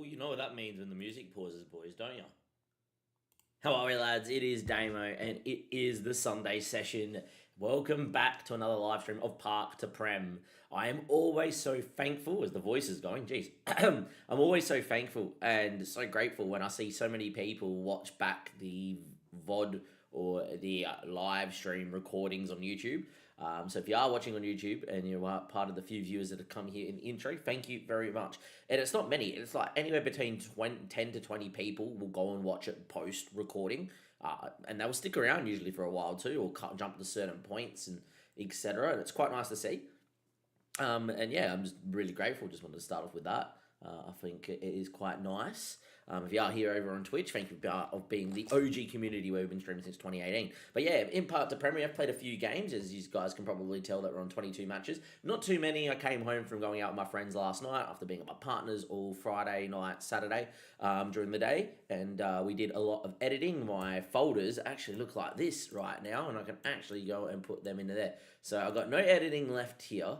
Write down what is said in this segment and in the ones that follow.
Well, you know what that means when the music pauses, boys, don't you? How are we, lads? It is Damo, and it is the Sunday session. Welcome back to another live stream of Park to Prem. I am always so thankful, as the voice is going, jeez. I'm always so thankful and so grateful when I see so many people watch back the VOD or the live stream recordings on YouTube. So if you are watching on YouTube and you are part of the few viewers that have come here in the intro, thank you very much. And it's not many. It's like anywhere between 10 to 20 people will go and watch it post-recording. And they will stick around usually for a while too, or jump to certain points and etc. And it's quite nice to see. And yeah, I'm just really grateful. Just wanted to start off with that. I think it is quite nice. If you are here over on Twitch, thank you for being the OG community where we've been streaming since 2018. But yeah, in part to Premier, I've played a few games, as you guys can probably tell that we're on 22 matches. Not too many. I came home from going out with my friends last night after being at my partner's all Friday night, Saturday during the day. And we did a lot of editing. My folders actually look like this right now, and I can actually go and put them into there. So I've got no editing left here.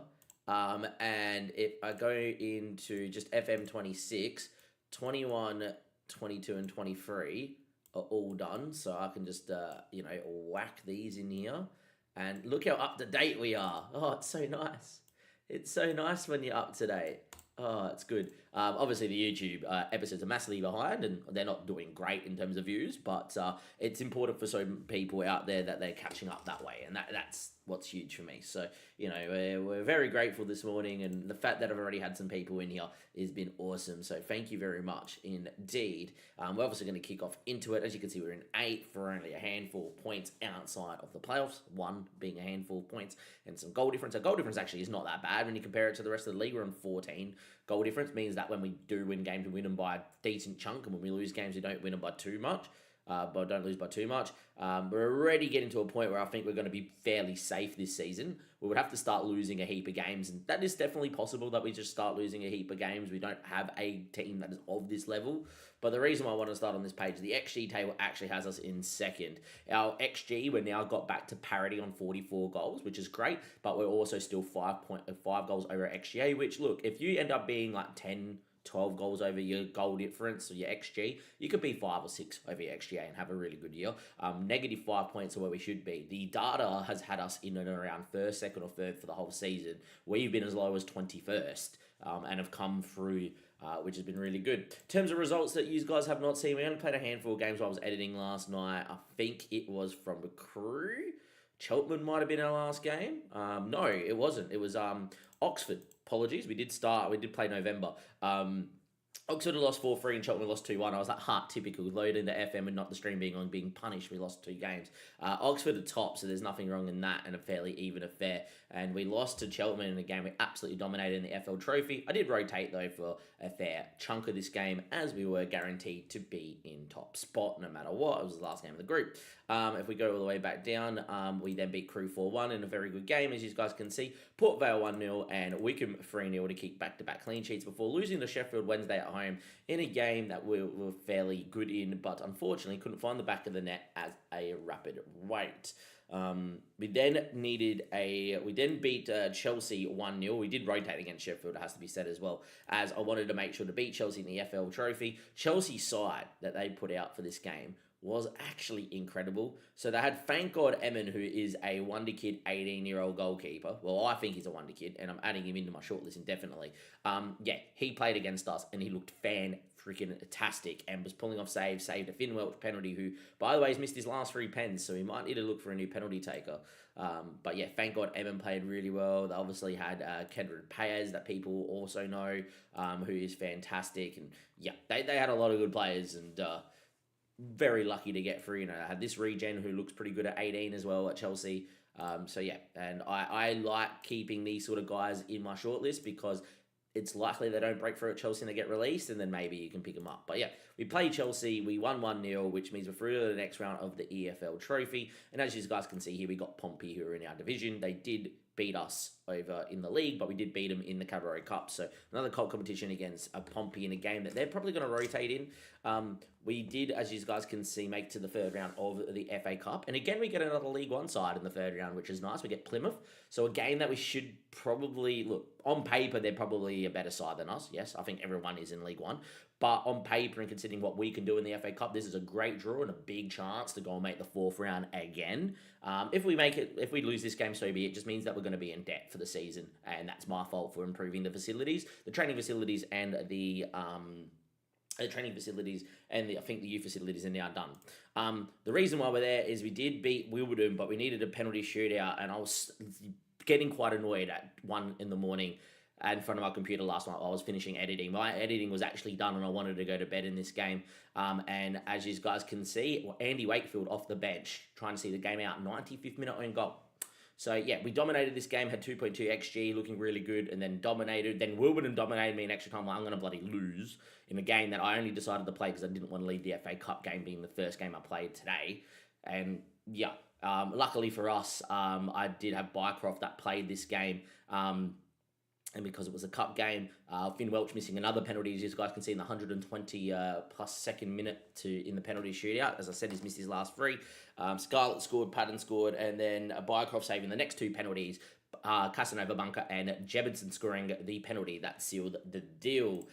And if I go into just fm26, 21, 22, and 23 are all done. So I can just, whack these in here. And look how up to date we are. Oh, it's so nice. It's so nice when you're up to date. Oh, it's good. Obviously, the YouTube episodes are massively behind, and they're not doing great in terms of views, but it's important for some people out there that they're catching up that way, and that's what's huge for me. So, we're very grateful this morning, and the fact that I've already had some people in here has been awesome. So thank you very much indeed. We're obviously going to kick off into it. As you can see, we're in 8th for only a handful of points outside of the playoffs, 1 being a handful of points, and some goal difference. Our goal difference actually is not that bad when you compare it to the rest of the league. We're on 14. Goal difference means that when we do win games, we win them by a decent chunk, and when we lose games, we don't win them by too much. But don't lose by too much. We're already getting to a point where I think we're going to be fairly safe this season. We would have to start losing a heap of games, and that is definitely possible that we just start losing a heap of games. We don't have a team that is of this level. But the reason why I want to start on this page, the XG table actually has us in 2nd. Our XG, we're now got back to parity on 44 goals, which is great, but we're also still 5 goals over XGA, which, look, if you end up being like 10, 12 goals over your goal difference or your XG, you could be 5 or 6 over your XGA and have a really good year. -5 points are where we should be. The data has had us in and around 1st, 2nd, or 3rd for the whole season. We've been as low as 21st and have come through, which has been really good. In terms of results that you guys have not seen, we only played a handful of games while I was editing last night. I think it was from a crew. Cheltenham might have been our last game. No, it wasn't. It was Oxford. Apologies. We did play November. Oxford lost 4-3 and Cheltenham lost 2-1. I was like, typical. Loading the FM and not the stream being punished. We lost 2 games. Oxford are top, so there's nothing wrong in that, and a fairly even affair. And we lost to Cheltenham in a game we absolutely dominated in the FL Trophy. I did rotate, though, for a fair chunk of this game, as we were guaranteed to be in top spot no matter what. It was the last game of the group. If we go all the way back down, we then beat Crew 4-1 in a very good game, as you guys can see. Port Vale 1-0 and Wickham 3-0 to keep back-to-back clean sheets before losing to Sheffield Wednesday at home in a game that we were fairly good in, but unfortunately couldn't find the back of the net as a rapid rate. We then beat Chelsea 1-0. We did rotate against Sheffield, it has to be said as well, as I wanted to make sure to beat Chelsea in the FL Trophy. Chelsea's side that they put out for this game was actually incredible. So they had, thank God, Emin, who is a wonder kid, 18-year-old goalkeeper. Well, I think he's a wonder kid, and I'm adding him into my shortlist indefinitely. He played against us, and he looked fan-freaking-tastic and was pulling off saves, saved a Finn Welch penalty, who, by the way, has missed his last 3 pens, so he might need to look for a new penalty taker. But yeah, thank God Emin played really well. They obviously had Kedron Paez, that people also know, who is fantastic. And yeah, they had a lot of good players, and very lucky to get through. I had this regen who looks pretty good at 18 as well at Chelsea. So yeah, and I like keeping these sort of guys in my shortlist because it's likely they don't break through at Chelsea and they get released, and then maybe you can pick them up. But yeah, we played Chelsea, we won 1-0, which means we're through to the next round of the EFL Trophy. And as you guys can see here, we got Pompey, who are in our division. They did beat us over in the league, but we did beat them in the Cabaret Cup. So another cup competition against a Pompey in a game that they're probably going to rotate in. We did, as you guys can see, make to the 3rd round of the FA Cup. And again, we get another League One side in the 3rd round, which is nice. We get Plymouth. So a game that we should probably, look, on paper, they're probably a better side than us. Yes, I think everyone is in League One. But on paper and considering what we can do in the FA Cup, this is a great draw and a big chance to go and make the fourth round again. If we lose this game, so be it. Just means that we're going to be in debt for the season, and that's my fault for improving the facilities, the training facilities, and the training facilities, and I think the youth facilities are now done. The reason why we're there is we did beat Wimbledon, but we needed a penalty shootout, and I was getting quite annoyed at 1 a.m. in front of my computer last night. I was finishing editing. My editing was actually done, and I wanted to go to bed in this game. And as you guys can see, Andy Wakefield off the bench, trying to see the game out, 95th minute on goal. So, yeah, we dominated this game, had 2.2 XG, looking really good, and then dominated. Then Wimbledon dominated me in extra time. Well, I'm going to bloody lose in a game that I only decided to play because I didn't want to leave the FA Cup game being the first game I played today. And, yeah, luckily for us, I did have Bycroft that played this game. And because it was a cup game, Finn Welch missing another penalty, as you guys can see in the 120 plus second minute in the penalty shootout. As I said, he's missed his last 3. Scarlett scored, Patton scored, and then Bycroft saving the next 2 penalties. Casanova bunker and Jebison scoring the penalty that sealed the deal.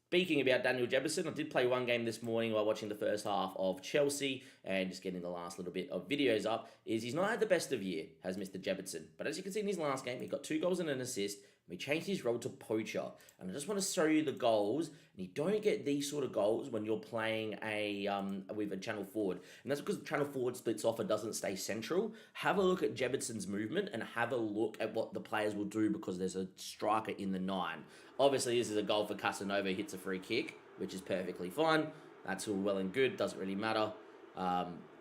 Speaking about Daniel Jebison, I did play one game this morning while watching the first half of Chelsea and just getting the last little bit of videos up. He's not had the best of year, has Mr. Jebison. But as you can see in his last game, he got 2 goals and an assist. We changed his role to poacher. And I just want to show you the goals. And you don't get these sort of goals when you're playing with a channel forward. And that's because the channel forward splits off and doesn't stay central. Have a look at Jebison's movement and have a look at what the players will do because there's a striker in the 9. Obviously, this is a goal for Casanova. Hits a free kick, which is perfectly fine. That's all well and good. Doesn't really matter.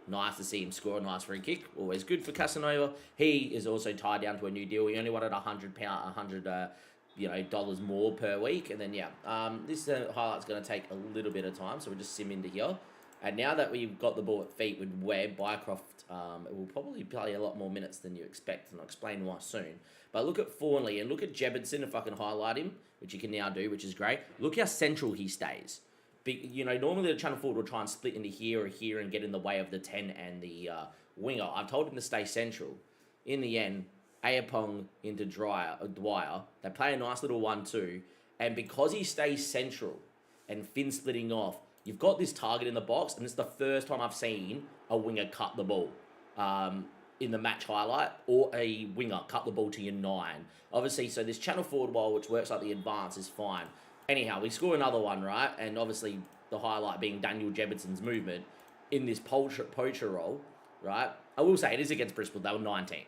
Nice to see him score a nice free kick. Always good for Casanova. He is also tied down to a new deal. He only wanted $100 more per week. And then, this highlight's going to take a little bit of time. So we'll just sim into here. And now that we've got the ball at feet with Webb, Bycroft will probably play a lot more minutes than you expect. And I'll explain why soon. But look at Thornley and look at Jebison, if I can highlight him, which you can now do, which is great. Look how central he stays. Normally the channel forward will try and split into here or here and get in the way of the 10 and the winger. I've told him to stay central. In the end, Ayapong into Dwyer. They play a nice little 1-2. And because he stays central and Finn splitting off, you've got this target in the box. And it's the first time I've seen a winger cut the ball in the match highlight or a winger cut the ball to your 9. Obviously, so this channel forward wall, which works like the advance, is fine. Anyhow, we score another one, right? And obviously, the highlight being Daniel Jebison's movement in this poacher role, right? I will say it is against Bristol. They were 19th,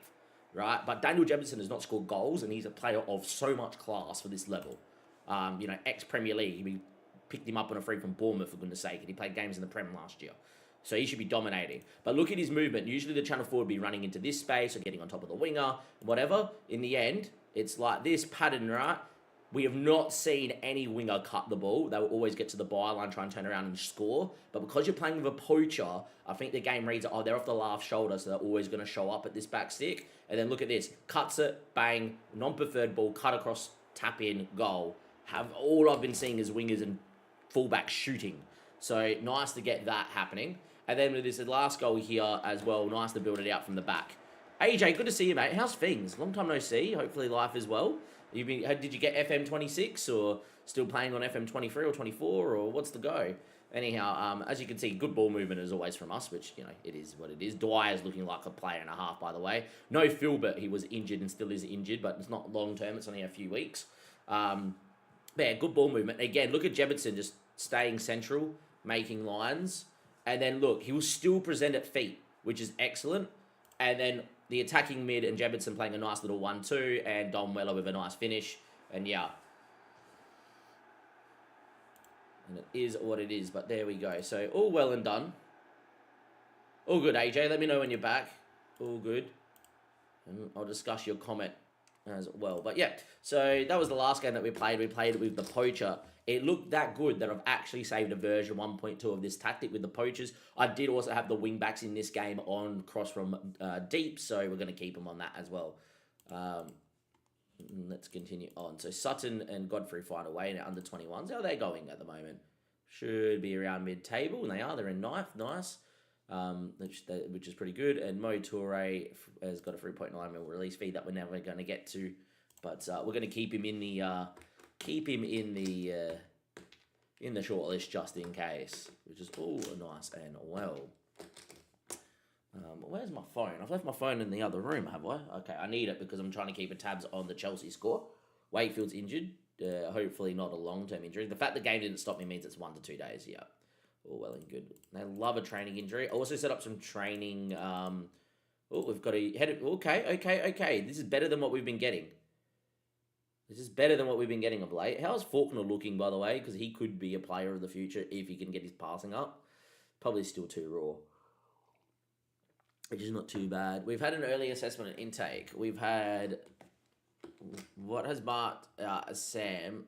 right? But Daniel Jebison has not scored goals, and he's a player of so much class for this level. Ex-Premier League. We picked him up on a free from Bournemouth, for goodness sake, and he played games in the Prem last year. So he should be dominating. But look at his movement. Usually the channel forward would be running into this space or getting on top of the winger, whatever. In the end, it's like this pattern, right? We have not seen any winger cut the ball. They will always get to the byline, try and turn around and score. But because you're playing with a poacher, I think the game reads, they're off the left shoulder, so they're always going to show up at this back stick. And then look at this. Cuts it, bang, non-preferred ball, cut across, tap in, goal. All I've been seeing is wingers and fullbacks shooting. So nice to get that happening. And then with this last goal here as well, nice to build it out from the back. AJ, good to see you, mate. How's things? Long time no see. Hopefully life as well. Did you get FM26 or still playing on FM23 or 24 or what's the go? Anyhow, as you can see, good ball movement as always from us, which, it is what it is. Dwyer's looking like a player and a half, by the way. No Filbert, he was injured and still is injured, but it's not long term. It's only a few weeks. Good ball movement. Again, look at Jebison just staying central, making lines. And then look, he will still present at feet, which is excellent. And then the attacking mid and Jebison playing a nice little 1-2 and Don Weller with a nice finish. And yeah. And it is what it is, but there we go. So all well and done. All good, AJ. Let me know when you're back. All good. And I'll discuss your comment as well. But yeah, so that was the last game that we played. We played it with the poacher. It looked that good that I've actually saved a version 1.2 of this tactic with the poachers. I did also have the wing backs in this game on cross from deep, so we're going to keep them on that as well. Let's continue on. So Sutton and Godfrey find a way in under 21s. How are they going at the moment? Should be around mid-table, and they are. They're in ninth. Nice. Which is pretty good. And Mo Toure has got a 3.9 mil release fee that we're never going to get to, but we're going to keep him in the in the shortlist just in case, which is all nice and well. Where's my phone? I've left my phone in the other room, have I? Okay, I need it because I'm trying to keep a tabs on the Chelsea score. Wakefield's injured. Hopefully not a long-term injury. The fact the game didn't stop me means it's 1 to 2 days. Yeah, all well and good. They love a training injury. I also set up some training. We've got a head. Okay. This is better than what we've been getting. This is better than what we've been getting of late. How's Faulkner looking, by the way? Because he could be a player of the future if he can get his passing up. Probably still too raw, which is not too bad. We've had an early assessment and intake. We've had what has marked Sam.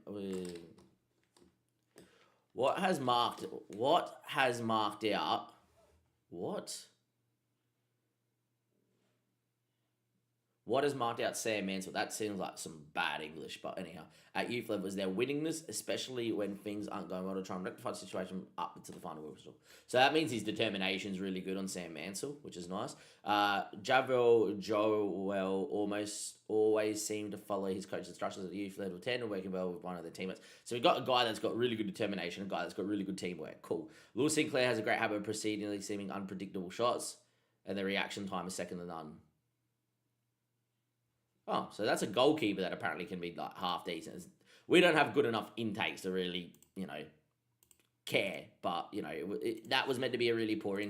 What has marked out? What? What has marked out Sam Mansell? That seems like some bad English, but anyhow. At youth level, is their willingness, especially when things aren't going well, to try and rectify the situation up to the final whistle. So that means his determination is really good on Sam Mansell, which is nice. Javel Joel almost always seemed to follow his coach's instructions at the youth level 10 and working well with one of their teammates. So we've got a guy that's got really good determination, a guy that's got really good teamwork. Cool. Lewis Sinclair has a great habit of proceedingly seeming unpredictable shots, and the reaction time is second to none. Oh, so that's a goalkeeper that apparently can be like half decent. We don't have good enough intakes to really, care. But, that was meant to be a really poor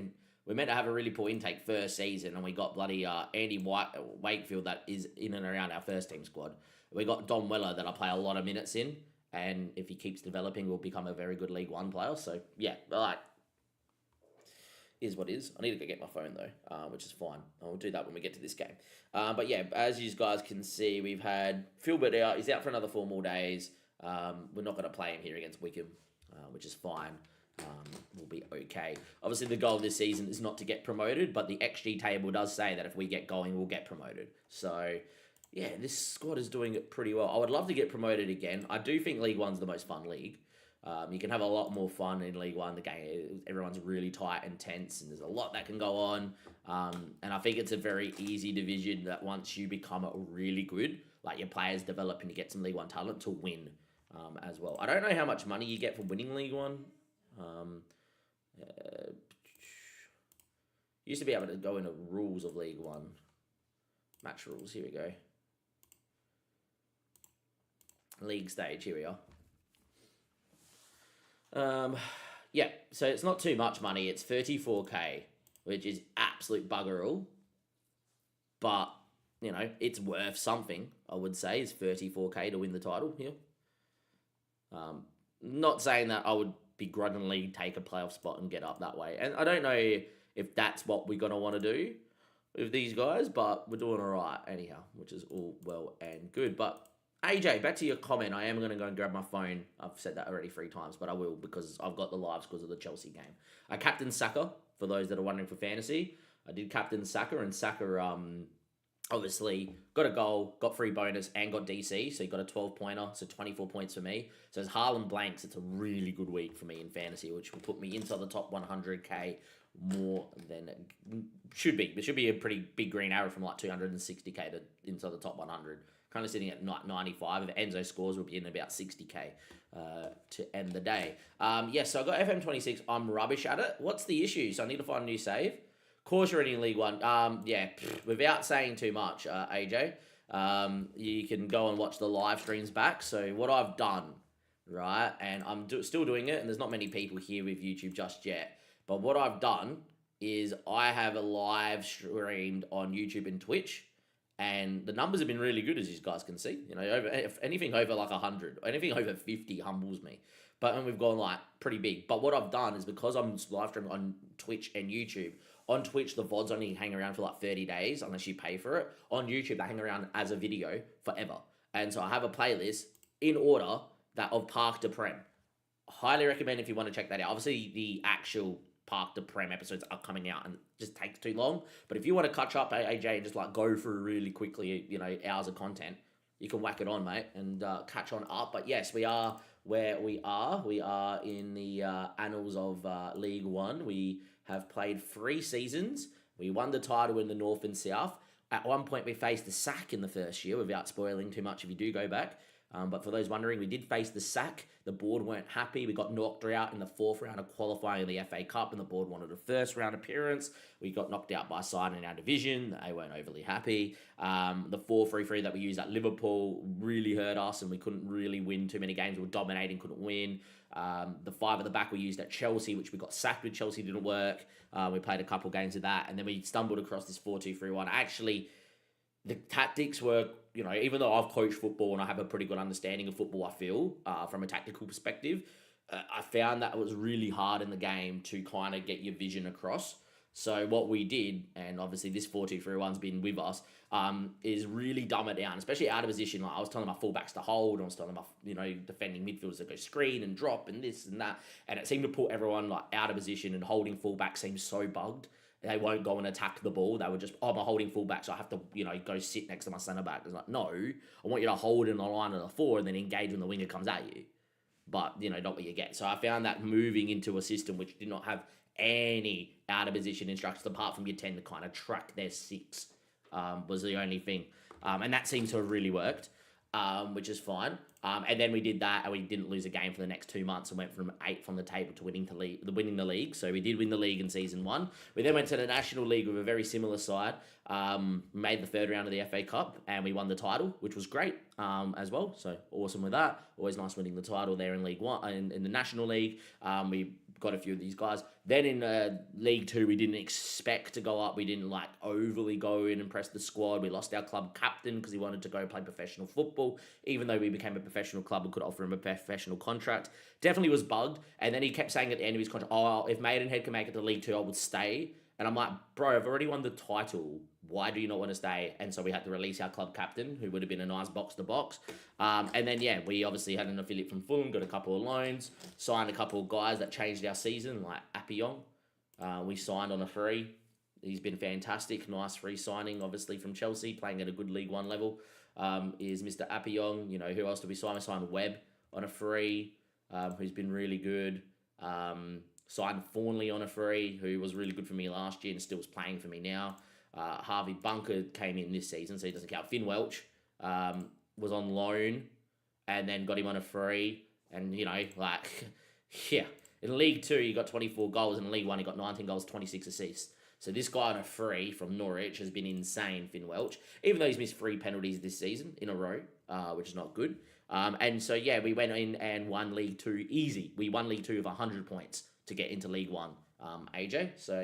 we're meant to have a really poor intake first season, and we got bloody Andy Wakefield that is in and around our first team squad. We got Don Weller that I play a lot of minutes in, and if he keeps developing, will become a very good League One player. So, yeah, is what is. I need to go get my phone though, which is fine. I'll do that when we get to this game. But yeah, as you guys can see, we've had Philbert out. He's out for another 4 more days. We're not going to play him here against Wickham, which is fine. We'll be okay. Obviously, the goal of this season is not to get promoted, but the XG table does say that if we get going, we'll get promoted. So, yeah, this squad is doing it pretty well. I would love to get promoted again. I do think League One's the most fun league. You can have a lot more fun in League One. The game, everyone's really tight and tense, and there's a lot that can go on. And I think it's a very easy division that once you become really good, like your players develop and you get some League One talent to win as well. I don't know how much money you get for winning League One. Used to be able to go into rules of League One. Match rules, here we go. League stage, here we are. Yeah, so it's not too much money. It's 34k, which is absolute bugger all. But, it's worth something, I would say, is 34k to win the title here. Not saying that I would begrudgingly take a playoff spot and get up that way. And I don't know if that's what we're going to want to do with these guys, but we're doing all right anyhow, which is all well and good. But AJ, back to your comment. I am going to go and grab my phone. I've said that already 3 times, but I will because I've got the lives because of the Chelsea game. I captained Saka, for those that are wondering for fantasy. I did captain Saka, and Saka obviously got a goal, got free bonus, and got DC, so he got a 12-pointer, so 24 points for me. So as Haaland blanks, it's a really good week for me in fantasy, which will put me into the top 100k more than should be. There should be a pretty big green arrow from like 260k to into the top 100. Kind of sitting at 95. If Enzo scores, we'll be in about 60k to end the day. So I got FM26. I'm rubbish at it. What's the issue? So I need to find a new save. Of course, you're already in League One. Without saying too much, AJ, you can go and watch the live streams back. So what I've done, right, and I'm still doing it, and there's not many people here with YouTube just yet, but what I've done is I have a live streamed on YouTube and Twitch, and the numbers have been really good, as you guys can see. If anything over like 100, anything over 50 humbles me. And we've gone like pretty big. But what I've done is because I'm live streaming on Twitch and YouTube, on Twitch, the VODs only hang around for like 30 days unless you pay for it. On YouTube, they hang around as a video forever. And so I have a playlist in order that of Park to Prem. Highly recommend if you want to check that out. Obviously, the actual Park to Prem episodes are coming out and it just takes too long. But if you want to catch up, AJ, and just like go through really quickly, hours of content, you can whack it on, mate, and catch on up. But yes, we are where we are. We are in the annals of League One. We have played 3 seasons. We won the title in the North and South. At one point, we faced the sack in the first year, without spoiling too much if you do go back. But for those wondering, we did face the sack. The board weren't happy. We got knocked out in the 4th round of qualifying in the FA Cup, and the board wanted a first round appearance. We got knocked out by a side in our division. They weren't overly happy. The 4-3-3 that we used at Liverpool really hurt us, and we couldn't really win too many games. We were dominating, couldn't win. The 5 at the back we used at Chelsea, which we got sacked with. Chelsea didn't work. We played a couple games of that, and then we stumbled across this 4-2-3-1. Actually, the tactics were, even though I've coached football and I have a pretty good understanding of football, I feel, from a tactical perspective, I found that it was really hard in the game to kind of get your vision across. So what we did, and obviously this 4-2-3-1's been with us, is really dumb it down, especially out of position. Like I was telling my fullbacks to hold, I was telling my defending midfielders to go screen and drop and this and that, and it seemed to put everyone like out of position, and holding fullback seems so bugged. They won't go and attack the ball. They would just, I'm a holding fullback, so I have to, go sit next to my centre back. It's like, no, I want you to hold in the line of the 4 and then engage when the winger comes at you. But, not what you get. So I found that moving into a system which did not have any out of position instructions apart from your 10 to kind of track their 6 was the only thing. And that seems to have really worked, which is fine. And then we did that, and we didn't lose a game for the next 2 months, and went from 8th on the table to winning the league. So we did win the league in season 1. We then went to the National League with a very similar side, made the 3rd round of the FA Cup, and we won the title, which was great as well. So awesome with that. Always nice winning the title there in League 1, in the National League. We got a few of these guys. Then in League 2, we didn't expect to go up. We didn't overly go in and press the squad. We lost our club captain because he wanted to go play professional football, even though we became a professional club and could offer him a professional contract. Definitely was bugged. And then he kept saying at the end of his contract, if Maidenhead can make it to League 2, I would stay. And I'm like, bro, I've already won the title. Why do you not want to stay? And so we had to release our club captain, who would have been a nice box-to-box. And then, we obviously had an affiliate from Fulham, got a couple of loans, signed a couple of guys that changed our season, like Appion. We signed on a free. He's been fantastic. Nice free signing, obviously, from Chelsea, playing at a good League 1 level, is Mr. Appion. Who else did we sign? We signed Webb on a free, who's been really good. Signed Thornley on a free, who was really good for me last year and still is playing for me now. Harvey Bunker came in this season, so he doesn't count. Finn Welch was on loan and then got him on a free. And, in League 2, he got 24 goals. In League 1, he got 19 goals, 26 assists. So this guy on a free from Norwich has been insane, Finn Welch, even though he's missed 3 penalties this season in a row, which is not good. And so, we went in and won League 2 easy. We won League 2 with 100 points to get into League 1, AJ. So,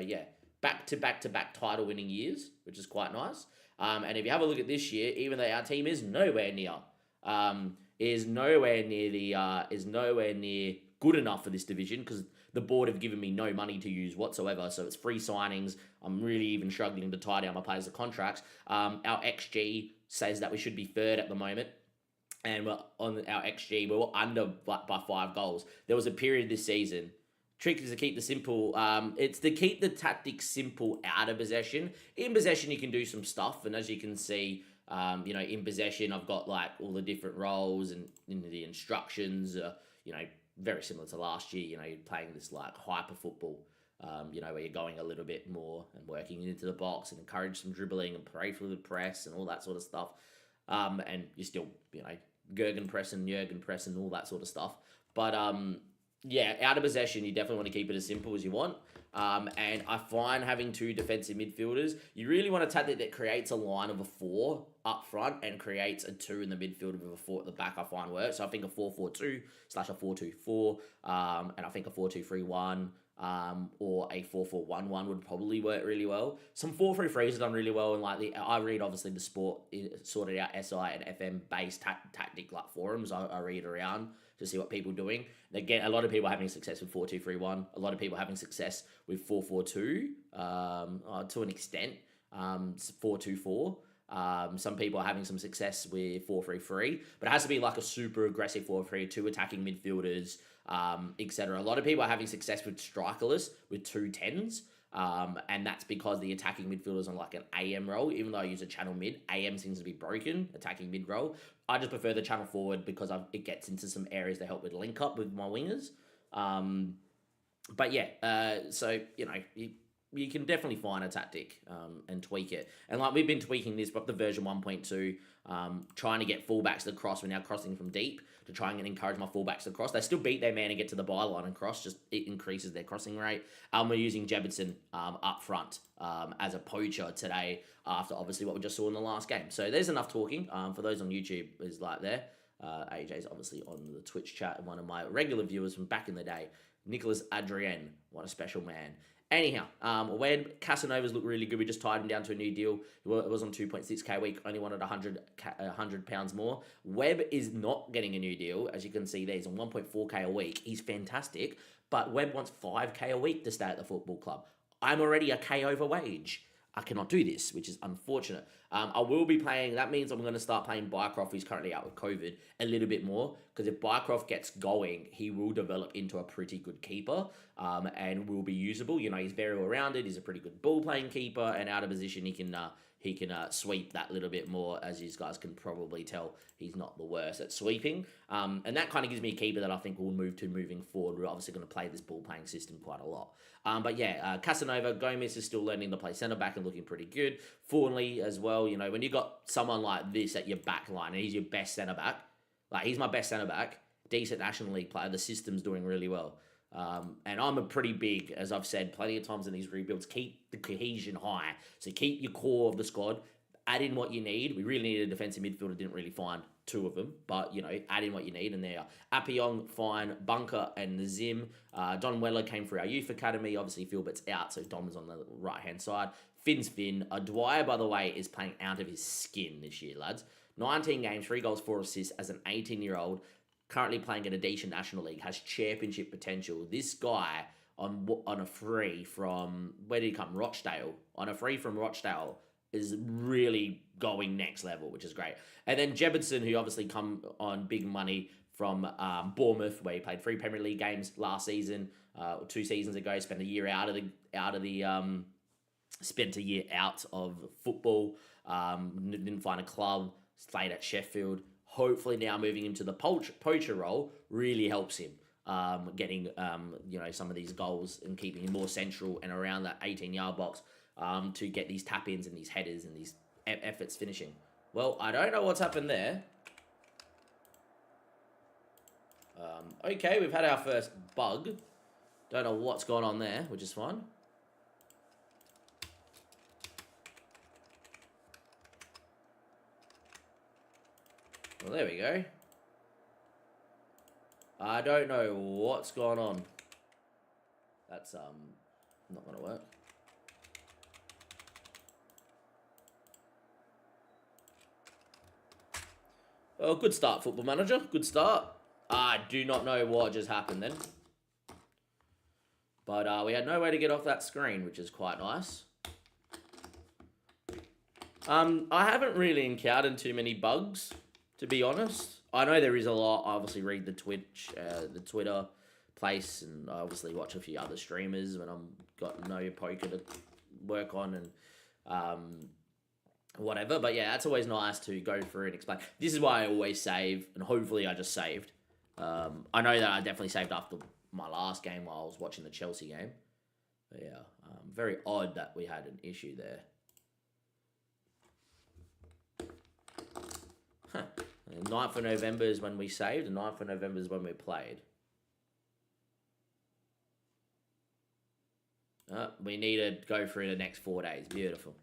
back-to-back title-winning years, which is quite nice. And if you have a look at this year, even though our team is nowhere near good enough for this division, because the board have given me no money to use whatsoever, so it's free signings. I'm really even struggling to tie down my players' contracts. Our XG says that we should be 3rd at the moment, and we're on our XG, we're under by 5 goals. There was a period this season. Trick is to keep the simple. It's to keep the tactics simple out of possession. In possession, you can do some stuff, and as you can see, in possession, I've got all the different roles and the instructions. Very similar to last year. You're playing this hyper football. Where you're going a little bit more and working into the box and encourage some dribbling and pray for the press and all that sort of stuff. And you're still, Jurgen press and all that sort of stuff. But out of possession, you definitely want to keep it as simple as you want. And I find having 2 defensive midfielders, you really want a tactic that creates a line of a 4 up front and creates a 2 in the midfield with a 4 at the back, I find works. So I think a 4-4-2 / a 4-2-4, and I think a 4-2-3-1, or a 4-4-1-1 would probably work really well. Some 4-3-3s have done really well, and I read obviously the sport sorted out SI and FM based tactic forums. I read around to see what people are doing. Again, a lot of people are having success with 4-2-3-1. A lot of people are having success with 4-4-2 to an extent. 4-2-4. Some people are having some success with 4-3-3, but it has to be a super aggressive 4-3, 2 attacking midfielders, etc. A lot of people are having success with strikerless, with 2 10s, and that's because the attacking midfielders on an AM role. Even though I use a channel mid, AM seems to be broken, attacking mid role. I just prefer the channel forward because it gets into some areas to help with link up with my wingers. So, you can definitely find a tactic and tweak it. And like we've been tweaking this, but the version 1.2, trying to get fullbacks to cross. We're now crossing from deep to try and encourage my fullbacks to cross. They still beat their man and get to the byline and cross, just it increases their crossing rate. We're using Jebberson up front as a poacher today after obviously what we just saw in the last game. So there's enough talking. For those on YouTube is like there. AJ's obviously on the Twitch chat, and one of my regular viewers from back in the day, Nicholas Adrien. What a special man. Anyhow, Webb Casanova's look really good. We just tied him down to a new deal. It was on 2.6k a week, only wanted 100 pounds more. Webb is not getting a new deal. As you can see there, he's on 1.4k a week. He's fantastic, but Webb wants 5k a week to stay at the football club. I'm already a k over wage. I cannot do this, which is unfortunate. I will be playing, that means I'm going to start playing Bycroft, who's currently out with COVID, a little bit more, because if Bycroft gets going, he will develop into a pretty good keeper and will be usable. You know, he's very well-rounded, he's a pretty good ball-playing keeper, and out of position, he can sweep that little bit more. As you guys can probably tell, he's not the worst at sweeping. And that kind of gives me a keeper that I think we'll move to moving forward. We're obviously going to play this ball-playing system quite a lot. But yeah, Casanova, Gomez is still learning to play centre-back and looking pretty good. Fornley as well. You know, when you got someone like this at your back line, and he's your best centre-back, like he's my best centre-back, decent National League player, the system's doing really well. And I'm a pretty big, as I've said plenty of times in these rebuilds, keep the cohesion high. So keep your core of the squad, add in what you need. We really needed a defensive midfielder, didn't really find two of them, but, you know, add in what you need, and there are Appiong, fine, Bunker, and Nazim. Don Weller came through our youth academy. Obviously, Philbert's out, so Dom's on the right-hand side. Finn's Finn. Dwyer, by the way, is playing out of his skin this year, lads. 19 games, 3 goals, 4 assists as an 18-year-old. Currently playing in a decent National League, has championship potential. This guy on a free from, where did he come? Rochdale. On a free from Rochdale is really going next level, which is great. And then Jebberson, who obviously come on big money from Bournemouth, where he played 3 Premier League games last season, 2 seasons ago. Spent a year out of football. Didn't find a club. Stayed at Sheffield. Hopefully now moving him to the poacher role really helps him getting you know, some of these goals and keeping him more central and around that 18-yard box to get these tap-ins and these headers and these efforts finishing. Well, I don't know what's happened there. Okay, we've had our first bug. Don't know what's gone on there, which is fine. Well, there we go. I don't know what's gone on. That's not gonna work. Well, good start, Football Manager. Good start. I do not know what just happened then. But we had no way to get off that screen, which is quite nice. I haven't really encountered too many bugs, to be honest. I know there is a lot. I obviously read the Twitch, the Twitter place, and I obviously watch a few other streamers when I'm got no poker to work on and whatever. But yeah, that's always nice to go through and explain. This is why I always save, and hopefully I just saved. I know that I definitely saved after my last game while I was watching the Chelsea game. But yeah, very odd that we had an issue there. Huh. 9th of November is when we saved, and 9th of November is when we played. We need to go through the next 4 days. Beautiful.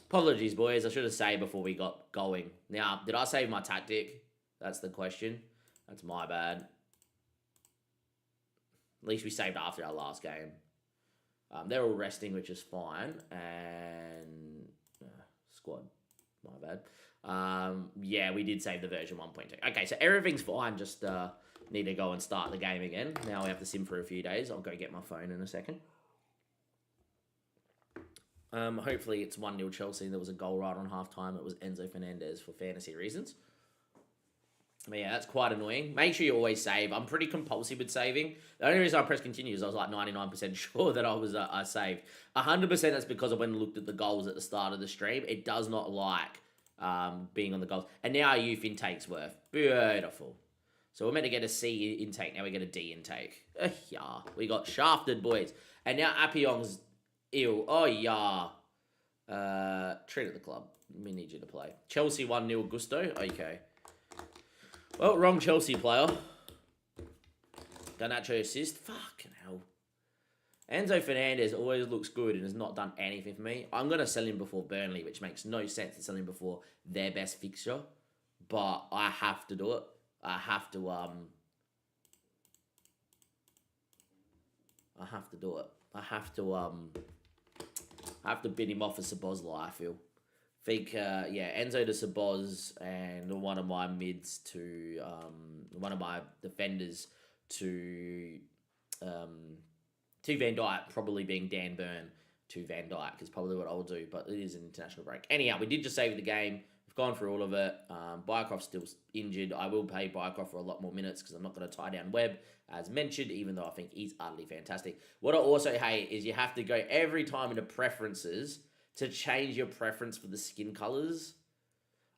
Apologies, boys. I should have saved before we got going. Now, did I save my tactic? That's the question. That's my bad. At least we saved after our last game. They're all resting, which is fine. And squad. My bad. Yeah, we did save the version 1.2. Okay, so everything's fine. Just need to go and start the game again. Now we have to sim for a few days. I'll go get my phone in a second. Hopefully it's 1-0 Chelsea. There was a goal right on halftime. It was Enzo Fernandez for fantasy reasons. But yeah, that's quite annoying. Make sure you always save. I'm pretty compulsive with saving. The only reason I pressed continue is I was like 99% sure that I saved. 100% that's because I went and looked at the goals at the start of the stream. It does not like being on the goals. And now our youth intake's worth. Beautiful. So we're meant to get a C intake. Now we get a D intake. Yeah, we got shafted, boys. And now Appiong's Ew. Oh, yeah. Treat at the club. We need you to play. Chelsea 1-0 Gusto. Okay. Well, wrong Chelsea player. Garnacho assist. Fucking hell. Enzo Fernandez always looks good and has not done anything for me. I'm going to sell him before Burnley, which makes no sense to sell him before their best fixture. But I have to do it. I have to do it. I have to bid him off for Sabozla, I feel. Yeah, Enzo to Saboz and one of my mids to one of my defenders to Van Dijk, probably being Dan Burn to Van Dijk is probably what I'll do, but it is an international break. Anyhow, we did just save the game. We've gone through all of it. Bycroft's still injured. I will pay Bycroft for a lot more minutes because I'm not going to tie down Webb, as mentioned, even though I think he's utterly fantastic. What I also hate is you have to go every time into preferences to change your preference for the skin colours.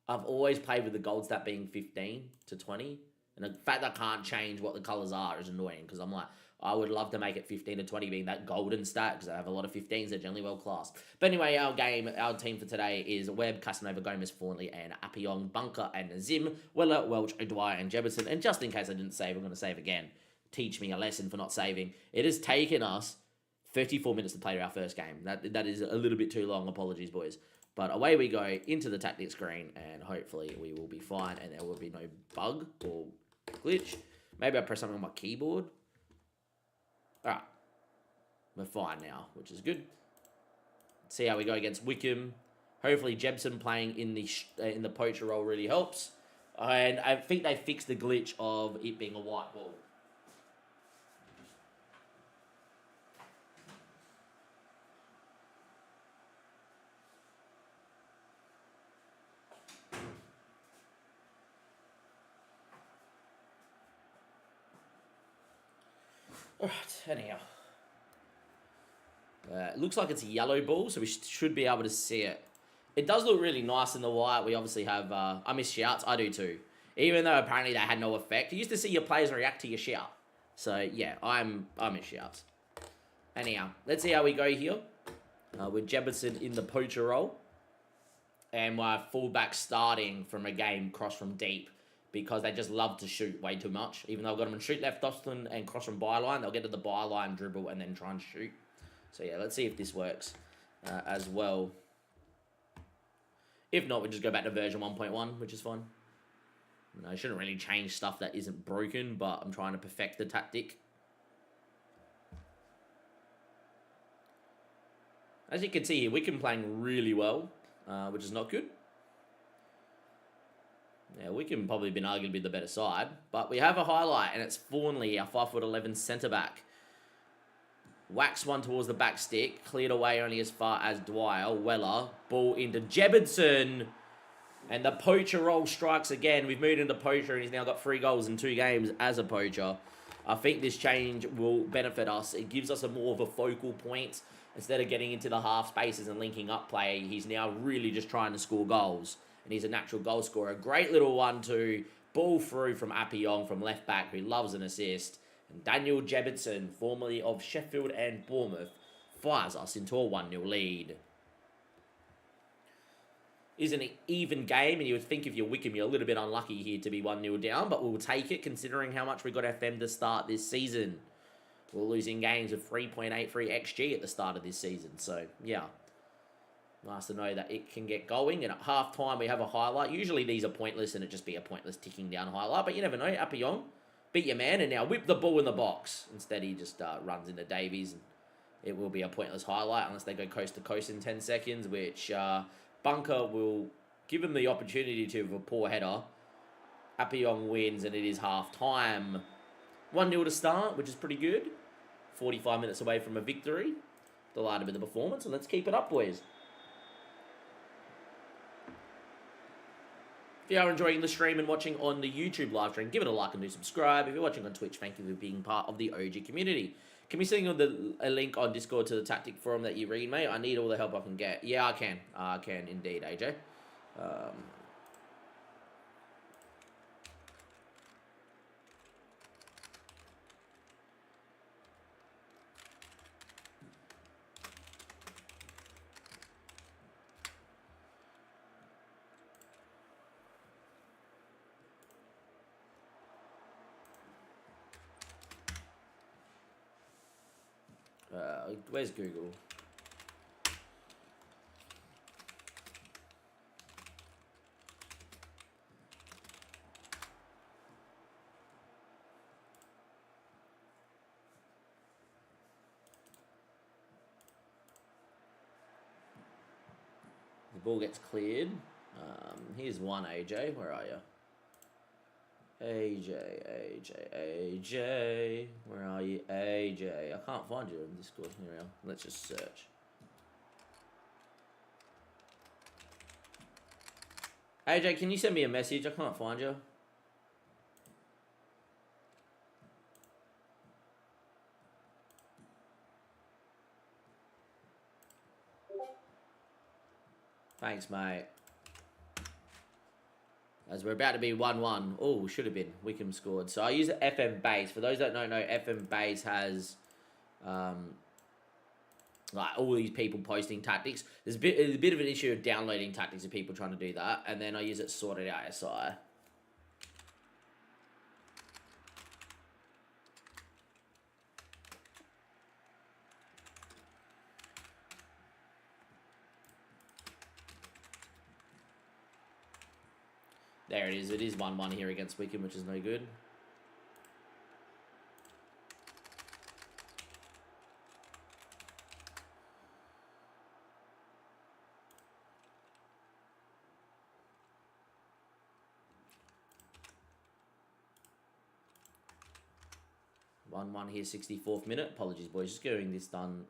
I've always played with the gold stat being 15 to 20. And the fact that I can't change what the colours are is annoying because I'm like, I would love to make it 15 to 20 being that golden stat because I have a lot of 15s. They're generally well classed. But anyway, our team for today is Webb, Casanova, Gomez, Fawnley, and Appiong, Bunker, and Nazim, Weller, Welch, O'Dwyer, and Jefferson. And just in case I didn't save, I'm going to save again. Teach me a lesson for not saving. It has taken us 34 minutes to play our first game. That is a little bit too long. Apologies, boys. But away we go into the tactics screen, and hopefully we will be fine, and there will be no bug or glitch. Maybe I press something on my keyboard. All right. We're fine now, which is good. Let's see how we go against Wickham. Hopefully Jebson playing in the poacher role really helps. And I think they fixed the glitch of it being a white ball. Alright, anyhow. It looks like it's a yellow ball, so we should be able to see it. It does look really nice in the white. We obviously have... I miss shouts. I do too. Even though apparently they had no effect. You used to see your players react to your shout. So, yeah, I miss shouts. Anyhow, let's see how we go here. With Jefferson in the poacher role. And my fullback starting from a game cross from deep. Because they just love to shoot way too much. Even though I've got them in shoot left Austin and cross from byline, they'll get to the byline, dribble, and then try and shoot. So yeah, let's see if this works as well. If not, we just go back to version 1.1, which is fine. I shouldn't really change stuff that isn't broken, but I'm trying to perfect the tactic. As you can see here, Wickham playing really well, which is not good. Yeah, Wickham probably been arguably the better side. But we have a highlight, and it's Fawnley, our 5'11" centre-back. Whacks one towards the back stick. Cleared away only as far as Dwyer. Weller. Ball into Jebson. And the poacher role strikes again. We've moved into poacher, and he's now got 3 goals in 2 games as a poacher. I think this change will benefit us. It gives us a more of a focal point. Instead of getting into the half spaces and linking up play, he's now really just trying to score goals. And he's a natural goal scorer. Great little 1-2. Ball through from Appiong from left back, who loves an assist. And Daniel Jebson, formerly of Sheffield and Bournemouth, fires us into a 1-0 lead. Is an even game, and you would think if you're Wickham, you're a little bit unlucky here to be 1-0 down, but we'll take it considering how much we got FM to start this season. We're losing games of 3.83 XG at the start of this season, so yeah. Nice to know that it can get going. And at half-time, we have a highlight. Usually these are pointless, and it'd just be a pointless ticking down highlight. But you never know. Appiong, beat your man, and now whip the ball in the box. Instead, he just runs into Davies. And it will be a pointless highlight unless they go coast to coast in 10 seconds, which Bunker will give him the opportunity to with a poor header. Appiong wins, and it is half-time. 1-0 to start, which is pretty good. 45 minutes away from a victory. Delighted with the performance, and let's keep it up, boys. If you are enjoying the stream and watching on the YouTube live stream, give it a like and do subscribe. If you're watching on Twitch, thank you for being part of the OG community. Can we send you a link on Discord to the tactic forum that you read, mate? I need all the help I can get. Yeah, I can. I can indeed, AJ. Where's Google? The ball gets cleared. Here's one, AJ. Where are you? AJ. Where are you, AJ? I can't find you in Discord. Here we are. Let's just search. AJ, can you send me a message? I can't find you. Thanks, mate. As we're about to be 1-1. Oh, should have been. Wickham scored. So I use the FM base. For those that don't know, FM base has like all these people posting tactics. There's a bit of an issue of downloading tactics of people trying to do that, and then I use it to sort it out SI. There it is. It is 1-1 here against Wickham, which is no good. One here, 64th minute. Apologies, boys. Just getting this done.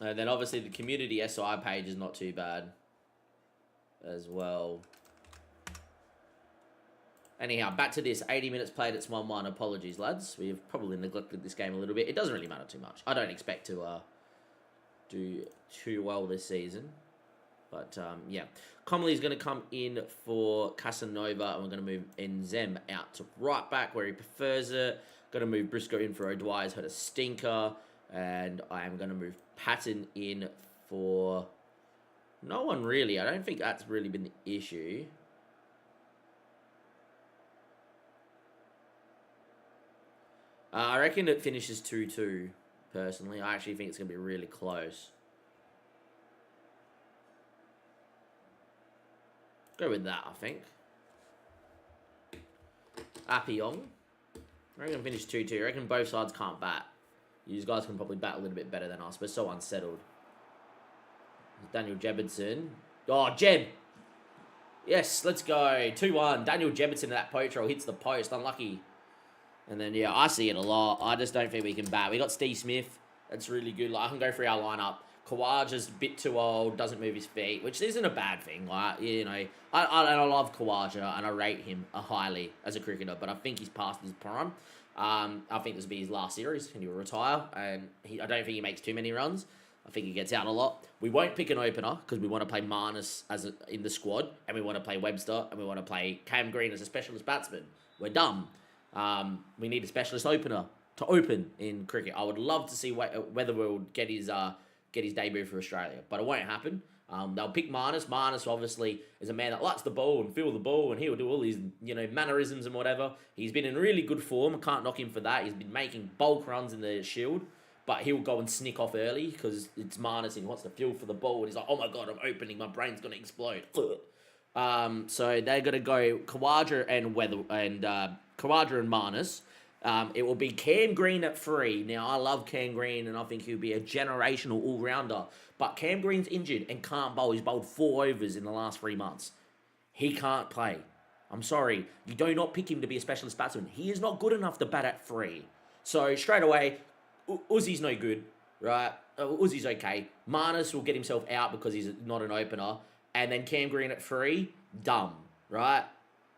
And then obviously the community SI page is not too bad as well. Anyhow, back to this. 80 minutes played, it's 1-1. Apologies, lads. We've probably neglected this game a little bit. It doesn't really matter too much. I don't expect to do too well this season. But, yeah. Comley's going to come in for Casanova, and we're going to move Enzem out to right back where he prefers it. Going to move Briscoe in for O'Dwyer's had a stinker. And I am going to move Patton in for no one really. I don't think that's really been the issue. I reckon it finishes 2-2, personally. I actually think it's going to be really close. Go with that, I think. Appiong. I reckon finish 2-2. I reckon both sides can't bat. You guys can probably bat a little bit better than us. We're so unsettled. Daniel Jebedson. Oh, Jeb! Yes, let's go. 2-1. Daniel Jebedson in that poach roll hits the post. Unlucky. And then, yeah, I see it a lot. I just don't think we can bat. We got Steve Smith. That's really good. Like, I can go through our lineup. Kawaja's a bit too old. Doesn't move his feet, which isn't a bad thing. Like, you know, I love Kawaja, and I rate him highly as a cricketer, but I think he's past his prime. I think this will be his last series, and he'll retire, and I don't think he makes too many runs. I think he gets out a lot. We won't pick an opener, because we want to play Marnus in the squad, and we want to play Webster, and we want to play Cam Green as a specialist batsman. We're dumb. We need a specialist opener to open in cricket. I would love to see whether we'll get his debut for Australia, but it won't happen. They'll pick Marnus. Marnus obviously is a man that likes the ball and feel the ball, and he'll do all these, mannerisms and whatever. He's been in really good form. I can't knock him for that. He's been making bulk runs in the Shield, but he'll go and snick off early because it's Marnus and he wants to feel for the ball. And he's like, oh my God, I'm opening. My brain's going to explode. So they're going to go Kawaja and Kawaja and Marnus. It will be Cam Green at 3. Now, I love Cam Green, and I think he'll be a generational all-rounder. But Cam Green's injured and can't bowl. He's bowled 4 overs in the last 3 months. He can't play. I'm sorry. You do not pick him to be a specialist batsman. He is not good enough to bat at 3. So, straight away, Uzi's no good, right? Uzi's okay. Marnus will get himself out because he's not an opener. And then Cam Green at 3, dumb, right?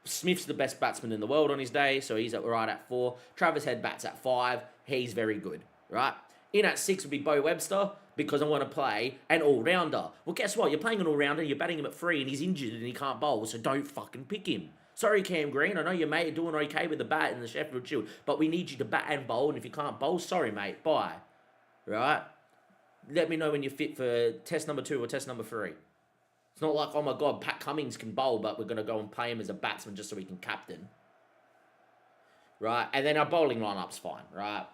Smith's the best batsman in the world on his day, so he's right at 4. Travis Head bats at 5. He's very good, right? In at 6 would be Bo Webster, because I want to play an all-rounder. Well, guess what? You're playing an all-rounder, you're batting him at 3, and he's injured and he can't bowl, so don't fucking pick him. Sorry, Cam Green. I know your mate are doing okay with the bat in the Sheffield Shield, but we need you to bat and bowl, and if you can't bowl, sorry, mate. Bye. right? Let me know when you're fit for test number 2 or test number 3. It's not like, oh my God, Pat Cummings can bowl, but we're going to go and play him as a batsman just so he can captain. Right? And then our bowling lineup's fine, right?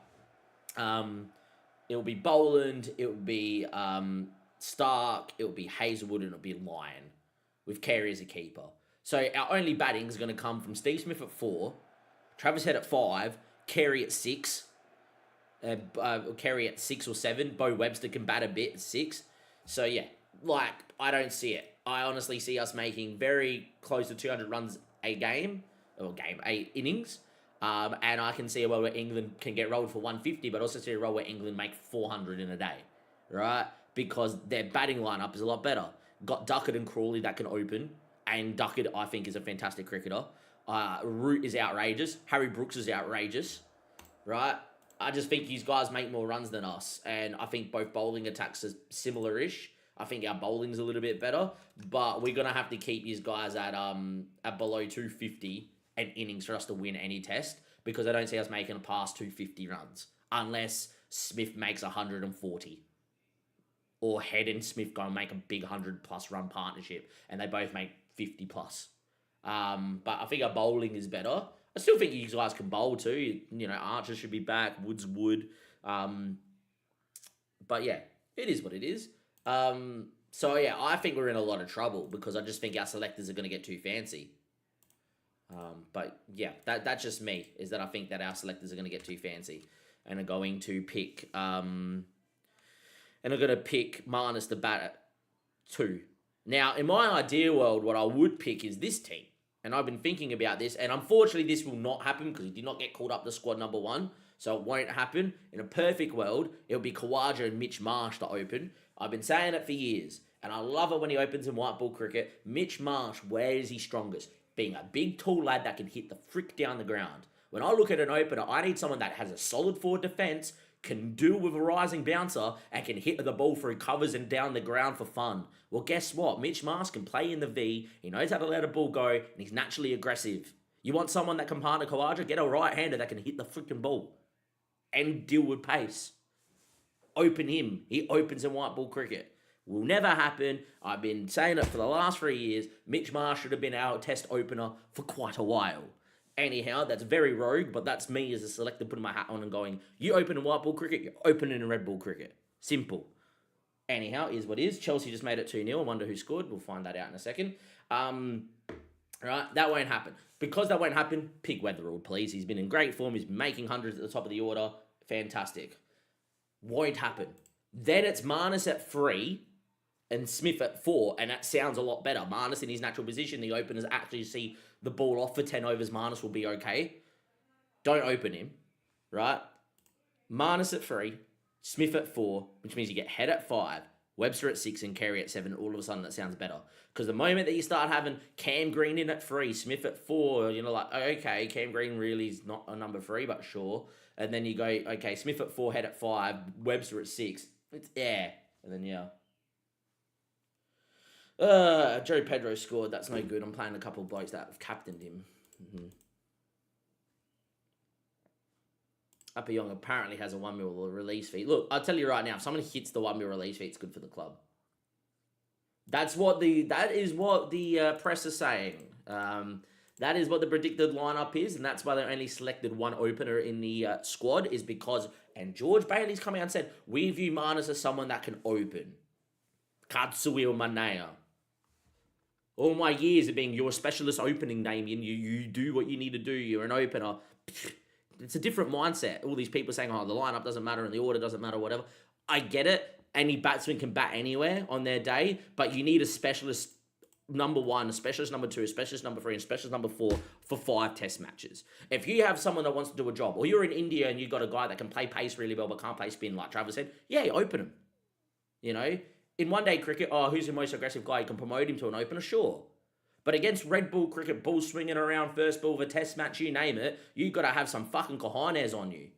It'll be Boland, it'll be Stark, it'll be Hazelwood, and it'll be Lyon, with Carey as a keeper. So our only batting is going to come from Steve Smith at 4, Travis Head at 5, Carey at 6, Carey at 6 or 7. Bo Webster can bat a bit at 6. So yeah, like, I don't see it. I honestly see us making very close to 200 runs a game, or 8 innings. And I can see a world where England can get rolled for 150, but also see a role where England make 400 in a day, right? Because their batting lineup is a lot better. Got Duckett and Crawley that can open, and Duckett, I think, is a fantastic cricketer. Root is outrageous. Harry Brooks is outrageous, right? I just think these guys make more runs than us, and I think both bowling attacks are similar-ish. I think our bowling's a little bit better, but we're going to have to keep these guys at below 250 an innings for us to win any test, because I don't see us making past 250 runs unless Smith makes 140, or Head and Smith go and make a big 100+ run partnership and they both make 50+. But I think our bowling is better. I still think you guys can bowl too. You know, Archer should be back, Woods would. But yeah, it is what it is. So yeah, I think we're in a lot of trouble because I just think our selectors are going to get too fancy. But yeah, that's just me, is that I think that our selectors are going to get too fancy and are going to pick Marnus to bat at 2. Now, in my ideal world, what I would pick is this team. And I've been thinking about this, and unfortunately this will not happen because he did not get called up to squad number 1, so it won't happen. In a perfect world, it'll be Khawaja and Mitch Marsh to open. I've been saying it for years, and I love it when he opens in white ball cricket. Mitch Marsh, where is he strongest? Being a big, tall lad that can hit the frick down the ground. When I look at an opener, I need someone that has a solid forward defence, can deal with a rising bouncer, and can hit the ball through covers and down the ground for fun. Well, guess what? Mitch Marsh can play in the V, he knows how to let a ball go, and he's naturally aggressive. You want someone that can partner Khawaja? Get a right-hander that can hit the freaking ball and deal with pace. Open him. He opens in white ball cricket. Will never happen. I've been saying it for the last 3 years. Mitch Marsh should have been our test opener for quite a while. Anyhow, that's very rogue, but that's me as a selector putting my hat on and going, you open in white ball cricket, you open in red ball cricket. Simple. Anyhow, is what is. Chelsea just made it 2-0. I wonder who scored. We'll find that out in a second. Right, that won't happen. Because that won't happen, pick Weatherald, please. He's been in great form. He's been making hundreds at the top of the order. Fantastic. Won't happen. Then it's Marnus at 3 and Smith at 4, and that sounds a lot better. Marnus in his natural position, the openers actually see the ball off for 10 overs. Marnus will be okay. Don't open him, right? Marnus at 3, Smith at 4, which means you get Head at 5, Webster at 6, and Carey at 7. All of a sudden, that sounds better. Because the moment that you start having Cam Green in at 3, Smith at 4, you know, like, okay, Cam Green really is not a number 3, but sure. And then you go, okay, Smith at 4, Head at 5, Webster at 6. It's air. And then, yeah. Joe Pedro scored. That's no good. I'm playing a couple of blokes that have captained him. Upper Young apparently has a 1 mil release fee. Look, I'll tell you right now, if someone hits the 1 mil release fee, it's good for the club. That is what the press is saying. That is what the predicted lineup is, and that's why they only selected one opener in the squad, is because, and George Bailey's come out and said, we view Marnus as someone that can open. Katsui or Manea. All my years of being your specialist opening, Damien, you do what you need to do, you're an opener. It's a different mindset. All these people saying, oh, the lineup doesn't matter and the order doesn't matter, whatever. I get it. Any batsman can bat anywhere on their day, but you need a specialist number 1, a specialist number 2, a specialist number 3, and a specialist number 4 for 5 test matches. If you have someone that wants to do a job, or you're in India and you've got a guy that can play pace really well but can't play spin, like Travis said, yeah, open him. You know? In one-day cricket, who's the most aggressive guy? You can promote him to an opener, sure. But against red ball cricket, ball swinging around, first ball of a test match, you name it, you've got to have some fucking cojones on you.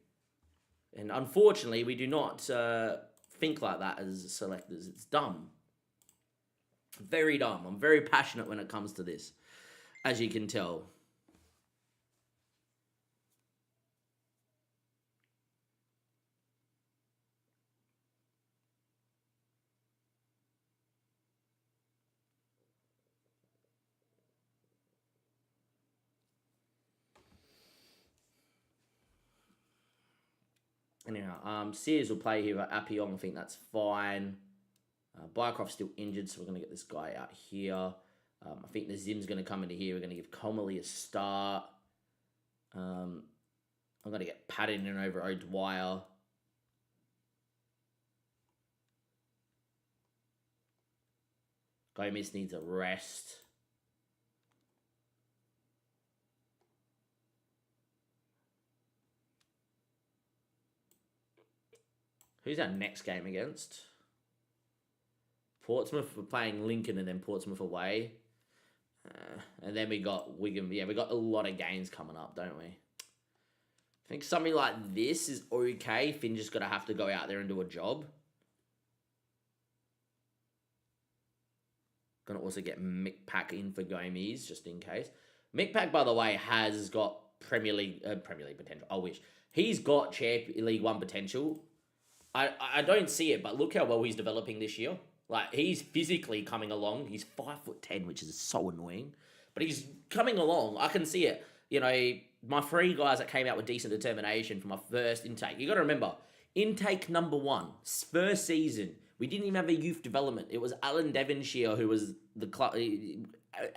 And unfortunately, we do not think like that as selectors. It's dumb. Very dumb. I'm very passionate when it comes to this, as you can tell. Anyhow, Sears will play here at Appion. I think that's fine. Bycroft's still injured, so we're going to get this guy out here. I think the Zim's going to come into here. We're going to give Comely a start. I'm going to get Paddington in over O'Dwyer. Gomez needs a rest. Who's our next game against? Portsmouth. We're playing Lincoln and then Portsmouth away. And then we got Wigan. Yeah, we got a lot of games coming up, don't we? I think something like this is okay. Finn just got to have to go out there and do a job. Going to also get Mick Pack in for Gomez, just in case. Mick Pack, by the way, has got Premier League potential. I wish. He's got League One potential. I don't see it, but look how well he's developing this year. Like, he's physically coming along. He's 5'10", which is so annoying. But he's coming along. I can see it. You know, my 3 guys that came out with decent determination for my first intake. You got to remember, intake number 1, first season, we didn't even have a youth development. It was Alan Devonshire who was the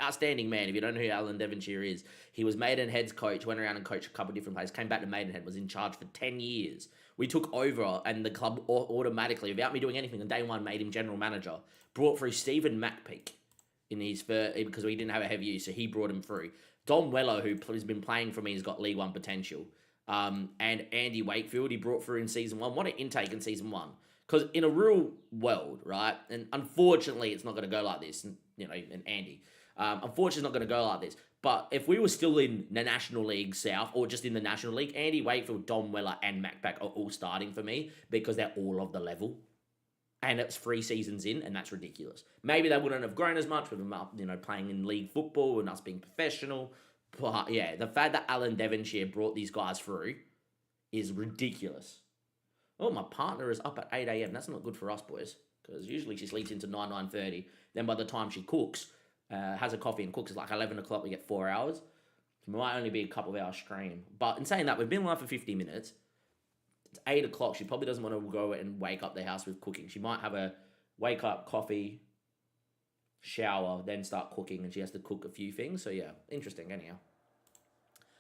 outstanding man. If you don't know who Alan Devonshire is, he was Maidenhead's coach, went around and coached a couple of different places, came back to Maidenhead, was in charge for 10 years. We took over, and the club automatically, without me doing anything, on day 1 made him general manager. Brought through Stephen Macpeak in his first, because we didn't have a heavy use, so he brought him through. Dom Weller, who has been playing for me, has got League One potential. And Andy Wakefield, he brought through in season 1. What an intake in season 1. Because in a real world, right, and unfortunately it's not going to go like this, you know, and Andy, unfortunately it's not going to go like this, but if we were still in the National League South, or just in the National League, Andy Wakefield, Dom Weller, and Macpac are all starting for me, because they're all of the level, and it's 3 seasons in, and that's ridiculous. Maybe they wouldn't have grown as much with them, you know, playing in league football and us being professional, but yeah, the fact that Alan Devonshire brought these guys through is ridiculous. Oh, my partner is up at 8 a.m. That's not good for us, boys, because usually she sleeps into 9:30. Then by the time she cooks, has a coffee and cooks, it's like 11 o'clock, we get 4 hours. It might only be a couple of hours stream. But in saying that, we've been live for 50 minutes. It's 8 o'clock. She probably doesn't want to go and wake up the house with cooking. She might have a wake up, coffee, shower, then start cooking, and she has to cook a few things. So yeah, interesting anyhow.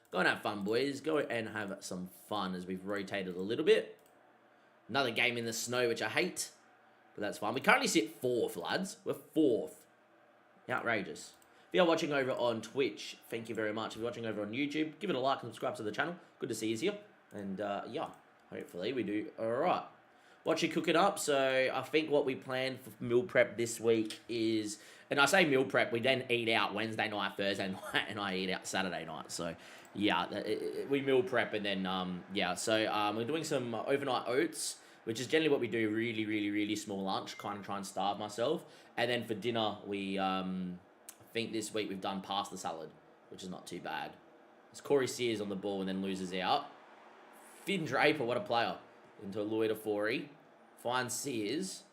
Go and have fun, boys. Go and have some fun as we've rotated a little bit. Another game in the snow, which I hate, but that's fine. We currently sit 4th, lads. We're 4th. Outrageous. If you're watching over on Twitch, thank you very much. If you're watching over on YouTube, give it a like and subscribe to the channel. Good to see you here. And yeah, hopefully we do all right. What you cooking up? So I think what we planned for meal prep this week is, and I say meal prep, we then eat out Wednesday night, Thursday night, and I eat out Saturday night. So yeah, we meal prep, and then yeah. So we're doing some overnight oats, which is generally what we do. Really, really, really small lunch, kind of try and starve myself. And then for dinner, we I think this week we've done pasta salad, which is not too bad. It's Corey Sears on the ball and then loses out. Finn Draper, what a player, into a Lloyd Afori. Finds Sears,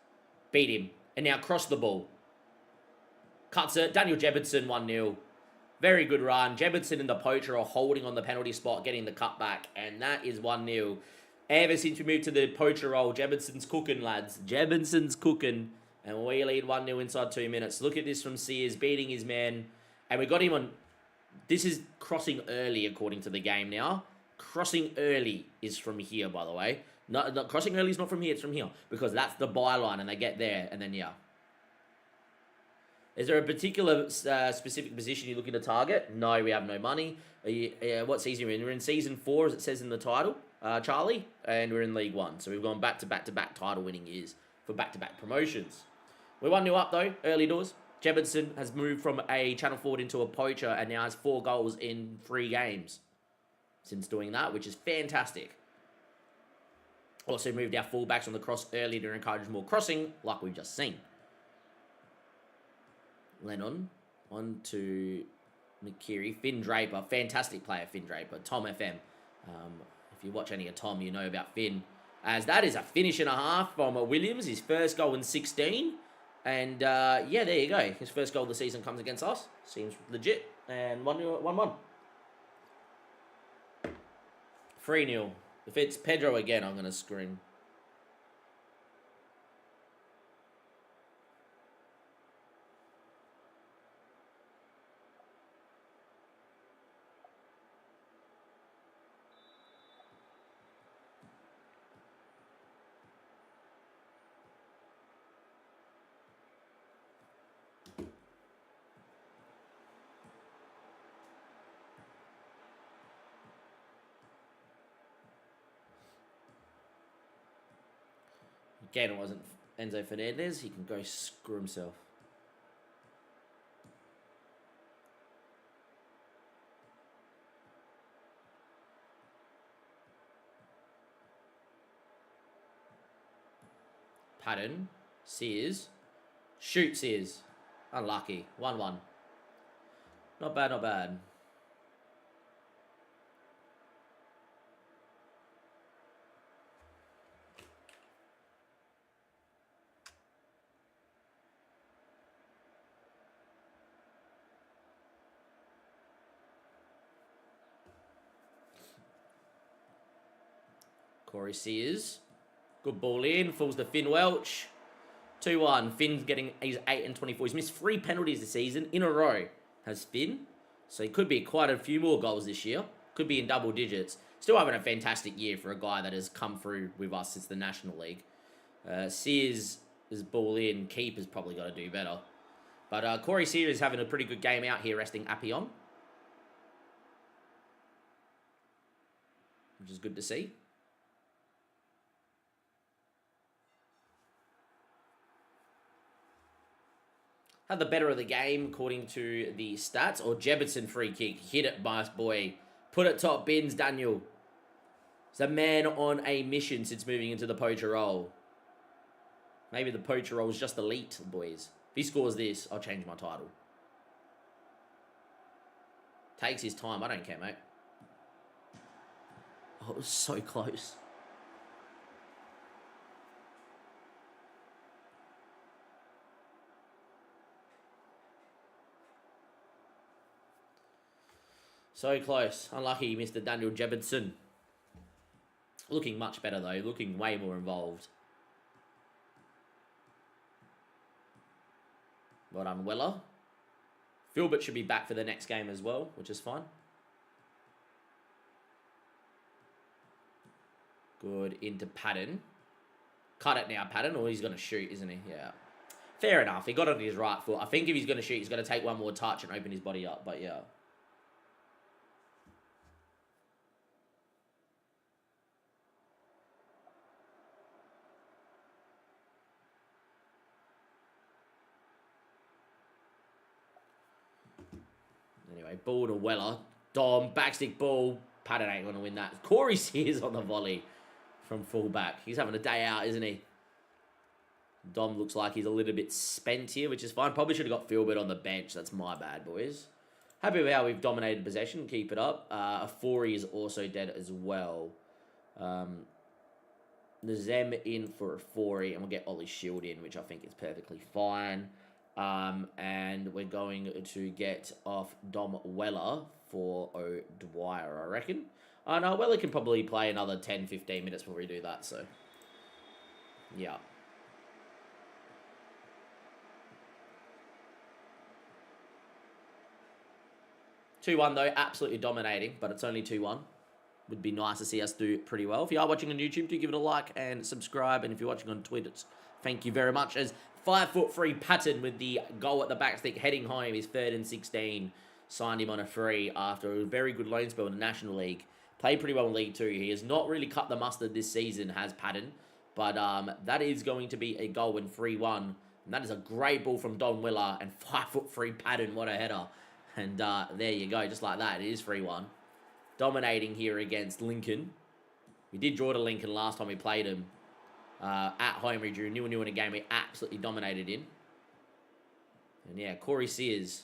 beat him, and now cross the ball. Cuts it. Daniel Jebedson 1-0. Very good run. Jebedson and the poacher are holding on the penalty spot, getting the cutback, and that is 1-0. Ever since we moved to the poacher role, Jebedson's cooking, lads. Jebedson's cooking, and we lead 1-0 inside 2 minutes. Look at this from Sears, beating his man, and we got him on. This is crossing early, according to the game now. Crossing early is from here, by the way. Not crossing early is not from here, it's from here, because that's the byline, and they get there, and then yeah. Is there a particular specific position you're looking to target? No, we have no money. What season are we in? We're in season 4, as it says in the title, Charlie, and we're in League 1. So we've gone back-to-back title-winning years for back-to-back promotions. We're 1-0 up, though, early doors. Jebedson has moved from a channel forward into a poacher and now has 4 goals in 3 games since doing that, which is fantastic. Also moved our fullbacks on the cross early to encourage more crossing, like we've just seen. Lennon on to McKiri. Finn Draper, fantastic player, Finn Draper. Tom FM. If you watch any of Tom, you know about Finn. As that is a finish and a half from Williams, his first goal in 16. And yeah, there you go. His first goal of the season comes against us. Seems legit. And 1-1. 3-0. If it's Pedro again, I'm going to scream. Again, it wasn't Enzo Fernandez. He can go screw himself. Pattern. Sears. Shoot Sears. Unlucky. 1-1. Not bad, not bad. Corey Sears. Good ball in. Falls to Finn Welch. 2-1. Finn's getting his 8 and 24. He's missed 3 penalties this season in a row, has Finn. So he could be quite a few more goals this year. Could be in double digits. Still having a fantastic year for a guy that has come through with us since the National League. Sears is ball in. Keeper's probably got to do better. But Corey Sears is having a pretty good game out here, resting Appion. Which is good to see. Had the better of the game, according to the stats. Or Jebberson free kick. Hit it, nice boy. Put it top bins, Daniel. He's a man on a mission since moving into the poacher role. Maybe the poacher role is just elite, boys. If he scores this, I'll change my title. Takes his time. I don't care, mate. Oh, it was so close. So close. Unlucky, Mr. Daniel Jebberson. Looking much better, though. Looking way more involved. Well done, Weller. Filbert should be back for the next game as well, which is fine. Good into Patton. Cut it now, Patton, or he's going to shoot, isn't he? Yeah. Fair enough. He got it on his right foot. I think if he's going to shoot, he's going to take one more touch and open his body up, but yeah. Anyway, ball to Weller. Dom, backstick ball. Patton ain't going to win that. Corey Sears on the volley from fullback. He's having a day out, isn't he? Dom looks like he's a little bit spent here, which is fine. Probably should have got Filbert on the bench. That's my bad, boys. Happy with how we've dominated possession. Keep it up. A Forey is also dead as well. Nazem in for a Forey, and we'll get Ollie Shield in, which I think is perfectly fine. And we're going to get off Dom Weller for O'Dwyer, I reckon. No, Weller can probably play another 10-15 minutes before we do that, so... yeah. 2-1 though, absolutely dominating, but it's only 2-1. Would be nice to see us do pretty well. If you are watching on YouTube, do give it a like and subscribe. And if you're watching on Twitter, thank you very much. As 5'3" Patton with the goal at the back stick, heading home, his 3rd and 16. Signed him on a free after a very good loan spell in the National League. Played pretty well in League 2. He has not really cut the mustard this season, has Patton. But that is going to be a goal in 3-1. And that is a great ball from Don Willer and 5'3" Patton. What a header. And there you go, just like that. It is 3-1. Dominating here against Lincoln. We did draw to Lincoln last time we played him. At home, we drew 0-0 in a game we absolutely dominated in. And yeah, Corey Sears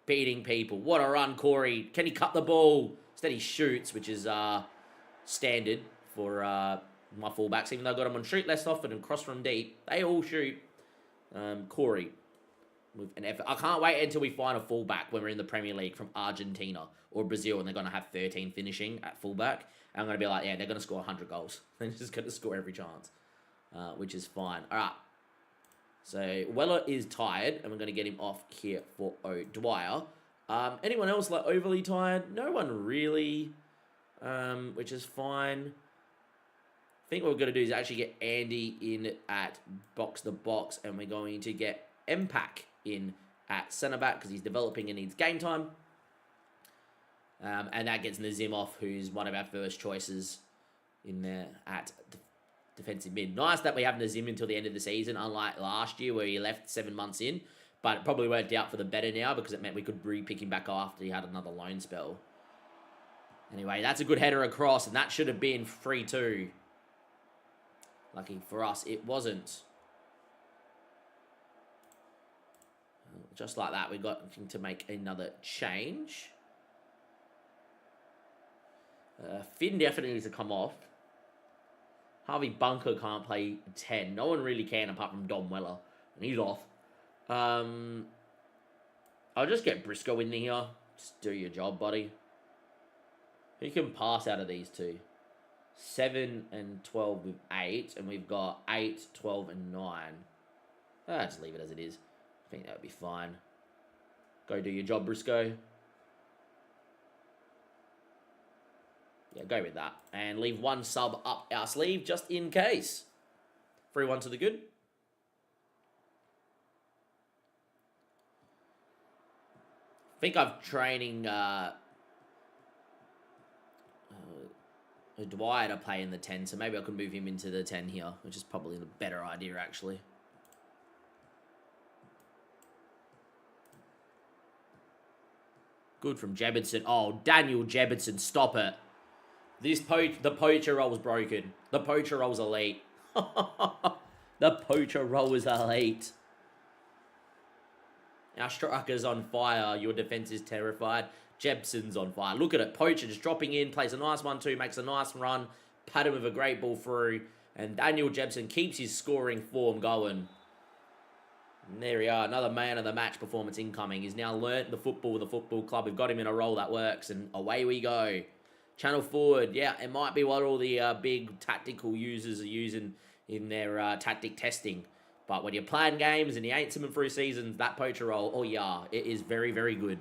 beating people. What a run, Corey. Can he cut the ball? Instead he shoots, which is standard for my fullbacks. Even though I got him on shoot less often and cross from deep, they all shoot. Corey. with an effort. I can't wait until we find a fullback when we're in the Premier League from Argentina or Brazil and they're going to have 13 finishing at fullback. And I'm going to be like, yeah, they're going to score 100 goals. They're just going to score every chance, which is fine. All right. So Weller is tired, and we're going to get him off here for O'Dwyer. Anyone else like overly tired? No one really, which is fine. I think what we're going to do is actually get Andy in at box-to-box, and we're going to get MPAC in at centre-back because he's developing and needs game time. And that gets Nazim off, who's one of our first choices in there at defensive mid. Nice that we have Nazim until the end of the season, unlike last year where he left 7 months in. But it probably worked out for the better now because it meant we could re-pick him back after he had another loan spell. Anyway, that's a good header across, and that should have been 3-2. Lucky for us, it wasn't. Just like that, we got to make another change. Finn definitely needs to come off. Harvey Bunker can't play 10. No one really can apart from Dom Weller. And he's off. I'll just get Briscoe in here. Just do your job, buddy. Who can pass out of these two? 7 and 12 with 8. And we've got 8, 12 and 9. Just leave it as it is. I think that would be fine. Go do your job, Briscoe. Yeah, go with that. And leave one sub up our sleeve just in case. 3-1 to the good. I think I'm training Dwyer to play in the 10, so maybe I could move him into the 10 here, which is probably the better idea, actually. Good from Jebedson. Oh, Daniel Jebedson, stop it. The poacher roll was broken. The poacher roll's elite. The poacher roll is elite. Our striker's on fire. Your defense is terrified. Jebson's on fire. Look at it. Poacher just dropping in. Plays a nice 1-2. Makes a nice run. Pat him with a great ball through. And Daniel Jebson keeps his scoring form going. And there we are. Another man of the match performance incoming. He's now learnt the football club. We've got him in a role that works. And away we go. Channel forward, yeah, it might be what all the big tactical users are using in their tactic testing. But when you're playing games and you ain't swimming through seasons, that poacher role, oh yeah, it is very, very good.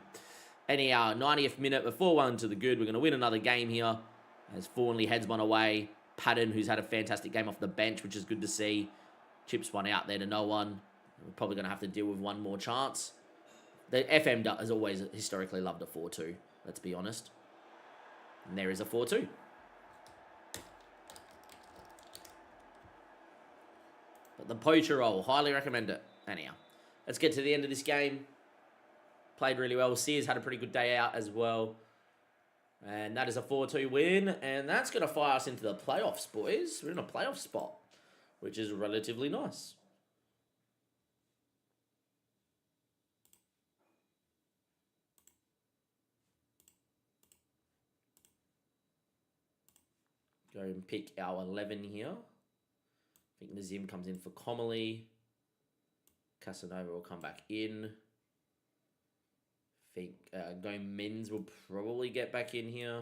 Anyhow, 90th minute, we're 4-1 to the good. We're going to win another game here as Thornley heads one away. Patton, who's had a fantastic game off the bench, which is good to see. Chips one out there to no one. We're probably going to have to deal with one more chance. The FM has always historically loved a 4-2, let's be honest. And there is a 4-2. But the poacher roll, highly recommend it. Anyhow, let's get to the end of this game. Played really well. Sears had a pretty good day out as well. And that is a 4-2 win. And that's going to fire us into the playoffs, boys. We're in a playoff spot, which is relatively nice. Go and pick our 11 here. I think Nazim comes in for Comely. Casanova will come back in. I think Gomez will probably get back in here.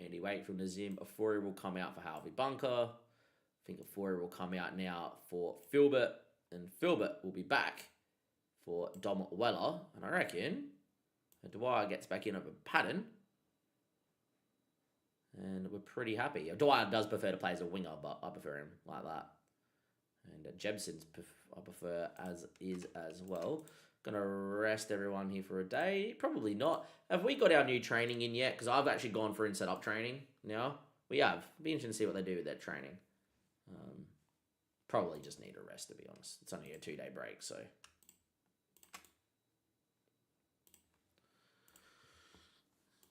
Andy Wait from Nazim. Afori will come out for Harvey Bunker. I think Afori will come out now for Filbert. And Filbert will be back for Dom Weller. And I reckon Dwyer gets back in over Patton. And we're pretty happy. Dwyer does prefer to play as a winger, but I prefer him like that. And Jebson's I prefer as is as well. Gonna rest everyone here for a day. Probably not. Have we got our new training in yet? Because I've actually gone for in setup training now. We have. It'd be interesting to see what they do with their training. Probably just need a rest, to be honest. It's only a 2-day break, so.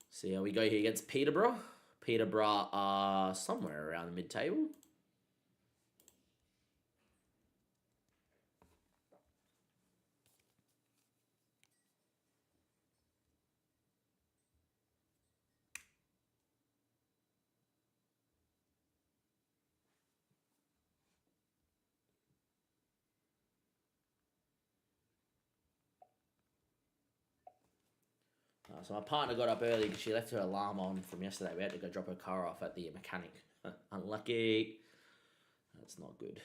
See how we go here against Peterborough. Peterborough are somewhere around the mid-table. So my partner got up early because she left her alarm on from yesterday. We had to go drop her car off at the mechanic. Unlucky. That's not good.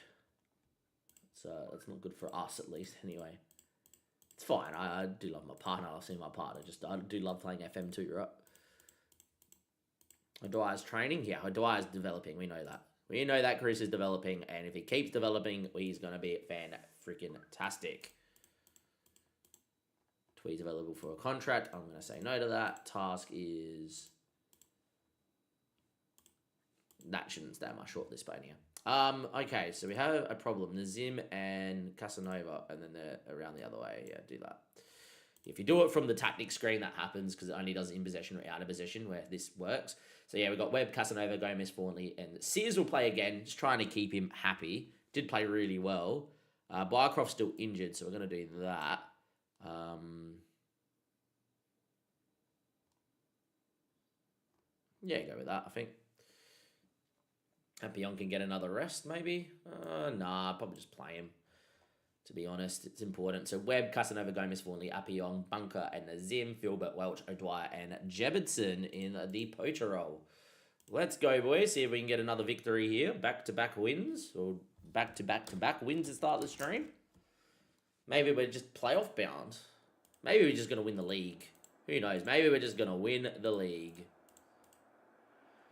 It's not good for us, at least, anyway. It's fine. I do love my partner. I've seen my partner. I do love playing FM too, right? Dwyer's training? Yeah, Dwyer's developing. We know that. We know that Chris is developing, and if he keeps developing, he's going to be fan-freaking-tastic. Tweed's available for a contract. I'm going to say no to that. Task is... That shouldn't stay on my shortlist by now. Okay, so we have a problem. Nazim and Casanova, and then they're around the other way. Yeah, do that. If you do it from the tactic screen, that happens because it only does in possession or out of possession where this works. So yeah, we've got Webb, Casanova, Gomez, Fawnley, and Sears will play again, just trying to keep him happy. Did play really well. Bycroft's still injured, so we're going to do that. Yeah, go with that, I think. Appion can get another rest, maybe? Nah, probably just play him. To be honest, it's important. So Webb, Casanova, Gomez, Fawnley, Appion, Bunker, and Nazim, Philbert, Welch, O'Dwyer, and Jebedson in the poacher role. Let's go, boys. See if we can get another victory here. Back-to-back wins, or back-to-back-to-back wins to start the stream. Maybe we're just playoff bound. Maybe we're just going to win the league. Who knows? Maybe we're just going to win the league.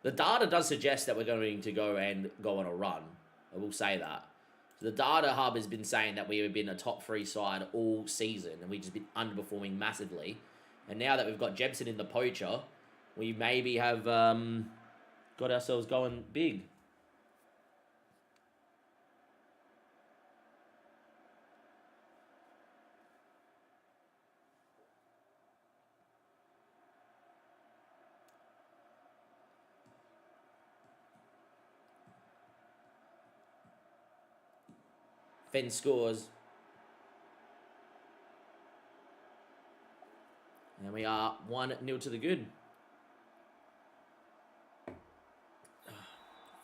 The data does suggest that we're going to go on a run. I will say that. So the data hub has been saying that we have been a top 3 side all season, and we've just been underperforming massively. And now that we've got Jebson in the poacher, we maybe have got ourselves going big. Finn scores. And we are 1-0 to the good.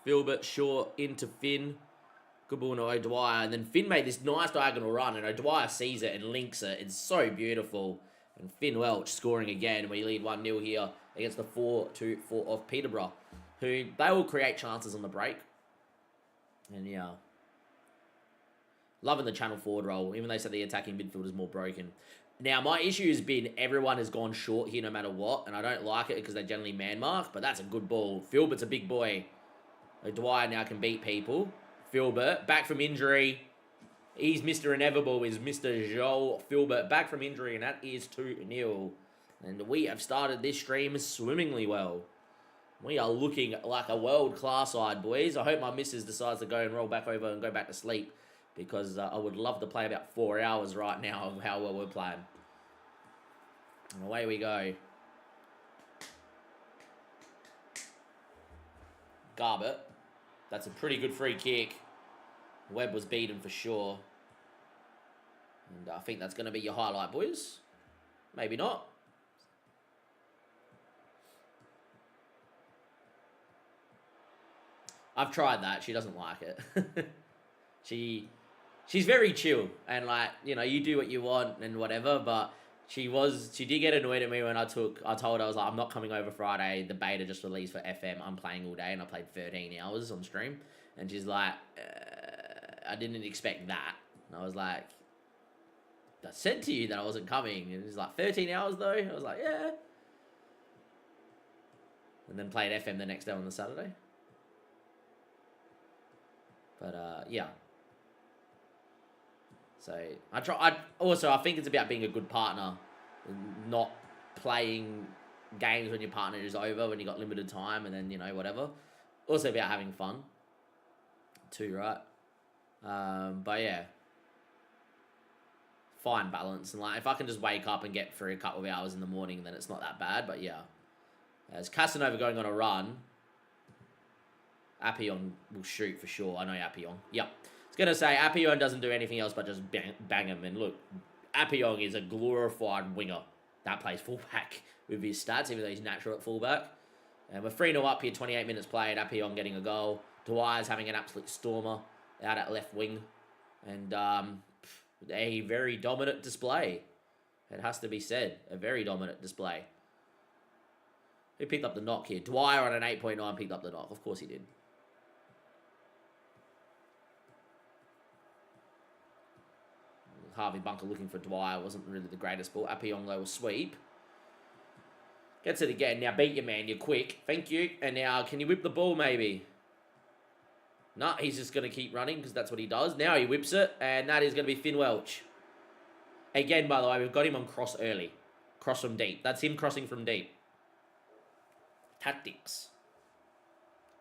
Philbert short into Finn. Good ball to O'Dwyer. And then Finn made this nice diagonal run. And O'Dwyer sees it and links it. It's so beautiful. And Finn Welch scoring again. We lead 1-0 here against the 4-2-4 of Peterborough. Who, they will create chances on the break. And yeah. Loving the channel forward role, even though they said the attacking midfield is more broken. Now, my issue has been everyone has gone short here no matter what, and I don't like it because they generally man-mark, but that's a good ball. Philbert's a big boy. O'Dwyer now can beat people. Philbert, back from injury. He's Mr. Inevitable, is Mr. Joel Philbert, back from injury, and that is 2-0. And we have started this stream swimmingly well. We are looking like a world-class side, boys. I hope my missus decides to go and roll back over and go back to sleep. Because I would love to play about 4 hours right now of how well we're playing. And away we go. Garbett. That's a pretty good free kick. Webb was beaten for sure. And I think that's going to be your highlight, boys. Maybe not. I've tried that. She doesn't like it. She's very chill, and like, you know, you do what you want and whatever, but she did get annoyed at me when I told her, I was like, I'm not coming over Friday, the beta just released for FM, I'm playing all day, and I played 13 hours on stream, and she's like, I didn't expect that, and I was like, I said to you that I wasn't coming, and she's like, 13 hours though? I was like, yeah, and then played FM the next day on the Saturday, but yeah. So I think it's about being a good partner, not playing games when your partner is over, when you got limited time, and then, you know, whatever. Also about having fun, too, right? But yeah, fine balance, and like if I can just wake up and get through a couple of hours in the morning, then it's not that bad. But yeah, as Casanova going on a run, Appion will shoot for sure. I know Appion. Yep. I was going to say, Appion doesn't do anything else but just bang him. And look, Appion is a glorified winger that plays fullback with his stats, even though he's natural at fullback. And we're 3-0 up here, 28 minutes played. Appion getting a goal. Dwyer's having an absolute stormer out at left wing. And a very dominant display. It has to be said. A very dominant display. Who picked up the knock here? Dwyer on an 8.9 picked up the knock. Of course he did. Harvey Bunker looking for Dwyer. Wasn't really the greatest ball. Apionglo will sweep. Gets it again. Now beat your man. You're quick. Thank you. And now can you whip the ball maybe? No, he's just going to keep running because that's what he does. Now he whips it. And that is going to be Finn Welch. Again, by the way, we've got him on cross early. Cross from deep. That's him crossing from deep. Tactics.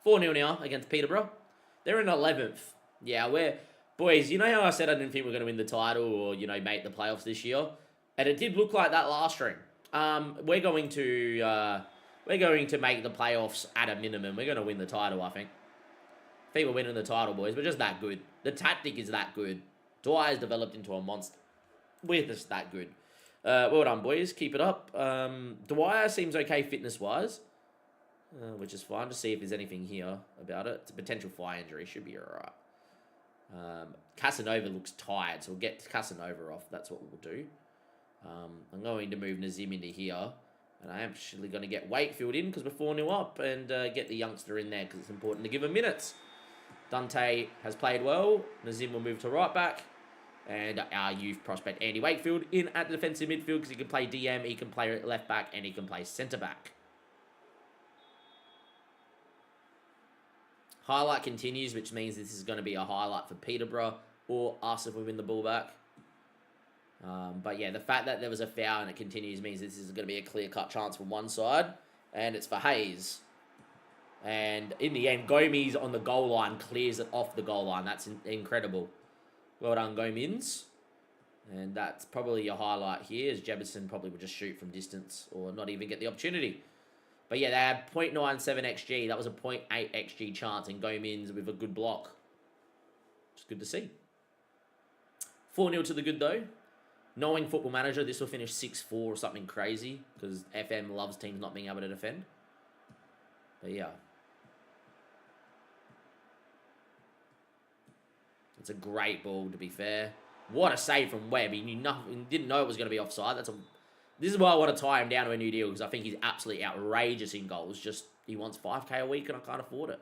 4-0 now against Peterborough. They're in 11th. Yeah, we're... Boys, you know how I said I didn't think we were going to win the title or, you know, make the playoffs this year? And it did look like that last stream. We're going to make the playoffs at a minimum. We're going to win the title, I think. I think we're winning the title, boys. We're just that good. The tactic is that good. Dwyer's developed into a monster. We're just that good. Well done, boys. Keep it up. Dwyer seems okay fitness-wise, which is fine. Just see if there's anything here about it. It's a potential thigh injury. Should be all right. Casanova looks tired, so we'll get Casanova off. That's what we'll do. I'm going to move Nazim into here, and I am actually going to get Wakefield in because we're 4-0 up, and get the youngster in there because it's important to give him minutes. Dante has played well. Nazim will move to right back, and our youth prospect Andy Wakefield in at the defensive midfield because he can play DM, he can play left back, and he can play centre back. Highlight continues, which means this is going to be a highlight for Peterborough or us if we win the ball back. But yeah, the fact that there was a foul and it continues means this is going to be a clear-cut chance from one side. And it's for Hayes. And in the end, Gomes on the goal line clears it off the goal line. That's incredible. Well done, Gomez. And that's probably your highlight here, as Jefferson probably would just shoot from distance or not even get the opportunity. But yeah, they had 0.97 XG. That was a 0.8 XG chance, and Gomez with a good block. It's good to see. 4-0 to the good, though. Knowing Football Manager, this will finish 6-4 or something crazy, because FM loves teams not being able to defend. But yeah. It's a great ball, to be fair. What a save from Webb. He knew nothing, didn't know it was going to be offside. This is why I want to tie him down to a new deal, because I think he's absolutely outrageous in goals. Just, he wants 5k a week, and I can't afford it.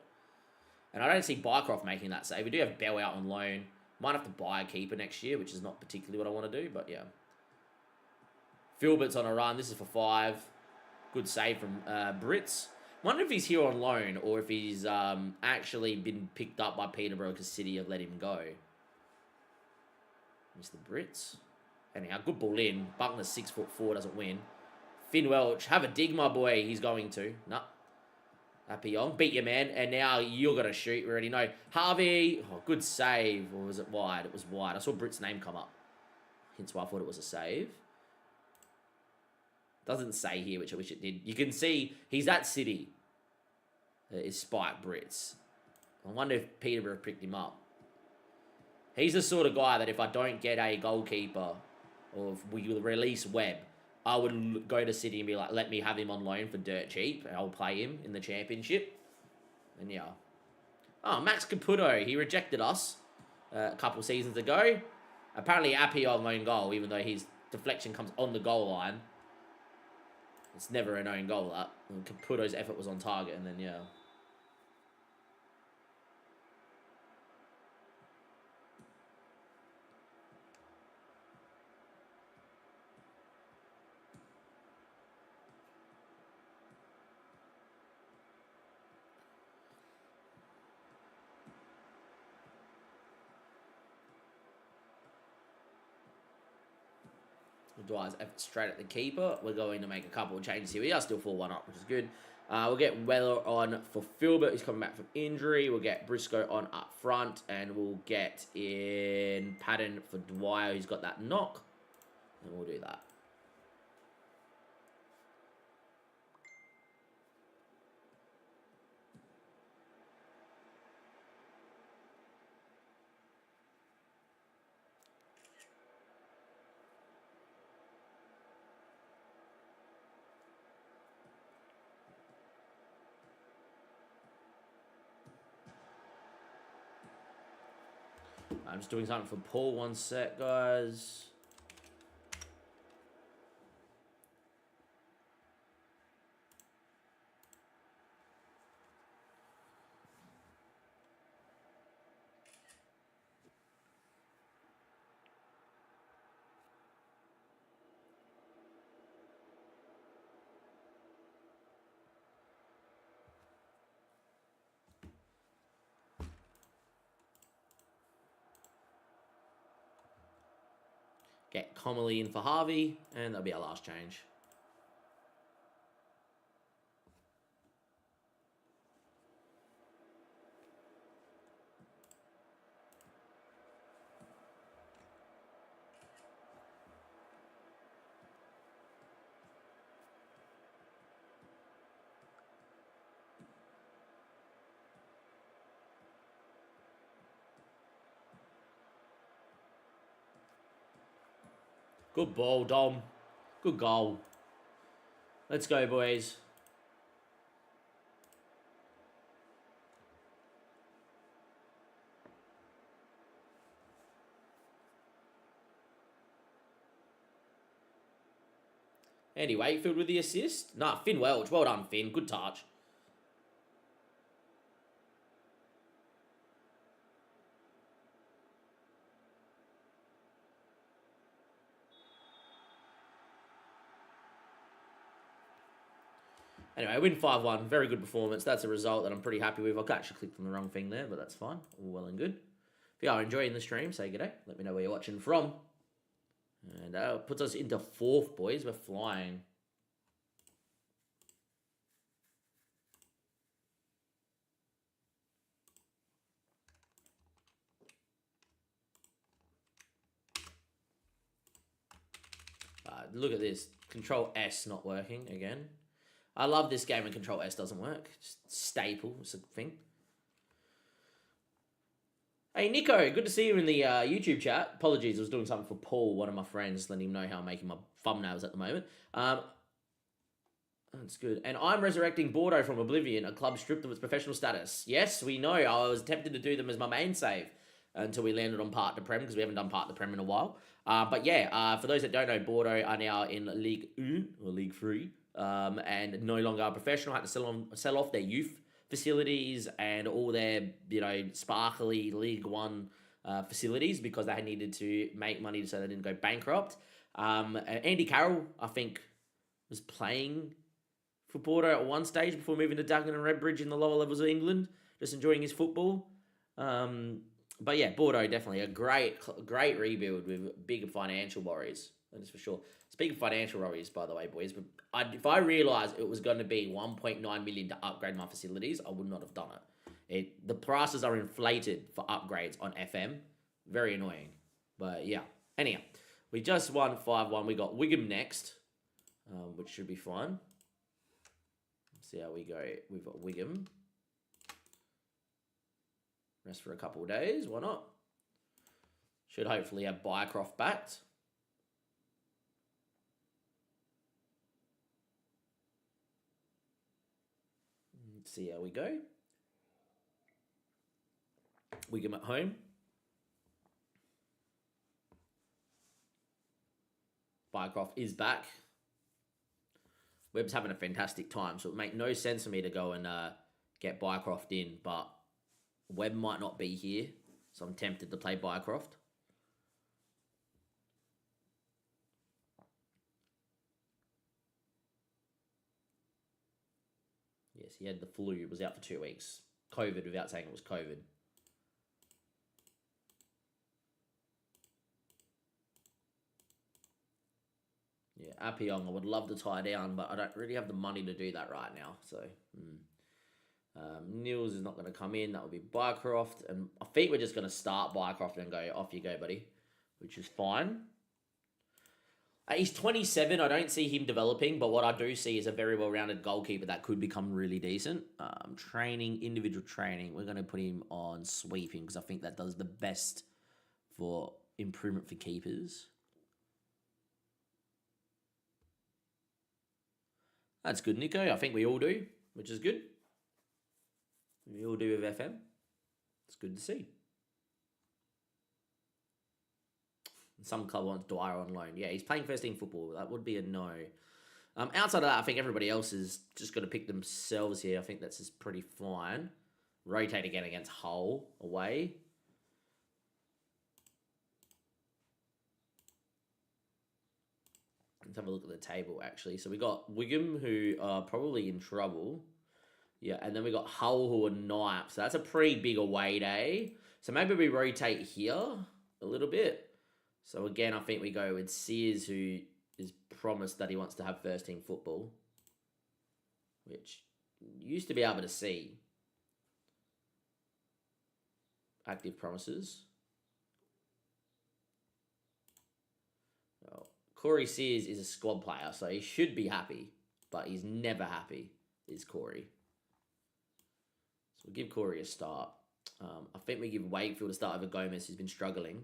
And I don't see Bycroft making that save. We do have Bell out on loan. Might have to buy a keeper next year, which is not particularly what I want to do, but yeah. Filbert's on a run. This is for 5. Good save from Brits. Wonder if he's here on loan, or if he's actually been picked up by Peterborough because City have let him go. Mr. Brits. Anyhow, good ball in. Buckner's 6'4", doesn't win. Finn Welch, have a dig, my boy. He's going to. No. Happy on. Beat your man. And now you're going to shoot. We already know. Harvey. Oh, good save. Or was it wide? It was wide. I saw Britt's name come up. Hence why I thought it was a save. Doesn't say here, which I wish it did. You can see he's at City. Is Spike Brits. I wonder if Peterborough picked him up. He's the sort of guy that if I don't get a goalkeeper, or if we release Webb, I would go to City and be like, let me have him on loan for dirt cheap. And I'll play him in the championship. And yeah. Oh, Max Caputo. He rejected us a couple seasons ago. Apparently Appy on own goal, even though his deflection comes on the goal line. It's never an own goal, that. And Caputo's effort was on target, and then, yeah. Dwyer's effort straight at the keeper. We're going to make a couple of changes here. We are still 4-1 up, which is good. We'll get Weller on for Filbert, who's coming back from injury. We'll get Briscoe on up front, and we'll get in Patton for Dwyer, who's got that knock. And we'll do that. I'm just doing something for Paul. 1 sec, guys. Get Comely in for Harvey, and that'll be our last change. Good ball, Dom. Good goal. Let's go, boys. Andy Wakefield with the assist. Nah, Finn Welch. Well done, Finn. Good touch. Anyway, win 5-1. Very good performance. That's a result that I'm pretty happy with. I actually clicked on the wrong thing there, but that's fine. All well and good. If you are enjoying the stream, say g'day. Let me know where you're watching from. And that puts us into 4th, boys. We're flying. Look at this. Control S not working again. I love this game when Control S doesn't work. Just staple. It's a thing. Hey, Nico. Good to see you in the YouTube chat. Apologies, I was doing something for Paul, one of my friends, letting him know how I'm making my thumbnails at the moment. That's good. And I'm resurrecting Bordeaux from Oblivion, a club stripped of its professional status. Yes, we know. I was tempted to do them as my main save until we landed on Part to Prem, because we haven't done Part to Prem in a while. But yeah, for those that don't know, Bordeaux are now in League 1 or League 3, and no longer are professional. Had to sell off their youth facilities and all their, sparkly League 1 facilities, because they needed to make money so they didn't go bankrupt. Andy Carroll, I think, was playing for Bordeaux at one stage before moving to Duggan and Redbridge in the lower levels of England, just enjoying his football. But yeah, Bordeaux definitely a great rebuild with big financial worries. That is for sure. Speaking of financial worries, by the way, boys, but if I realised it was going to be 1.9 million to upgrade my facilities, I would not have done it. The prices are inflated for upgrades on FM. Very annoying. But yeah. Anyhow, we just won 5-1. We got Wigan next, which should be fun. Let's see how we go. We've got Wigan. Rest for a couple of days. Why not? Should hopefully have Bycroft backed. Let's see how we go. Wigan at home. Bycroft is back. Webb's having a fantastic time, so it would make no sense for me to go and get Bycroft in, but Webb might not be here, so I'm tempted to play Bycroft. Yes, he had the flu. It was out for 2 weeks. COVID, without saying it was COVID. Yeah, Appiong, I would love to tie down, but I don't really have the money to do that right now. So, Nils is not going to come in. That would be Bycroft. And I think we're just going to start Bycroft and go, off you go, buddy. Which is fine. He's 27. I don't see him developing, but what I do see is a very well-rounded goalkeeper that could become really decent. Individual training. We're going to put him on sweeping because I think that does the best for improvement for keepers. That's good, Nico. I think we all do, which is good. We all do with FM. It's good to see. Some club wants Dwyer on loan. Yeah, he's playing first team football. That would be a no. Outside of that, I think everybody else is just going to pick themselves here. I think that's just pretty fine. Rotate again against Hull away. Let's have a look at the table, actually. So we got Wigan, who are probably in trouble. Yeah, and then we got Hull, who are ninth. So that's a pretty big away day. So maybe we rotate here a little bit. So again, I think we go with Sears, who is promised that he wants to have first team football, which you used to be able to see. Active promises. Well, Corey Sears is a squad player, so he should be happy, but he's never happy, is Corey. So we'll give Corey a start. I think we give Wakefield a start over Gomez, who's been struggling.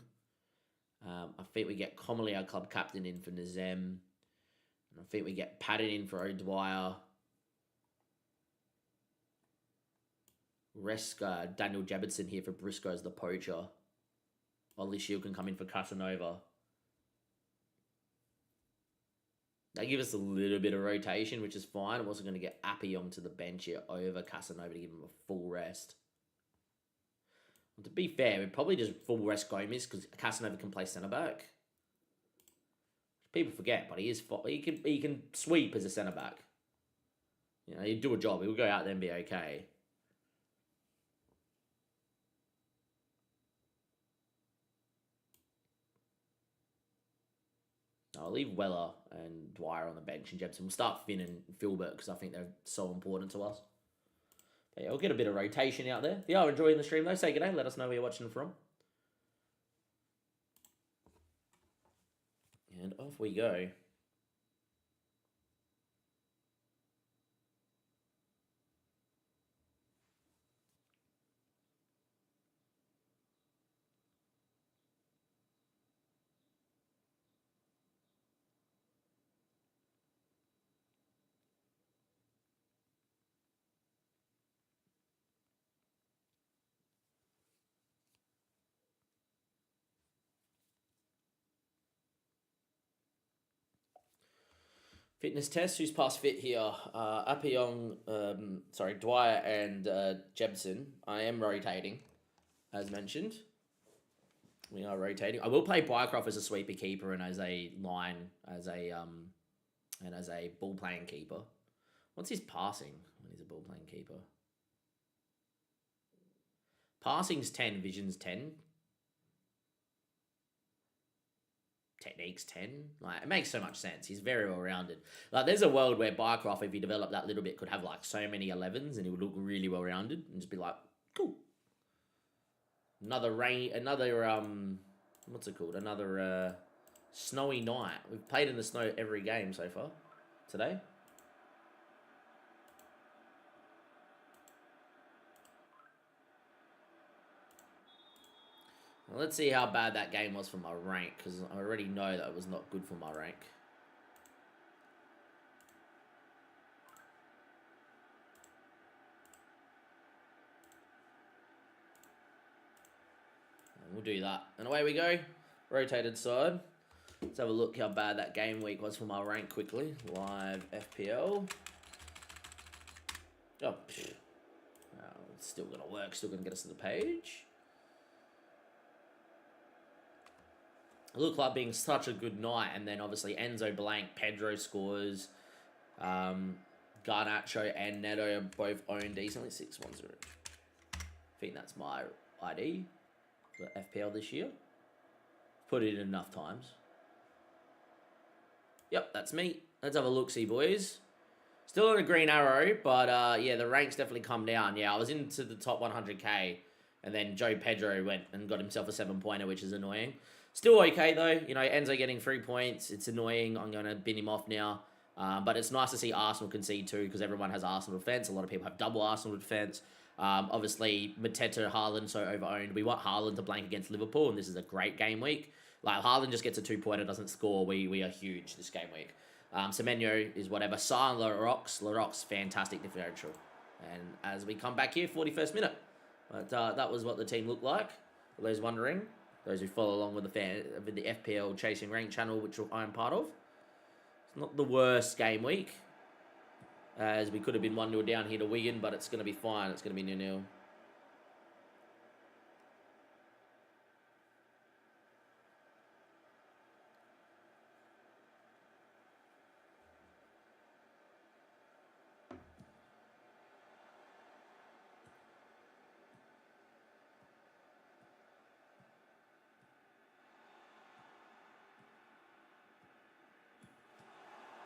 I think we get Comley, our club captain, in for Nazem. And I think we get Patton in for O'Dwyer. Reska, Daniel Jebberson here for Briscoe as the poacher. Ollie Shield can come in for Casanova. They give us a little bit of rotation, which is fine. I'm also going to get Appiong to the bench here over Casanova to give him a full rest. And to be fair, we'd probably just full rest Gomez because Casanova can play centre-back. People forget, but he can sweep as a centre-back. You know, he'd do a job. He'll go out there and be okay. I'll leave Weller and Dwyer on the bench and Jebson. We'll start Finn and Filbert because I think they're so important to us. But yeah, we'll get a bit of rotation out there. If you are enjoying the stream though, say good day. Let us know where you're watching from. And off we go. Fitness test. Who's past fit here? Appiong, Dwyer and Jebson. I am rotating, as mentioned. We are rotating. I will play Bycroft as a sweeper keeper and as a line, and as a ball playing keeper. What's his passing when he's a ball playing keeper? Passing's 10, vision's 10. Techniques 10. Like, it makes so much sense. He's very well rounded. Like, there's a world where Bycroft, if he developed that little bit, could have like so many 11s and he would look really well rounded and just be like, cool. Another what's it called? Another snowy night. We've played in the snow every game so far today. Well, let's see how bad that game was for my rank, because I already know that it was not good for my rank. And we'll do that. And away we go. Rotated side. Let's have a look how bad that game week was for my rank quickly. Live FPL. Oh, it's still going to work. Still going to get us to the page. Looked like being such a good night, and then obviously Enzo blank, Pedro scores, Garnacho and Neto are both owned decently. 610. I think that's my ID for FPL this year. Put it in enough times. Yep, that's me. Let's have a look-see, boys. Still on a green arrow, but yeah, the rank's definitely come down. Yeah, I was into the top 100k, and then Joe Pedro went and got himself a 7-pointer, which is annoying. Still okay, though. You know, Enzo getting 3 points. It's annoying. I'm going to bin him off now. But it's nice to see Arsenal concede too, because everyone has Arsenal defence. A lot of people have double Arsenal defence. Obviously, Mateta, Haaland, so over-owned. We want Haaland to blank against Liverpool, and this is a great game week. Like, Haaland just gets a 2-pointer, doesn't score. We are huge this game week. Semenyo is whatever. Sa and Larox, fantastic differential. And as we come back here, 41st minute. But that was what the team looked like, for those wondering. Those who follow along with the FPL Chasing Rank channel, which I'm part of. It's not the worst game week, as we could have been 1-0 down here to Wigan, but it's going to be fine. It's going to be 0-0.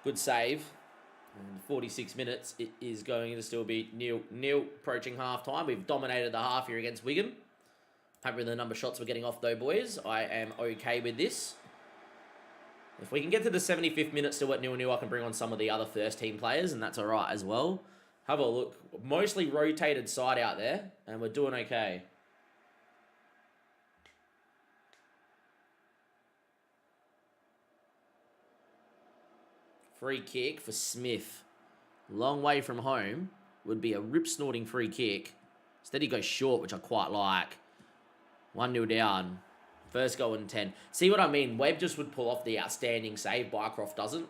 Good save. And 46 minutes, it is going to still be nil approaching half-time. We've dominated the half here against Wigan. Happy with the number of shots we're getting off though, boys. I am okay with this. If we can get to the 75th minute still at 0-0, I can bring on some of the other first-team players, and that's all right as well. Have a look. Mostly rotated side out there, and we're doing okay. Free kick for Smith. Long way from home. Would be a rip-snorting free kick. Instead he goes short, which I quite like. 1-0 down. First goal in 10. See what I mean? Webb just would pull off the outstanding save. Bycroft doesn't.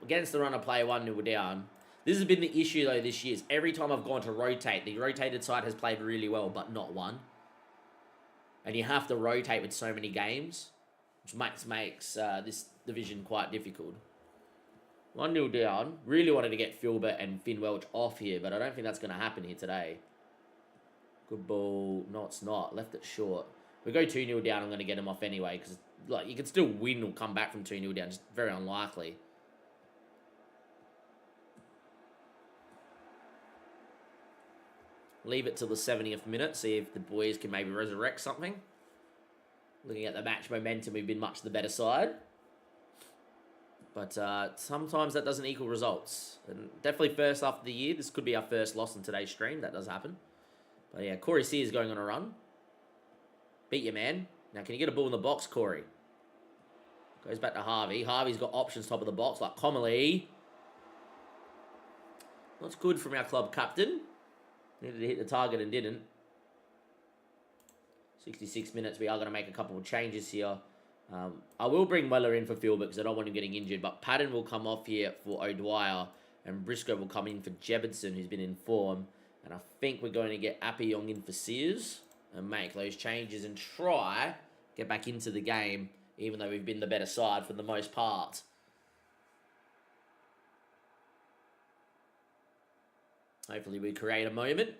Against the runner play, 1-0 down. This has been the issue, though, this year. Every time I've gone to rotate, the rotated side has played really well, but not won. And you have to rotate with so many games, which makes this division quite difficult. 1-0 down. Really wanted to get Philbert and Finn Welch off here, but I don't think that's going to happen here today. Good ball. No, it's not. Left it short. We go 2-0 down, I'm going to get him off anyway, because like, you can still win or come back from 2-0 down. Just very unlikely. Leave it till the 70th minute, see if the boys can maybe resurrect something. Looking at the match momentum, we've been much the better side. But sometimes that doesn't equal results. And definitely first after the year, this could be our first loss in today's stream. That does happen. But yeah, Corey C is going on a run. Beat you, man. Now, can you get a ball in the box, Corey? Goes back to Harvey. Harvey's got options top of the box, like Comely. That's good from our club captain. Needed to hit the target and didn't. 66 minutes. We are going to make a couple of changes here. I will bring Weller in for Philbert because I don't want him getting injured. But Patton will come off here for O'Dwyer. And Briscoe will come in for Jebedson, who's been in form. And I think we're going to get Appyong in for Sears. And make those changes and try get back into the game. Even though we've been the better side for the most part. Hopefully we create a moment.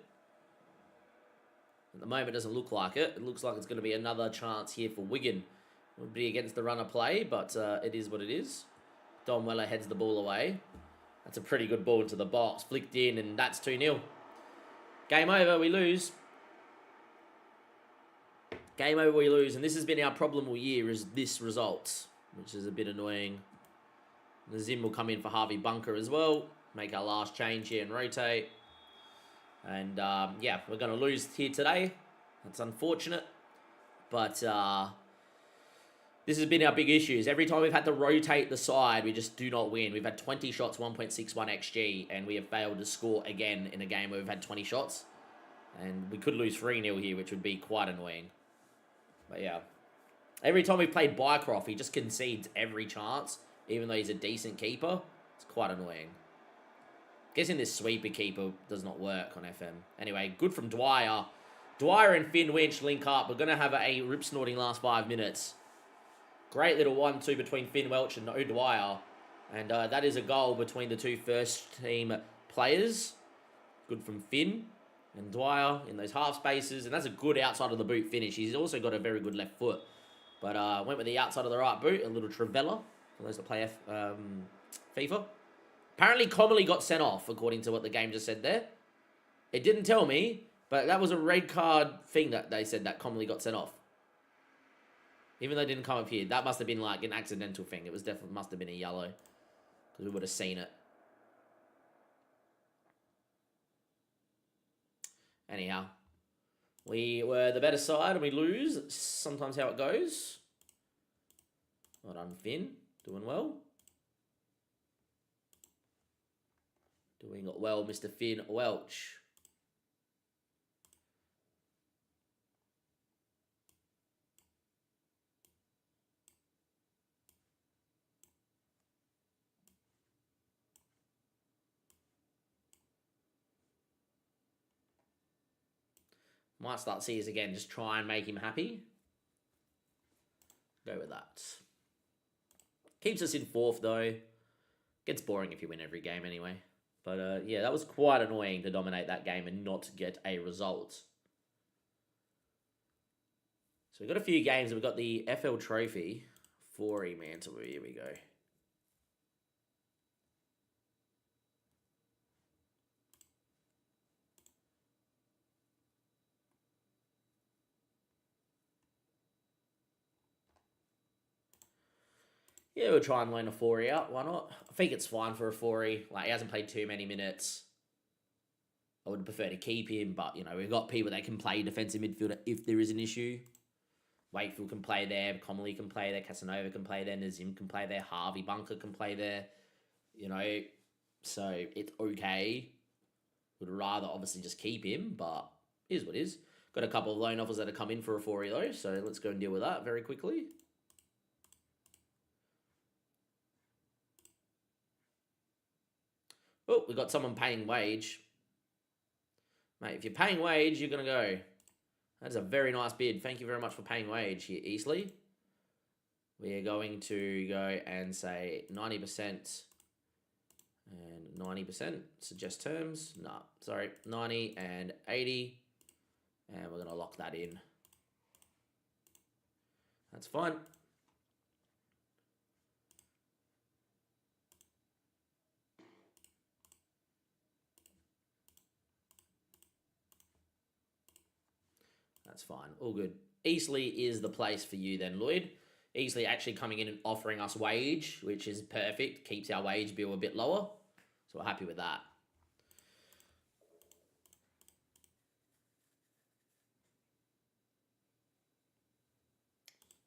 At the moment, it doesn't look like it. It looks like it's going to be another chance here for Wigan. It would be against the runner play, but it is what it is. Don Weller heads the ball away. That's a pretty good ball into the box. Flicked in, and that's 2-0. Game over, we lose. Game over, we lose. And this has been our problem all year, is this result, which is a bit annoying. Nazim will come in for Harvey Bunker as well. Make our last change here and rotate. And, yeah, we're going to lose here today. That's unfortunate. But this has been our big issues. Every time we've had to rotate the side, we just do not win. We've had 20 shots, 1.61 XG, and we have failed to score again in a game where we've had 20 shots. And we could lose 3-0 here, which would be quite annoying. But, yeah. Every time we've played Bycroft, he just concedes every chance, even though he's a decent keeper. It's quite annoying. Guessing this sweeper keeper does not work on FM. Anyway, good from Dwyer. Dwyer and Finn Winch link up. We're going to have a rip-snorting last 5 minutes. Great little 1-2 between Finn Welch and O'Dwyer. And that is a goal between the two first-team players. Good from Finn and Dwyer in those half spaces. And that's a good outside of the boot finish. He's also got a very good left foot. But went with the outside of the right boot. A little Trivella for those that play FIFA. Apparently, Comely got sent off, according to what the game just said there. It didn't tell me, but that was a red card thing that they said that Comely got sent off. Even though it didn't come up here. That must have been like an accidental thing. It was definitely must have been a yellow. Because we would have seen it. Anyhow. We were the better side and we lose. It's sometimes how it goes. Well done, Finn. Doing well. Doing well, Mr. Finn Welch. Might start Sears again. Just try and make him happy. Go with that. Keeps us in fourth, though. Gets boring if you win every game anyway. But, yeah, that was quite annoying to dominate that game and not get a result. So we've got a few games. We've got the FL Trophy. 4E Mantle. Here we go. Yeah, we'll try and loan a 4 out. Why not? I think it's fine for a 4. Like, he hasn't played too many minutes. I would prefer to keep him, but, you know, we've got people that can play defensive midfielder if there is an issue. Wakefield can play there, Comley can play there, Casanova can play there, Nazim can play there, Harvey Bunker can play there, you know, so it's okay. Would rather obviously just keep him, but it is what it is. Got a couple of loan offers that have come in for a 4 though, so let's go and deal with that very quickly. Oh, we got someone paying wage. Mate, if you're paying wage, you're going to go. That's a very nice bid. Thank you very much for paying wage here, Eastleigh. We are going to go and say 90% and 90%. Suggest terms. No, sorry. 90 and 80. And we're going to lock that in. That's fine. That's fine. All good. Eastleigh is the place for you then, Lloyd. Eastleigh actually coming in and offering us wage, which is perfect. Keeps our wage bill a bit lower. So we're happy with that.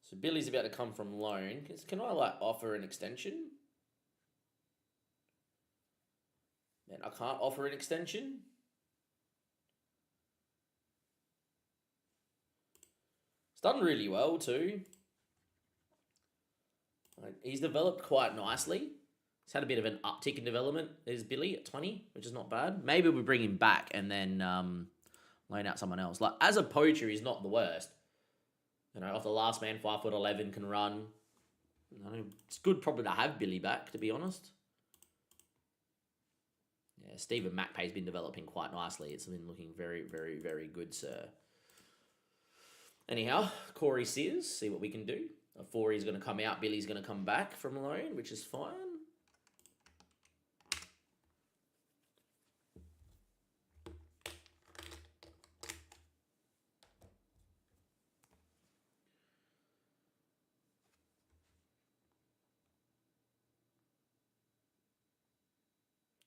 So Billy's about to come from loan. Can I like offer an extension? Man, I can't offer an extension. It's done really well too. He's developed quite nicely. He's had a bit of an uptick in development. There's Billy at 20, which is not bad. Maybe we bring him back and then loan out someone else. Like, as a poacher, he's not the worst. You know, off the last man, 5'11", can run. You know, it's good probably to have Billy back, to be honest. Yeah, Stephen McPay's been developing quite nicely. It's been looking very, very, very good, sir. Anyhow, Corey Sears, see what we can do. A 4 is going to come out. Billy's going to come back from loan, which is fine.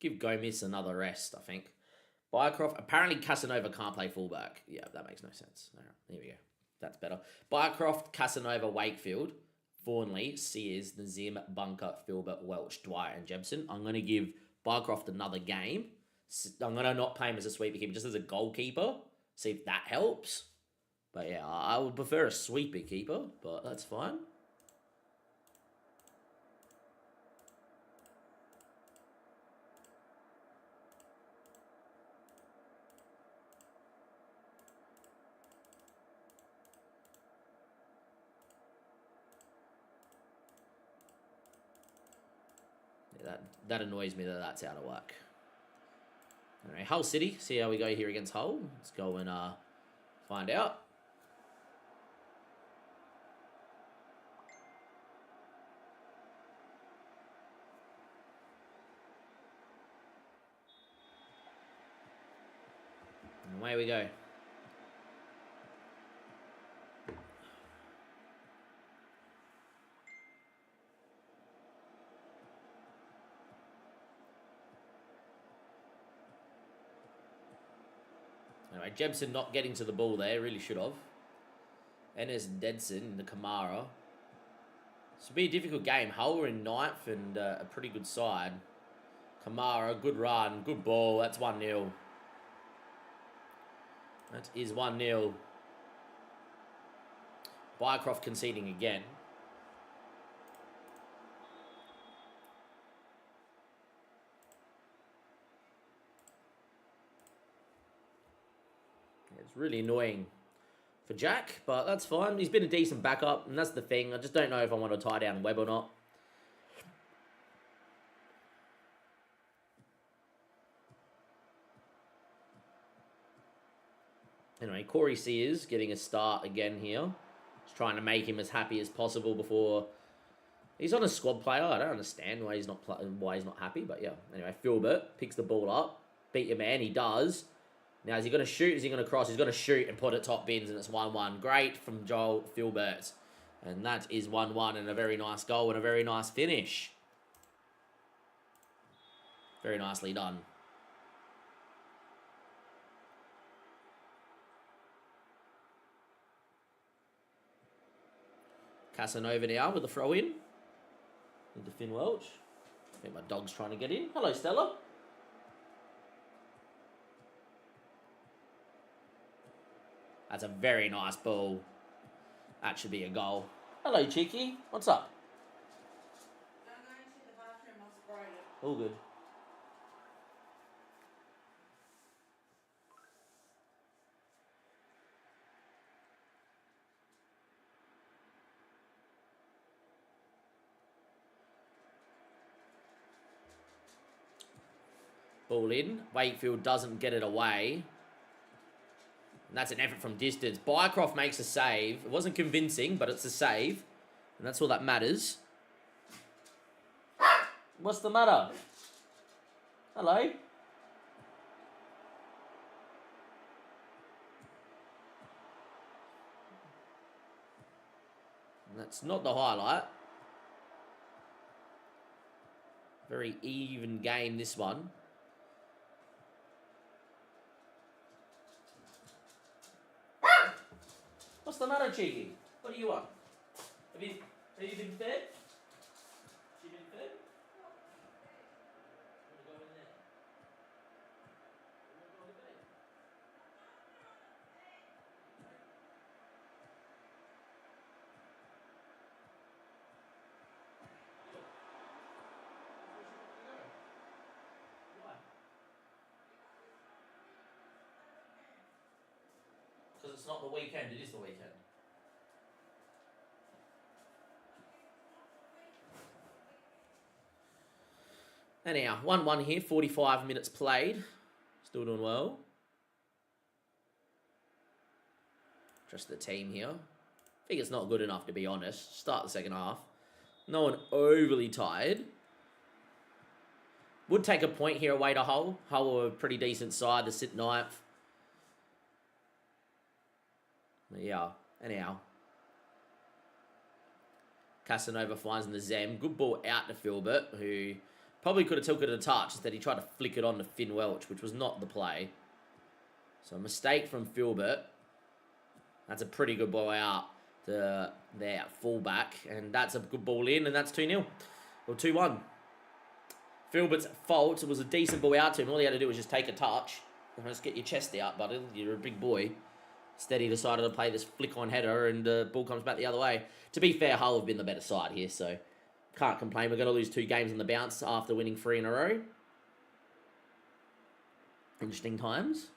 Give Gomez another rest, I think. Bycroft, apparently Casanova can't play fullback. Yeah, that makes no sense. All right, here we go. That's better. Bycroft, Casanova, Wakefield, Thornley, Sears, Nazim, Bunker, Filbert, Welch, Dwyer, and Jebson. I'm going to give Bycroft another game. I'm going to not play him as a sweeper keeper, just as a goalkeeper. See if that helps. But yeah, I would prefer a sweeper keeper, but that's fine. That annoys me that that's out of whack. All right, Hull City. See how we go here against Hull. Let's go and find out. And away we go. Anyway, Jebson not getting to the ball there. Really should have. Ennis and Dedson in the Kamara. This will be a difficult game. Hull were in 9th and a pretty good side. Kamara, good run, good ball. That's 1-0. That is 1-0. Bycroft conceding again. It's really annoying for Jack, but that's fine. He's been a decent backup, and that's the thing. I just don't know if I want to tie down Webb or not. Anyway, Corey Sears getting a start again here. Just trying to make him as happy as possible before... He's on a squad player. I don't understand why he's not happy, but yeah. Anyway, Filbert picks the ball up. Beat your man. He does. Now, is he going to shoot? Is he going to cross? He's going to shoot and put it top bins, and it's 1-1. Great from Joel Filbert. And that is 1-1 and a very nice goal and a very nice finish. Very nicely done. Casanova now with the throw in. Into Finn Welch. I think my dog's trying to get in. Hello, Stella. That's a very nice ball. That should be a goal. Hello, Cheeky. What's up? I'm going to the bathroom. I'll spray it. All good. Ball in. Wakefield doesn't get it away. And that's an effort from distance. Bycroft makes a save. It wasn't convincing, but it's a save. And that's all that matters. What's the matter? Hello? And that's not the highlight. Very even game, this one. What's the matter, Cheeky? What do you want? Have you been fed? She been fed? Want to go in there? You want to go to bed? Why? Because it's not the weekend, it is the weekend. Anyhow, 1-1 here, 45 minutes played. Still doing well. Trust the team here. I think it's not good enough, to be honest. Start the second half. No one overly tired. Would take a point here away to Hull. Hull are a pretty decent side. They sit ninth. Yeah, anyhow. Casanova finds in the Zem. Good ball out to Filbert, who probably could have took it a touch. Instead, he tried to flick it on to Finn Welch, which was not the play. So, a mistake from Filbert. That's a pretty good ball out to their fullback. And that's a good ball in, and that's 2-0. Or 2-1. Filbert's fault. It was a decent ball out to him. All he had to do was just take a touch. Just get your chest out, buddy. You're a big boy. Instead, he decided to play this flick-on header, and the ball comes back the other way. To be fair, Hull have been the better side here, so can't complain. We're going to lose 2 games on the bounce after winning 3 in a row. Interesting times.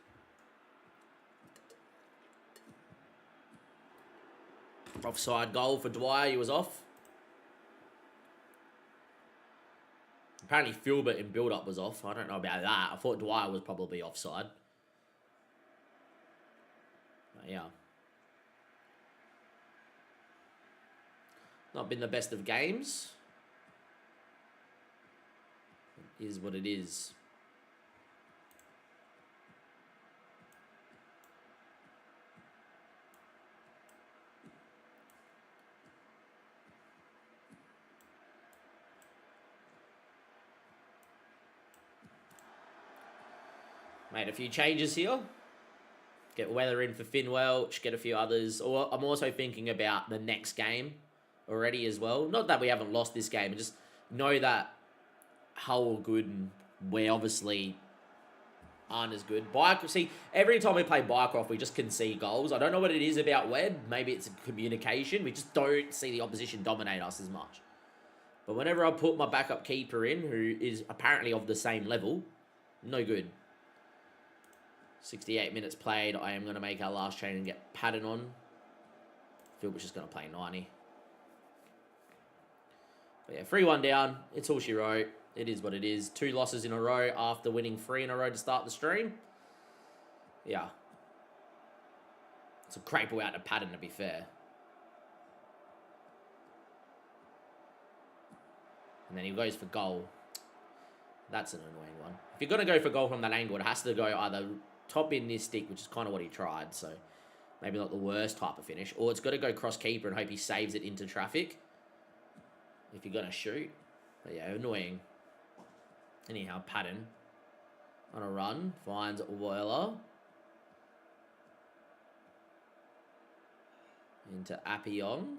Offside goal for Dwyer. He was off. Apparently, Filbert in build-up was off. I don't know about that. I thought Dwyer was probably offside. But yeah. Not been the best of games. It is what it is. Made a few changes here. Get Weather in for Finn Welch, get a few others. Or I'm also thinking about the next game already as well. Not that we haven't lost this game, just know that Hull are good and we obviously aren't as good. See, every time we play Bycroft, we just concede goals. I don't know what it is about Webb. Maybe it's communication. We just don't see the opposition dominate us as much. But whenever I put my backup keeper in, who is apparently of the same level, no good. 68 minutes played. I am going to make our last change and get Patton on. Phil's just going to play 90. But yeah, 3-1 down. It's all she wrote. It is what it is. 2 losses in a row after winning 3 in a row to start the stream. Yeah. It's a great ball out to Patton, to be fair. And then he goes for goal. That's an annoying one. If you're going to go for goal from that angle, it has to go either top in this stick, which is kind of what he tried. So Maybe not the worst type of finish. Or it's got to go cross keeper and hope he saves it into traffic. If you're going to shoot. But yeah, annoying. Anyhow, Patton on a run. Finds Weiler. Into Appion.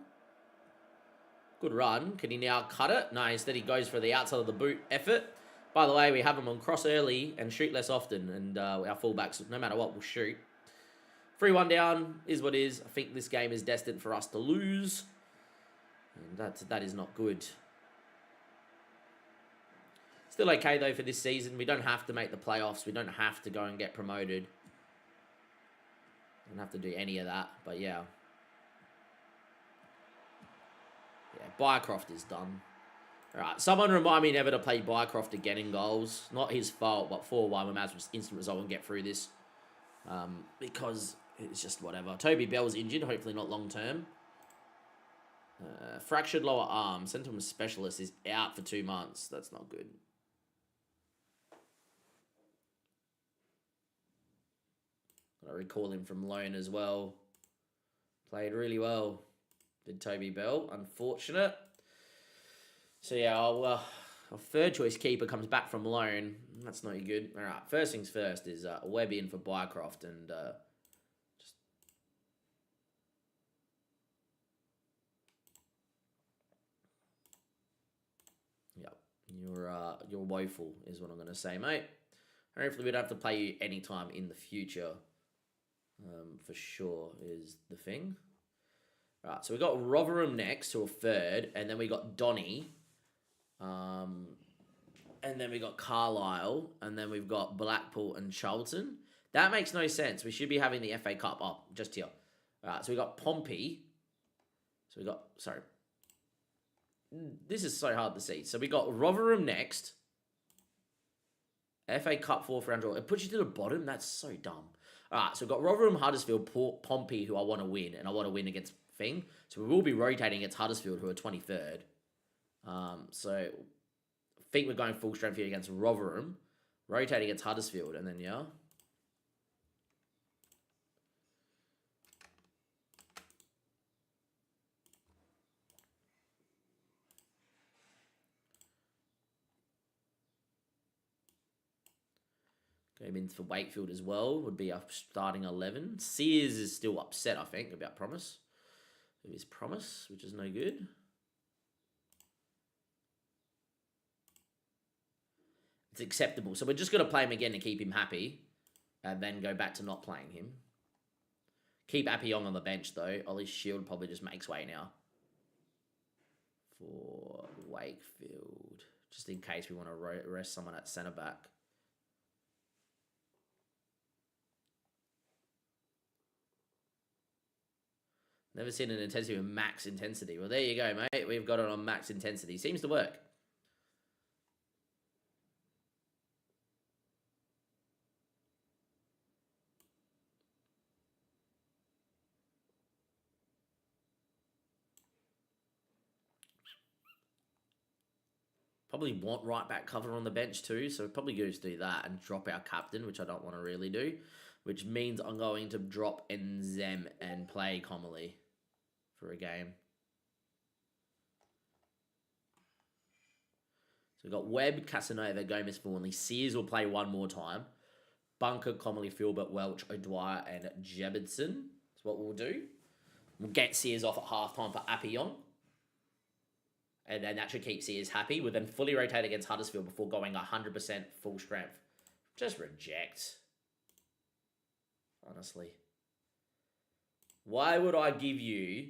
Good run. Can he now cut it? No, instead he goes for the outside of the boot effort. By the way, we have him on cross early and shoot less often. And our fullbacks, no matter what, will shoot. 3-1 down is what is. I think this game is destined for us to lose. And that is not good. Still okay, though, for this season. We don't have to make the playoffs. We don't have to go and get promoted. Don't have to do any of that. But, yeah. Yeah, Bycroft is done. All right, someone remind me never to play Bycroft again in goals. Not his fault, but 4-1. We might as well just instant result and get through this. Because it's just whatever. Toby Bell's injured. Hopefully not long term. Fractured lower arm. Sent to him a specialist. Is out for 2 months. That's not good. I recall him from loan as well. Played really well. Did Toby Bell. Unfortunate. So yeah, our third choice keeper comes back from loan. That's not good. All right, first things first is Webb in for Bycroft and just. Yep, you're woeful is what I'm gonna say, mate. Hopefully we don't have to play you anytime in the future. For sure is the thing. Right, so we got Rotherham next to a third, and then we got Donny, and then we got Carlisle, and then we've got Blackpool and Charlton. That makes no sense. We should be having the FA Cup up just here. Right, so we got Pompey. So we got this is so hard to see. So we got Rotherham next. FA Cup 4th round draw. It puts you to the bottom. That's so dumb. All right, so we've got Rotherham, Huddersfield, Pompey, who I want to win, and I want to win against Thing. So we will be rotating against Huddersfield, who are 23rd. So I think we're going full strength here against Rotherham, rotating against Huddersfield, and then, yeah. Going in for Wakefield as well. Would be up starting 11. Sears is still upset, I think, about Promise. Of his promise, which is no good. It's acceptable. So we're just going to play him again to keep him happy. And then go back to not playing him. Keep Appion on the bench, though. Ollie's Shield probably just makes way now. For Wakefield. Just in case we want to rest someone at centre-back. Never seen an intensity with max intensity. Well, there you go, mate. We've got it on max intensity. Seems to work. Probably want right back cover on the bench too, so probably go to do that and drop our captain, which I don't want to really do. Which means I'm going to drop Nzem and play Comely for a game. So we've got Webb, Casanova, Gomez, Thornley. Sears will play one more time. Bunker, Comely, Filbert, Welch, O'Dwyer, and Jebedson. That's what we'll do. We'll get Sears off at halftime for Appion. And then that should keep Sears happy. We'll then fully rotate against Huddersfield before going 100% full strength. Just reject. Honestly. Why would I give you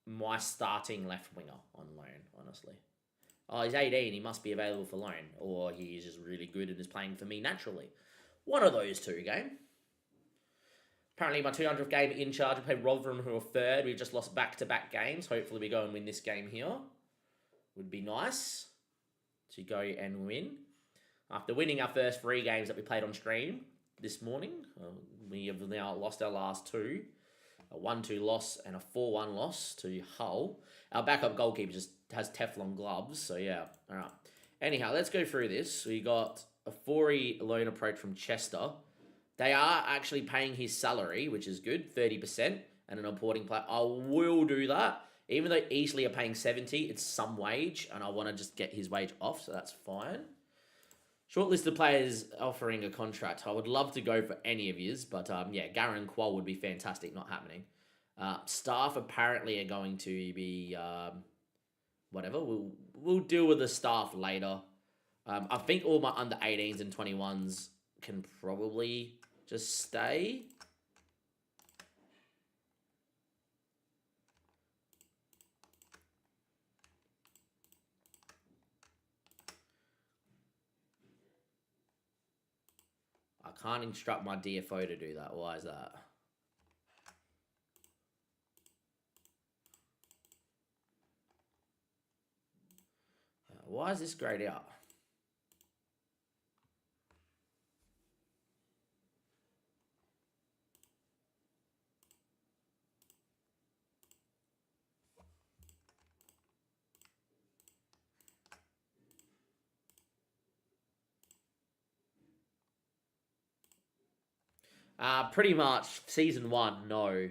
my starting left winger on loan, honestly? Oh, he's 18. He must be available for loan. Or he is just really good and is playing for me naturally. One of those two, game. Apparently, my 200th game in charge. We played Rotherham, who are third. We've just lost back-to-back games. Hopefully, we go and win this game here. Would be nice to go and win. After winning our first 3 games that we played on stream this morning, we have now lost our last 2. A 1-2 loss and a 4-1 loss to Hull. Our backup goalkeeper just has Teflon gloves, so yeah. All right. Anyhow, let's go through this. We got a 4-loan approach from Chester. They are actually paying his salary, which is good, 30%, and an importing player. I will do that. Even though Eastleigh are paying 70, it's some wage, and I want to just get his wage off, so that's fine. Short list of players offering a contract. I would love to go for any of his, but yeah, Garen Qual would be fantastic, not happening. Staff apparently are going to be whatever. We'll deal with the staff later. I think all my under 18s and 21s can probably just stay. I can't instruct my DFO to do that. Why is that? Why is this grayed out? Pretty much season one, no.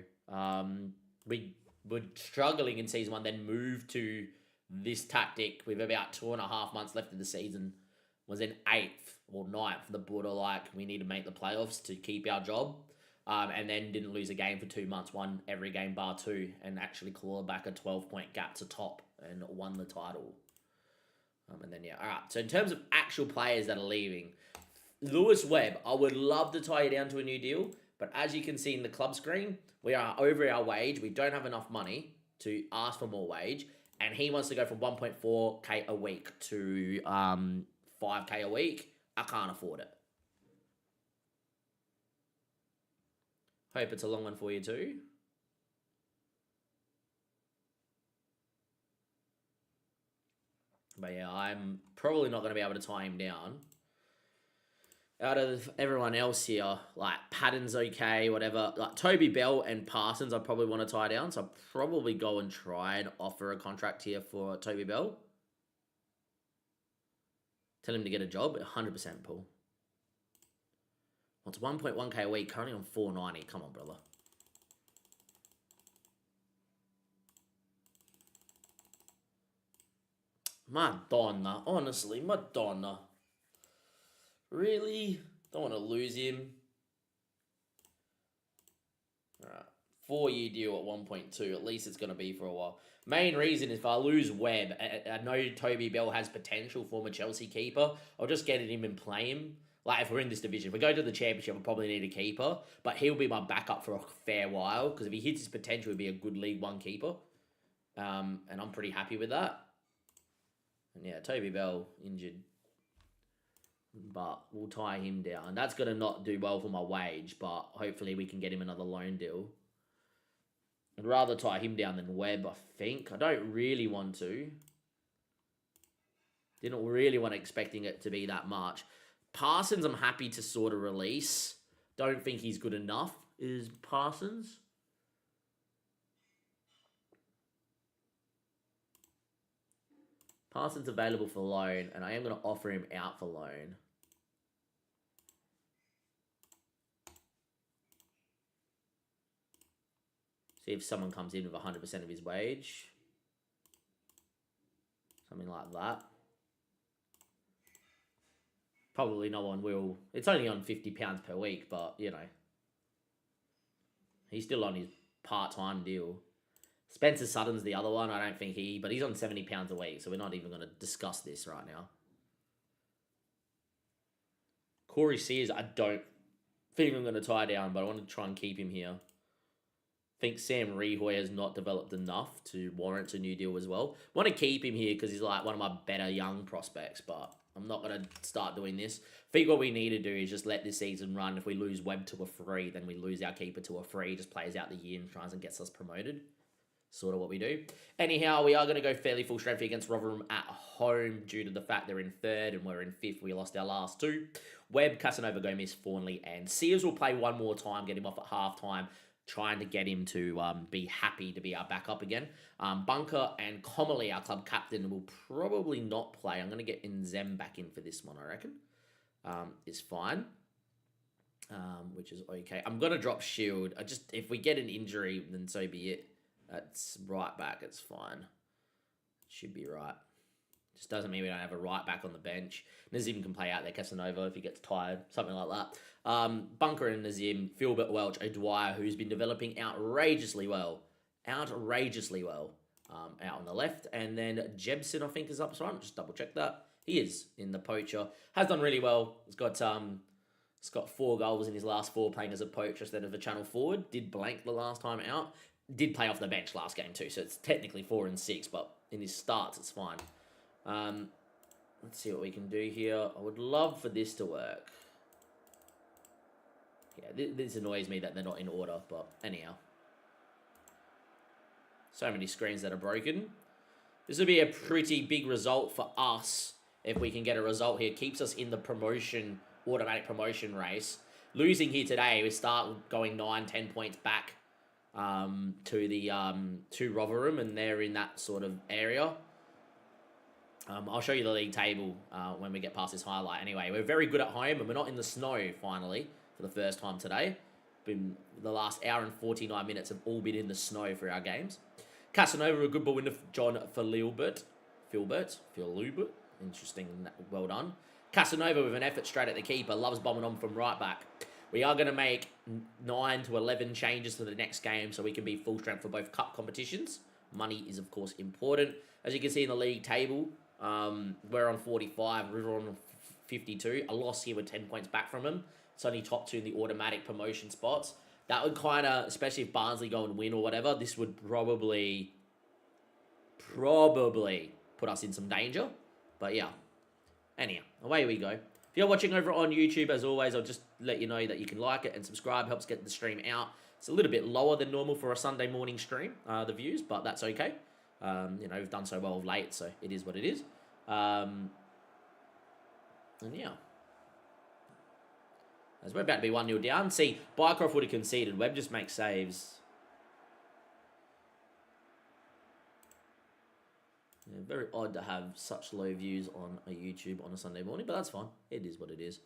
We were struggling in season one, then moved to this tactic with about 2.5 months left of the season. Was in 8th or 9th, the border, like we need to make the playoffs to keep our job. And then didn't lose a game for 2 months, won every game bar 2, and actually clawed back a 12-point gap to top and won the title. And then, yeah, all right. So in terms of actual players that are leaving, Lewis Webb, I would love to tie you down to a new deal, but as you can see in the club screen, we are over our wage. We don't have enough money to ask for more wage, and he wants to go from 1.4k a week to 5k a week. I can't afford it. Hope it's a long one for you too. But yeah, I'm probably not going to be able to tie him down. Out of everyone else here, like Patton's okay, whatever. Like Toby Bell and Parsons, I probably want to tie down. So I'll probably go and try and offer a contract here for Toby Bell. Tell him to get a job, 100% pull. Wants 1.1k a week, currently on 490. Come on, brother. Madonna, honestly, Madonna. Really? Don't want to lose him. Alright. 4-year deal at 1.2. At least it's going to be for a while. Main reason is if I lose Webb, I know Toby Bell has potential, former Chelsea keeper. I'll just get him and play him. Like, if we're in this division, if we go to the championship, I'll probably need a keeper. But he'll be my backup for a fair while. Because if he hits his potential, he'll be a good League One keeper. And I'm pretty happy with that. And yeah, Toby Bell injured. But we'll tie him down. That's going to not do well for my wage, but hopefully we can get him another loan deal. I'd rather tie him down than Webb, I think. I don't really want to. Didn't really want expecting it to be that much. Parsons, I'm happy to sort of release. Don't think he's good enough, is Parsons. Parsons available for loan, and I am going to offer him out for loan. See if someone comes in with 100% of his wage. Something like that. Probably no one will. It's only on £50 per week, but, you know. He's still on his part-time deal. Spencer Sutton's the other one. I don't think but he's on £70 a week, so we're not even going to discuss this right now. Corey Sears, I don't think I'm going to tie down, but I want to try and keep him here. I think Sam Rehoy has not developed enough to warrant a new deal as well. Want to keep him here because he's like one of my better young prospects, but I'm not going to start doing this. I think what we need to do is just let this season run. If we lose Webb to a free, then we lose our keeper to a free. Just plays out the year and tries and gets us promoted. Sort of what we do. Anyhow, we are going to go fairly full strength against Rotherham at home due to the fact they're in 3rd and we're in 5th. We lost our last 2. Webb, Casanova, Gomez, Fawnley, and Sears will play one more time, get him off at half-time, trying to get him to be happy to be our backup again. Bunker and Comely, our club captain, will probably not play. I'm going to get Nzem back in for this one, I reckon. Is fine. which is okay. I'm going to drop Shield. If we get an injury, then so be it. That's right back. It's fine. Should be right. Just doesn't mean we don't have a right back on the bench. Nazim can play out there, Casanova, if he gets tired, something like that. Bunker and Nazim, Philbert, Welch, O'Dwyer, who's been developing outrageously well. Out on the left. And then Jebson, I think, is up front. Just double check that. He is in the poacher. Has done really well. He's got 4 goals in his last 4 playing as a poacher instead of a channel forward. Did blank the last time out. Did play off the bench last game too, so it's technically 4 and 6, but in his starts, it's fine. Let's see what we can do here. I would love for this to work. Yeah, this annoys me that they're not in order, but anyhow. So many screens that are broken. This would be a pretty big result for us if we can get a result here. Keeps us in the automatic promotion race. Losing here today, we start going 9-10 points back to Rotherham, and they're in that sort of area. I'll show you the league table when we get past this highlight. Anyway, we're very good at home, and we're not in the snow, finally, for the first time today. The last hour and 49 minutes have all been in the snow for our games. Casanova, a good ball winner for John Philbert. Interesting, well done. Casanova with an effort straight at the keeper. Loves bombing on from right back. We are going to make 9 to 11 changes to the next game so we can be full strength for both cup competitions. Money is, of course, important. As you can see in the league table, we're on 45. We're on 52. A loss here with 10 points back from him. It's only top 2 in the automatic promotion spots. That would kind of, especially if Barnsley go and win or whatever, this would probably put us in some danger. But yeah. Anyhow, away we go. If you're watching over on YouTube, as always, I'll just let you know that you can like it and subscribe. Helps get the stream out. It's a little bit lower than normal for a Sunday morning stream, the views, but that's okay. We've done so well of late, so it is what it is. And yeah. As we're about to be 1-0 down. See, Bycroft would have conceded. Webb just makes saves. Yeah, very odd to have such low views on a YouTube on a Sunday morning, but that's fine. It is what it is.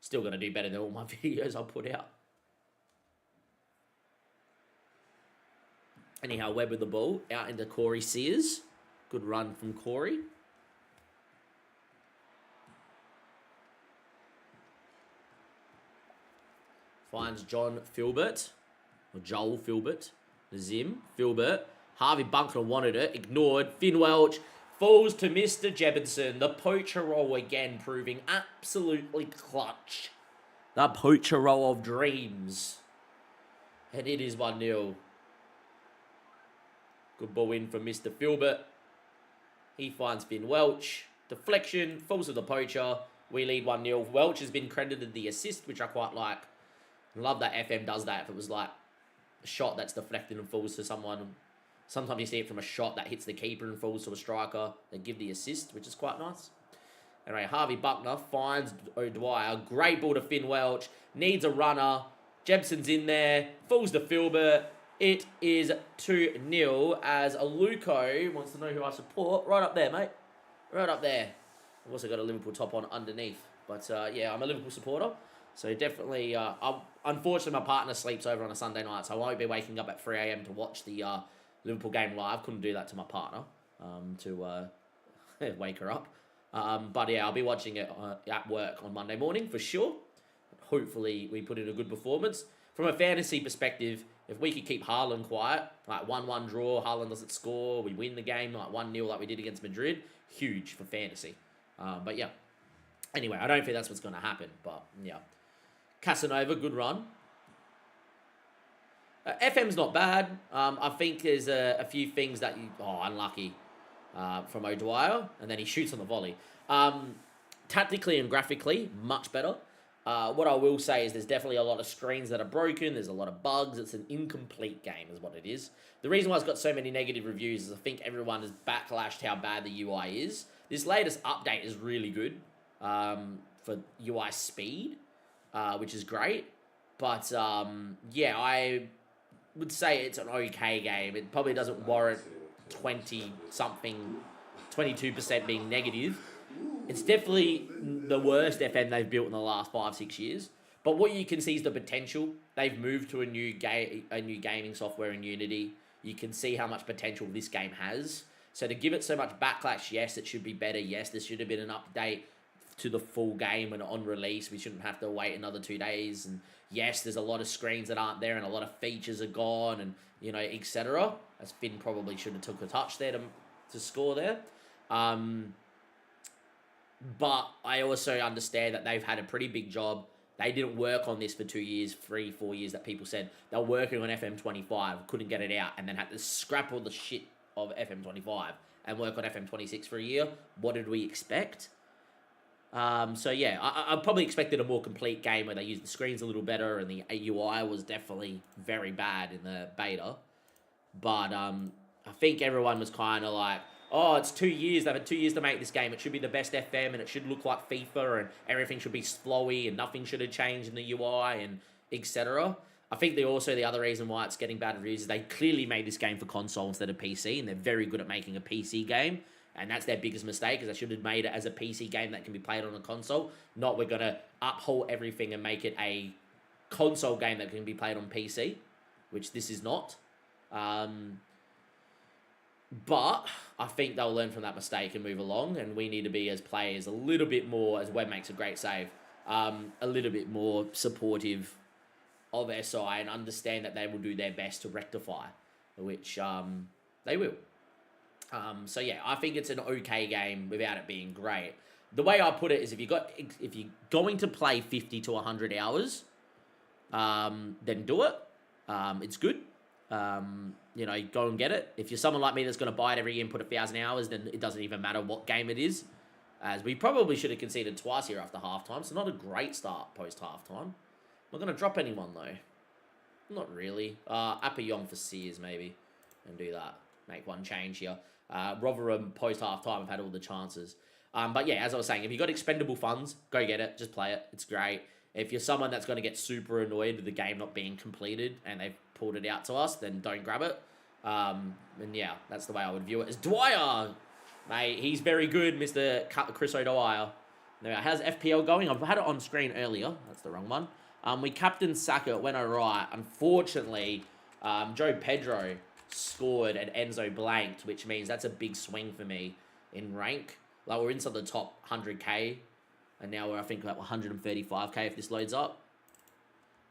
Still going to do better than all my videos I'll put out. Anyhow, Webb with the ball. Out into Corey Sears. Good run from Corey. Finds John Philbert. Or Joel Philbert. Zim. Philbert. Harvey Bunker wanted it. Ignored. Finn Welch. Falls to Mr. Jebinson. The poacher roll again proving absolutely clutch. The poacher roll of dreams. And it is 1-0. Good ball in from Mr. Philbert. He finds Finn Welch. Deflection. Falls to the poacher. We lead 1-0. Welch has been credited the assist, which I quite like. Love that FM does that. If it was like a shot that's deflected and falls to someone. Sometimes you see it from a shot that hits the keeper and falls to a striker. They give the assist, which is quite nice. Anyway, Harvey Buckner finds O'Dwyer. Great ball to Finn Welch. Needs a runner. Jebson's in there. Falls to Philbert. It is 2-0 as Aluko wants to know who I support. Right up there, mate. Right up there. I've also got a Liverpool top on underneath. But yeah, I'm a Liverpool supporter. So definitely, unfortunately, my partner sleeps over on a Sunday night, so I won't be waking up at 3 a.m. to watch the Liverpool game live. Couldn't do that to my partner to wake her up. But yeah, I'll be watching it at work on Monday morning for sure. Hopefully, we put in a good performance. From a fantasy perspective, if we could keep Haaland quiet, like 1-1 draw, Haaland doesn't score, we win the game like 1-0 like we did against Madrid, huge for fantasy. But yeah. Anyway, I don't think that's what's going to happen, but yeah. Casanova, good run. FM's not bad. I think there's a few things that unlucky from O'Dwyer, and then he shoots on the volley. Tactically and graphically, much better. What I will say is there's definitely a lot of screens that are broken. There's a lot of bugs. It's an incomplete game is what it is. The reason why it's got so many negative reviews is I think everyone has backlashed how bad the UI is. This latest update is really good for UI speed, which is great. But, yeah, I would say it's an okay game. It probably doesn't warrant 22% being negative. It's definitely the worst FM they've built in the last 5-6 years. But what you can see is the potential. They've moved to a new gaming software in Unity. You can see how much potential this game has. So to give it so much backlash, yes, it should be better. Yes, there should have been an update to the full game and on release. We shouldn't have to wait another 2 days. And yes, there's a lot of screens that aren't there and a lot of features are gone and, etc. As Finn probably should have took a touch there to score there. But I also understand that they've had a pretty big job. They didn't work on this for 2 years, 3, 4 years that people said. They were working on FM25, couldn't get it out, and then had to scrap all the shit of FM25 and work on FM26 for a year. What did we expect? So yeah, I probably expected a more complete game where they used the screens a little better and the UI was definitely very bad in the beta. But I think everyone was kind of like, oh, it's 2 years. They've had 2 years to make this game. It should be the best FM, and it should look like FIFA, and everything should be flowy, and nothing should have changed in the UI, and etc. I think the other reason why it's getting bad reviews is they clearly made this game for console instead of PC, and they're very good at making a PC game, and that's their biggest mistake, because they should have made it as a PC game that can be played on a console. Not we're going to uphold everything and make it a console game that can be played on PC, which this is not. But I think they'll learn from that mistake and move along, and we need to be, as players, a little bit more, as Webb makes a great save, a little bit more supportive of SI and understand that they will do their best to rectify, which they will. So yeah, I think it's an okay game without it being great. The way I put it is if you're going to play 50 to 100 hours, then do it. It's good. Go and get it. If you're someone like me that's going to buy it every year and put 1,000 hours, then it doesn't even matter what game it is. As we probably should have conceded twice here after halftime, so not a great start post halftime. Not going to drop anyone though. Not really. Apayong for Sears maybe, and do that. Make one change here. Rotherham post halftime have had all the chances. But yeah, as I was saying, if you've got expendable funds, go get it. Just play it. It's great. If you're someone that's going to get super annoyed with the game not being completed and they've pulled it out to us, then don't grab it. And yeah, that's the way I would view it. As Dwyer, mate, he's very good, Mr. Chris O'Dwyer. Now, how's FPL going? I've had it on screen earlier. That's the wrong one. We captained Saka. It went alright. Unfortunately, Joe Pedro scored and Enzo blanked, which means that's a big swing for me in rank. Like, we're inside the top 100k, and now we're, I think, like 135k if this loads up,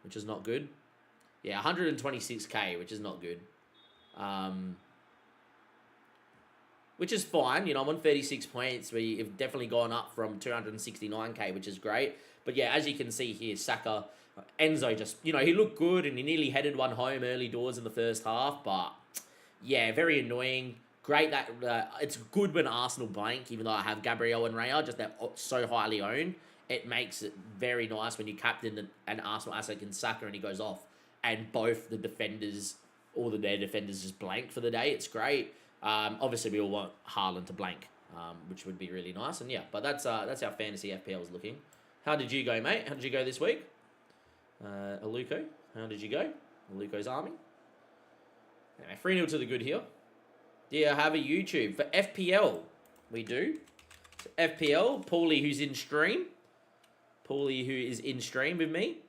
which is not good. Yeah, 126k, which is not good. Which is fine. I'm on 36 points. We've definitely gone up from 269k, which is great. But yeah, as you can see here, Saka, Enzo just, he looked good and he nearly headed one home early doors in the first half. But yeah, very annoying. Great that it's good when Arsenal blank, even though I have Gabriel and Raya, just they're so highly owned. It makes it very nice when you captain an Arsenal asset in Saka and he goes off. And both the defenders, all their defenders just blank for the day. It's great. Obviously, we all want Haaland to blank, which would be really nice. And yeah, but that's how fantasy FPL is looking. How did you go, mate? How did you go this week? Aluko, how did you go? Aluko's army. Anyway, 3-0 to the good here. Do you have a YouTube? For FPL, we do. So FPL, Paulie, who's in stream. Paulie, who is in stream with me.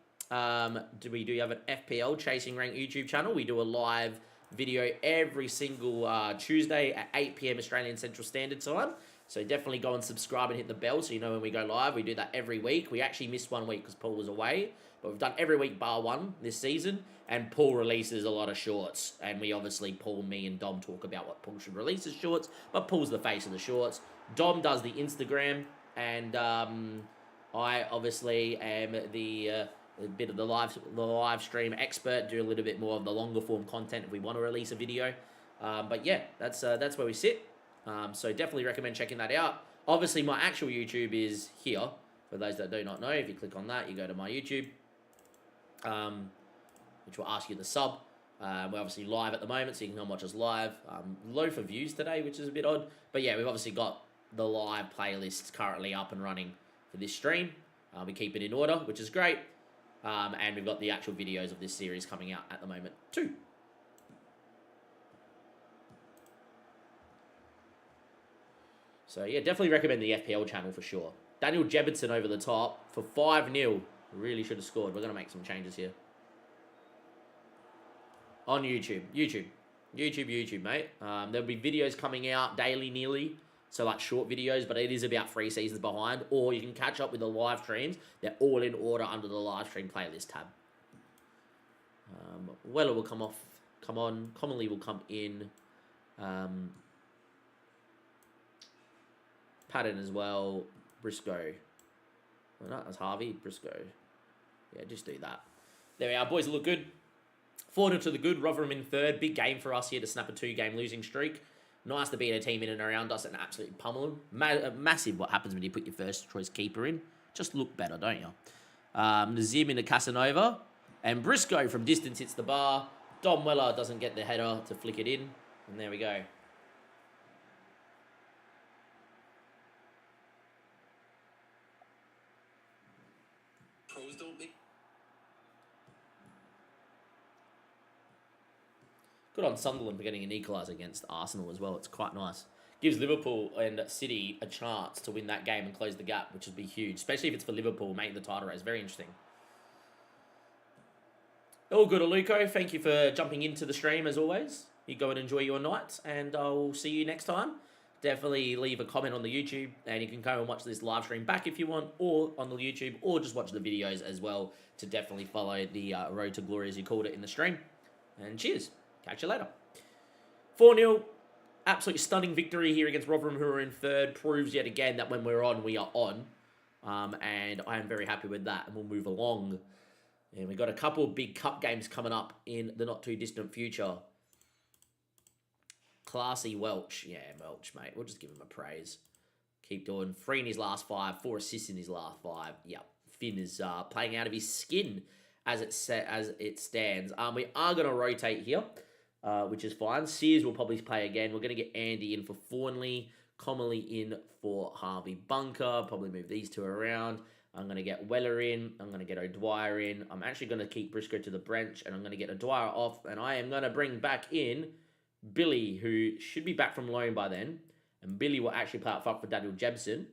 We do have an FPL Chasing Rank YouTube channel. We do a live video every single Tuesday at 8 p.m. Australian Central Standard Time. So definitely go and subscribe and hit the bell so you know when we go live. We do that every week. We actually missed 1 week because Paul was away. But we've done every week bar one this season. And Paul releases a lot of shorts. And we obviously, Paul, me, and Dom talk about what Paul should release as shorts. But Paul's the face of the shorts. Dom does the Instagram. And I obviously am a bit of the live stream expert, do a little bit more of the longer form content if we want to release a video. But yeah, that's where we sit. So definitely recommend checking that out. Obviously, my actual YouTube is here. For those that do not know, if you click on that, you go to my YouTube, which will ask you to sub. We're obviously live at the moment, so you can come watch us live. Low for views today, which is a bit odd. But yeah, we've obviously got the live playlists currently up and running for this stream. We keep it in order, which is great. And we've got the actual videos of this series coming out at the moment too. So yeah, definitely recommend the FPL channel for sure. Daniel Jebberson over the top for 5-0. Really should have scored. We're going to make some changes here. On YouTube. YouTube, mate. There'll be videos coming out daily nearly. So like short videos, but it is about 3 seasons behind. Or you can catch up with the live streams. They're all in order under the live stream playlist tab. Weller will come on. Commonly will come in. Patton as well. Briscoe. Well, no, that's Harvey. Briscoe. Yeah, just do that. There we are. Boys look good. 4-0 to the good. Rotherham in third. Big game for us here to snap a 2-game losing streak. Nice to beat a team in and around us and absolutely pummel them. Massive what happens when you put your first choice keeper in. Just look better, don't you? Nazim into Casanova. And Briscoe from distance hits the bar. Dom Weller doesn't get the header to flick it in. And there we go. Pros don't make. Good on Sunderland for getting an equaliser against Arsenal as well. It's quite nice. Gives Liverpool and City a chance to win that game and close the gap, which would be huge, especially if it's for Liverpool making the title race. Very interesting. All good, Aluko. Thank you for jumping into the stream as always. You go and enjoy your night, and I'll see you next time. Definitely leave a comment on the YouTube, and you can go and watch this live stream back if you want, or on the YouTube, or just watch the videos as well to definitely follow the Road to Glory, as you called it in the stream. And cheers. Catch you later. 4-0. Absolutely stunning victory here against Rotherham, who are in third. Proves yet again that when we're on, we are on. And I am very happy with that, and we'll move along. And we've got a couple of big cup games coming up in the not-too-distant future. Classy Welch. Yeah, Welch, mate. We'll just give him a praise. Keep doing. 3 in his last 5. 4 assists in his last 5. Yep. Finn is playing out of his skin as it stands. We are going to rotate here, which is fine. Sears will probably play again. We're going to get Andy in for Thornley. Commonly in for Harvey Bunker. Probably move these two around. I'm going to get Weller in. I'm going to get O'Dwyer in. I'm actually going to keep Briscoe to the bench, and I'm going to get O'Dwyer off, and I am going to bring back in Billy, who should be back from loan by then, and Billy will actually play up front for Daniel Jebson.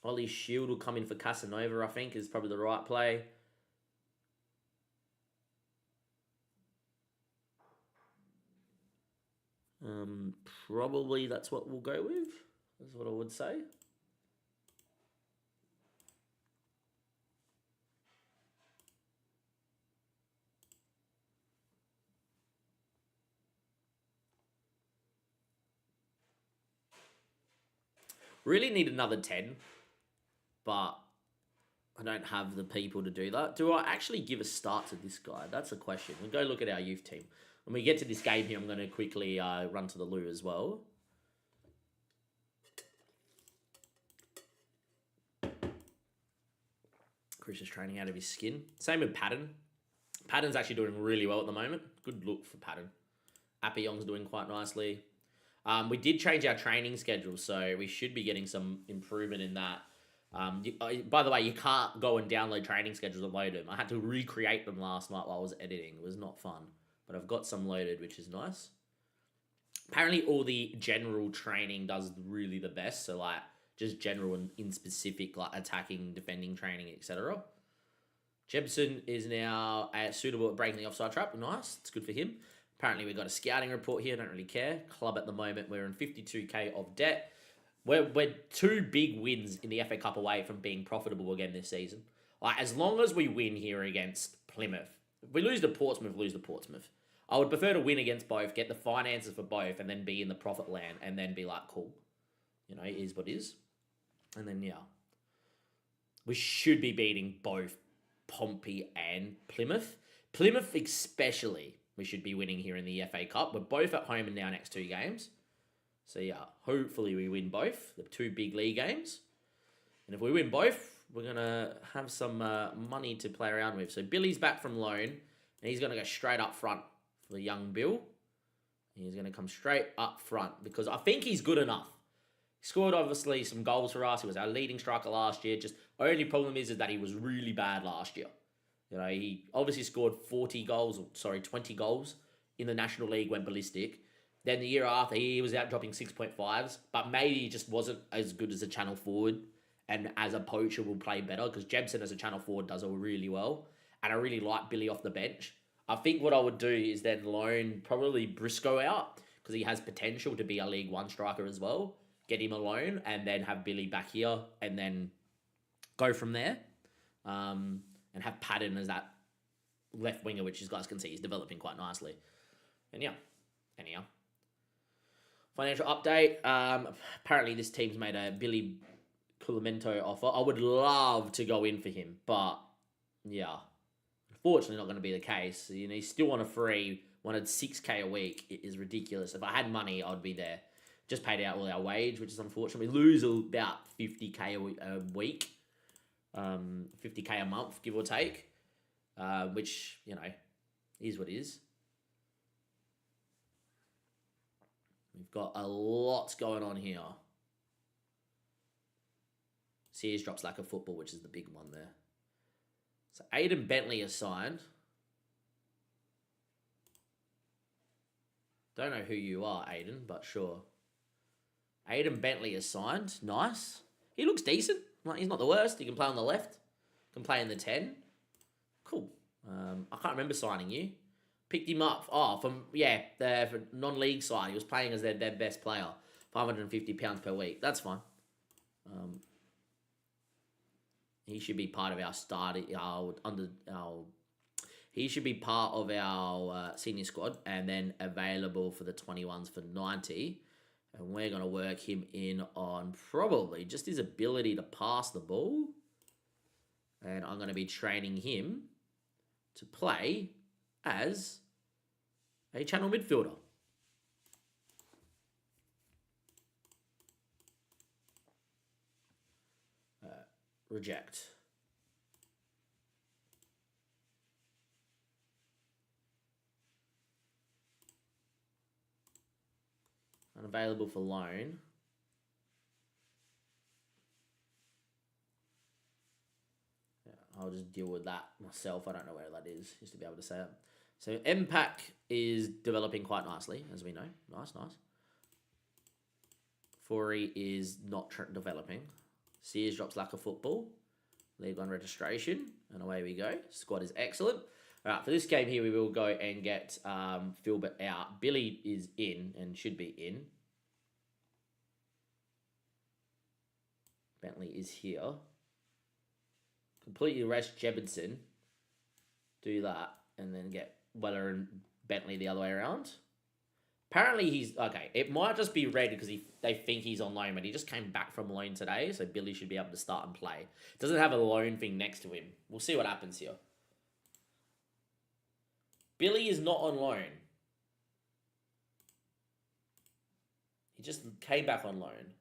Ollie Shield will come in for Casanova, I think, is probably the right play. Probably that's what we'll go with. That's what I would say. Really need another 10, but I don't have the people to do that. Do I actually give a start to this guy? That's a question. We'll go look at our youth team. When we get to this game here, I'm going to quickly run to the loo as well. Chris is training out of his skin. Same with Patton. Patton's actually doing really well at the moment. Good look for Patton. Appyong's doing quite nicely. We did change our training schedule, so we should be getting some improvement in that. By the way, you can't go and download training schedules and load them. I had to recreate them last night while I was editing. It was not fun. But I've got some loaded, which is nice. Apparently, all the general training does really the best. So, like, just general and in specific, like, attacking, defending training, etc. Jebson is now suitable at breaking the offside trap. Nice. It's good for him. Apparently, we've got a scouting report here. Don't really care. Club at the moment, we're in 52k of debt. We're 2 big wins in the FA Cup away from being profitable again this season. Like, as long as we win here against Plymouth, if we lose to Portsmouth, lose to Portsmouth. I would prefer to win against both, get the finances for both, and then be in the profit land, and then be like, cool. You know, it is what it is. And then, yeah. We should be beating both Pompey and Plymouth. Plymouth especially, we should be winning here in the FA Cup. We're both at home in our next 2 games. So, yeah, hopefully we win both, the 2 big league games. And if we win both, we're going to have some money to play around with. So, Billy's back from loan, and he's going to go straight up front for young Bill. He's going to come straight up front because I think he's good enough. He scored, obviously, some goals for us. He was our leading striker last year. Just only problem is that he was really bad last year. You know, he obviously scored 20 goals in the National League, went ballistic. Then the year after, he was out dropping 6.5s, but maybe he just wasn't as good as a channel forward, and as a poacher will play better, because Jebson as a channel forward does it really well, and I really like Billy off the bench. I think what I would do is then loan probably Briscoe out, because he has potential to be a League One striker as well. Get him a loan, and then have Billy back here, and then go from there. And have Patton as that left winger, which you guys can see he's developing quite nicely. And yeah, anyhow. Financial update. Apparently this team's made a Billy Culamento offer. I would love to go in for him, but yeah, unfortunately not going to be the case. You know, he's still on a free, wanted 6K a week. It is ridiculous. If I had money, I'd be there. Just paid out all our wage, which is unfortunate. We lose about 50K a week, 50K a month, give or take, which, you know, is what it is. We've got a lot going on here. Sears drops like a football, which is the big one there. So Aiden Bentley is signed. Don't know who you are, Aiden, but sure. Aiden Bentley is signed. Nice. He looks decent. Like, he's not the worst. He can play on the left. Can play in the 10. Cool. I can't remember signing you. Picked him up. Oh, from for non-league side. He was playing as their best player. £550 per week. That's fine. He should be part of our he should be part of our senior squad, and then available for the 21s for 90. And we're going to work him in on probably just his ability to pass the ball. And I'm going to be training him to play as a channel midfielder. Reject. Unavailable for loan. Yeah, I'll just deal with that myself. I don't know where that is, just to be able to say it. So MPAC is developing quite nicely, as we know. Nice. Forey is not developing. Sears drops like a football. League One registration. And away we go. Squad is excellent. All right, for this game here, we will go and get Philbert out. Billy is in and should be in. Bentley is here. Completely rest Jebinson. Do that. And then get Weller and Bentley the other way around. Apparently he's... Okay, it might just be red because they think he's on loan, but he just came back from loan today, so Billy should be able to start and play. Doesn't have a loan thing next to him. We'll see what happens here. Billy is not on loan. He just came back on loan.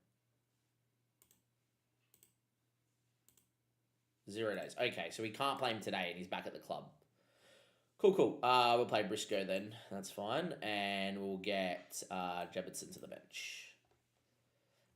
0 days. Okay, so we can't play him today and he's back at the club. Cool. We'll play Briscoe then. That's fine. And we'll get Jebinson to the bench.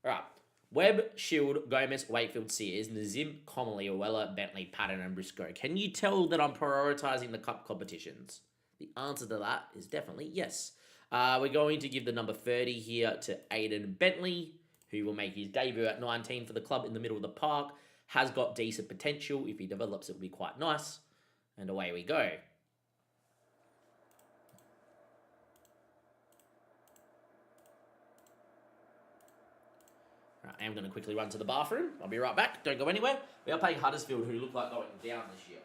All right. Webb, Shield, Gomez, Wakefield, Sears, Nazim, Commonly, Weller, Bentley, Patton, and Briscoe. Can you tell that I'm prioritising the cup competitions? The answer to that is definitely yes. We're going to give the number 30 here to Aiden Bentley, who will make his debut at 19 for the club in the middle of the park. Has got decent potential. If he develops, it'll be quite nice. And away we go. I am going to quickly run to the bathroom. I'll be right back. Don't go anywhere. We are playing Huddersfield, who look like going down this year.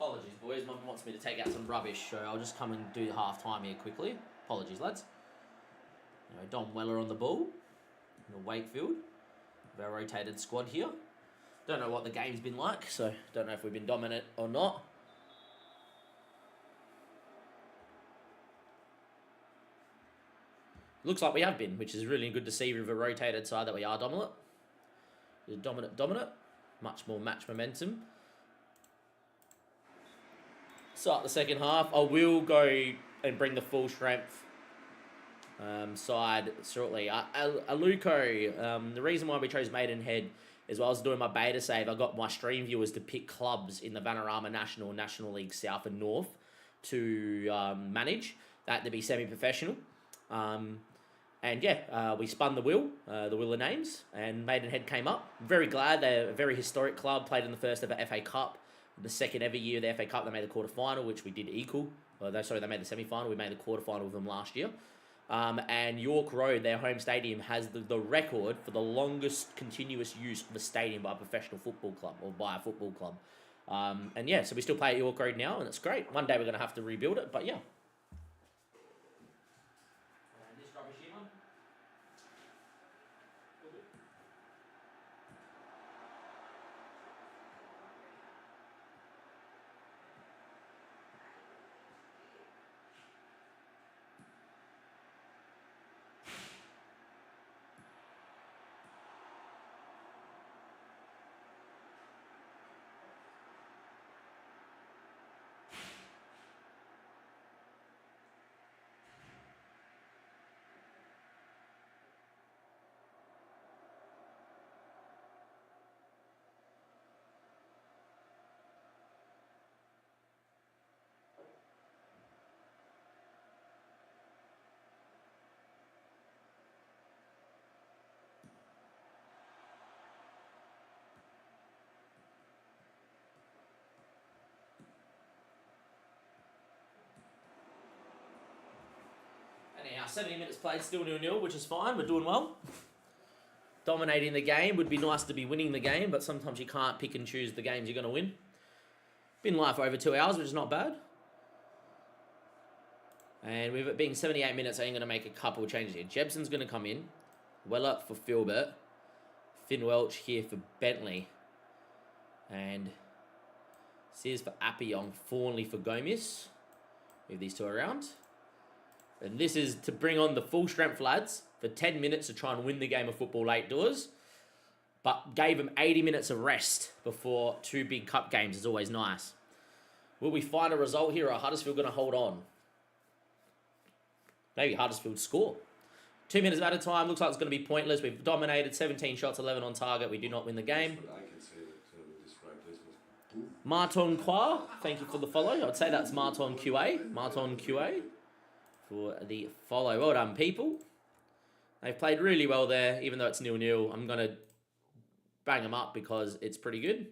Apologies, boys. Mum wants me to take out some rubbish, so I'll just come and do half time here quickly. Apologies, lads. Anyway, Don Weller on the ball in the Wakefield. With our rotated squad here. Don't know what the game's been like, so don't know if we've been dominant or not. Looks like we have been, which is really good to see with a rotated side that we are dominant. Dominant. Much more match momentum. Start the second half. I will go and bring the full strength side shortly. Aluko, the reason why we chose Maidenhead is while I was doing my beta save, I got my stream viewers to pick clubs in the Vanarama National League South and North to manage. That to be semi-professional. And yeah, we spun the wheel of names, and Maidenhead came up. Very glad. They're a very historic club, played in the first ever FA Cup. The second ever year of the FA Cup, they made the quarter-final, which we did equal. They made the semi-final. We made the quarter-final with them last year. And York Road, their home stadium, has the record for the longest continuous use of a stadium by a professional football club, or by a football club. And yeah, so we still play at York Road now, and it's great. One day we're going to have to rebuild it, but yeah. Anyhow, 70 minutes played, still 0-0, which is fine. We're doing well. Dominating the game. Would be nice to be winning the game, but sometimes you can't pick and choose the games you're going to win. Been live for over 2 hours, which is not bad. And with it being 78 minutes, I am going to make a couple of changes here. Jebson's going to come in. Weller for Filbert. Finn Welch here for Bentley. And Sears for Appiong. Fawnley for Gomez. Move these two around. And this is to bring on the full strength lads for 10 minutes to try and win the game of football late doors. But gave them 80 minutes of rest before two big cup games is always nice. Will we find a result here, or are Huddersfield going to hold on? Maybe Huddersfield score. 2 minutes at a time. Looks like it's going to be pointless. We've dominated 17 shots, 11 on target. We do not win the game. Marton Qua, thank you for the follow. I'd say that's Marton QA. Marton QA for the follow. Well done, people. They've played really well there, even though it's 0-0. I'm going to bang them up because it's pretty good.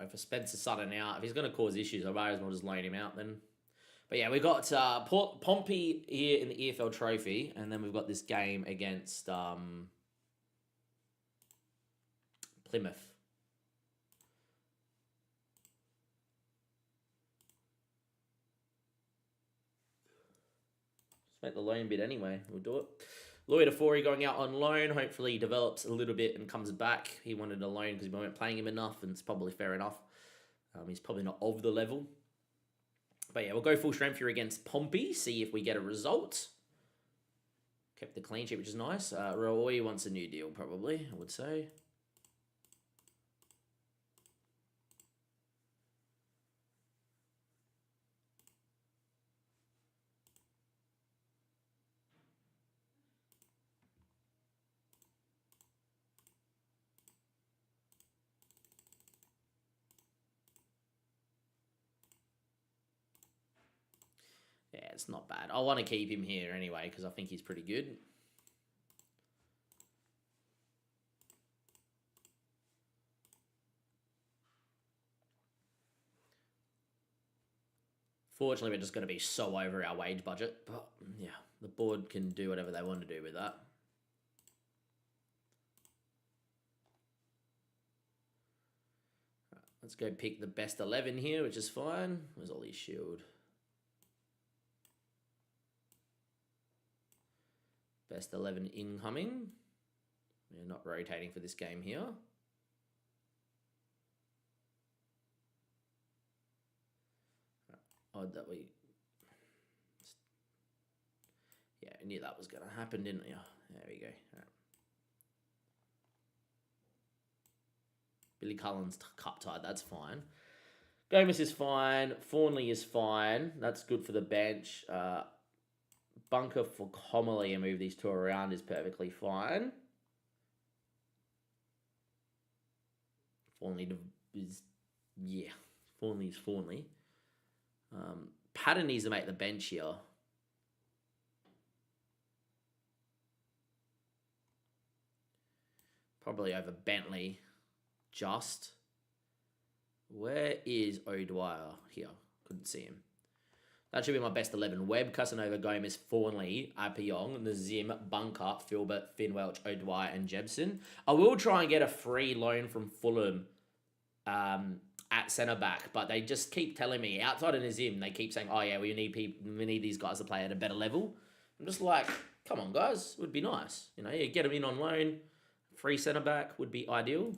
For Spencer Sutton out, if he's going to cause issues, I might as well just loan him out then. But yeah, we've got Pompey here in the EFL Trophy, and then we've got this game against Plymouth. Just make the loan bid anyway. We'll do it. Lloyd Afori going out on loan. Hopefully he develops a little bit and comes back. He wanted a loan because we weren't playing him enough, and it's probably fair enough. He's probably not of the level. But yeah, we'll go full strength here against Pompey. See if we get a result. Kept the clean sheet, which is nice. Roy wants a new deal, probably, I would say. it's not bad. I want to keep him here anyway because I think he's pretty good. Fortunately, we're just going to be so over our wage budget. But, yeah, the board can do whatever they want to do with that. Right, let's go pick the best 11 here, which is fine. Where's Ollie's shield? Best 11 incoming. We're not rotating for this game here. Odd that we... Yeah, I knew that was going to happen, didn't you? There we go. Right. Billy Cullen's cup tied, that's fine. Gomez is fine. Fawnley is fine. That's good for the bench. Bunker for Comely and move these two around is perfectly fine. Fawnley is... Yeah, Fawnley is Fawnley. Patton needs to make the bench here. Probably over Bentley. Just. Where is O'Dwyer? Here. Couldn't see him. That should be my best 11. Webb, Casanova, Gomez, Fawnley, Apiong, Nazim, Bunker, Filbert, Finwelch, O'Dwyer, and Jebson. I will try and get a free loan from Fulham at centre back, but they just keep telling me outside of Nazim, they keep saying, "Oh yeah, we need these guys to play at a better level." I'm just like, come on, guys, it would be nice, you know. You get them in on loan, free centre back would be ideal.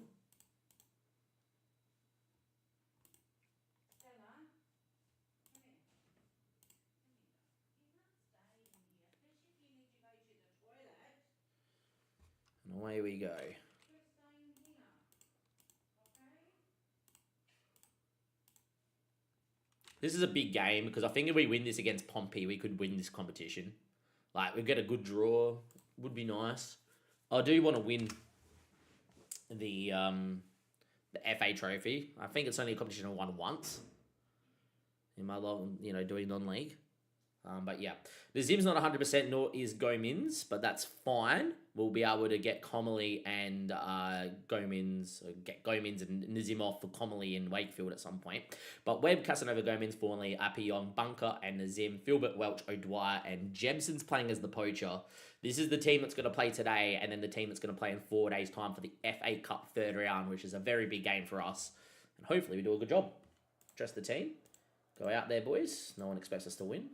And away we go. This is a big game because I think if we win this against Pompey, we could win this competition. Like, we get a good draw. Would be nice. I do want to win the FA trophy. I think it's only a competition I won once in my long, doing non-league. But yeah, the Zim's not 100%, nor is Gomins, but that's fine. We'll be able to get Comely and Gomins and Nazim off for Comely and Wakefield at some point. But Webb, Casanova, Gomins, Fawnley, Apiong, Bunker, and Nazim, Filbert, Welch, O'Dwyer, and Jebson's playing as the poacher. This is the team that's going to play today, and then the team that's going to play in 4 days' time for the FA Cup third round, which is a very big game for us. And hopefully we do a good job. Trust the team. Go out there, boys. No one expects us to win.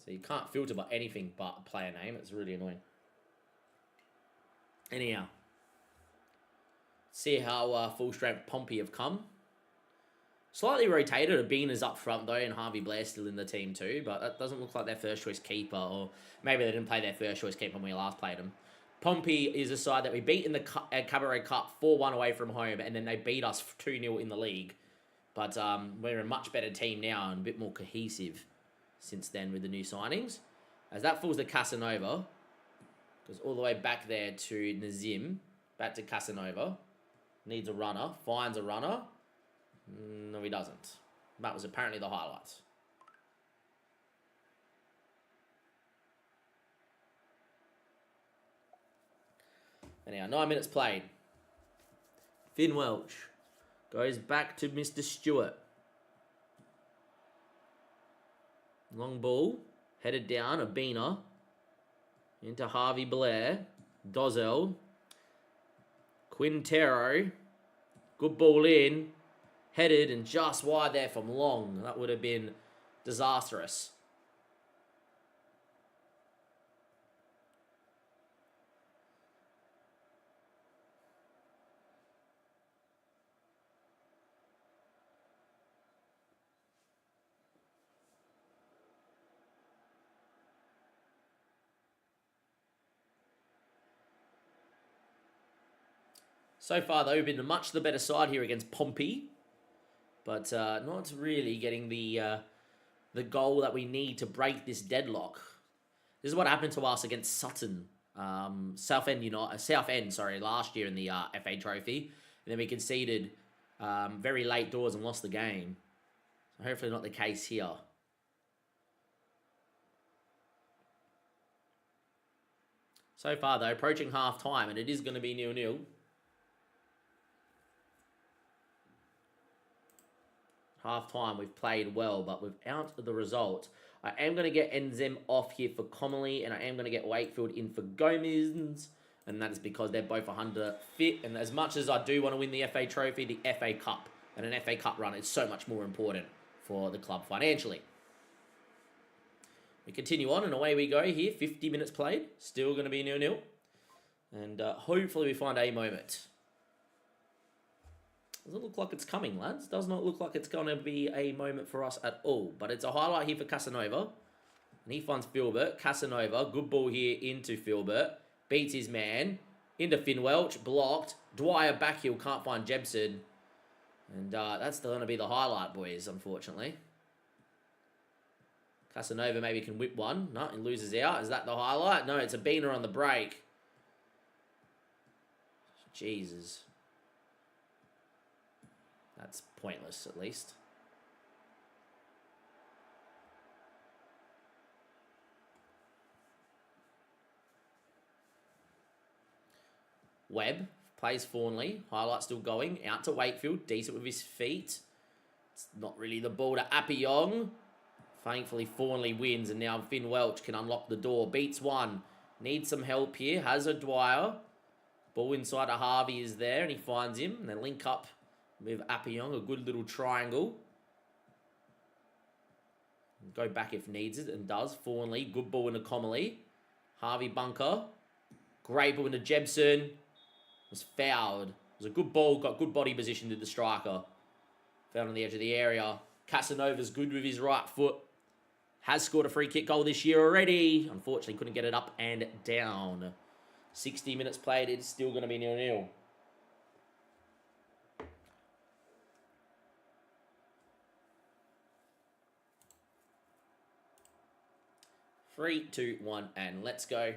So you can't filter by anything but player name. It's really annoying. Anyhow. See how full strength Pompey have come. Slightly rotated. Abina's up front though, and Harvey Blair's still in the team too. But that doesn't look like their first choice keeper. Or maybe they didn't play their first choice keeper when we last played them. Pompey is a side that we beat in the Cabaret Cup 4-1 away from home. And then they beat us 2-0 in the league. But we're a much better team now and a bit more cohesive since then with the new signings. As that falls to Casanova. Goes all the way back there to Nazim. Back to Casanova. Needs a runner. Finds a runner. No, he doesn't. That was apparently the highlights. Anyhow, 9 minutes played. Finn Welch goes back to Mr. Stewart. Long ball, headed down, Abina, into Harvey Blair, Dozel, Quintero, good ball in, headed and just wide there from Long. That would have been disastrous. So far, though, we've been much the better side here against Pompey. But not really getting the goal that we need to break this deadlock. This is what happened to us against Sutton, Southend, last year in the FA Trophy. And then we conceded very late doors and lost the game. So hopefully not the case here. So far, though, approaching half-time, and it is going to be 0-0. Half-time, we've played well, but without the result. I am going to get Enzem off here for Comely, and I am going to get Wakefield in for Gomez, and that is because they're both 100 fit. And as much as I do want to win the FA Trophy, the FA Cup and an FA Cup run is so much more important for the club financially. We continue on, and away we go here. 50 minutes played. Still going to be 0-0. And hopefully we find a moment. Doesn't look like it's coming, lads. Does not look like it's going to be a moment for us at all. But it's a highlight here for Casanova. And he finds Filbert. Casanova, good ball here into Filbert. Beats his man. Into Finn Welch. Blocked. Dwyer backheel. Can't find Jebson. And that's going to be the highlight, boys, unfortunately. Casanova maybe can whip one. No, he loses out. Is that the highlight? No, it's a beaner on the break. Jesus. That's pointless, at least. Webb plays Fawnley. Highlight still going. Out to Wakefield. Decent with his feet. It's not really the ball to Appiong. Thankfully, Fawnley wins, and now Finn Welch can unlock the door. Beats one. Needs some help here. Has a Dwyer. Ball inside to Harvey is there, and he finds him. And they link up with Appiong. A good little triangle. Go back if needs it, and does. Fawnley. Good ball into Comely. Harvey bunker. Great ball into Jebson. Was fouled. It was a good ball. Got good body position to the striker. Found on the edge of the area. Casanova's good with his right foot. Has scored a free kick goal this year already. Unfortunately, couldn't get it up and down. 60 minutes played. It's still going to be 0-0. Three, 2, 1, and let's go.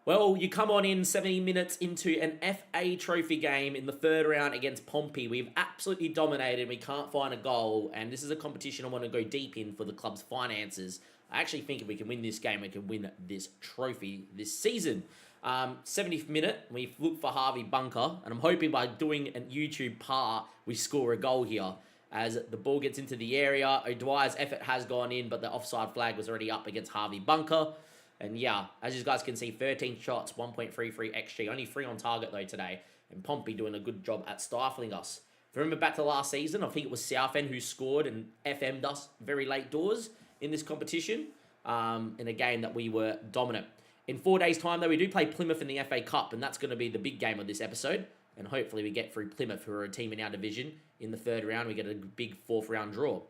Well, you come on in 70 minutes into an FA Trophy game in the third round against Pompey. We've absolutely dominated. We can't find a goal. And this is a competition I want to go deep in for the club's finances. I actually think if we can win this game, we can win this trophy this season. 70th minute, we look for Harvey bunker. And I'm hoping by doing a YouTube part, we score a goal here. As the ball gets into the area, O'Dwyer's effort has gone in, but the offside flag was already up against Harvey bunker. And yeah, as you guys can see, 13 shots, 1.33 XG. Only 3 on target, though, today. And Pompey doing a good job at stifling us. If you remember back to last season, I think it was Southend who scored and FM'd us very late doors in this competition. In a game that we were dominant. In 4 days' time, though, we do play Plymouth in the FA Cup. And that's going to be the big game of this episode. And hopefully we get through Plymouth, who are a team in our division. In the third round, we get a big 4th round draw.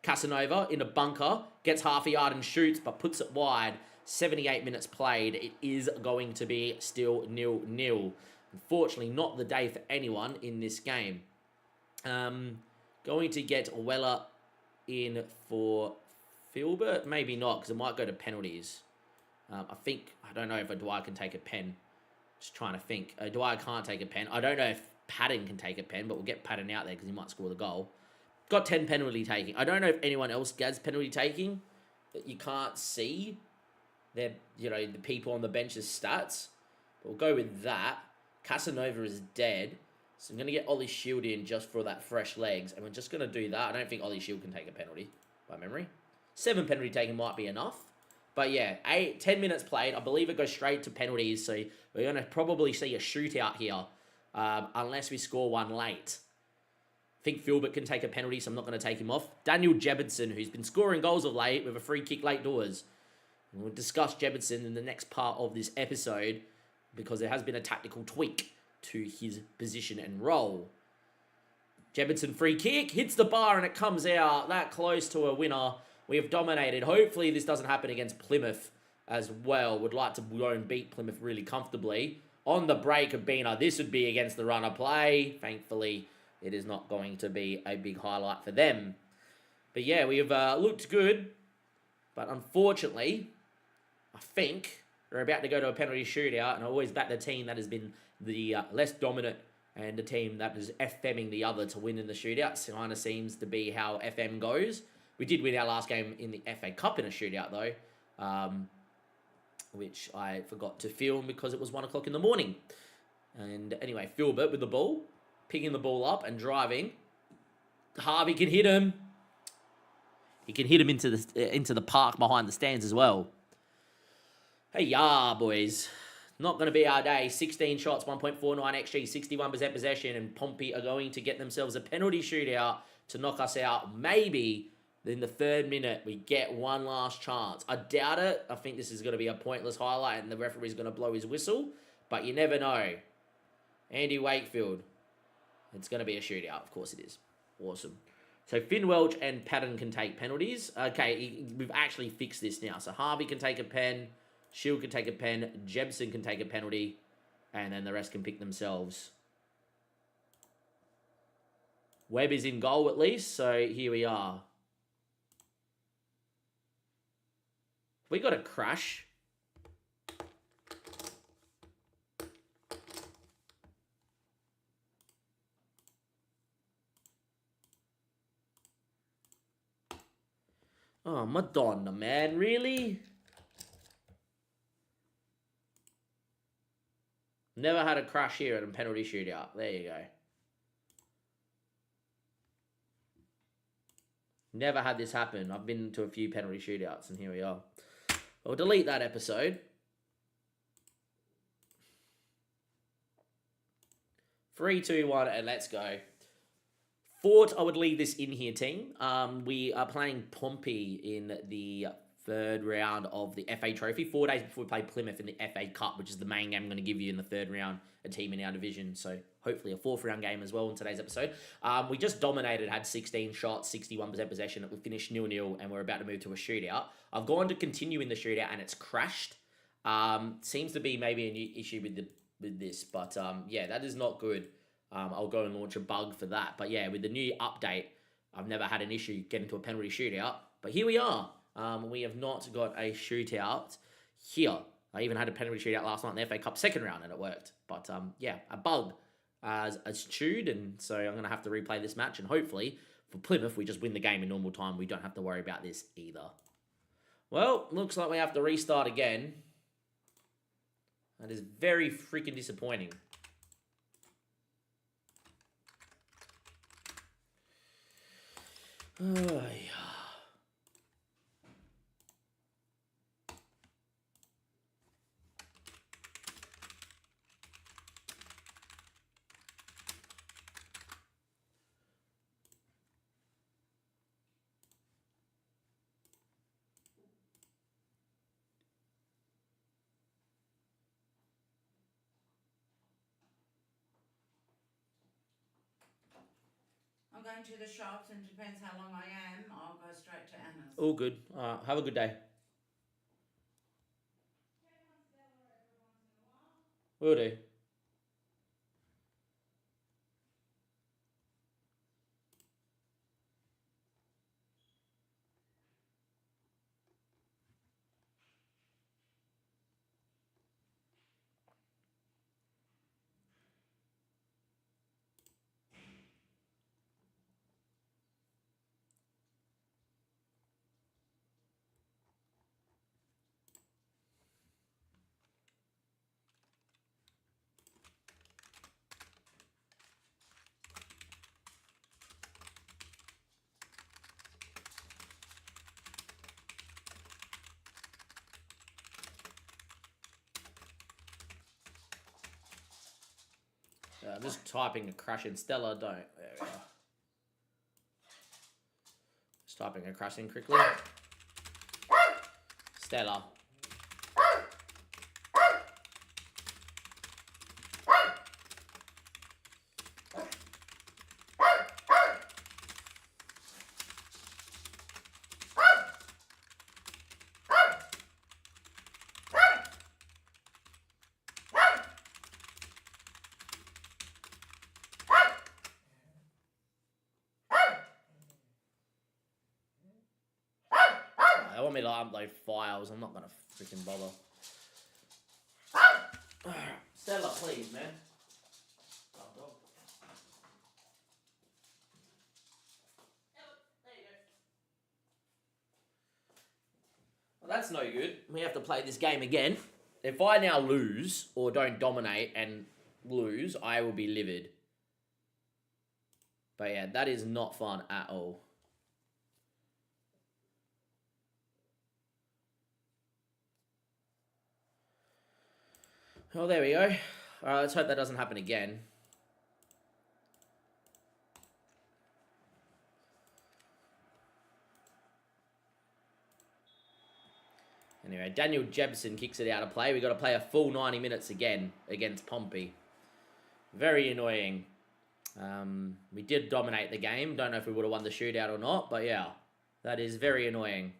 Casanova in a bunker. Gets half a yard and shoots, but puts it wide. 78 minutes played. It is going to be still 0-0. Unfortunately, not the day for anyone in this game. Going to get Weller in for Filbert. Maybe not, because it might go to penalties. I don't know if Dwyer can take a pen. Just trying to think. Dwyer can't take a pen. I don't know if Patton can take a pen, but we'll get Patton out there because he might score the goal. Got 10 penalty taking. I don't know if anyone else gets penalty taking that you can't see. They're, the people on the bench's stats. But we'll go with that. Casanova is dead. So I'm going to get Ollie Shield in just for that fresh legs. And we're just going to do that. I don't think Ollie Shield can take a penalty by memory. 7 penalty taken might be enough. But yeah, 10 minutes played. I believe it goes straight to penalties. So we're going to probably see a shootout here. Unless we score one late. I think Filbert can take a penalty, so I'm not going to take him off. Daniel Jebson, who's been scoring goals of late with a free kick late doors. And we'll discuss Jebson in the next part of this episode because there has been a tactical tweak to his position and role. Jebson free kick, hits the bar and it comes out. That close to a winner. We have dominated. Hopefully this doesn't happen against Plymouth as well. Would like to go and beat Plymouth really comfortably. On the break of Bina, this would be against the runner play. Thankfully, it is not going to be a big highlight for them. But yeah, we have looked good. But unfortunately, I think we're about to go to a penalty shootout, and I always back the team that has been the less dominant and the team that is FMing the other to win in the shootout. So kind of seems to be how FM goes. We did win our last game in the FA Cup in a shootout, though, which I forgot to film because it was 1 o'clock in the morning. And anyway, Filbert with the ball, picking the ball up and driving. Harvey can hit him. He can hit him into the park behind the stands as well. Hey, yeah, boys. Not going to be our day. 16 shots, 1.49 XG, 61% possession, and Pompey are going to get themselves a penalty shootout to knock us out. Maybe in the 3rd minute we get one last chance. I doubt it. I think this is going to be a pointless highlight and the referee's going to blow his whistle. But you never know. Andy Wakefield. It's going to be a shootout. Of course it is. Awesome. So Finn Welch and Patton can take penalties. Okay, we've actually fixed this now. So Harvey can take a pen. Shield can take a pen. Jebson can take a penalty. And then the rest can pick themselves. Webb is in goal at least. So here we are. We got a crash. Oh, Madonna, man. Really? Never had a crash here at a penalty shootout. There you go. Never had this happen. I've been to a few penalty shootouts, and here we are. I'll delete that episode. 3, 2, 1, and let's go. Thought I would leave this in here, team. We are playing Pompey in the 3rd round of the FA Trophy. 4 days before we play Plymouth in the FA Cup, which is the main game I'm going to give you in the 3rd round, a team in our division. So hopefully a 4th round game as well in today's episode. We just dominated, had 16 shots, 61% possession. We finished 0-0, and we're about to move to a shootout. I've gone to continue in the shootout, and it's crashed. Seems to be maybe a new issue with this, but yeah, that is not good. I'll go and launch a bug for that. But yeah, with the new update, I've never had an issue getting to a penalty shootout. But here we are. We have not got a shootout here. I even had a penalty shootout last night in the FA Cup 2nd round, and it worked. But yeah, a bug as chewed, and so I'm going to have to replay this match. And hopefully, for Plymouth, we just win the game in normal time. We don't have to worry about this either. Well, looks like we have to restart again. That is very freaking disappointing. Oh, yeah. I'm going to the shops, and depends how long I am, I'll go straight to Anna's. All good. Have a good day. Will do. I'm just typing a crash in Stella. There we go. Just typing a crash in quickly. Stella. me to upload files. I'm not going to freaking bother. Stella, please, man. Oh, dog. There you go. Well, that's no good. We have to play this game again. If I now lose or don't dominate and lose, I will be livid. But yeah, that is not fun at all. Oh, there we go. All right, let's hope that doesn't happen again. Anyway, Daniel Jebson kicks it out of play. We've got to play a full 90 minutes again against Pompey. Very annoying. We did dominate the game. Don't know if we would have won the shootout or not, but yeah, that is very annoying.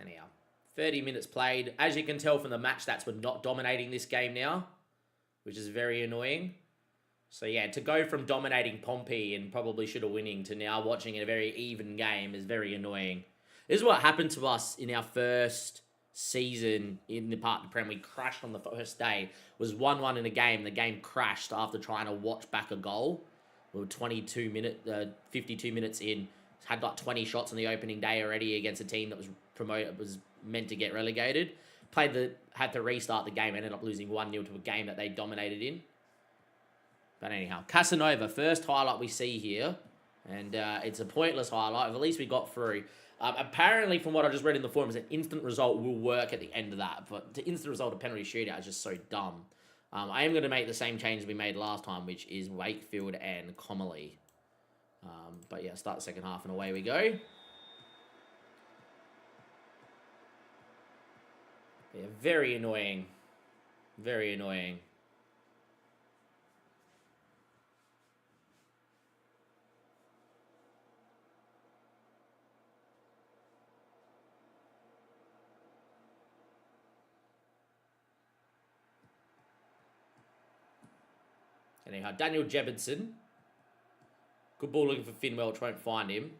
Anyhow, 30 minutes played. As you can tell from the match stats, we're not dominating this game now, which is very annoying. So yeah, to go from dominating Pompey and probably should have winning to now watching a very even game is very annoying. This is what happened to us in our first season in the Park to Prem. We crashed on the first day. It was 1-1 in a game. The game crashed after trying to watch back a goal. We were 52 minutes in. Had like 20 shots on the opening day already against a team that was meant to get relegated. Had to restart the game. Ended up losing 1-0 to a game that they dominated in. But anyhow, Casanova, first highlight we see here. And it's a pointless highlight. At least we got through. Apparently, from what I just read in the forums, an instant result will work at the end of that. But the instant result of penalty shootout is just so dumb. I am going to make the same change we made last time, which is Wakefield and Comely. But yeah, start the second half and away we go. Yeah, very annoying. Very annoying. Anyhow, Daniel Jebinson. Good ball looking for Finn Welch, won't find him.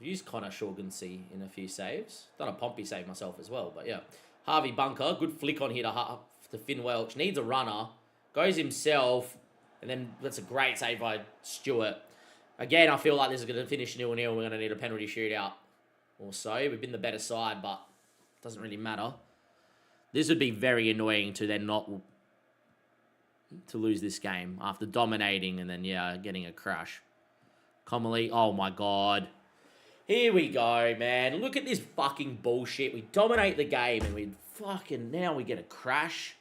I've used Connor Shorgansey in a few saves. Done a Pompey save myself as well, but yeah. Harvey Bunker, good flick on here to Finn Welch. Needs a runner. Goes himself, and then that's a great save by Stewart. Again, I feel like this is going to finish 0-0. We're going to need a penalty shootout or so. We've been the better side, but it doesn't really matter. This would be very annoying to then not... to lose this game after dominating and then, yeah, getting a crash. Comely, oh my God. Here we go, man. Look at this fucking bullshit. We dominate the game and now we get a crash.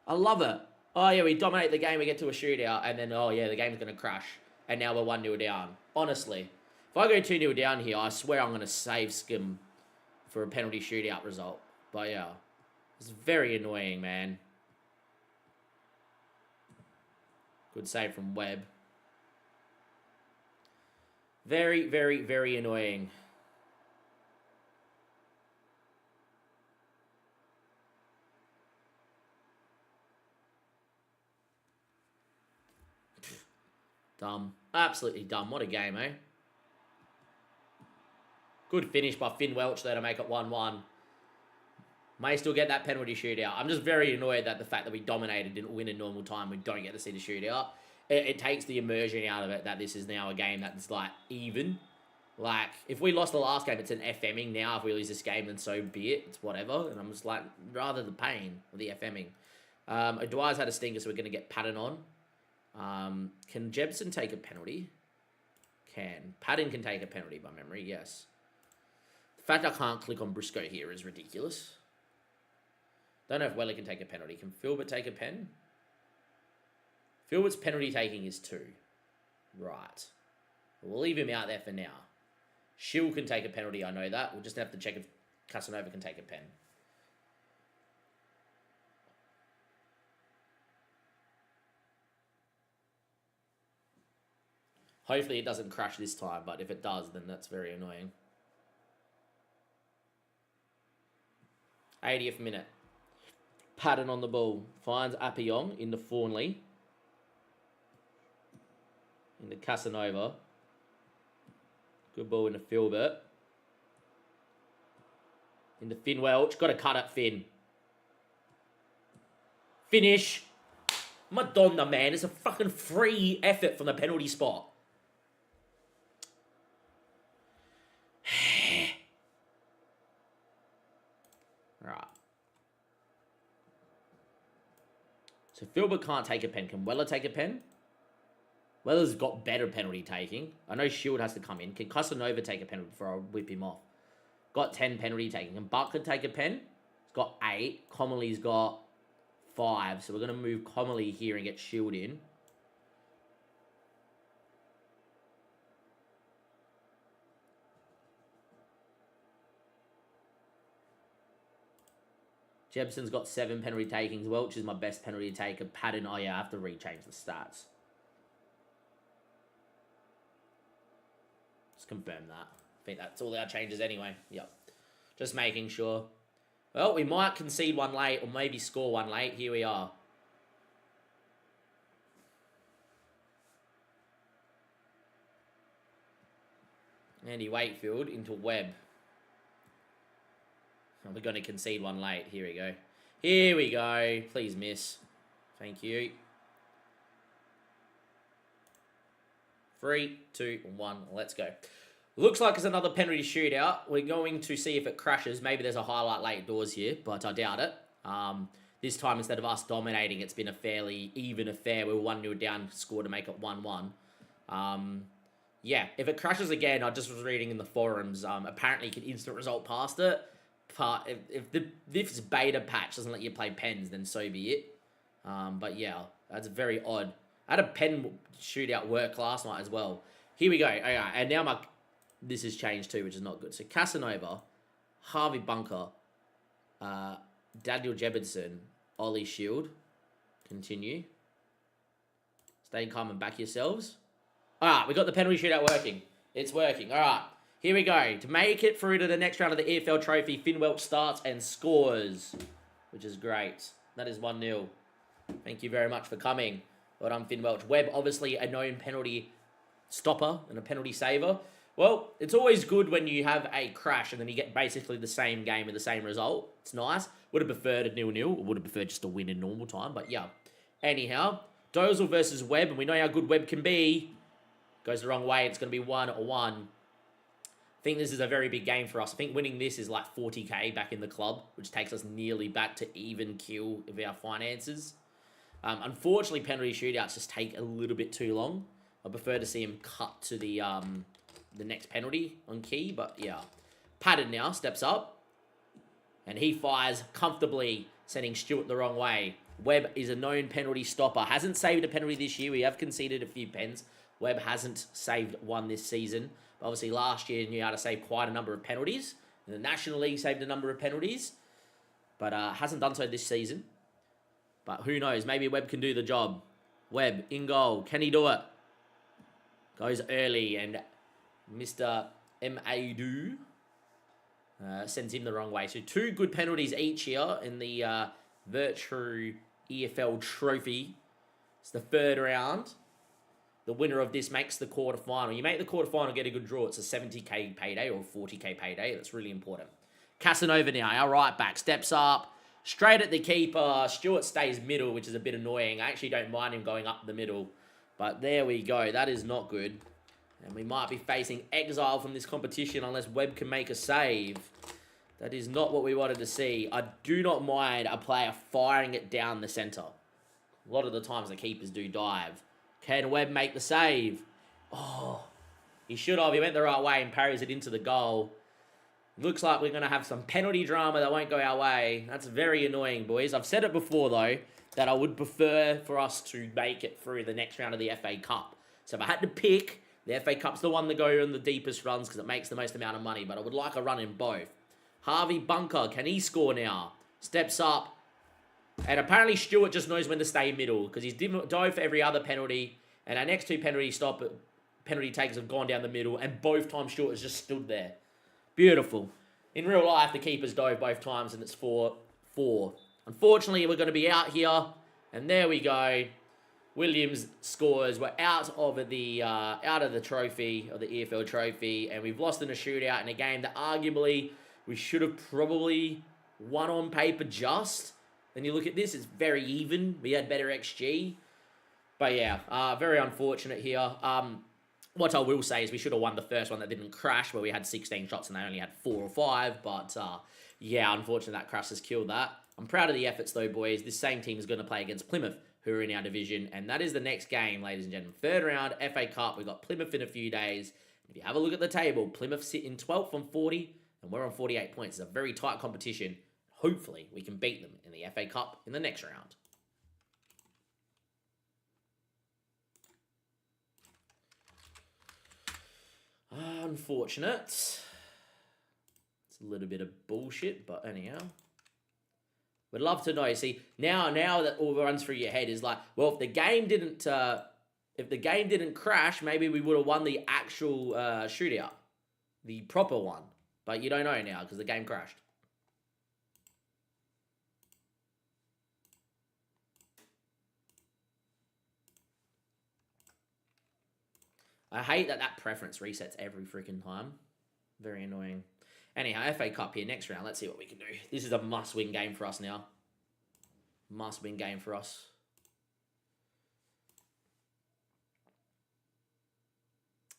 I love it. Oh, yeah, we dominate the game, we get to a shootout, and then, oh, yeah, the game's going to crash. And now we're 1-0 down. Honestly. If I go 2-0 down here, I swear I'm going to save Skim for a penalty shootout result. But, yeah. It's very annoying, man. Good save from Webb. Very, very, very annoying. Dumb. Absolutely dumb. What a game, eh? Good finish by Finn Welch there to make it 1-1. May still get that penalty shootout. I'm just very annoyed that the fact that we dominated, didn't win in normal time, we don't get to see the shootout. It takes the immersion out of it that this is now a game that's, like, even. Like, if we lost the last game, it's an FMing. Now, if we lose this game, then so be it. It's whatever. And I'm just like, rather the pain of the FMing. Dwyer's had a stinker, so we're going to get Patton on. Can Jebson take a penalty? Can. Patton can take a penalty by memory, yes. The fact I can't click on Briscoe here is ridiculous. Don't know if Weller can take a penalty. Can Philbert take a pen? Philbert's penalty taking is 2. Right. We'll leave him out there for now. Shield can take a penalty, I know that. We'll just have to check if Casanova can take a pen. Hopefully it doesn't crash this time, but if it does, then that's very annoying. 80th minute. Patton on the ball. Finds Appiong into Fawnley. Into Casanova. Good ball into Filbert. Into Finn Welch. Got to cut it, Finn. Finish. Madonna, man. It's a fucking free effort from the penalty spot. Right. So Filbert can't take a pen. Can Weller take a pen? Weller's got better penalty taking. I know Shield has to come in. Can Casanova take a penalty before I whip him off? Got 10 penalty taking. Can Butler take a pen? He's got 8. Comley's got 5. So we're going to move Comley here and get Shield in. Jebson's got 7 penalty takings. Welch is my best penalty taker. Patton, oh yeah, I have to rechange the stats. Let's confirm that. I think that's all our changes anyway. Yep. Just making sure. Well, we might concede one late or maybe score one late. Here we are. Andy Wakefield into Webb. We're going to concede one late. Here we go. Here we go. Please miss. Thank you. 3, 2, 1. Let's go. Looks like it's another penalty shootout. We're going to see if it crashes. Maybe there's a highlight late doors here, but I doubt it. This time, instead of us dominating, it's been a fairly even affair. We were 1-0 down, score to make it 1-1. Yeah, if it crashes again, I just was reading in the forums, apparently you can instant result past it. But if this beta patch doesn't let you play pens, then so be it. But yeah, that's very odd. I had a pen shootout work last night as well. Here we go. Okay, and now this has changed too, which is not good. So Casanova, Harvey Bunker, Daniel Jebinson, Ollie Shield. Continue. Stay calm and back yourselves. All right, we got the penalty shootout working. It's working. All right. Here we go. To make it through to the next round of the EFL Trophy, Finn Welch starts and scores, which is great. That is 1-0. Thank you very much for coming. Well done, Finn Welch. Webb, obviously a known penalty stopper and a penalty saver. Well, it's always good when you have a crash and then you get basically the same game with the same result. It's nice. Would have preferred a 0-0. Would have preferred just a win in normal time, but yeah. Anyhow, Dozel versus Webb, and we know how good Webb can be. Goes the wrong way. It's going to be 1-1. I think this is a very big game for us. I think winning this is like 40k back in the club, which takes us nearly back to even kill of our finances. Unfortunately, penalty shootouts just take a little bit too long. I prefer to see him cut to the next penalty on key, but yeah. Patton now steps up, and he fires comfortably, sending Stewart the wrong way. Webb is a known penalty stopper. Hasn't saved a penalty this year. We have conceded a few pens. Webb hasn't saved one this season. Obviously, last year, he knew how to save quite a number of penalties. The National League saved a number of penalties, but hasn't done so this season. But who knows? Maybe Webb can do the job. Webb, in goal. Can he do it? Goes early, and Mr. M.A.Du sends him the wrong way. So 2 good penalties each here in the Virtue EFL Trophy. It's the 3rd round. The winner of this makes the quarterfinal. You make the quarterfinal, get a good draw. It's a 70k payday or 40k payday. That's really important. Casanova now, our right back, steps up, straight at the keeper. Stewart stays middle, which is a bit annoying. I actually don't mind him going up the middle. But there we go. That is not good. And we might be facing exile from this competition unless Webb can make a save. That is not what we wanted to see. I do not mind a player firing it down the centre. A lot of the times the keepers do dive. Can Webb make the save? Oh, he should have. He went the right way and parries it into the goal. Looks like we're going to have some penalty drama that won't go our way. That's very annoying, boys. I've said it before, though, that I would prefer for us to make it through the next round of the FA Cup. So if I had to pick The FA Cup's the one to go on the deepest runs because it makes the most amount of money, but I would like a run in both. Harvey Bunker, can he score now? Steps up. And apparently Stewart just knows when to stay middle because he's dove for every other penalty. And our next two penalty takers have gone down the middle, and both times Stewart has just stood there. Beautiful. In real life, the keepers dove both times, and it's 4-4. Unfortunately, we're going to be out here, and there we go. Williams scores. We're out of the trophy, of the EFL trophy, and we've lost in a shootout in a game that arguably we should have probably won on paper just. Then you look at this, it's very even. We had better XG. But yeah, very unfortunate here. What I will say is we should have won the first one that didn't crash, where we had 16 shots and they only had 4 or 5. But yeah, unfortunately, that crash has killed that. I'm proud of the efforts, though, boys. This same team is going to play against Plymouth, who are in our division. And that is the next game, ladies and gentlemen. Third round, FA Cup. We've got Plymouth in a few days. If you have a look at the table, Plymouth sit in 12th on 40, and we're on 48 points. It's a very tight competition. Hopefully, we can beat them in the FA Cup in the next round. Unfortunate. It's a little bit of bullshit, but anyhow. Would love to know. See, now that all runs through your head is like, well, if the game didn't crash, maybe we would have won the actual shootout, the proper one. But you don't know now because the game crashed. I hate that preference resets every freaking time. Very annoying. Anyhow, FA Cup here next round. Let's see what we can do. This is a must-win game for us now. Must-win game for us.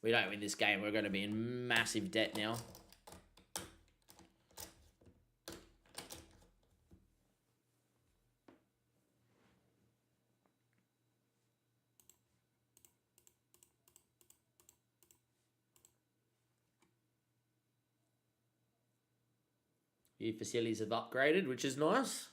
We don't win this game, we're going to be in massive debt now. Your facilities have upgraded, which is nice.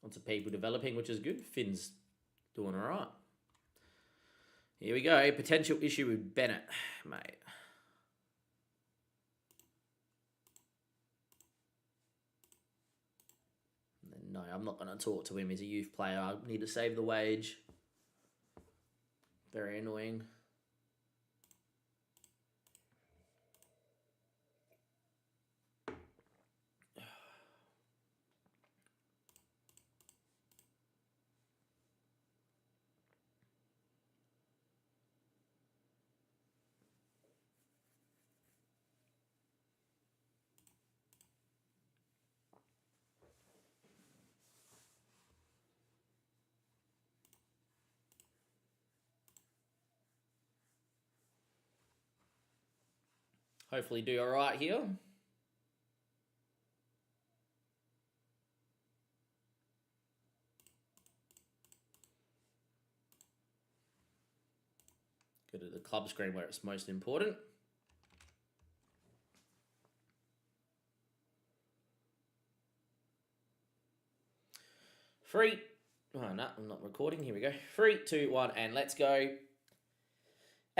Lots of people developing, which is good. Finn's doing all right. Here we go. Potential issue with Bennett, mate. No, I'm not going to talk to him. He's a youth player. I need to save the wage. Very annoying. Hopefully do all right here. Go to the club screen where it's most important. Three. Oh, no, I'm not recording. Here we go. 3, 2, 1, and let's go.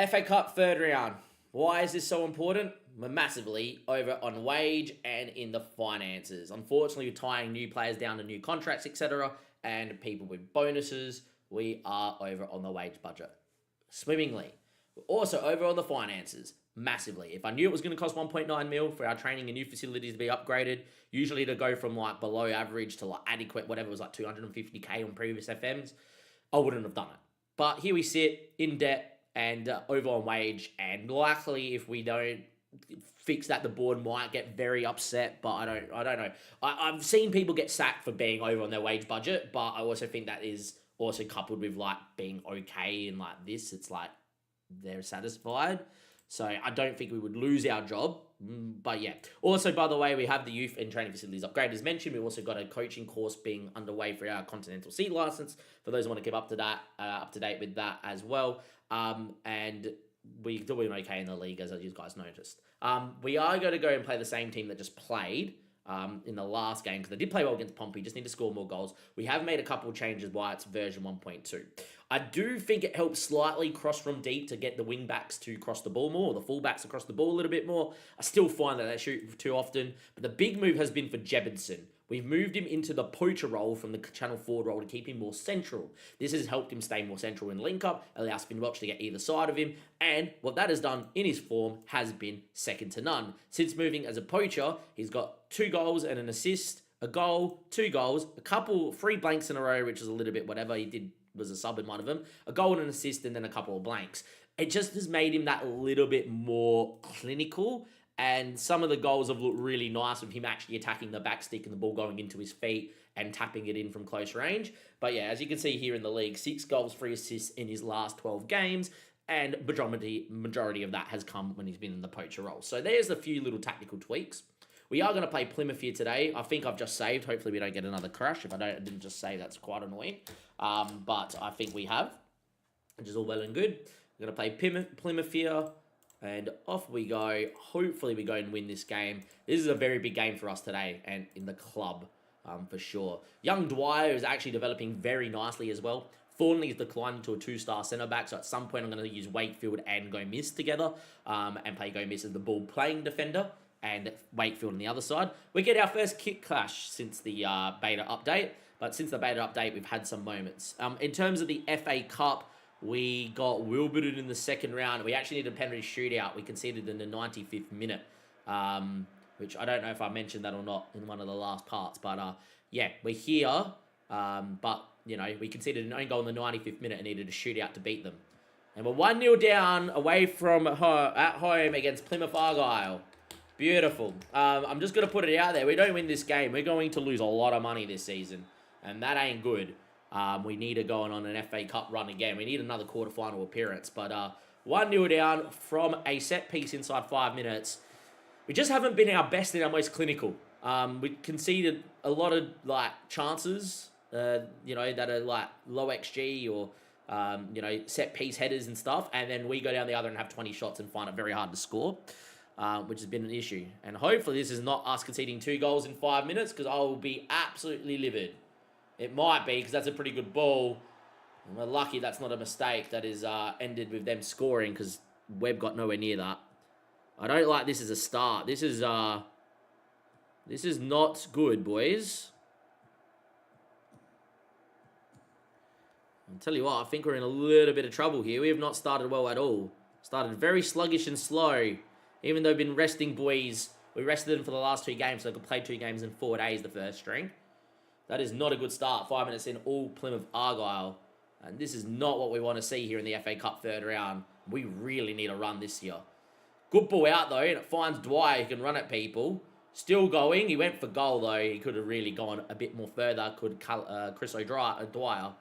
FA Cup third round. Why is this so important? We're massively over on wage and in the finances. Unfortunately, we're tying new players down to new contracts, etc., and people with bonuses. We are over on the wage budget swimmingly. We're also over on the finances massively. If I knew it was going to cost 1.9 mil for our training and new facilities to be upgraded, usually to go from like below average to like adequate, whatever was like 250k on previous FMs, I wouldn't have done it. But here we sit in debt and over on wage, and likely if we don't fix that, the board might get very upset, but I don't know. I've seen people get sacked for being over on their wage budget, but I also think that is also coupled with like being okay and like this, it's like they're satisfied. So I don't think we would lose our job. But yeah. Also, by the way, we have the youth and training facilities upgrade as mentioned. We've also got a coaching course being underway for our Continental C license. For those who want to keep up to date with that as well. And we're doing okay in the league, as you guys noticed. We are going to go and play the same team that just played in the last game, because they did play well against Pompey, just need to score more goals. We have made a couple of changes why it's version 1.2. I do think it helps slightly cross from deep to get the wing backs to cross the ball more, or the full backs across the ball a little bit more. I still find that they shoot too often, but the big move has been for Jebinson. We've moved him into the poacher role from the channel forward role to keep him more central. This has helped him stay more central in link-up, allows Finwatch to get either side of him, and what that has done in his form has been second to none. Since moving as a poacher, he's got 2 goals and an assist, a goal, 2 goals, 3 blanks in a row, which is a little bit whatever he did, was a sub in one of them, a goal and an assist, and then a couple of blanks. It just has made him that little bit more clinical. And some of the goals have looked really nice with him actually attacking the back stick and the ball going into his feet and tapping it in from close range. But yeah, as you can see here in the league, 6 goals, 3 assists in his last 12 games. And majority of that has come when he's been in the poacher role. So there's a few little tactical tweaks. We are going to play Plymouth here today. I think I've just saved. Hopefully we don't get another crash. If I didn't just save, that's quite annoying. But I think we have, which is all well and good. We're going to play Plymouth here. And off we go. Hopefully we go and win this game. This is a very big game for us today and in the club for sure. Young Dwyer is actually developing very nicely as well. Thornley has declined to a 2-star centre-back, so at some point I'm going to use Wakefield and Gomis together and play Gomis as the ball-playing defender and Wakefield on the other side. We get our first kick clash since the beta update, but since the beta update we've had some moments. In terms of the FA Cup, we got Wilburton in the second round. We actually needed a penalty shootout. We conceded in the 95th minute, which I don't know if I mentioned that or not in one of the last parts. But yeah, we're here. But, you know, we conceded an own goal in the 95th minute and needed a shootout to beat them. And we're 1-0 down away from at home against Plymouth Argyle. Beautiful. I'm just going to put it out there. We don't win this game, we're going to lose a lot of money this season. And that ain't good. We need to go on an FA Cup run again. We need another quarterfinal appearance. But 1-0 down from a set piece inside 5 minutes. We just haven't been our best and our most clinical. We conceded a lot of chances, you know, that are low XG or you know, set piece headers and stuff. And then we go down the other and have 20 shots and find it very hard to score, which has been an issue. And hopefully this is not us conceding 2 goals in 5 minutes, because I will be absolutely livid. It might be, because that's a pretty good ball. And we're lucky that's not a mistake that is ended with them scoring, because Webb got nowhere near that. I don't like this as a start. This is not good, boys. I'll tell you what, I think we're in a little bit of trouble here. We have not started well at all. Started very sluggish and slow. Even though we've been resting boys. We rested them for the last 2 games, so they could play 2 games in 4 days, the first string. That is not a good start. 5 minutes in, all Plymouth Argyle. And this is not what we want to see here in the FA Cup third round. We really need a run this year. Good ball out, though, and it finds Dwyer, who can run at people. Still going. He went for goal, though. He could have really gone a bit more further. Could Chris O'Dwyer.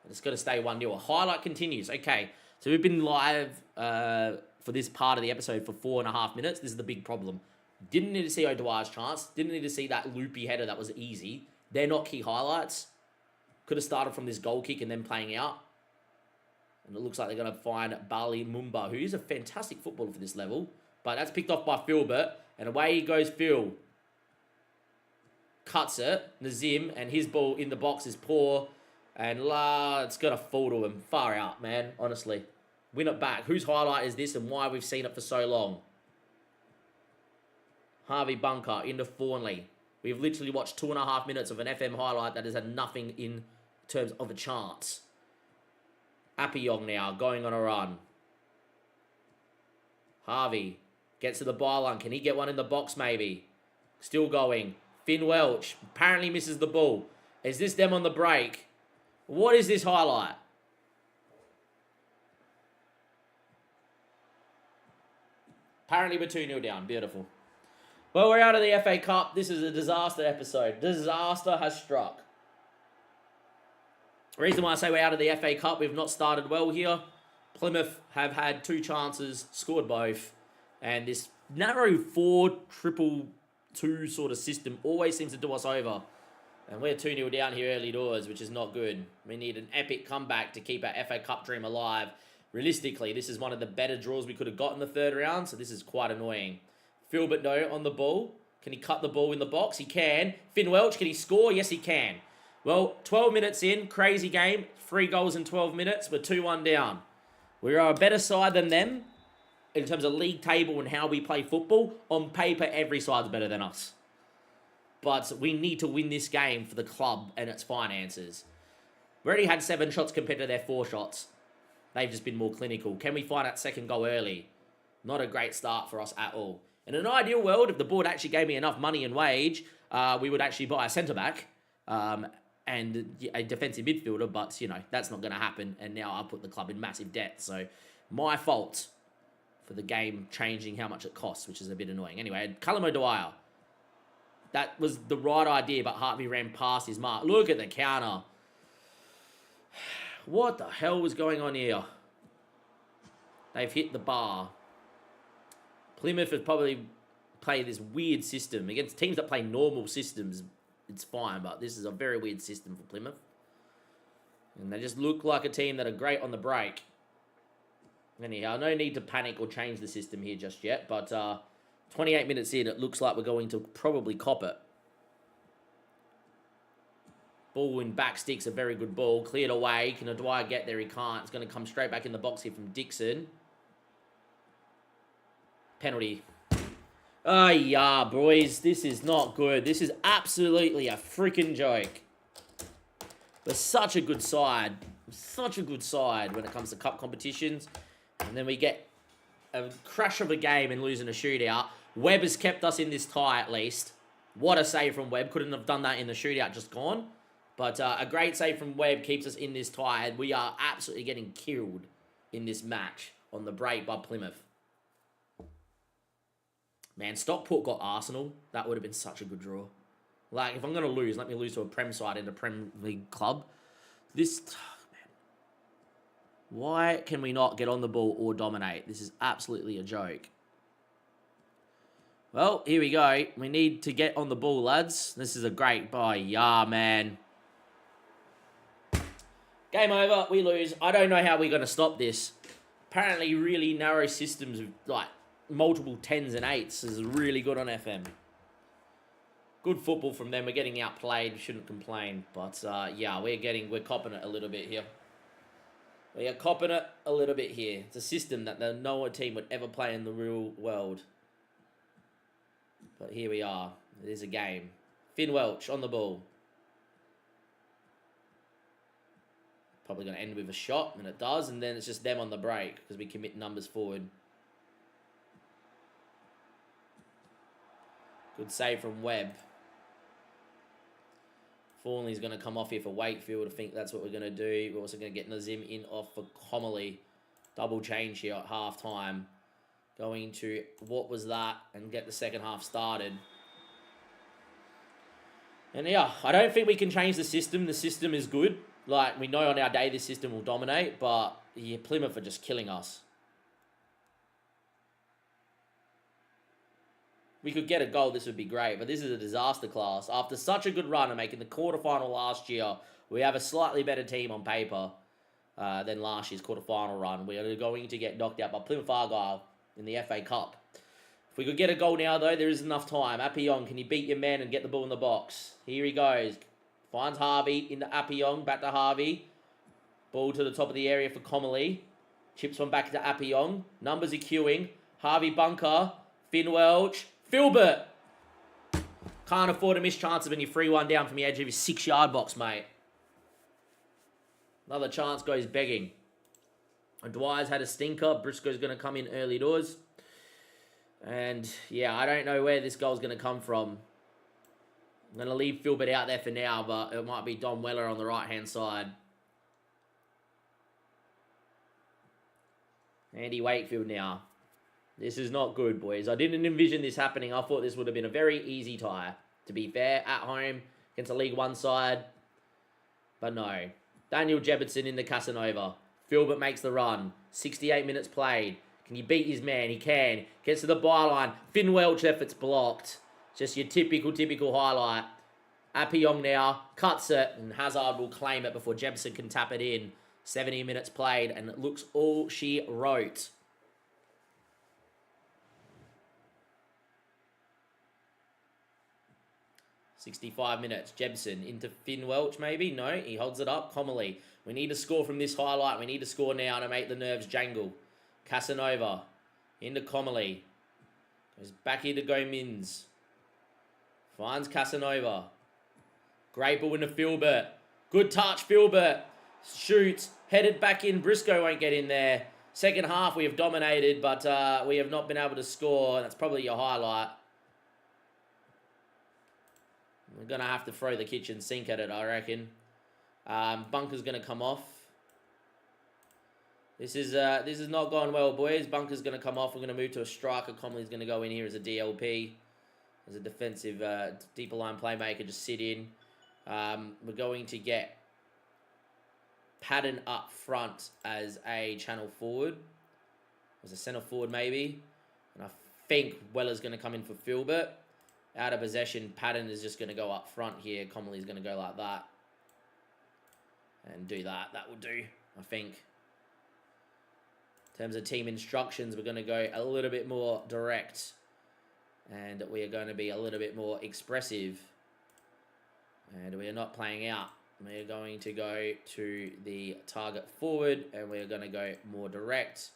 And it's got to stay 1-0. A highlight continues. Okay, so we've been live for this part of the episode for 4.5 minutes. This is the big problem. Didn't need to see O'Dwyer's chance. Didn't need to see that loopy header that was easy. They're not key highlights. Could have started from this goal kick and then playing out. And it looks like they're going to find Bali Mumba, who is a fantastic footballer for this level. But that's picked off by Filbert. And away goes Phil. Cuts it. Nazim. And his ball in the box is poor. And it's going to fall to him. Far out, man. Honestly. Win it back. Whose highlight is this and why we've seen it for so long? Harvey Bunker into Thornley. We've literally watched 2.5 minutes of an FM highlight that has had nothing in terms of a chance. Appiong now, going on a run. Harvey gets to the byline. Can he get one in the box maybe? Still going. Finn Welch apparently misses the ball. Is this them on the break? What is this highlight? Apparently we're 2-0 down. Beautiful. Well, we're out of the FA Cup. This is a disaster episode. Disaster has struck. The reason why I say we're out of the FA Cup, we've not started well here. Plymouth have had 2 chances, scored both, and this narrow 4-2-2 sort of system always seems to do us over. And we're 2-0 down here early doors, which is not good. We need an epic comeback to keep our FA Cup dream alive. Realistically, this is one of the better draws we could have got in the 3rd round, so this is quite annoying. Philbert, no, on the ball. Can he cut the ball in the box? He can. Finn Welch, can he score? Yes, he can. Well, 12 minutes in, crazy game. 3 goals in 12 minutes. We're 2-1 down. We are a better side than them in terms of league table and how we play football. On paper, every side's better than us. But we need to win this game for the club and its finances. We already had 7 shots compared to their 4 shots. They've just been more clinical. Can we find that second goal early? Not a great start for us at all. In an ideal world, if the board actually gave me enough money and wage, we would actually buy a centre-back and a defensive midfielder, but, you know, that's not going to happen, and now I've put the club in massive debt, so my fault for the game changing how much it costs, which is a bit annoying. Anyway, Callum O'Dwyer. That was the right idea, but Harvey ran past his mark. Look at the counter. What the hell was going on here? They've hit the bar. Plymouth has probably played this weird system. Against teams that play normal systems, it's fine, but this is a very weird system for Plymouth. And they just look like a team that are great on the break. Anyhow, no need to panic or change the system here just yet, but 28 minutes in, it looks like we're going to probably cop it. Ball in back sticks, a very good ball. Cleared away. Can O'Dwyer get there? He can't. It's going to come straight back in the box here from Dixon. Penalty. Oh, yeah, boys. This is not good. This is absolutely a freaking joke. We're such a good side. Such a good side when it comes to cup competitions. And then we get a crash of a game and losing a shootout. Webb has kept us in this tie at least. What a save from Webb. Couldn't have done that in the shootout, just gone. But a great save from Webb keeps us in this tie. We are absolutely getting killed in this match on the break by Plymouth. Man, Stockport got Arsenal. That would have been such a good draw. Like, if I'm going to lose, let me lose to a Prem side in a Prem League club. This... man. Why can we not get on the ball or dominate? This is absolutely a joke. Well, here we go. We need to get on the ball, lads. This is a great buy. Yeah, man. Game over. We lose. I don't know how we're going to stop this. Apparently, really narrow systems with, like, multiple 10s and 8s is really good on FM. Good football from them. We're getting outplayed. Shouldn't complain. But, yeah, we're copping it a little bit here. We are copping it a little bit here. It's a system that no team would ever play in the real world. But here we are. It is a game. Finn Welch on the ball. Probably going to end with a shot, and it does. And then it's just them on the break because we commit numbers forward. Good save from Webb. Thornley's going to come off here for Wakefield. I think that's what we're going to do. We're also going to get Nazim in off for Comely. Double change here at half-time. Going to what was that and get the second half started. And yeah, I don't think we can change the system. The system is good. Like, we know on our day this system will dominate, but yeah, Plymouth are just killing us. We could get a goal, this would be great, but this is a disaster class. After such a good run and making the quarterfinal last year, we have a slightly better team on paper than last year's quarterfinal run. We are going to get knocked out by Plymouth Argyle in the FA Cup. If we could get a goal now, though, there is enough time. Appiong, can you beat your man and get the ball in the box? Here he goes. Finds Harvey into Appiong. Back to Harvey. Ball to the top of the area for Comely. Chips one back to Appiong. Numbers are queuing. Harvey bunker. Finn Welch. Philbert. Can't afford to miss chances when you're 3-1 down from the edge of his 6-yard box, mate. Another chance goes begging. Dwyer's had a stinker. Briscoe's going to come in early doors. And, yeah, I don't know where this goal's going to come from. I'm going to leave Philbert out there for now, but it might be Dom Weller on the right-hand side. Andy Wakefield now. This is not good, boys. I didn't envision this happening. I thought this would have been a very easy tie. To be fair, at home, against a League One side. But no. Daniel Jebbertson in the Casanova. Filbert makes the run. 68 minutes played. Can he beat his man? He can. Gets to the byline. Finn Welch effort's blocked. Just your typical highlight. Appiong now cuts it, and Hazard will claim it before Jebson can tap it in. 70 minutes played, and it looks all she wrote. "65 minutes. Jebson into Finn Welch, maybe? No, he holds it up. Comely. We need to score from this highlight. We need to score now to make the nerves jangle. Casanova. Into Comely. Goes back here to go Mins. Finds Casanova. Great ball into Filbert. Good touch, Filbert. Shoots. Headed back in. Briscoe won't get in there. Second half, we have dominated, but we have not been able to score. That's probably your highlight. We're going to have to throw the kitchen sink at it, I reckon. Bunker's going to come off. This is not going well, boys. Bunker's going to come off. We're going to move to a striker. Comley's going to go in here as a DLP. As a defensive deeper line playmaker, just sit in. We're going to get Patton up front as a channel forward. As a centre forward, maybe. And I think Weller's going to come in for Filbert. Out of possession, Patton is just going to go up front here. Comley's going to go like that. And do that. That will do, I think. In terms of team instructions, we're going to go a little bit more direct. And we are going to be a little bit more expressive. And we are not playing out. We are going to go to the target forward. And we are going to go more direct.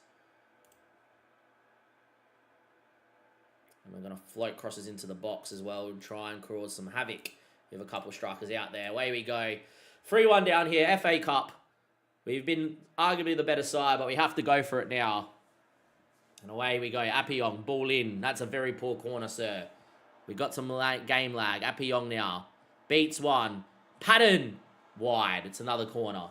And we're going to float crosses into the box as well. And try and cause some havoc. We have a couple of strikers out there. Away we go. 3-1 down here. FA Cup. We've been arguably the better side, but we have to go for it now. And away we go. Appiong, ball in. That's a very poor corner, sir. We got some game lag. Appiong now. Beats one. Patton. Wide. It's another corner.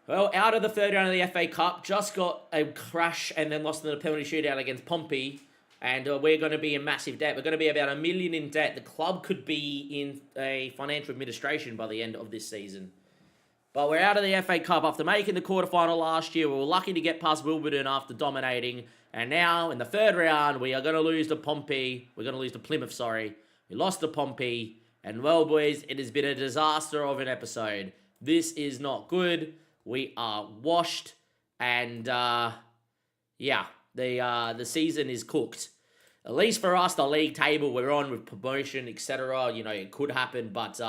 Well, out of the third round of the FA Cup. Just got a crash and then lost in the penalty shootout against Pompey. And we're going to be in massive debt. We're going to be about $1 million in debt. The club could be in a financial administration by the end of this season. But we're out of the FA Cup after making the quarterfinal last year. We were lucky to get past Wilburton after dominating. And now, in the third round, we are going to lose to Pompey. We're going to lose to Plymouth, sorry. We lost to Pompey. And well, boys, it has been a disaster of an episode. This is not good. We are washed. And, yeah, the season is cooked. At least for us, the league table we're on with promotion, etc. You know, it could happen, but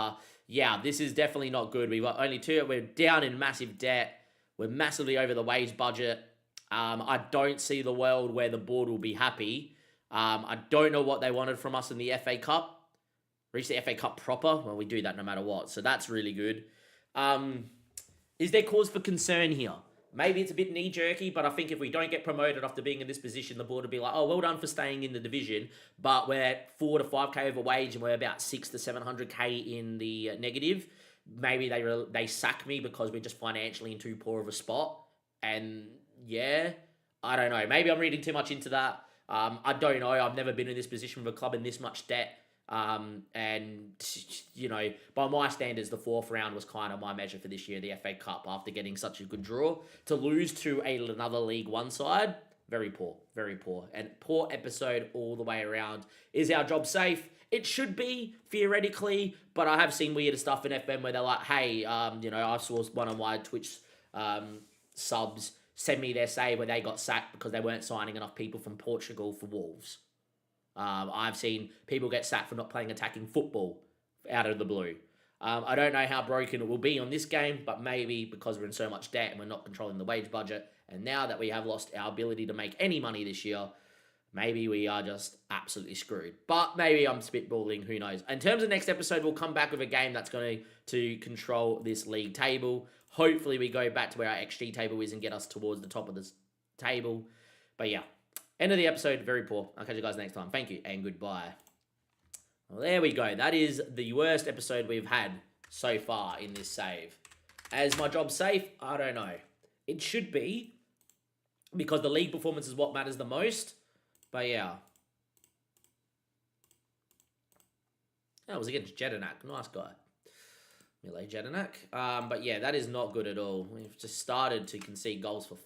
yeah, this is definitely not good. We've got only two. We're down in massive debt. We're massively over the wage budget. I don't see the world where the board will be happy. I don't know what they wanted from us in the FA Cup. Reach the FA Cup proper. Well, we do that no matter what, so that's really good. Is there cause for concern here? Maybe it's a bit knee-jerky, but I think if we don't get promoted after being in this position, the board will be like, oh, well done for staying in the division, but we're 4 to 5k over wage and we're about 6 to 700k in the negative. Maybe they sack me because we're just financially in too poor of a spot. And yeah, I don't know. Maybe I'm reading too much into that. I don't know. I've never been in this position with a club in this much debt. And, you know, by my standards, the fourth round was kind of my measure for this year, the FA Cup, after getting such a good draw. To lose to another League One side, very poor, very poor. And poor episode all the way around. Is our job safe? It should be, theoretically, but I have seen weirder stuff in FM where they're like, hey, you know, I saw one of my Twitch subs send me their say where they got sacked because they weren't signing enough people from Portugal for Wolves. I've seen people get sacked for not playing attacking football out of the blue. I don't know how broken it will be on this game, but maybe because we're in so much debt and we're not controlling the wage budget, and now that we have lost our ability to make any money this year, maybe we are just absolutely screwed. But maybe I'm spitballing, who knows. In terms of next episode, we'll come back with a game that's going to control this league table. Hopefully we go back to where our XG table is and get us towards the top of this table. But yeah. End of the episode, very poor. I'll catch you guys next time. Thank you and goodbye. Well, there we go. That is the worst episode we've had so far in this save. Is my job safe? I don't know. It should be, because the league performance is what matters the most. But yeah. That was against Jedinak. Nice guy. Mile Jedinak. But yeah, that is not good at all. We've just started to concede goals for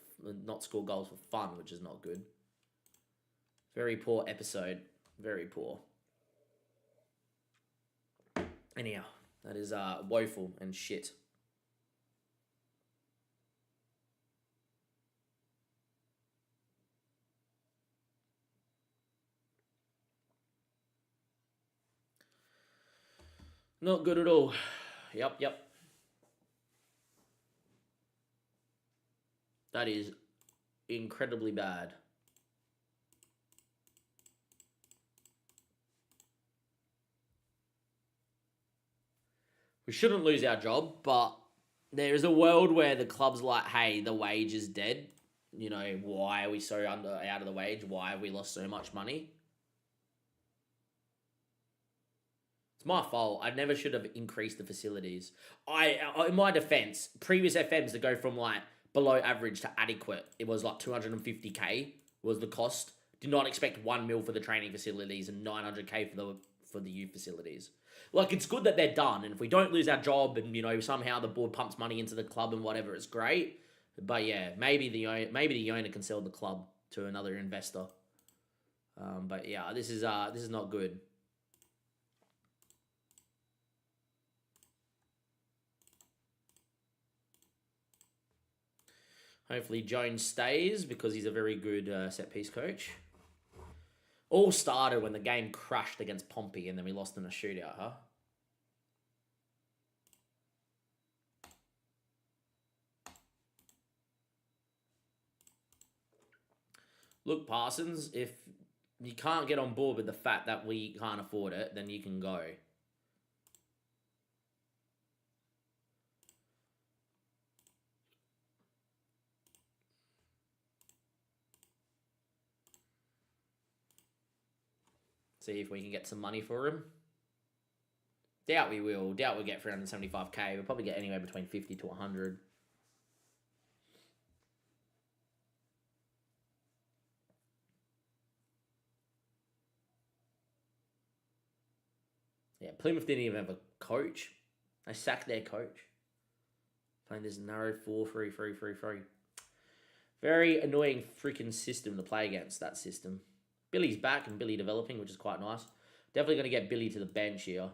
not score goals for fun, which is not good. Very poor episode. Very poor. Anyhow, that is woeful and shit. Not good at all. Yep. That is incredibly bad. We shouldn't lose our job, but there is a world where the club's like, hey, the wage is dead. You know, why are we so out of the wage? Why have we lost so much money? It's my fault. I never should have increased the facilities. In my defense, previous FMs to go from like below average to adequate, it was like 250k was the cost. Did not expect 1 mil for the training facilities and 900k for the youth facilities. Like, it's good that they're done, and if we don't lose our job and, you know, somehow the board pumps money into the club and whatever, it's great. But yeah, maybe the owner can sell the club to another investor. But yeah, this is not good. Hopefully Jones stays because he's a very good set piece coach. All started when the game crashed against Pompey and then we lost in a shootout, huh? Look, Parsons, if you can't get on board with the fact that we can't afford it, then you can go. See if we can get some money for him. Doubt we will. Doubt we'll get 375k. We'll probably get anywhere between 50 to 100. Yeah, Plymouth didn't even have a coach. They sacked their coach. Playing this narrow 4-3-3-3-3. Very annoying freaking system to play against, that system. Billy's back and Billy developing, which is quite nice. Definitely going to get Billy to the bench here.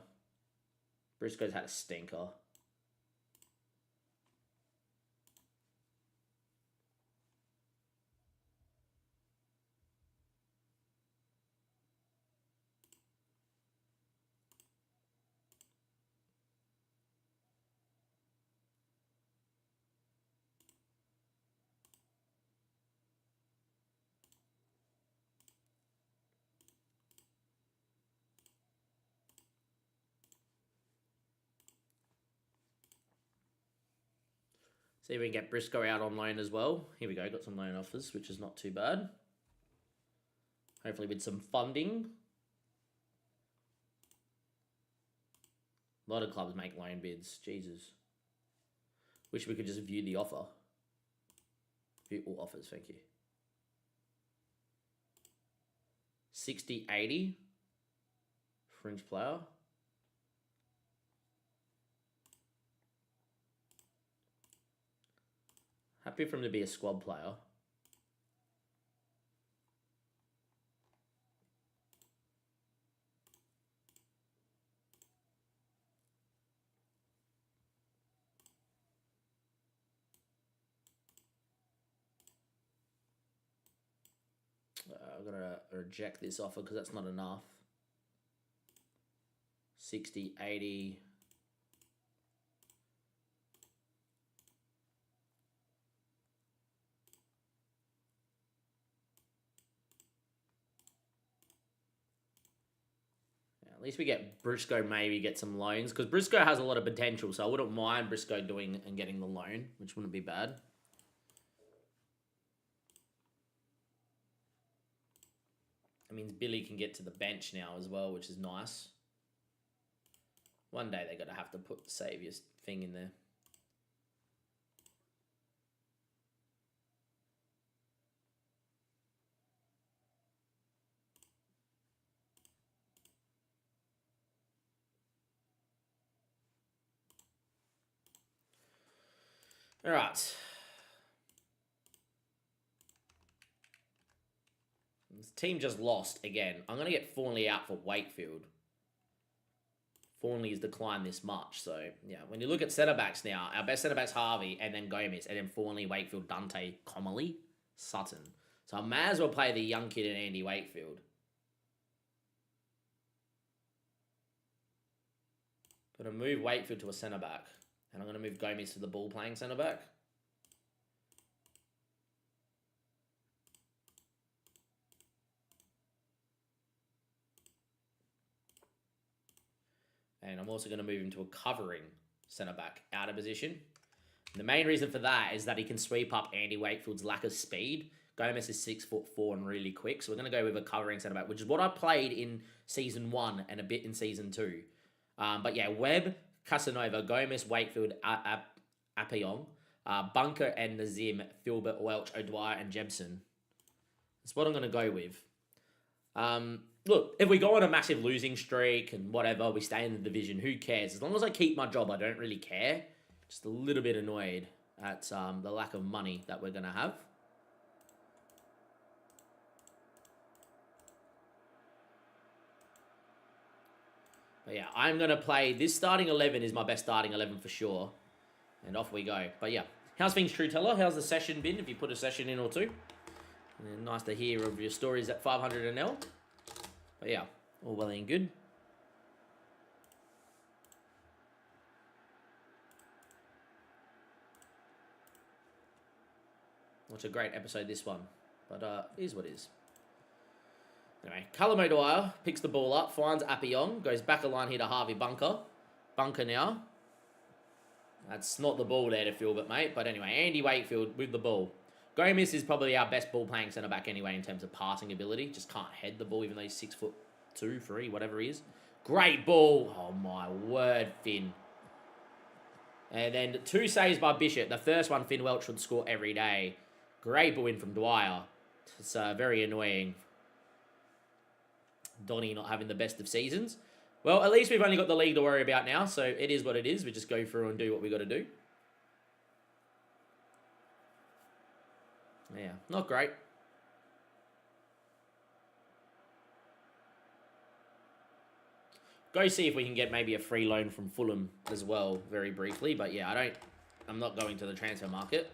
Briscoe's had a stinker. See if we can get Briscoe out on loan as well. Here we go, got some loan offers, which is not too bad. Hopefully with some funding. A lot of clubs make loan bids, Jesus. Wish we could just view the offer. View all offers, thank you. 60-80. Fringe player. Happy for him to be a squad player. I've got to reject this offer because that's not enough. 60-80. At least we get Briscoe, maybe get some loans, because Briscoe has a lot of potential, so I wouldn't mind Briscoe doing and getting the loan, which wouldn't be bad. That means Billy can get to the bench now as well, which is nice. One day they're going to have to put the Saviour's thing in there. All right. This team just lost again. I'm going to get Fawnley out for Wakefield. Fawnley's declined this much. So, yeah, when you look at centre-backs now, our best centre-backs Harvey and then Gomez, and then Fawnley, Wakefield, Dante, Commerley, Sutton. So I may as well play the young kid in Andy Wakefield. I'm going to move Wakefield to a centre-back. And I'm going to move Gomez to the ball-playing centre-back. And I'm also going to move him to a covering centre-back out of position. And the main reason for that is that he can sweep up Andy Wakefield's lack of speed. Gomez is 6'4" and really quick. So we're going to go with a covering centre-back, which is what I played in Season 1 and a bit in Season 2. But yeah, Webb, Casanova, Gomez, Wakefield, Appiong, Bunker and Nazim, Filbert, Welch, O'Dwyer and Jebson. That's what I'm going to go with. Look, if we go on a massive losing streak and whatever, we stay in the division, who cares? As long as I keep my job, I don't really care. Just a little bit annoyed at the lack of money that we're going to have. But yeah, I'm going to play... This starting 11 is my best starting 11 for sure. And off we go. But yeah, how's things, True Teller? How's the session been, if you put a session in or two? And nice to hear of your stories at 500 NL. But yeah, all well and good. What's a great episode, this one. But it is what it is. Anyway, Callum O'Dwyer picks the ball up, finds Appiong, goes back a line here to Harvey Bunker. Bunker now. That's not the ball there to Filbert, mate. But anyway, Andy Wakefield with the ball. Gomez is probably our best ball-playing centre-back anyway in terms of passing ability. Just can't head the ball, even though he's 6'2", 3", whatever he is. Great ball. Oh, my word, Finn. And then 2 saves by Bishop. The first one, Finn Welch would score every day. Great ball in from Dwyer. It's very annoying. Donny not having the best of seasons. Well, at least we've only got the league to worry about now, so it is what it is. We just go through and do what we got to do. Yeah, not great. Go see if we can get maybe a free loan from Fulham as well, very briefly. But yeah, I'm not going to the transfer market.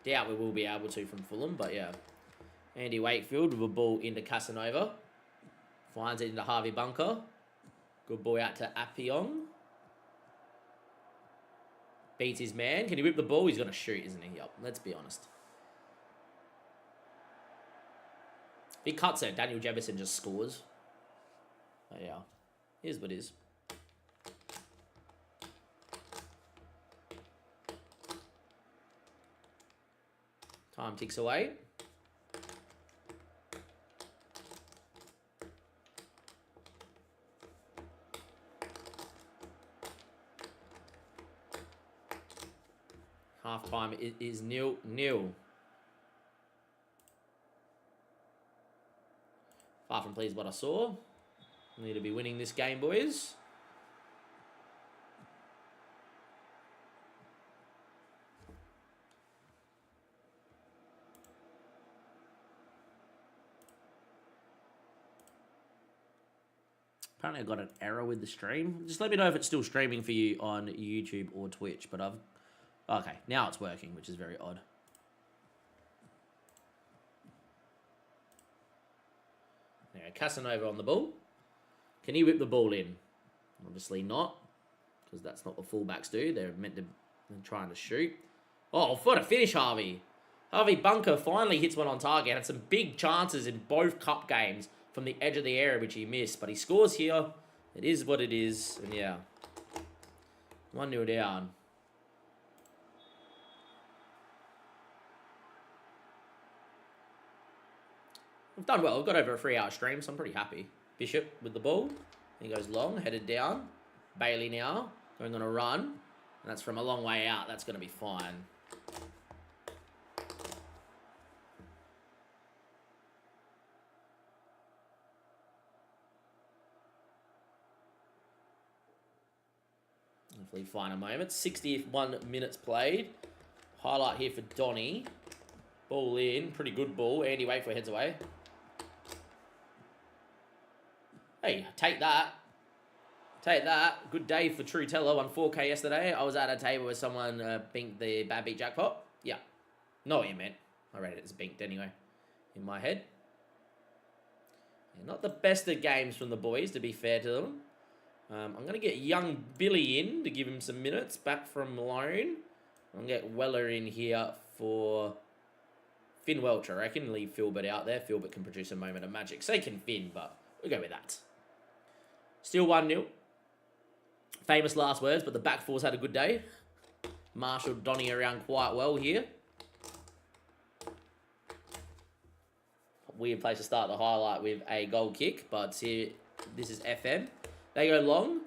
Doubt we will be able to from Fulham, but yeah. Andy Wakefield with a ball into Casanova. Finds it into Harvey Bunker. Good ball out to Appiong. Beats his man. Can he whip the ball? He's going to shoot, isn't he? Yep, let's be honest. If he cuts it, Daniel Jefferson just scores. But yeah, here's what it is. Time ticks away. Half time is 0-0. Far from pleased what I saw. Need to be winning this game, boys. Apparently I got an error with the stream. Just let me know if it's still streaming for you on YouTube or Twitch. But okay, now it's working, which is very odd. There, Casanova on the ball. Can he whip the ball in? Obviously not, because that's not what fullbacks do. They're meant to be trying to shoot. Oh, what a finish, Harvey. Harvey Bunker finally hits one on target. Had some big chances in both cup games from the edge of the area, which he missed. But he scores here. It is what it is. And yeah, 1-0 down. We've done well. We've got over a 3-hour stream, so I'm pretty happy. Bishop with the ball. He goes long, headed down. Bailey now, going on a run. And that's from a long way out. That's going to be fine. Hopefully find a moment. 61 minutes played. Highlight here for Donny. Ball in. Pretty good ball. Andy Wakefield heads away. Hey, take that. Take that. Good day for True Teller. Won 4K yesterday. I was at a table where someone binked the bad beat jackpot. Yeah. Know what you meant. I read it as binked anyway. In my head. Yeah, not the best of games from the boys, to be fair to them. I'm going to get young Billy in to give him some minutes. Back from loan. I'm going to get Weller in here for Finn Welch, I reckon. Leave Philbert out there. Philbert can produce a moment of magic. So can Finn, but we'll go with that. Still 1-0. Famous last words, but the back four's had a good day. Marshall Donny around quite well here. Weird place to start the highlight with a goal kick, but here, this is FM. They go long,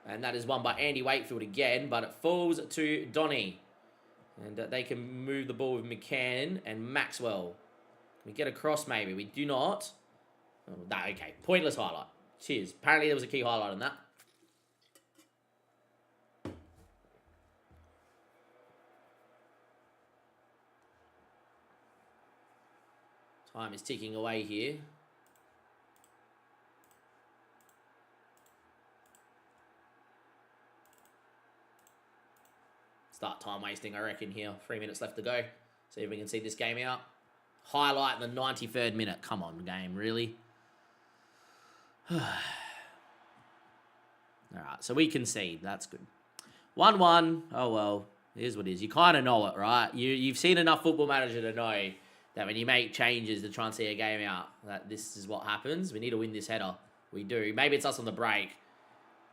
and that is won by Andy Wakefield again, but it falls to Donny. And they can move the ball with McCann and Maxwell. Can we get across maybe? We do not. Oh, okay, pointless highlight. Cheers. Apparently there was a key highlight on that. Time is ticking away here. Start time wasting, I reckon, here. 3 minutes left to go. See if we can see this game out. Highlight in the 93rd minute. Come on, game, really? Alright, so we concede. That's good. 1-1. Oh, well. Here's what it is. You kind of know it, right? You've seen enough Football Manager to know that when you make changes to try and see a game out, that this is what happens. We need to win this header. We do. Maybe it's us on the break.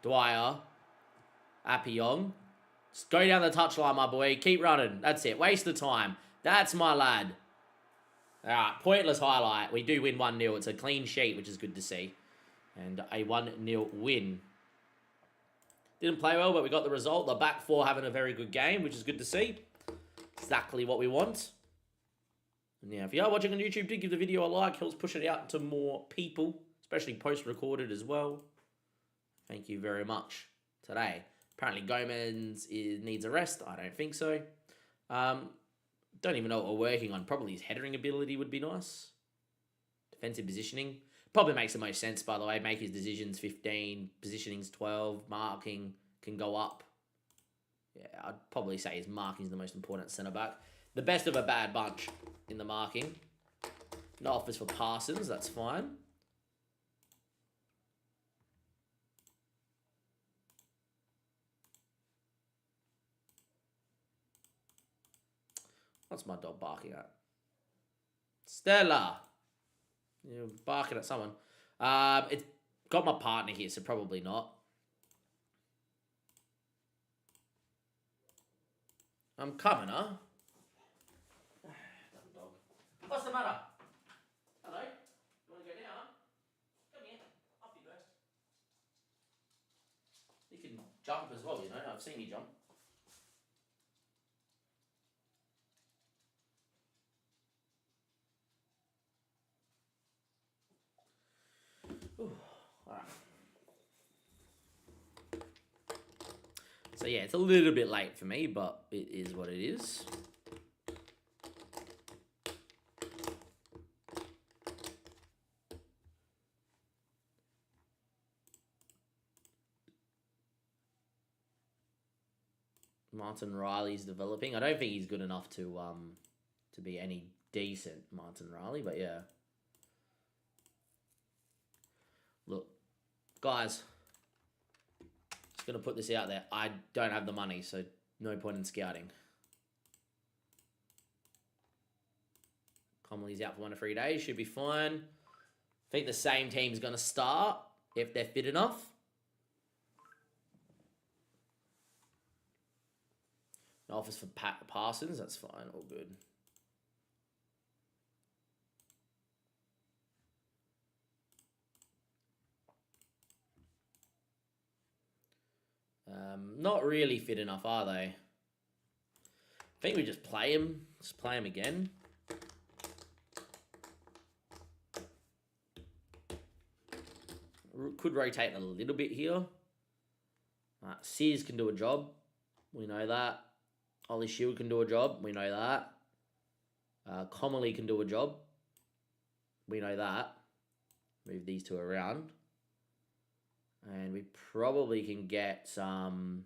Dwyer. Appiong. Just go down the touchline, my boy. Keep running. That's it. Waste the time. That's my lad. Alright, pointless highlight. We do win 1-0. It's a clean sheet, which is good to see. And a 1-0 win. Didn't play well, but we got the result. The back four having a very good game, which is good to see. Exactly what we want. And yeah, if you are watching on YouTube, do give the video a like. Helps push it out to more people, especially post-recorded as well. Thank you very much today. Apparently Gomez needs a rest. I don't think so. Don't even know what we're working on. Probably his headering ability would be nice. Defensive positioning. Probably makes the most sense, by the way. Make his decisions 15, positioning's 12, marking can go up. Yeah, I'd probably say his marking's the most important centre-back. The best of a bad bunch in the marking. No offers for Parsons, that's fine. What's my dog barking at? Stella! You're barking at someone. It's got my partner here, so probably not. I'm coming, huh? Dog. What's the matter? Hello? You want to go now? Come here. Off you go. You can jump as well, you know. I've seen you jump. Ooh, all right. So yeah, it's a little bit late for me, but it is what it is. Martin Riley's developing. I don't think he's good enough to be any decent Martin Riley, but yeah. Look, guys, just going to put this out there. I don't have the money, so no point in scouting. Comley's out for 1 to 3 days. Should be fine. I think the same team's going to start if they're fit enough. No offers for Parsons. That's fine. All good. Not really fit enough, are they? I think we just play him. Just play him again. Could rotate a little bit here. Sears can do a job. We know that. Ollie Shield can do a job. We know that. Commonly can do a job. We know that. Move these two around. And we probably can get some...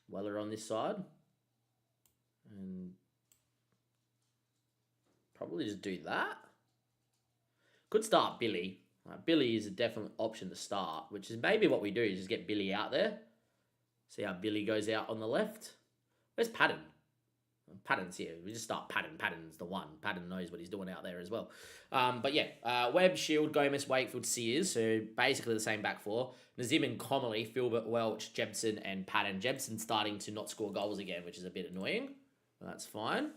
Weller on this side. And probably just do that. Could start Billy. Billy is a definite option to start, which is maybe what we do, is just get Billy out there. See how Billy goes out on the left. Where's Patton? Patton's here. We just start Patton. Patton's the one. Patton knows what he's doing out there as well. But yeah, Webb, Shield, Gomez, Wakefield, Sears. So basically the same back four. Nazim and Comley, Filbert, Welch, Jebson, and Patton. Jebson starting to not score goals again, which is a bit annoying. That's fine.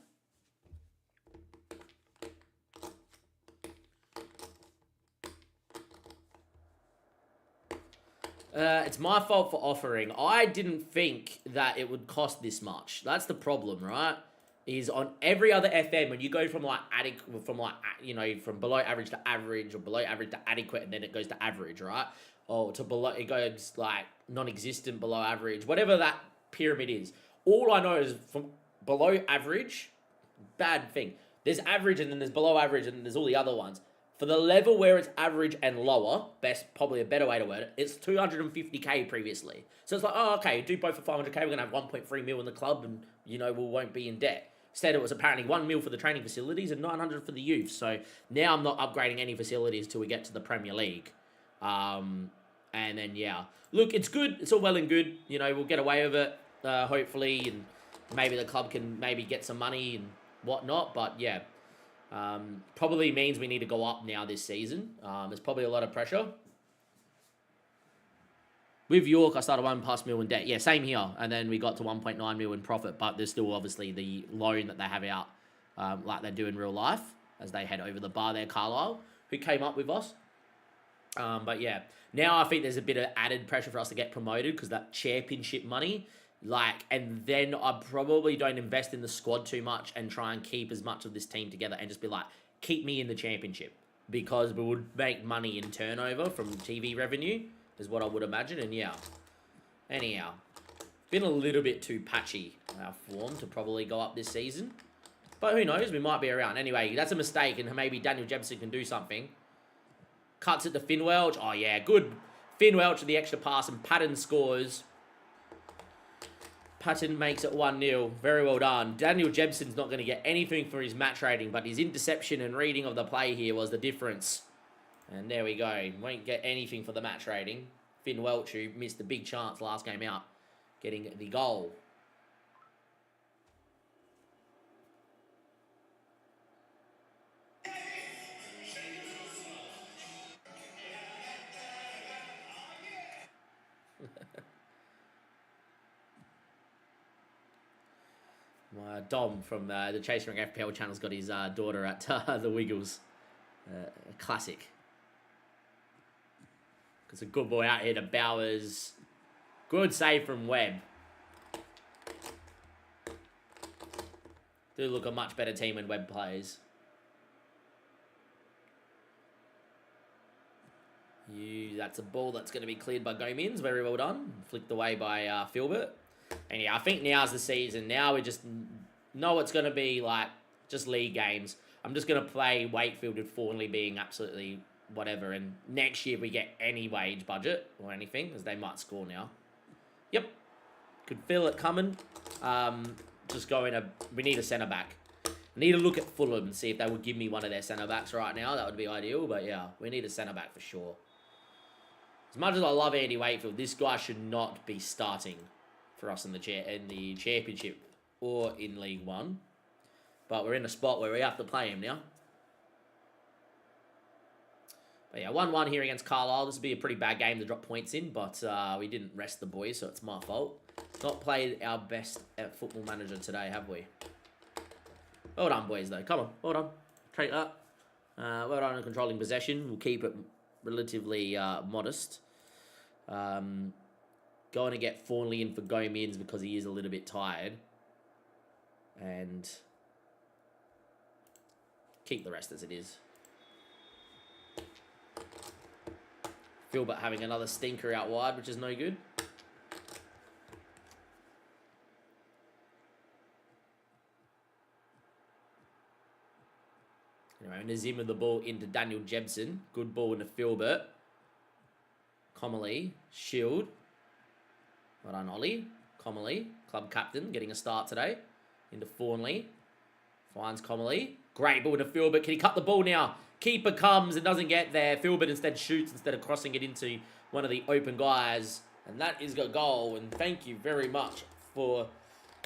It's my fault for offering. I didn't think that it would cost this much. That's the problem, right? Is on every other FM, when you go from from below average to average, or below average to adequate, and then it goes to average, right? Or to below, it goes like non-existent, below average, whatever that pyramid is. All I know is from below average, bad thing. There's average, and then there's below average, and then there's all the other ones. For the level where it's average and lower, probably a better way to word it, it's 250k previously. So it's like, oh, okay, do both for 500k, we're going to have 1.3 mil in the club, and, we won't be in debt. Instead, it was apparently 1 mil for the training facilities and 900 for the youth. So now I'm not upgrading any facilities till we get to the Premier League. And then, yeah. Look, it's good. It's all well and good. We'll get away with it, hopefully, and maybe the club can maybe get some money and whatnot. But, yeah. Probably means we need to go up now this season. There's probably a lot of pressure. With York, I started 1+ mil in debt. Yeah, same here. And then we got to 1.9 mil in profit, but there's still obviously the loan that they have out, like they do in real life, as they head over the bar there, Carlisle, who came up with us. But yeah, now I think there's a bit of added pressure for us to get promoted because that championship money, and then I probably don't invest in the squad too much and try and keep as much of this team together and just be like, keep me in the championship, because we would make money in turnover from TV revenue, is what I would imagine. And yeah, anyhow, been a little bit too patchy our form to probably go up this season, but who knows, we might be around. Anyway, that's a mistake, and maybe Daniel Jebson can do something. Cuts it to Finn Welch. Oh yeah, good. Finn Welch with the extra pass, and Patton scores. Patton makes it 1-0. Very well done. Daniel Jebson's not going to get anything for his match rating, but his interception and reading of the play here was the difference. And there we go. Won't get anything for the match rating. Finn Welch, who missed the big chance last game out, getting the goal. Dom from the Chasing Ring FPL channel's got his daughter at the Wiggles. A classic. It's a good boy out here to Bowers. Good save from Webb. Do look a much better team when Webb plays. That's a ball that's going to be cleared by Gomez. Very well done. Flicked away by Filbert. And yeah, I think now's the season. Now we just know it's going to be like just league games. I'm just going to play Wakefield with Thornley being absolutely whatever. And next year, if we get any wage budget or anything, as they might score now. Yep. Could feel it coming. We need a centre-back. I need to look at Fulham and see if they would give me one of their centre-backs right now. That would be ideal. But yeah, we need a centre-back for sure. As much as I love Andy Wakefield, this guy should not be starting for us in the championship or in League One. But we're in a spot where we have to play him now. But yeah, 1-1 here against Carlisle. This would be a pretty bad game to drop points in, but we didn't rest the boys, so it's my fault. Not played our best at Football Manager today, have we? Well done, boys, though. Come on, well done. Take that. Well done on controlling possession. We'll keep it relatively modest. Going to get Thornley in for Gomez because he is a little bit tired. And keep the rest as it is. Filbert having another stinker out wide, which is no good. Anyway, Nazim with the ball into Daniel Jebson. Good ball into Filbert. Comely. Shield. Well done, Ollie. Comely. Club captain. Getting a start today. Into Fawnley. Finds Comely. Great ball to Filbert. Can he cut the ball now? Keeper comes and doesn't get there. Filbert instead shoots instead of crossing it into one of the open guys. And that is a goal. And thank you very much for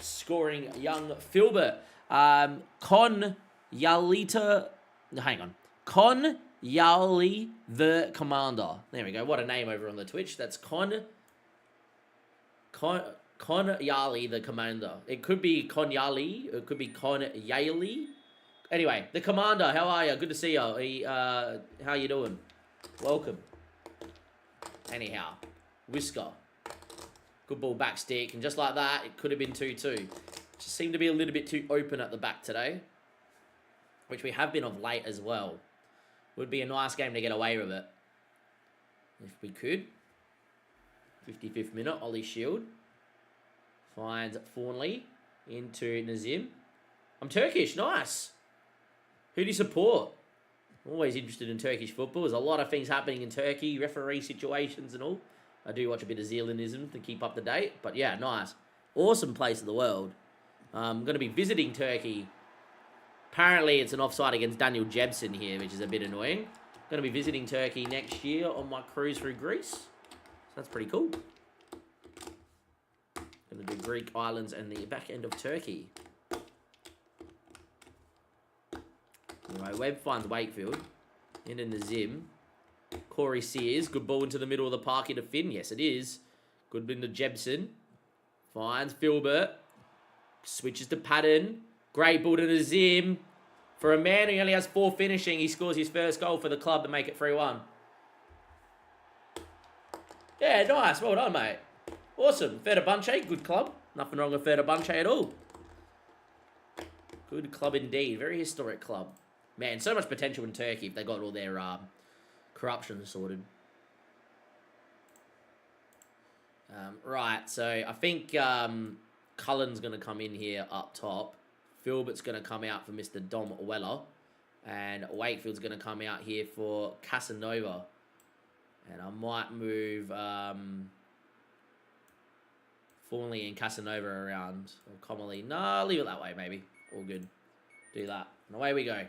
scoring young Filbert. Con Yalita... Hang on. Con Yali the Commander. There we go. What a name over on the Twitch. That's Con Yali the Commander. It could be Con Yali. It could be Con Yali. Anyway, the Commander. How are you? Good to see you. How you doing? Welcome. Anyhow. Whisker. Good ball back stick. And just like that, it could have been 2-2. Just seemed to be a little bit too open at the back today. Which we have been of late as well. Would be a nice game to get away with it. If we could. 55th minute, Ollie Shield. Finds Fawnley into Nazim. I'm Turkish, nice. Who do you support? Always interested in Turkish football. There's a lot of things happening in Turkey, referee situations and all. I do watch a bit of Zealandism to keep up to date. But yeah, nice. Awesome place in the world. I'm going to be visiting Turkey. Apparently, it's an offside against Daniel Jebson here, which is a bit annoying. Going to be visiting Turkey next year on my cruise through Greece. So that's pretty cool. Going to do Greek islands and the back end of Turkey. Anyway, Webb finds Wakefield. Into Nazim. Corey Sears. Good ball into the middle of the park into Finn. Yes, it is. Good into Jebson. Finds Filbert. Switches to Patton. Great ball to Nazim. For a man who only has 4 finishing, he scores his first goal for the club to make it 3-1. Yeah, nice. Well done, mate. Awesome. Fenerbahce, good club. Nothing wrong with Fenerbahce at all. Good club indeed. Very historic club. Man, so much potential in Turkey if they got all their corruption sorted. Right, so I think Cullen's going to come in here up top. Filbert's going to come out for Mr. Dom Weller. And Wakefield's going to come out here for Casanova. And I might move Fawnley and Casanova around. Or Comely. No, I'll leave it that way, maybe. All good. Do that. And away we go.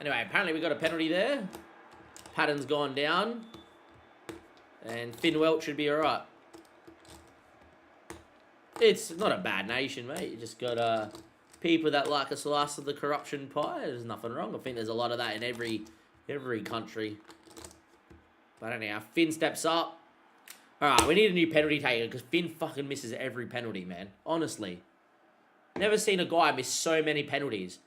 Anyway, apparently we got a penalty there. Patton's gone down. And Finn Welch should be alright. It's not a bad nation, mate. You just got people that like a slice of the corruption pie. There's nothing wrong. I think there's a lot of that in every country. But anyhow, Finn steps up. Alright, we need a new penalty taker because Finn fucking misses every penalty, man. Honestly. Never seen a guy miss so many penalties.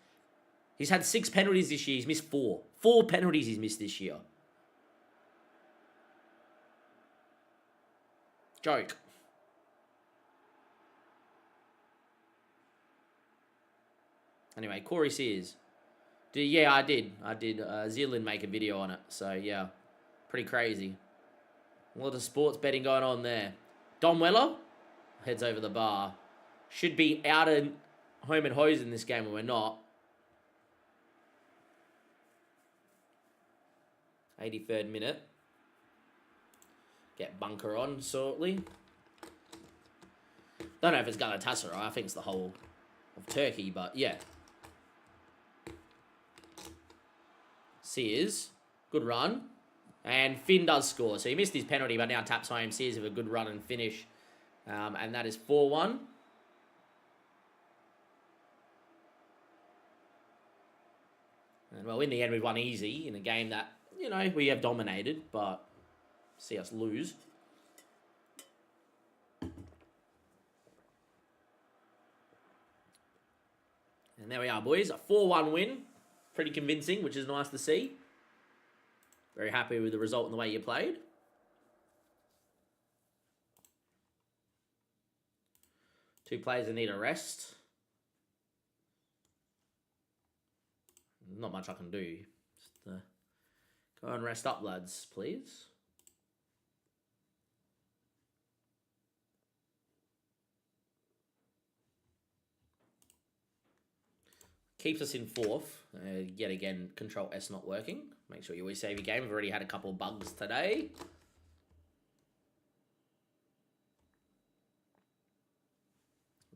He's had 6 penalties this year. He's missed 4. 4 penalties he's missed this year. Joke. Anyway, Corey Sears. Yeah, I did. Zealand make a video on it. So, yeah. Pretty crazy. A lot of sports betting going on there. Dom Weller heads over the bar. Should be out and home and hose in this game, and we're not. 83rd minute. Get Bunker on shortly. Don't know if it's Galatasaray. I think it's the whole of Turkey, but yeah. Sears. Good run. And Finn does score. So he missed his penalty, but now taps home. Sears with a good run and finish. And that is 4-1. And well, in the end, we won easy in a game that, you know, we have dominated, but see us lose. And And there we are, boys. A 4-1 win. Pretty convincing, which is nice to see. Very happy with the result and the way you played. Two players that need a rest. Not much I can do. Just go and rest up, lads, please. Keeps us in 4th. Yet again, Control S not working. Make sure you always save your game. We've already had a couple of bugs today.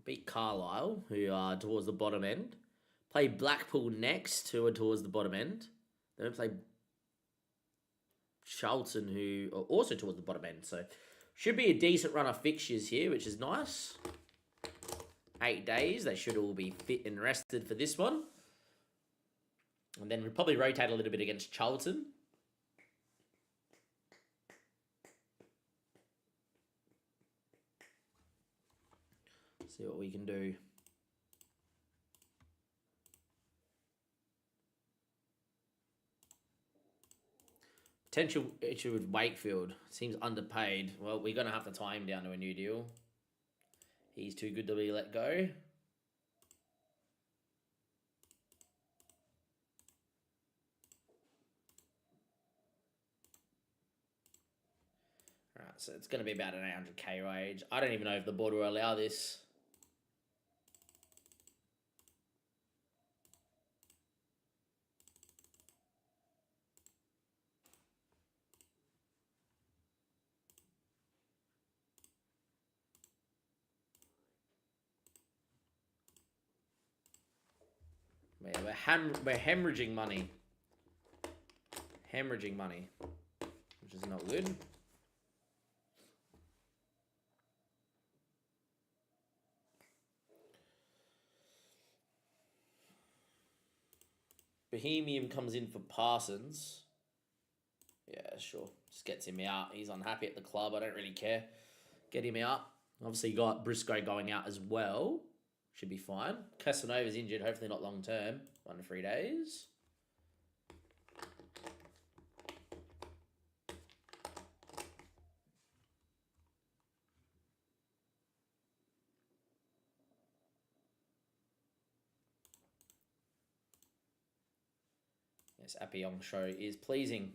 Beat Carlisle, who are towards the bottom end. Play Blackpool next, who are towards the bottom end. Then we play Charlton, who are also towards the bottom end. So should be a decent run of fixtures here, which is nice. 8 days. They should all be fit and rested for this one. And then we'll probably rotate a little bit against Charlton. See what we can do. Potential issue with Wakefield. Seems underpaid. Well, we're going to have to tie him down to a new deal. He's too good to be let go. Alright, so it's going to be about an 800k wage. I don't even know if the board will allow this. Yeah, we're hemorrhaging money. Hemorrhaging money. Which is not good. Bohemian comes in for Parsons. Yeah, sure. Just gets him out. He's unhappy at the club. I don't really care. Get him out. Obviously, you got Briscoe going out as well. Should be fine. Casanova's injured. Hopefully not long term. 1 to 3 days. Yes, Appiong show is pleasing.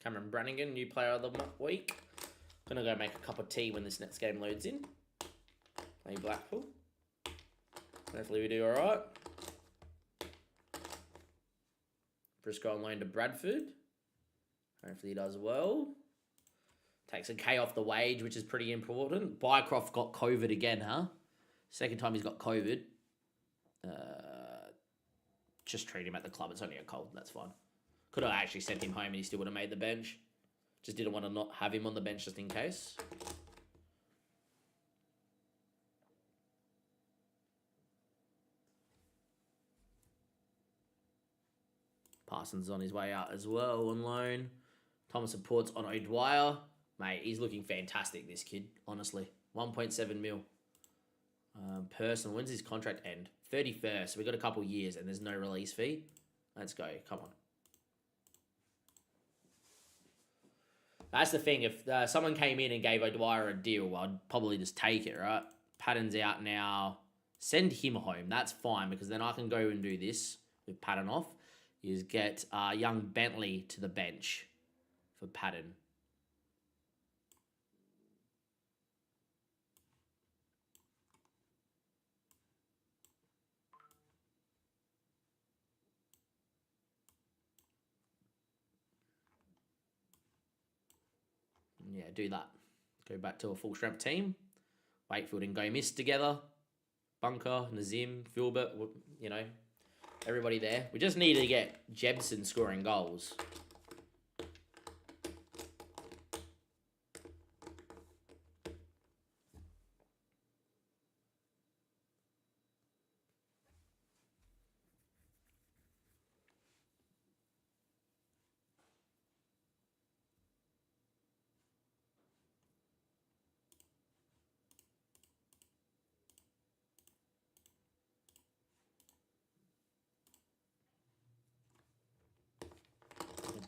Cameron Brannigan, new player of the week. Gonna go make a cup of tea when this next game loads in. Play Blackpool. Hopefully we do alright. Briscoe on loan to Bradford. Hopefully he does well. Takes a K off the wage, which is pretty important. Bycroft got COVID again, huh? Second time he's got COVID. Just treat him at the club. It's only a cold. That's fine. Could have actually sent him home and he still would have made the bench. Just didn't want to not have him on the bench just in case. Parsons on his way out as well on loan. Thomas supports on O'Dwyer. Mate, he's looking fantastic, this kid, honestly. 1.7 mil. Personal, when's his contract end? 31st. So we've got a couple years and there's no release fee. Let's go. Come on. That's the thing. If someone came in and gave O'Dwyer a deal, I'd probably just take it, right? Patton's out now. Send him home. That's fine because then I can go and do this with Patton off. Is get young Bentley to the bench for Patton. Yeah, do that. Go back to a full strength team. Wakefield and Gomis together. Bunker, Nazim, Filbert, you know, everybody there. We just need to get Jebson scoring goals.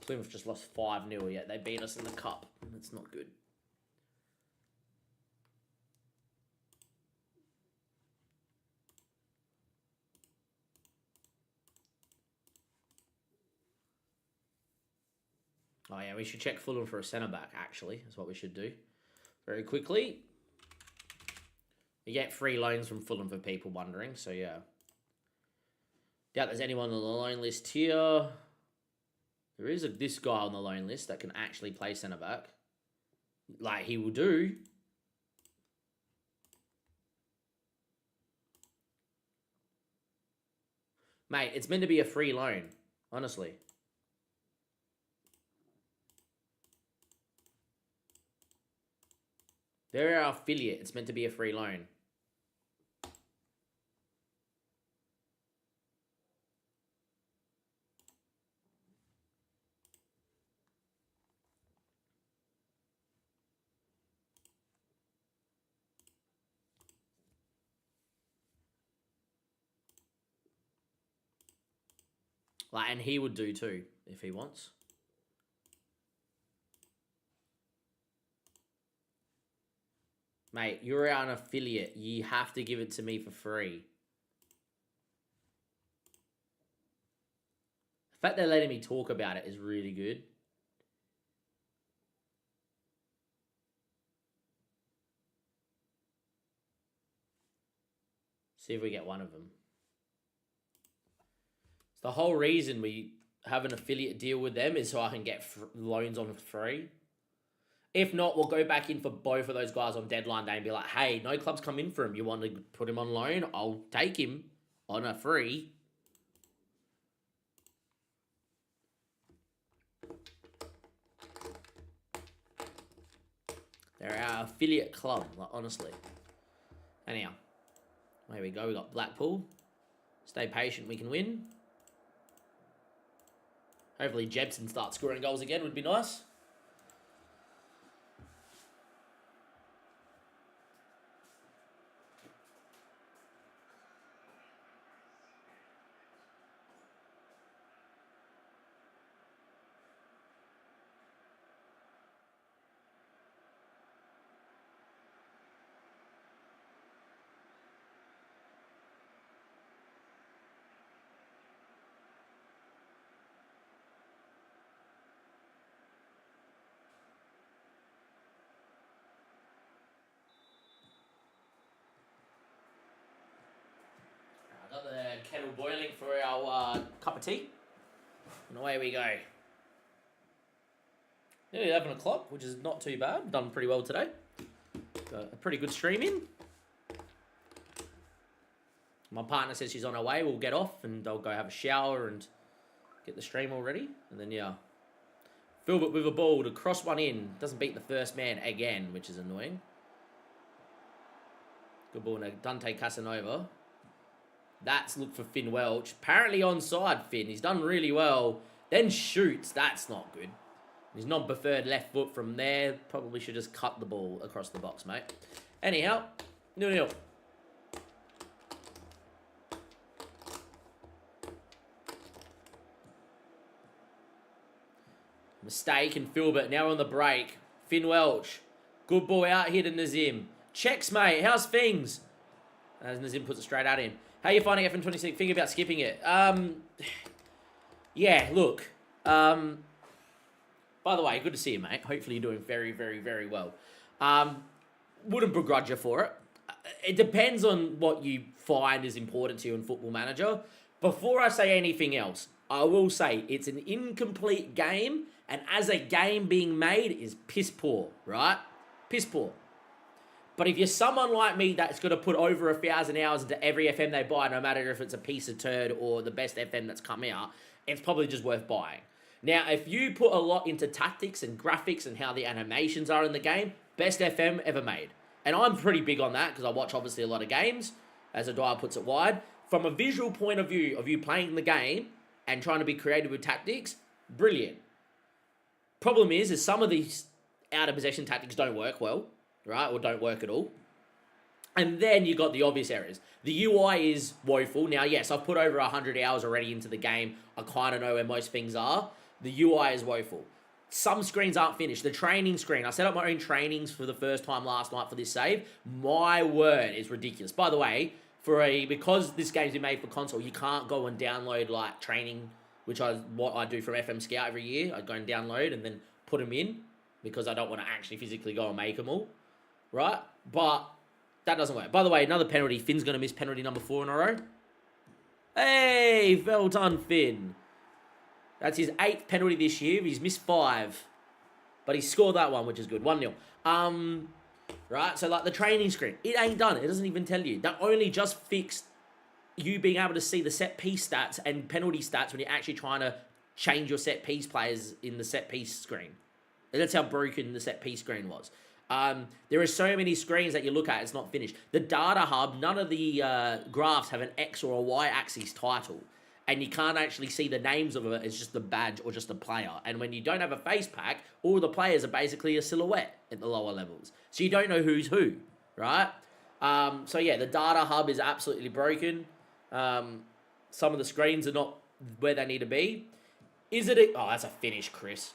Plymouth just lost 5-0, yet they beat us in the cup. That's not good. Oh, yeah, we should check Fulham for a centre-back, actually. That's what we should do. Very quickly. You get free loans from Fulham for people wondering, so yeah. Doubt there's anyone on the loan list here. There is this guy on the loan list that can actually play centre-back. Like, he will do. Mate, it's meant to be a free loan. Honestly. They're our affiliate. It's meant to be a free loan. Like, and he would do too, if he wants. Mate, you're an affiliate. You have to give it to me for free. The fact they're letting me talk about it is really good. See if we get one of them. It's the whole reason we have an affiliate deal with them is so I can get loans on free. If not, we'll go back in for both of those guys on deadline day and be like, hey, no clubs come in for him. You want to put him on loan? I'll take him on a free. They're our affiliate club, like, honestly. Anyhow, there we go. We got Blackpool. Stay patient, we can win. Hopefully Jebson starts scoring goals again, would be nice. Got the kettle boiling for our cup of tea. And away we go. Nearly 11 o'clock, which is not too bad. Done pretty well today. Got a pretty good stream in. My partner says she's on her way. We'll get off and I'll go have a shower and get the stream all ready. And then, yeah. Filbert with a ball to cross one in. Doesn't beat the first man again, which is annoying. Good ball now. Dante Casanova. That's look for Finn Welch. Apparently onside, Finn. He's done really well. Then shoots. That's not good. He's not preferred left foot from there. Probably should just cut the ball across the box, mate. Anyhow, 0-0. Mistake and Filbert. Now on the break. Finn Welch. Good ball out here to Nazim. Checks, mate. How's things? As Nazim puts it straight at him. How are you finding fm26? Thinking about skipping it? Yeah, look. By the way, good to see you, mate. Hopefully you're doing very, very, very well. Wouldn't begrudge you for it. It depends on what you find is important to you in Football Manager. Before I say anything else, I will say it's an incomplete game, and as a game being made is piss poor, right? Piss poor. But if you're someone like me that's going to put over 1,000 hours into every FM they buy, no matter if it's a piece of turd or the best FM that's come out, it's probably just worth buying. Now, if you put a lot into tactics and graphics and how the animations are in the game, best FM ever made. And I'm pretty big on that because I watch obviously a lot of games, as Adaya puts it wide. From a visual point of view of you playing the game and trying to be creative with tactics, brilliant. Problem is some of these out-of-possession tactics don't work well, right? Or don't work at all. And then you got the obvious errors. The UI is woeful. Now, yes, I've put over 100 hours already into the game. I kind of know where most things are. The UI is woeful. Some screens aren't finished. The training screen, I set up my own trainings for the first time last night for this save. My word, is ridiculous. By the way, because this game's been made for console, you can't go and download like training, which is what I do from FM Scout every year. I go and download and then put them in because I don't want to actually physically go and make them all, right? But that doesn't work. By the way, another penalty. Finn's going to miss penalty number 4 in a row. Hey, well done, Finn. That's his 8th penalty this year. He's missed 5. But he scored that one, which is good. 1-0. Right? So, like, the training screen. It ain't done. It doesn't even tell you. That only just fixed you being able to see the set-piece stats and penalty stats when you're actually trying to change your set-piece players in the set-piece screen. And that's how broken the set-piece screen was. There are so many screens that you look at, it's not finished. The data hub, none of the graphs have an X or a Y axis title. And you can't actually see the names of it. It's just the badge or just a player. And when you don't have a face pack, all the players are basically a silhouette at the lower levels. So you don't know who's who, right? So yeah, the data hub is absolutely broken. Some of the screens are not where they need to be. Is it oh, that's a finish, Chris.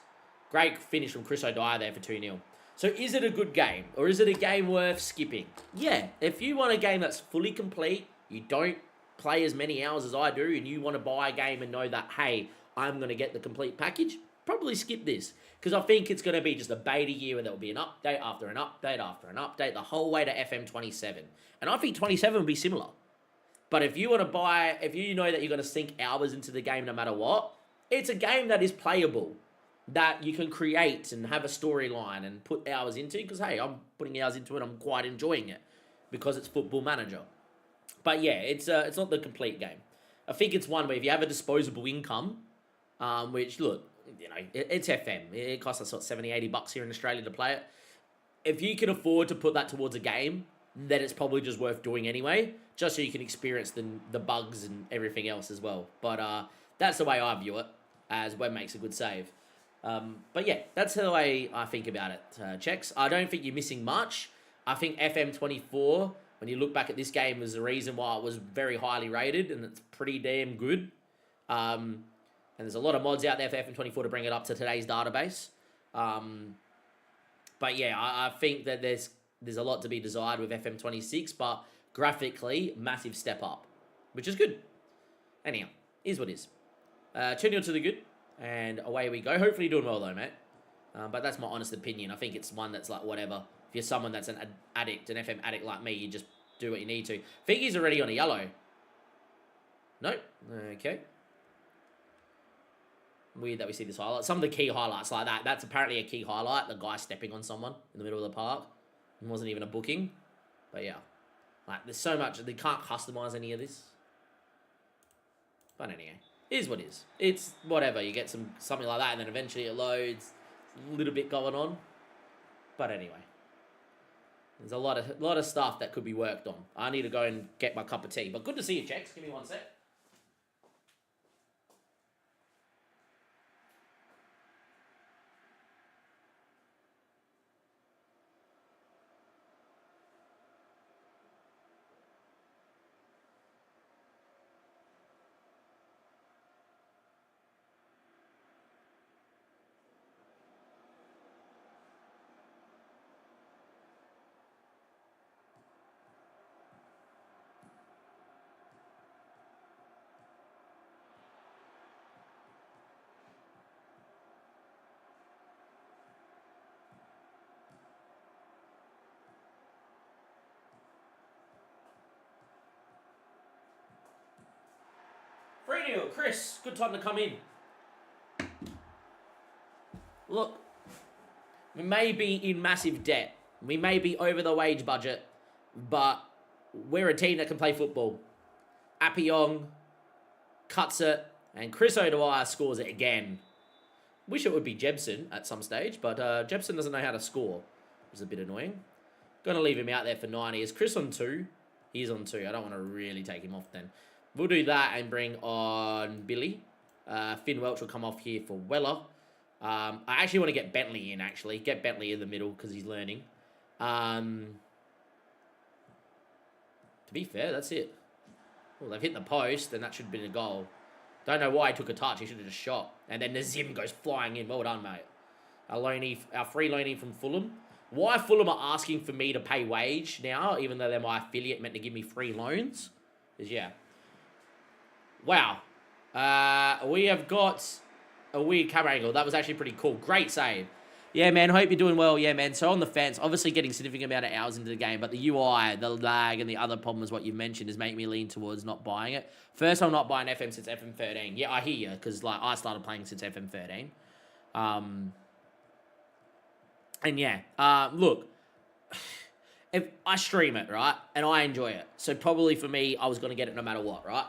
Great finish from Chris O'Dyer there for 2-0. So is it a good game? Or is it a game worth skipping? Yeah, if you want a game that's fully complete, you don't play as many hours as I do, and you want to buy a game and know that, hey, I'm going to get the complete package, probably skip this. Because I think it's going to be just a beta year where there will be an update after an update after an update, the whole way to FM27. And I think 27 will be similar. But if you want to buy, if you know that you're going to sink hours into the game no matter what, it's a game that is playable, that you can create and have a storyline and put hours into, because, hey, I'm putting hours into it, I'm quite enjoying it, because it's Football Manager. But yeah, it's not the complete game. I think it's one where if you have a disposable income, which, look, you know, it's FM. It costs us, what, 70, 80 bucks here in Australia to play it. If you can afford to put that towards a game, then it's probably just worth doing anyway, just so you can experience the bugs and everything else as well. But that's the way I view it, as Web makes a good save. But yeah, that's the way I think about it, Checks. I don't think you're missing much. I think FM24, when you look back at this game, was the reason why it was very highly rated, and it's pretty damn good. And there's a lot of mods out there for FM24 to bring it up to today's database. But yeah, I think that there's a lot to be desired with FM26, but graphically, massive step up, which is good. Anyhow, is what is. 2-0 to the good, and away we go. Hopefully you're doing well though, mate. But that's my honest opinion. I think it's one that's like, whatever. If you're someone that's an addict, an FM addict like me, you just do what you need to. Figgy's already on a yellow. Nope. Okay. Weird that we see this highlight. Some of the key highlights like that. That's apparently a key highlight. The guy stepping on someone in the middle of the park. It wasn't even a booking. But yeah. Like, there's so much. They can't customize any of this. But anyway. It is what it is. It's whatever. You get something like that and then eventually it loads. A little bit going on. But anyway. There's a lot of stuff that could be worked on. I need to go and get my cup of tea. But good to see you, Chex. Give me one sec. Radio, Chris, good time to come in. Look, we may be in massive debt. We may be over the wage budget, but we're a team that can play football. Appiong cuts it, and Chris O'Dwyer scores it again. Wish it would be Jebson at some stage, but Jebson doesn't know how to score, which is a bit annoying. Going to leave him out there for 90. Is Chris on 2? He's on 2. I don't want to really take him off then. We'll do that and bring on Billy. Finn Welch will come off here for Weller. I actually want to get Bentley in, actually. Get Bentley in the middle because he's learning. To be fair, that's it. Well, they've hit the post, and that should have been a goal. Don't know why he took a touch. He should have just shot. And then Nazim goes flying in. Well done, mate. Our free loanee from Fulham. Why Fulham are asking for me to pay wage now, even though they're my affiliate, meant to give me free loans, is yeah. Wow. We have got a weird camera angle. That was actually pretty cool. Great save. Yeah, man. Hope you're doing well. Yeah, man. So on the fence, obviously getting significant amount of hours into the game, but the UI, the lag, and the other problem is what you mentioned is making me lean towards not buying it. First, I'm not buying FM since FM13. Yeah, I hear you, because like I started playing since FM13. And yeah, look, if I stream it, right, and I enjoy it, so probably for me, I was going to get it no matter what, right?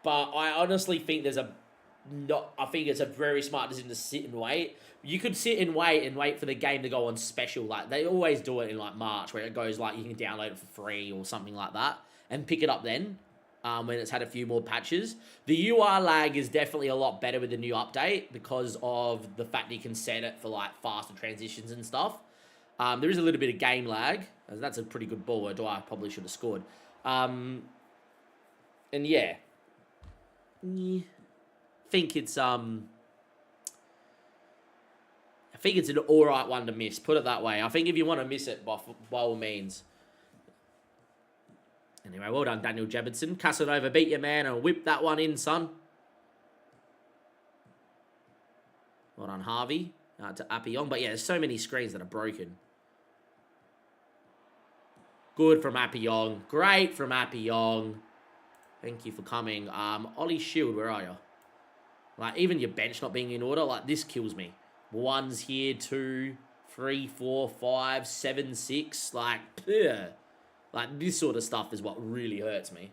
But I honestly think I think it's a very smart decision to sit and wait. You could sit and wait for the game to go on special. Like, they always do it in, like, March, where it goes, like, you can download it for free or something like that, and pick it up then, when it's had a few more patches. The UI lag is definitely a lot better with the new update because of the fact that you can set it for, like, faster transitions and stuff. There is a little bit of game lag. That's a pretty good ball. I probably should have scored. And yeah. I think it's an alright one to miss. Put it that way. I think if you want to miss it, by all means. Anyway, well done, Daniel Jebedson. Casanova beat your man and whip that one in, son. Well done, Harvey. To Appiong. But yeah, there's so many screens that are broken. Good from Appiong. Great from Appiong. Thank you for coming. Ollie Shield, where are you? Like, even your bench not being in order, like, this kills me. 1's here, 2, 3, 4, 5, 7, 6. Like, ugh. Like, this sort of stuff is what really hurts me.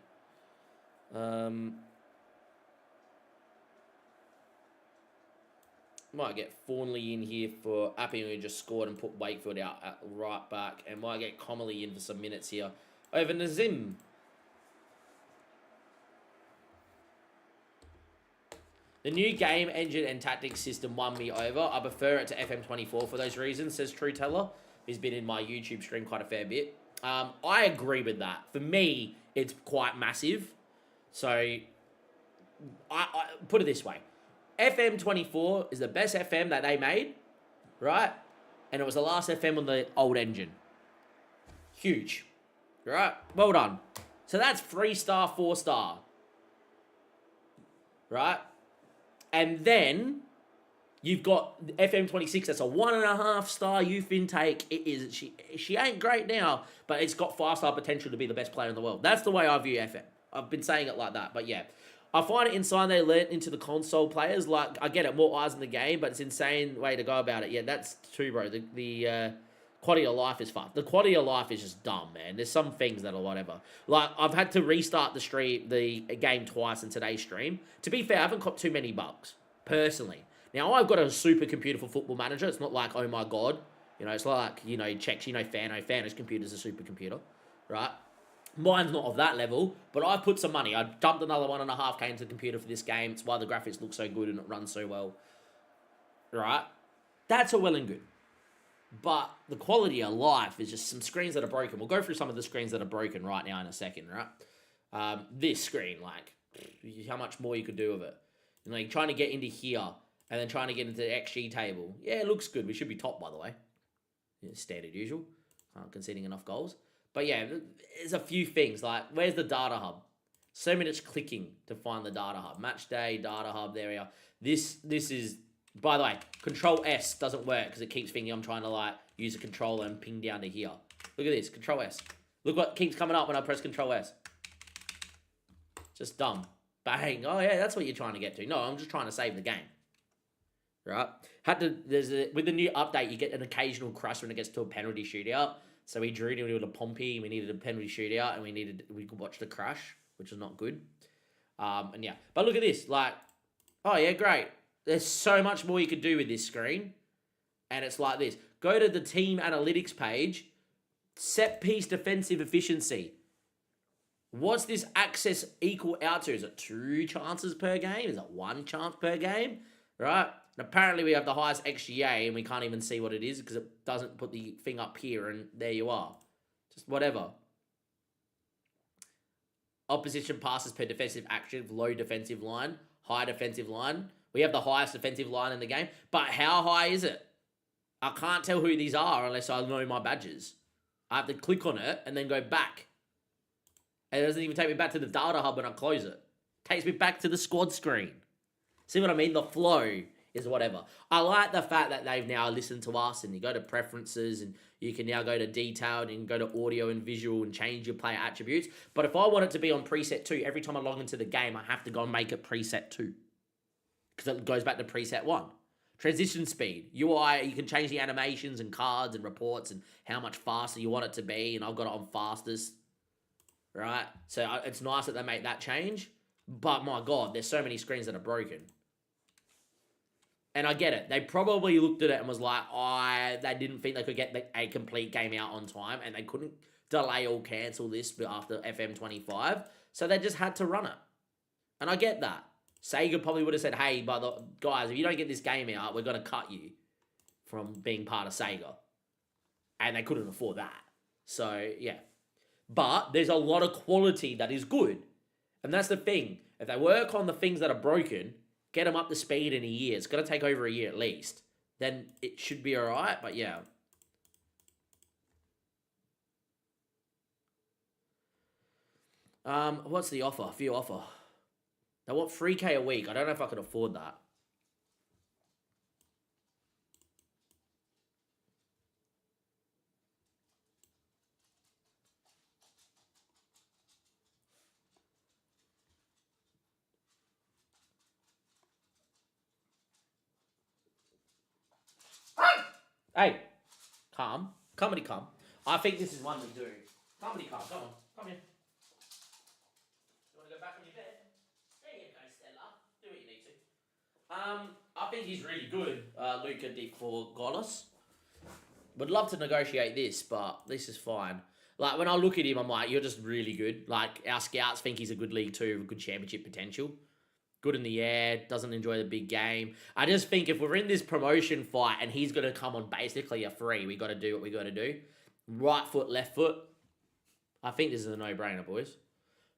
Might get Thornley in here for Appy, who just scored and put Wakefield out at right back. And might get Comely in for some minutes here over Nazim. The new game engine and tactics system won me over. I prefer it to FM24 for those reasons, says True Teller. He's been in my YouTube stream quite a fair bit. I agree with that. For me, it's quite massive. So, I put it this way. FM24 is the best FM that they made, right? And it was the last FM on the old engine. Huge. Right? Well done. So that's 3-star, 4-star. Right? And then you've got FM26. That's a 1.5-star youth intake. It is she ain't great now, but it's got 5-star potential to be the best player in the world. That's the way I view FM. I've been saying it like that, but yeah. I find it insane they learnt into the console players. Like, I get it, more eyes in the game, but it's an insane way to go about it. Yeah, that's true, bro. The quality of life is fucked. The quality of life is just dumb, man. There's some things that are whatever. Like, I've had to restart the game twice in today's stream. To be fair, I haven't copped too many bugs, personally. Now, I've got a supercomputer for Football Manager. It's not like, oh my god. You know, it's like, you know, checks, you know, Fano's computer's a supercomputer, right? Mine's not of that level, but I've put some money. I dumped another 1.5K into the computer for this game. It's why the graphics look so good and it runs so well. Right? That's all well and good. But the quality of life is just some screens that are broken. We'll go through some of the screens that are broken right now in a second, right? This screen, like, how much more you could do with it. And like, trying to get into here and then trying to get into the XG table. Yeah, it looks good. We should be top, by the way. Yeah, standard usual. Conceding enough goals. But yeah, there's a few things, like, where's the data hub? So minutes clicking to find the data hub. Match day, data hub, there we are. This is, by the way, Control S doesn't work because it keeps thinking I'm trying to, like, use a controller and ping down to here. Look at this, Control S. Look what keeps coming up when I press Control S. Just dumb. Bang. Oh yeah, that's what you're trying to get to. No, I'm just trying to save the game. Right? With the new update, you get an occasional crash when it gets to a penalty shootout. So we drew with a Pompey, we needed a penalty shootout, and we could watch the crash, which is not good. And yeah, but look at this, like, oh yeah, great. There's so much more you could do with this screen, and it's like this. Go to the team analytics page, set piece defensive efficiency. What's this access equal out to? Is it 2 chances per game? Is it 1 chance per game? Right? And apparently we have the highest XGA and we can't even see what it is because it doesn't put the thing up here and there you are. Just whatever. Opposition passes per defensive action, low defensive line. high defensive line. We have the highest defensive line in the game. But how high is it? I can't tell who these are unless I know my badges. I have to click on it and then go back. And it doesn't even take me back to the data hub when I close it. It takes me back to the squad screen. See what I mean? The flow is whatever. I like the fact that they've now listened to us and you go to preferences and you can now go to detailed and go to audio and visual and change your player attributes. But if I want it to be on preset 2, every time I log into the game, I have to go and make it preset 2. Because it goes back to preset 1. Transition speed. UI, you can change the animations and cards and reports and how much faster you want it to be. And I've got it on fastest. Right? So it's nice that they make that change. But my God, there's so many screens that are broken. And I get it. They probably looked at it and was like, they didn't think they could get a complete game out on time. And they couldn't delay or cancel this after FM25. So they just had to run it. And I get that. Sega probably would have said, hey, guys, if you don't get this game out, we're going to cut you from being part of Sega. And they couldn't afford that. So, yeah. But there's a lot of quality that is good. And that's the thing. If they work on the things that are broken, get them up to speed in a year. It's going to take over a year at least. Then it should be all right. But, yeah. What's the offer? View offer. I want 3K a week. I don't know if I can afford that. Hey, calm. Comedy calm. I think this is one we do. Comedy calm. Come on. Come here. You want to go back on your bed? There you go, Stella. Do what you need to. I think he's really good, Luca Di Forgonis. Would love to negotiate this, but this is fine. Like, when I look at him, I'm like, you're just really good. Like, our scouts think he's a good League 2, good championship potential. Good in the air, doesn't enjoy the big game. I just think if we're in this promotion fight and he's going to come on basically a free, we got to do what we got to do. Right foot, left foot. I think this is a no-brainer, boys.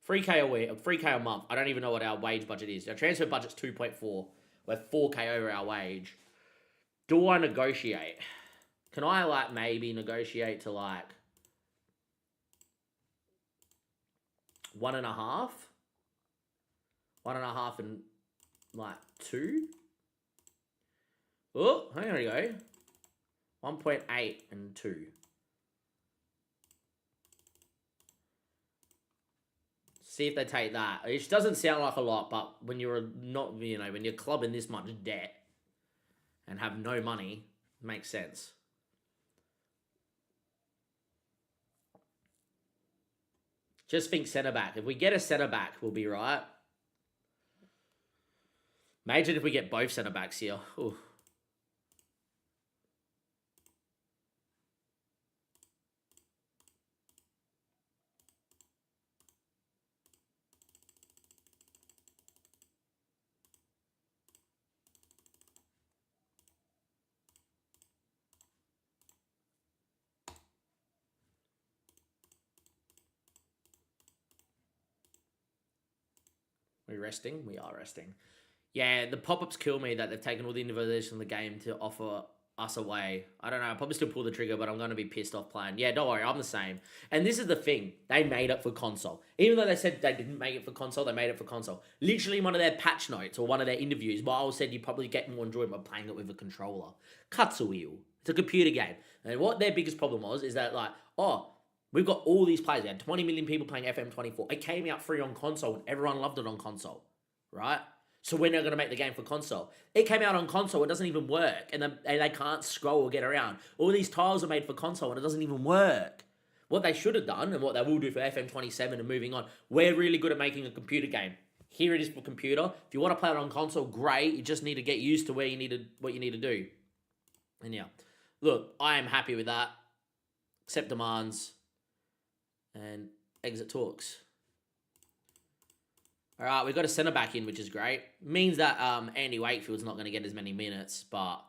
3K a week, 3K a month. I don't even know what our wage budget is. Our transfer budget's 2.4. We're 4K over our wage. Do I negotiate? Can I, like, maybe negotiate to, like, 1.5? 1.5 and, like, 2? Oh, here we go. 1.8 and 2. See if they take that. It doesn't sound like a lot, but when you're not, when you're clubbing this much debt and have no money, it makes sense. Just think centre back. If we get a centre back, we'll be right. Imagine if we get both centre backs here. Ooh. Are we resting? We are resting. Yeah, the pop-ups kill me that they've taken all the individuals from the game to offer us away. I don't know. I'll probably still pull the trigger, but I'm going to be pissed off playing. Yeah, don't worry. I'm the same. And this is the thing. They made it for console. Even though they said they didn't make it for console, they made it for console. Literally in one of their patch notes or one of their interviews, Miles said you probably get more enjoyment by playing it with a controller. Cuts a wheel. It's a computer game. And what their biggest problem was is that, like, we've got all these players. We had 20 million people playing FM24. It came out free on console and everyone loved it on console. Right? So we're now going to make the game for console. It came out on console, it doesn't even work. And they can't scroll or get around. All these tiles are made for console and it doesn't even work. What they should have done, and what they will do for FM27 and moving on, we're really good at making a computer game. Here it is for computer. If you want to play it on console, great. You just need to get used to what you need to do. And yeah. Look, I am happy with that. Accept demands. And exit talks. All right, we've got a centre back in, which is great. Means that Andy Wakefield's not going to get as many minutes, but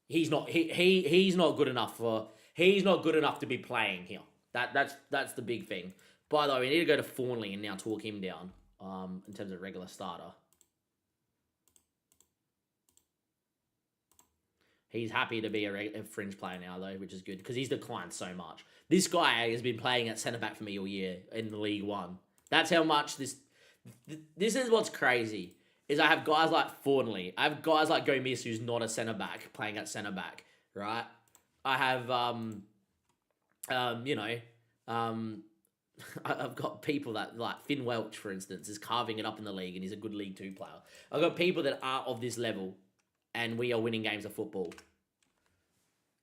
he's not good enough to be playing here. That's the big thing. By the way, we need to go to Thornley and now talk him down in terms of regular starter. He's happy to be a fringe player now, though, which is good, because he's declined so much. This guy has been playing at centre-back for me all year in the League One. That's how much this is what's crazy, is I have guys like Fornley. I have guys like Gomis, who's not a centre-back, playing at centre-back, right? I have, I've got people that, like Finn Welch, for instance, is carving it up in the league, and he's a good League 2 player. I've got people that are of this level, and we are winning games of football.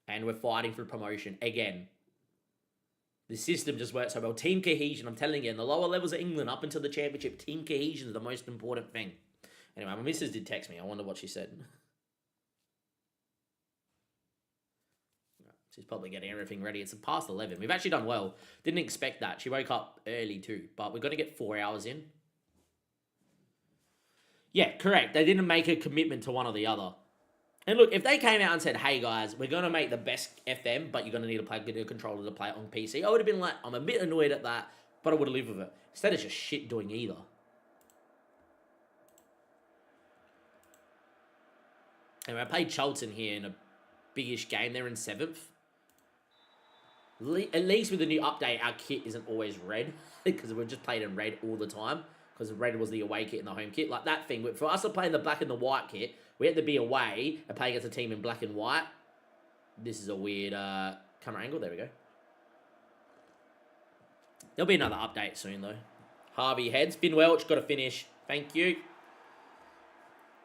And we're fighting for promotion again. The system just works so well. Team cohesion, I'm telling you, in the lower levels of England, up until the championship, team cohesion is the most important thing. Anyway, my missus did text me. I wonder what she said. She's probably getting everything ready. It's past 11. We've actually done well. Didn't expect that. She woke up early too, but we're going to get 4 hours in. Yeah, correct. They didn't make a commitment to one or the other. And look, if they came out and said, hey guys, we're going to make the best FM, but you're going to need a video controller to play it on PC, I would have been like, I'm a bit annoyed at that, but I would have lived with it. Instead, it's just shit doing either. Anyway, I played Charlton here in a biggish game. They're in 7th. At least with the new update, our kit isn't always red, because we've just played in red all the time, because red was the away kit and the home kit. Like that thing, for us to play in the black and the white kit, we had to be away and play against a team in black and white. This is a weird camera angle. There we go. There'll be another update soon, though. Harvey heads. Finn Welch got to finish. Thank you.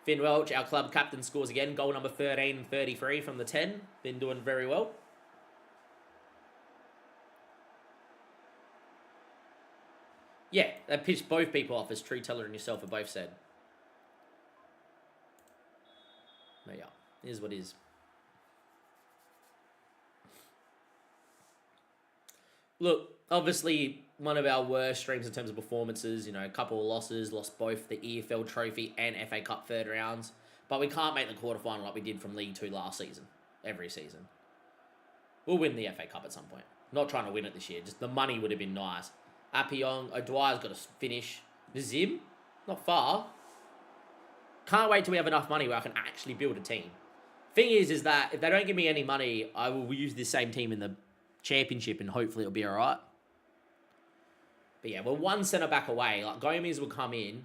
Finn Welch, our club captain, scores again. Goal number 13 and 33 from the 10. Been doing very well. Yeah, that pissed both people off, as Tree Teller and yourself have both said. But yeah, it is what it is. Look, obviously, one of our worst streams in terms of performances. You know, a couple of losses. Lost both the EFL Trophy and FA Cup third rounds. But we can't make the quarterfinal like we did from League 2 last season. Every season. We'll win the FA Cup at some point. Not trying to win it this year. Just the money would have been nice. Appiong, O'Dwyer's got to finish. Nazim, not far. Can't wait till we have enough money where I can actually build a team. Thing is that if they don't give me any money, I will use this same team in the championship and hopefully it'll be alright. But yeah, we're one centre back away. Like Gomez will come in.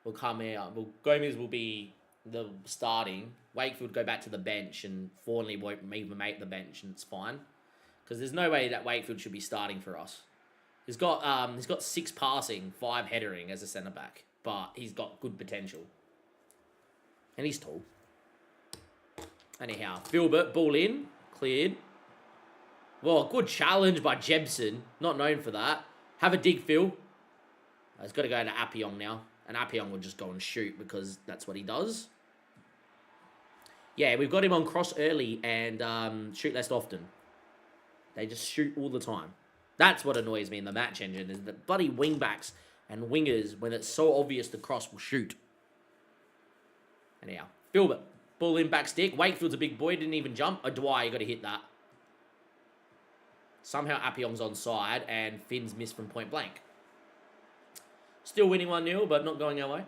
Gomez will be the starting. Wakefield go back to the bench, and Fornley won't even make the bench, and it's fine. Because there's no way that Wakefield should be starting for us. He's got 6 passing, 5 headering as a centre back, but he's got good potential. And he's tall. Anyhow, Filbert, ball in, cleared. Well, good challenge by Jebson, not known for that. Have a dig, Phil. He's got to go to Appiong now, and Appiong will just go and shoot because that's what he does. Yeah, we've got him on cross early and shoot less often. They just shoot all the time. That's what annoys me in the match engine, is that bloody wingbacks and wingers, when it's so obvious the cross, will shoot. Anyhow, Filbert, ball in back stick. Wakefield's a big boy, didn't even jump. O'Dwyer, you got to hit that. Somehow Appiong's onside and Finn's missed from point blank. Still winning 1-0, but not going our way.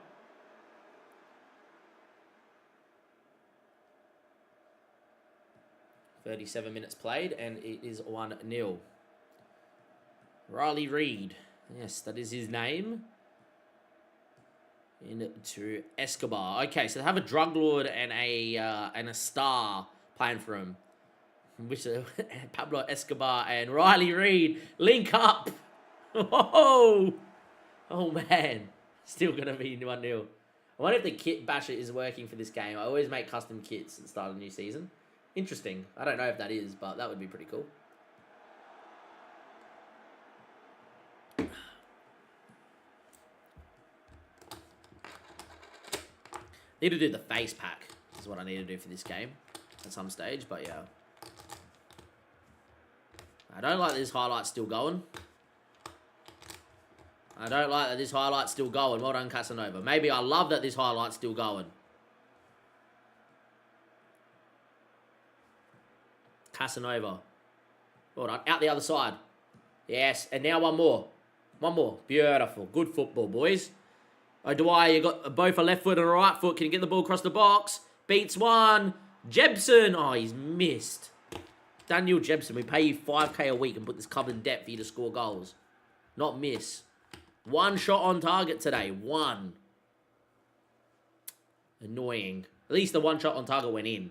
"37 minutes played, and it is 1-0. Riley Reid. Yes, that is his name. Into Escobar. Okay, so they have a drug lord and a star playing for him. Which Pablo Escobar and Riley Reid link up. Whoa! Oh man, still gonna be 1-0. I wonder if the kit basher is working for this game. I always make custom kits at the start of the new season. Interesting. I don't know if that is, but that would be pretty cool. Need to do the face pack. Is what I need to do for this game at some stage, but yeah. I don't like that this highlight's still going. Well done, Casanova. Maybe I love that this highlight's still going. Casanova. Well done. Out the other side. Yes, and now one more. One more. Beautiful. Good football, boys. O'Dwyer, you got both a left foot and a right foot. Can you get the ball across the box? Beats one. Jebson. Oh, he's missed. Daniel Jebson, we pay you 5k a week and put this club in debt for you to score goals. Not miss. 1 shot on target today. 1. Annoying. At least the 1 shot on target went in.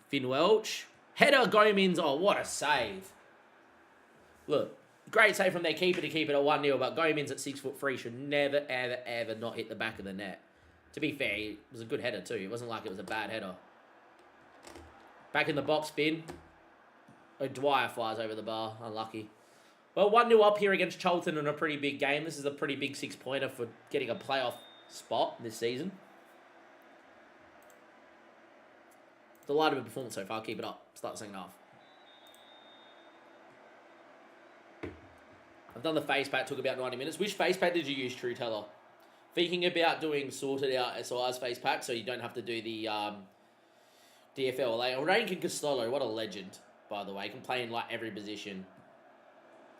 Finn Welch. Header Gomez. Oh, what a save. Look, great save from their keeper to keep it at 1-0, but Gomez at 6'3" should never, ever, ever not hit the back of the net. To be fair, it was a good header too. It wasn't like it was a bad header. Back in the box, Finn. O'Dwyer flies over the bar. Unlucky. Well, 1-0 up here against Charlton in a pretty big game. This is a pretty big 6-pointer for getting a playoff spot this season. Delighted with the performance so far. Keep it up. Start the second half. I've done the face pack. Took about 90 minutes. Which face pack did you use, True Teller? Thinking about doing sorted out SI's face pack so you don't have to do the DFL. Like, Rankin Costello, what a legend, by the way. Can play in like every position.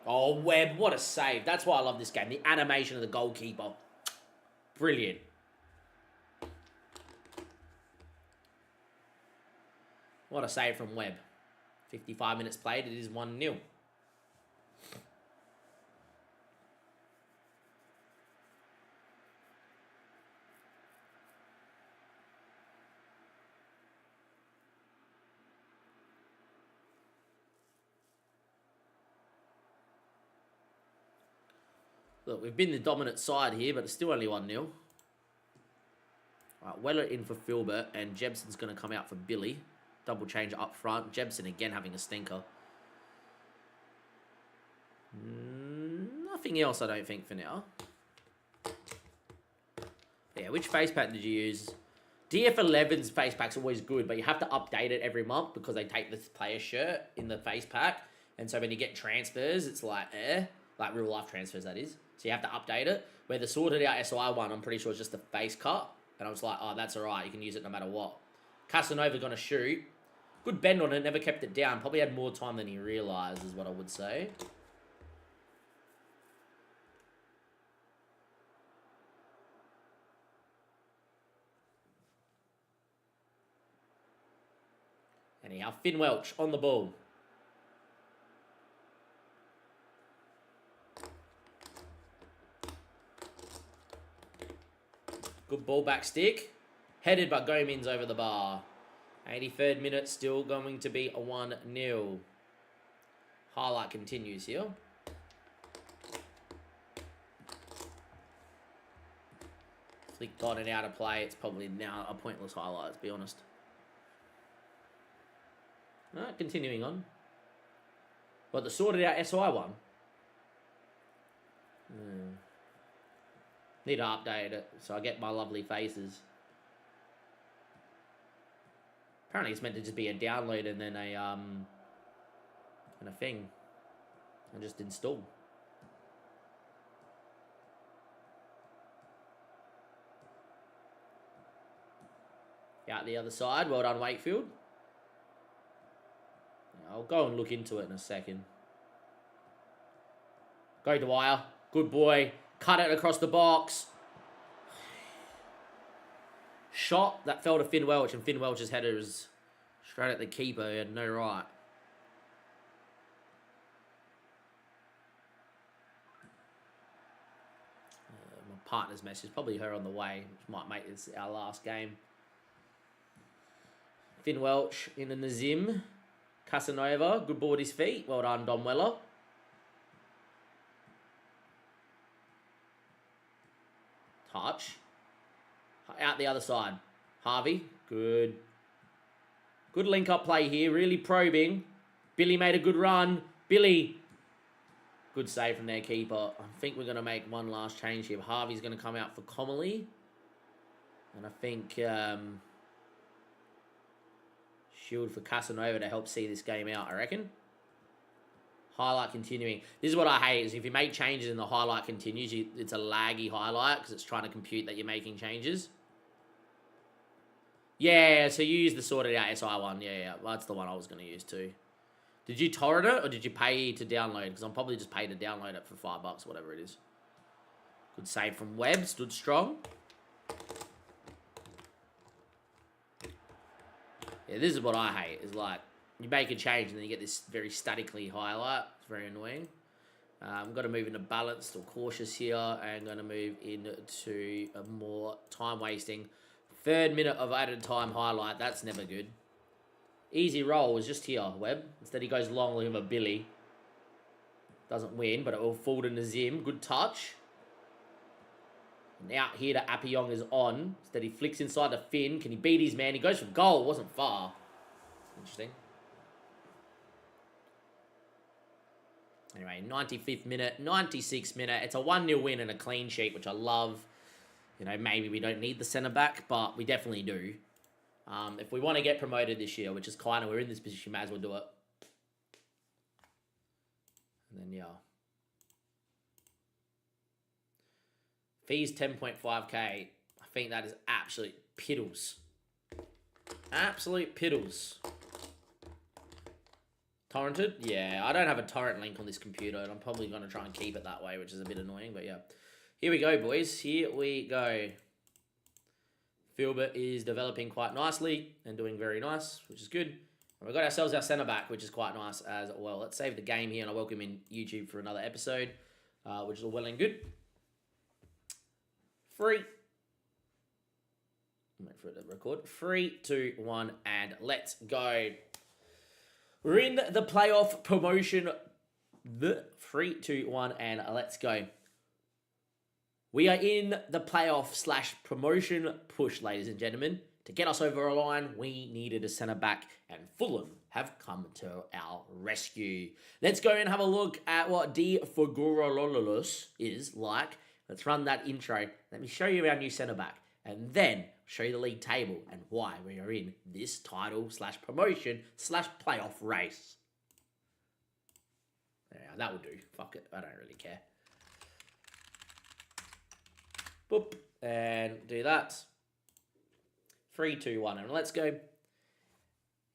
Oh, Webb, what a save. That's why I love this game. The animation of the goalkeeper. Brilliant. What a save from Webb. 55 minutes played. It is 1-0. Look, we've been the dominant side here, but it's still only 1-0. Right, Weller in for Filbert, and Jebson's going to come out for Billy. Double change up front. Jebson again having a stinker. Nothing else, I don't think, for now. Yeah, which face pack did you use? DF11's face pack's always good, but you have to update it every month because they take the player shirt in the face pack. And so when you get transfers, it's like, like real life transfers, that is. So you have to update it. Where the sorted out SI one, I'm pretty sure it's just a face cut. And I was like, oh, that's all right. You can use it no matter what. Casanova going to shoot. Good bend on it. Never kept it down. Probably had more time than he realised is what I would say. Anyhow, Finn Welch on the ball. Good ball back stick. Headed by Gomez over the bar. 83rd minute, still going to be a 1-0. Highlight continues here. Flick got it out of play. It's probably now a pointless highlight, to be honest. Alright, continuing on. But the sorted out SI one. Need to update it so I get my lovely faces. Apparently it's meant to just be a download and then a thing. And just install. Out the other side. Well done, Wakefield. I'll go and look into it in a second. Go Dwyer. Good boy. Cut it across the box. Shot that fell to Finn Welch, and Finn Welch's header was straight at the keeper. He had no right. My partner's message, probably her on the way, which might make this our last game. Finn Welch in the Nazim. Casanova, good ball at his feet. Well done, Dom Weller. Touch. Out the other side. Harvey, good. Good link-up play here, really probing. Billy made a good run. Billy. Good save from their keeper. I think we're going to make one last change here. Harvey's going to come out for Comely. And I think Shield for Casanova to help see this game out, I reckon. Highlight continuing. This is what I hate, is if you make changes and the highlight continues, it's a laggy highlight because it's trying to compute that you're making changes. Yeah, so you use the sorted out SI one. Yeah, that's the one I was going to use too. Did you torrent it or did you pay to download? Because I'm probably just paid to download it for $5, whatever it is. Good save from Webb. Stood strong. Yeah, this is what I hate. Is like you make a change and then you get this very statically highlight. It's very annoying. I'm going to move into balanced or cautious here, and going to move into a more time wasting 3rd minute of added time highlight. That's never good. Easy roll is just here, Webb. Instead he goes long with a Billy. Doesn't win, but it will fall to Nazim. Good touch. Now here to Appiong is on. Instead he flicks inside to Finn. Can he beat his man? He goes for goal. Wasn't far. Interesting. Anyway, 95th minute, 96th minute. It's a 1-0 win and a clean sheet, which I love. You know, maybe we don't need the centre-back, but we definitely do. If we want to get promoted this year, which is kind of, we're in this position, might as well do it. And then, yeah. Fees 10.5k. I think that is absolute piddles. Absolute piddles. Torrented? Yeah, I don't have a torrent link on this computer, and I'm probably going to try and keep it that way, which is a bit annoying, but yeah. Here we go, boys. Here we go. Filbert is developing quite nicely and doing very nice, which is good. And we've got ourselves our centre-back, which is quite nice as well. Let's save the game here, and I'll welcome in YouTube for another episode, which is all well and good. Wait for it to record. 3, 2, 1, and let's go. We're in the playoff promotion. 3, 2, 1, and let's go. We are in the playoff / promotion push, ladies and gentlemen. To get us over a line, we needed a centre-back, and Fulham have come to our rescue. Let's go and have a look at what De Figueroa is like. Let's run that intro. Let me show you our new centre-back, and then show you the league table and why we are in this title / promotion / playoff race. Yeah, that will do. Fuck it. I don't really care. Boop. And do that. 3, 2, 1, and let's go.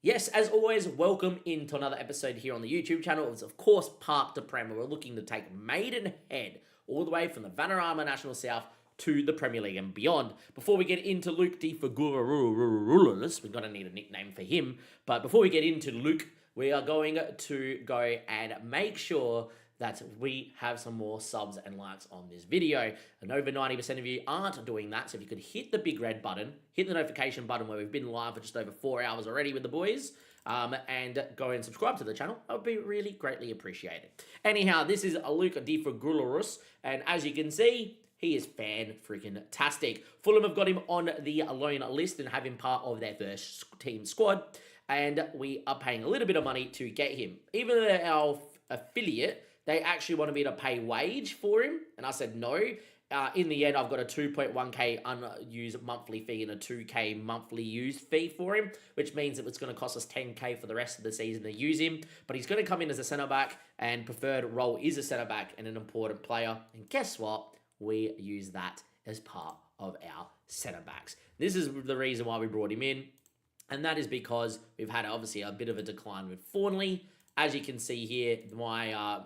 Yes, as always, welcome into another episode here on the YouTube channel. It's, of course, Park to Prem. We're looking to take Maidenhead all the way from the Vanarama National South to the Premier League and beyond. Before we get into Luke De Figueroa, we're going to need a nickname for him. But before we get into Luke, we are going to go and make sure that we have some more subs and likes on this video. And over 90% of you aren't doing that, so if you could hit the big red button, hit the notification button where we've been live for just over 4 hours already with the boys, and go and subscribe to the channel, that would be really greatly appreciated. Anyhow, this is Luke De Figueroa, and as you can see, he is fan-freaking-tastic. Fulham have got him on the loan list and have him part of their first team squad, and we are paying a little bit of money to get him. Even though our affiliate, they actually wanted me to pay wage for him, and I said no. In the end, I've got a 2.1k unused monthly fee and a 2k monthly used fee for him, which means that it's going to cost us 10k for the rest of the season to use him. But he's going to come in as a centre-back, and preferred role is a centre-back and an important player. And guess what? We use that as part of our centre-backs. This is the reason why we brought him in, and that is because we've had, obviously, a bit of a decline with Thornley. As you can see here, my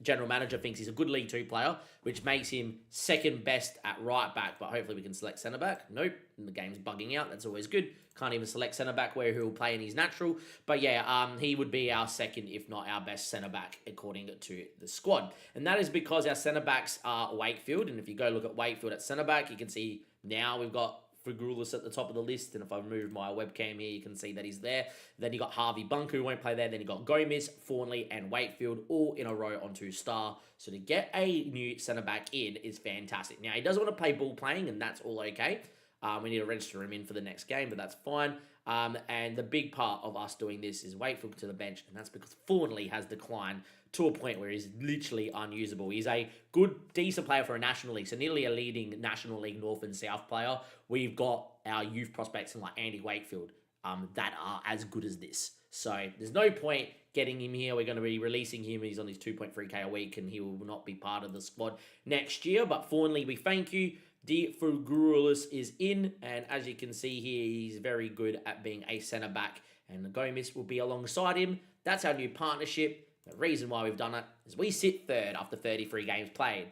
general manager thinks he's a good League 2 player, which makes him second best at right back, but hopefully we can select centre back. Nope, and the game's bugging out. That's always good. Can't even select centre back where he'll play in his natural. But yeah, he would be our second, if not our best centre back, according to the squad. And that is because our centre backs are Wakefield. And if you go look at Wakefield at centre back, you can see now we've got Figueroa at the top of the list, and if I move my webcam here, you can see that he's there. Then you got Harvey Bunker, who won't play there. Then you got Gomez, Thornley, and Wakefield all in a row on 2-star. So to get a new centre back in is fantastic. Now he doesn't want to play ball playing, and that's all okay. We need to register him in for the next game, but that's fine. And the big part of us doing this is Wakefield to the bench, and that's because Thornley has declined to a point where he's literally unusable. He's a good, decent player for a National League, so nearly a leading National League North and South player. We've got our youth prospects in like Andy Wakefield that are as good as this. So there's no point getting him here. We're going to be releasing him. He's on his 2.3k a week, and he will not be part of the squad next year. But Thornley, we thank you. De Figueroa is in, and as you can see here, he's very good at being a centre-back, and Gomez will be alongside him. That's our new partnership. The reason why we've done it is we sit third after 33 games played.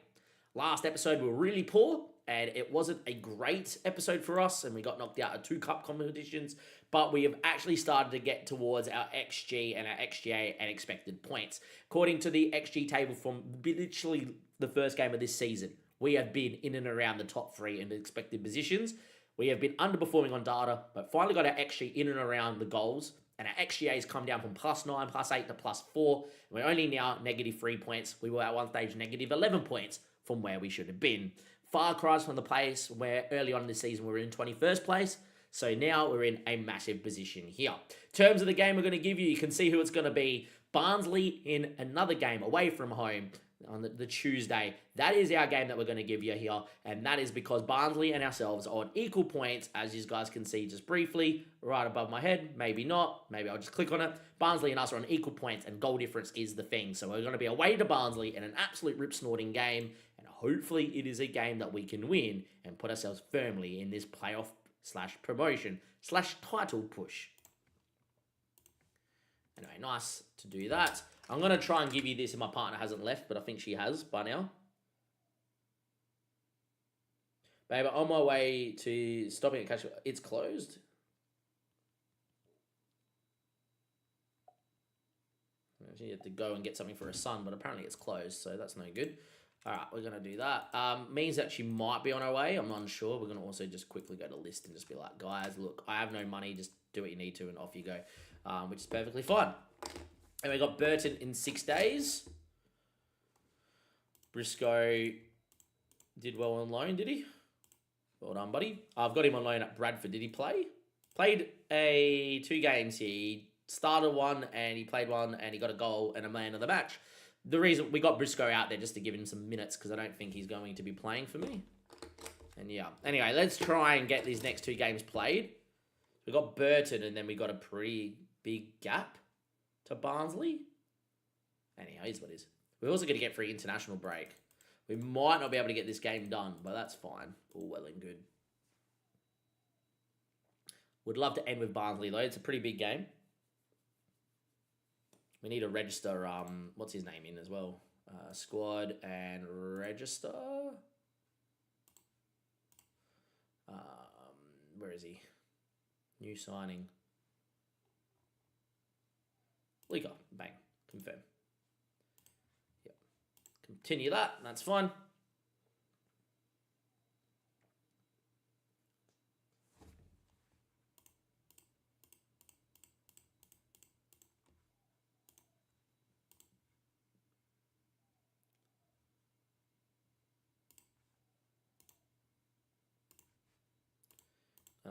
Last episode, we were really poor, and it wasn't a great episode for us, and we got knocked out of 2 cup competitions, but we have actually started to get towards our XG and our XGA and expected points. According to the XG table from literally the first game of this season, we have been in and around the top 3 in the expected positions. We have been underperforming on data, but finally got our XG in and around the goals, and our XGA has come down from +9, +8 to +4. And we're only now -3 points. We were at one stage -11 points from where we should have been. Far cries from the place where early on in the season we were in 21st place. So now we're in a massive position here. Terms of the game we're going to give you, you can see who it's going to be. Barnsley in another game away from home on the Tuesday. That is our game that we're going to give you here, and that is because Barnsley and ourselves are on equal points, as you guys can see just briefly right above my head. Maybe not, maybe I'll just click on it. Barnsley and us are on equal points, and goal difference is the thing. So we're going to be away to Barnsley in an absolute rip-snorting game, and hopefully it is a game that we can win and put ourselves firmly in this playoff/promotion/title push. Anyway, nice to do that. I'm going to try and give you this if my partner hasn't left, but I think she has by now. Babe, on my way to stopping at Cash, it's closed. You have to go and get something for her son, but apparently it's closed, so that's no good. All right, we're going to do that. Means that she might be on her way. I'm not unsure. We're going to also just quickly go to list and just be like, guys, look, I have no money. Just do what you need to, and off you go, which is perfectly fine. And we got Burton in 6 days. Briscoe did well on loan, did he? Well done, buddy. I've got him on loan at Bradford. Did he play? Played 2 games here. He started one, and he played one, and he got a goal and a man of the match. The reason we got Briscoe out there just to give him some minutes, because I don't think he's going to be playing for me. And yeah. Anyway, let's try and get these next 2 games played. We got Burton, and then we got a pretty big gap to Barnsley. Anyhow, here's what it is. We're also going to get free international break. We might not be able to get this game done, but that's fine. All well and good. Would love to end with Barnsley, though. It's a pretty big game. We need to register, what's his name in as well? Squad and register. Where is he? New signing. Leaker. Bang. Confirm. Yep. Continue that. That's fine.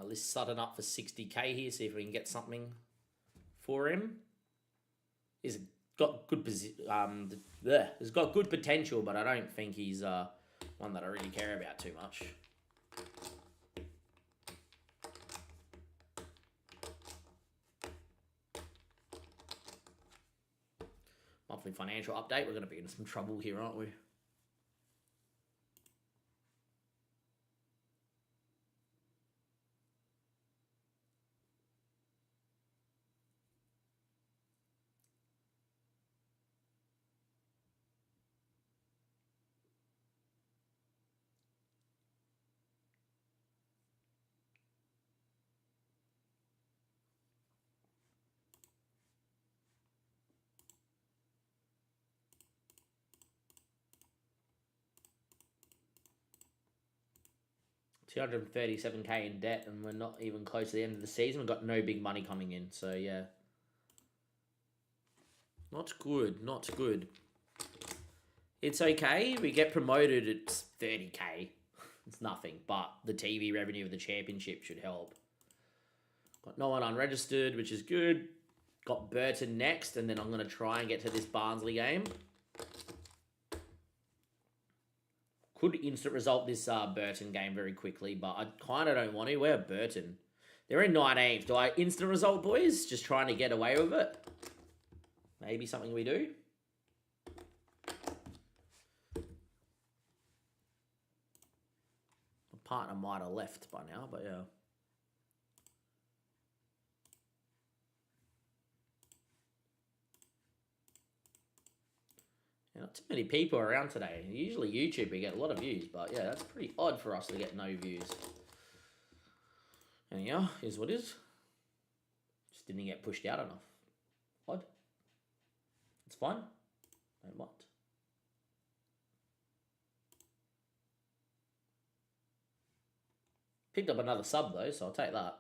List Sutton up for 60k here. See if we can get something for him. He's got good he's got good potential, but I don't think he's one that I really care about too much. Monthly financial update. We're going to be in some trouble here, aren't we? $237k in debt, and we're not even close to the end of the season. We've got no big money coming in, so yeah. Not good, not good. It's okay. We get promoted, it's 30k. It's nothing, but the TV revenue of the championship should help. Got no one unregistered, which is good. Got Burton next, and then I'm going to try and get to this Barnsley game. Could instant result this Burton game very quickly, but I kind of don't want to. Where Burton? They're in 19th. Do I instant result, boys? Just trying to get away with it. Maybe something we do. My partner might have left by now, but yeah. Not too many people around today. Usually YouTube, we get a lot of views, but yeah, that's pretty odd for us to get no views. Anyhow, here's what is. Just didn't get pushed out enough. Odd. It's fine. Don't mind. Picked up another sub though, so I'll take that.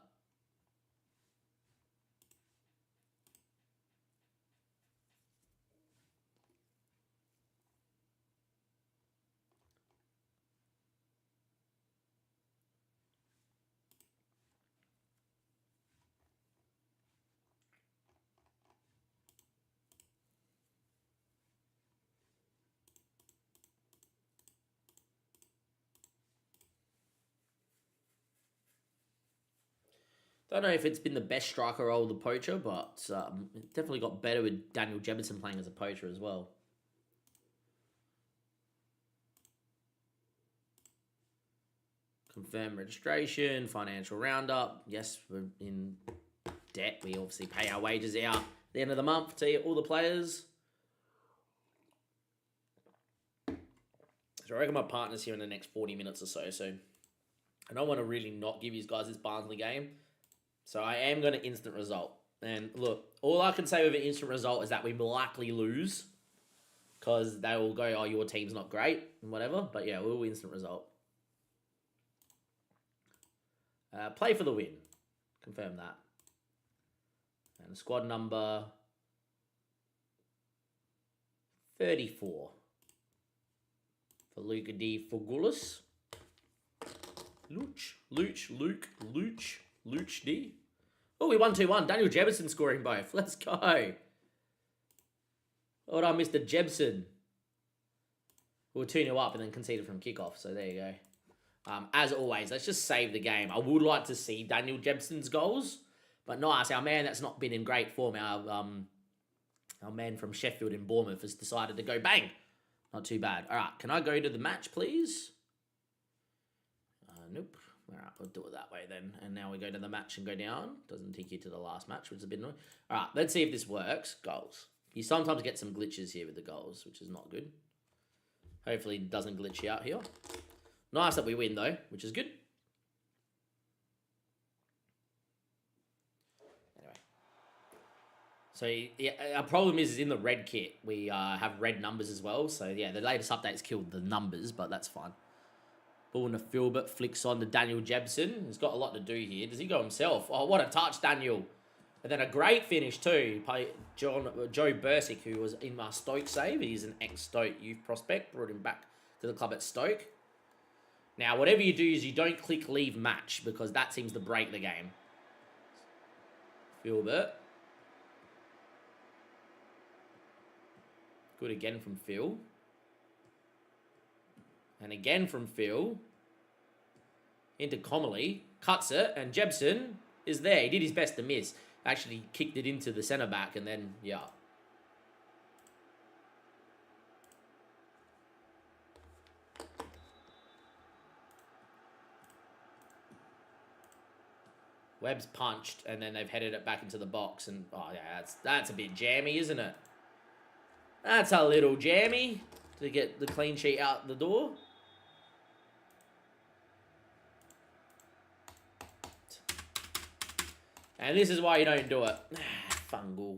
Don't know if it's been the best striker role of the poacher, but it definitely got better with Daniel Jebison playing as a poacher as well. Confirm registration, financial roundup. Yes, we're in debt. We obviously pay our wages out at the end of the month to all the players. So I reckon my partner's here in the next 40 minutes or so. So I don't want to really not give you guys this Barnsley game. So I am going to instant result. And look, all I can say with an instant result is that we will likely lose. Because they will go, oh, your team's not great, and whatever. But yeah, we'll instant result. Play for the win. Confirm that. And squad number 34. For Luca D. Fogulis. Luch D. Oh, we won 2-1. Daniel Jebison scoring both. Let's go. Well done, Mr. Jebson. We were 2-0 up and then conceded from kickoff. So there you go. As always, let's just save the game. I would like to see Daniel Jebson's goals. But nice. Our man that's not been in great form, our man from Sheffield in Bournemouth has decided to go bang. Not too bad. All right, can I go to the match, please? Nope. All right, we'll do it that way then. And now we go to the match and go down. Doesn't take you to the last match, which is a bit annoying. All right, let's see if this works. Goals. You sometimes get some glitches here with the goals, which is not good. Hopefully it doesn't glitch you out here. Nice that we win, though, which is good. Anyway. So, yeah, our problem is in the red kit. We have red numbers as well. So, yeah, the latest updates killed the numbers, but that's fine. Ball to Filbert, flicks on to Daniel Jebson. He's got a lot to do here. Does he go himself? Oh, what a touch, Daniel. And then a great finish too. Joe Bursick, who was in my Stoke save. He's an ex-Stoke youth prospect. Brought him back to the club at Stoke. Now, whatever you do is you don't click leave match because that seems to break the game. Filbert. Good again from Phil. And again from Phil. Into Comely. Cuts it. And Jebson is there. He did his best to miss. Actually kicked it into the centre-back. And then, yeah. Webb's punched. And then they've headed it back into the box. And, oh, yeah, that's a bit jammy, isn't it? That's a little jammy to get the clean sheet out the door. And this is why you don't do it. Fungal.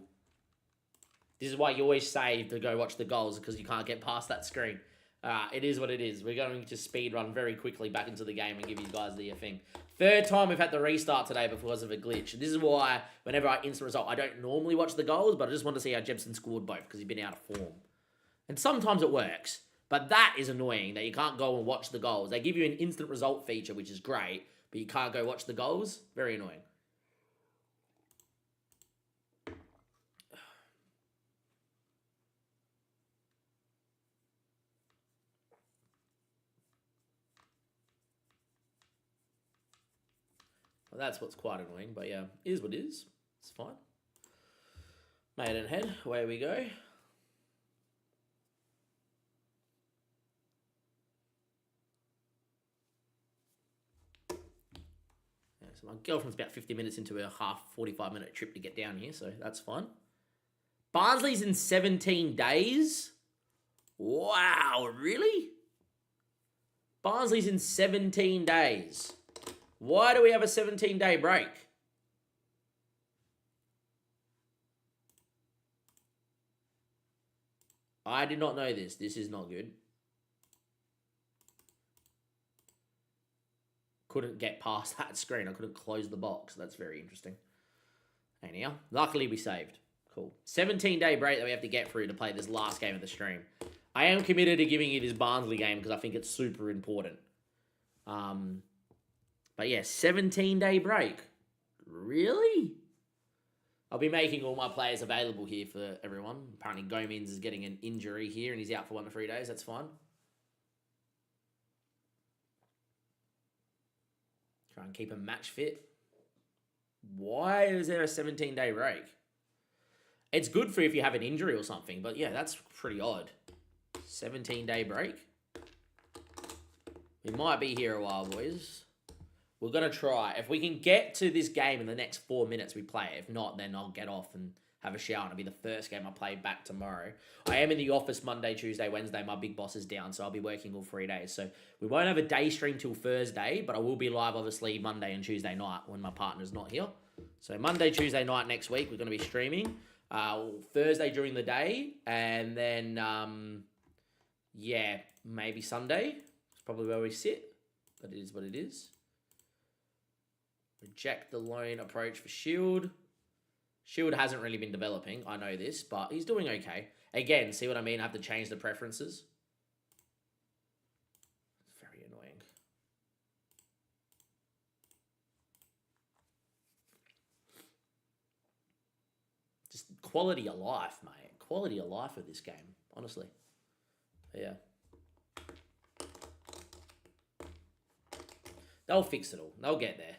This is why you always save to go watch the goals because you can't get past that screen. It is what it is. We're going to speed run very quickly back into the game and give you guys the thing. Third time we've had to restart today because of a glitch. This is why whenever I instant result, I don't normally watch the goals, but I just want to see how Jebson scored both because he's been out of form. And sometimes it works. But that is annoying that you can't go and watch the goals. They give you an instant result feature, which is great, but you can't go watch the goals. Very annoying. Well, that's what's quite annoying, but yeah, it is what it is. It's fine. Maidenhead, away we go. So my girlfriend's about 50 minutes into her 45-minute trip to get down here, so that's fine. Barnsley's in 17 days. Wow, really? Barnsley's in 17 days. Why do we have a 17-day break? I did not know this. This is not good. Couldn't get past that screen. I couldn't close the box. That's very interesting. Anyhow, luckily we saved. Cool. 17-day break that we have to get through to play this last game of the stream. I am committed to giving you this Barnsley game because I think it's super important. But yeah, 17-day break. Really? I'll be making all my players available here for everyone. Apparently Gomez is getting an injury here and he's out for 1 to 3 days. That's fine. Try and keep him match fit. Why is there a 17-day break? It's good for if you have an injury or something, but yeah, that's pretty odd. 17-day break. We might be here a while, boys. We're going to try. If we can get to this game in the next 4 minutes, we play it. If not, then I'll get off and have a shower. And it'll be the first game I play back tomorrow. I am in the office Monday, Tuesday, Wednesday. My big boss is down, so I'll be working all 3 days. So we won't have a day stream till Thursday, but I will be live, obviously, Monday and Tuesday night when my partner's not here. So Monday, Tuesday night next week, we're going to be streaming. Thursday during the day, and then, yeah, maybe Sunday. It's probably where we sit, but it is what it is. Reject the loan approach for Shield. Shield hasn't really been developing, I know this, but he's doing okay. Again, see what I mean? I have to change the preferences. It's very annoying. Just quality of life, mate. Quality of life of this game, honestly. But yeah. They'll fix it all. They'll get there.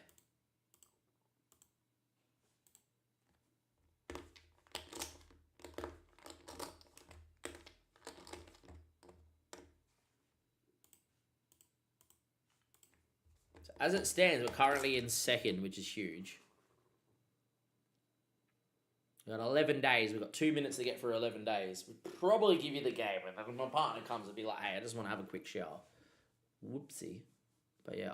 As it stands, we're currently in second, which is huge. We've got 11 days. We've got 2 minutes to get through 11 days. We'll probably give you the game. And when my partner comes, it'll be like, hey, I just want to have a quick shower. Whoopsie. But yeah.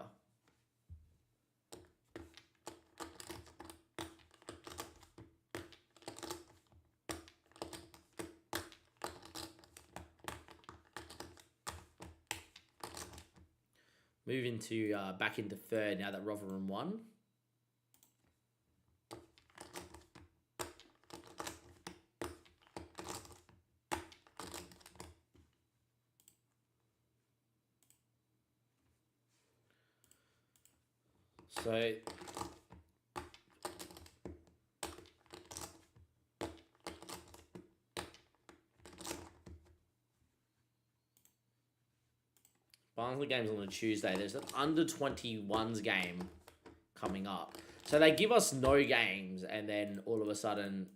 Moving to back into third now that Rotherham won. So Barnsley game's on a Tuesday. There's an under-21s game coming up. So they give us no games and then all of a sudden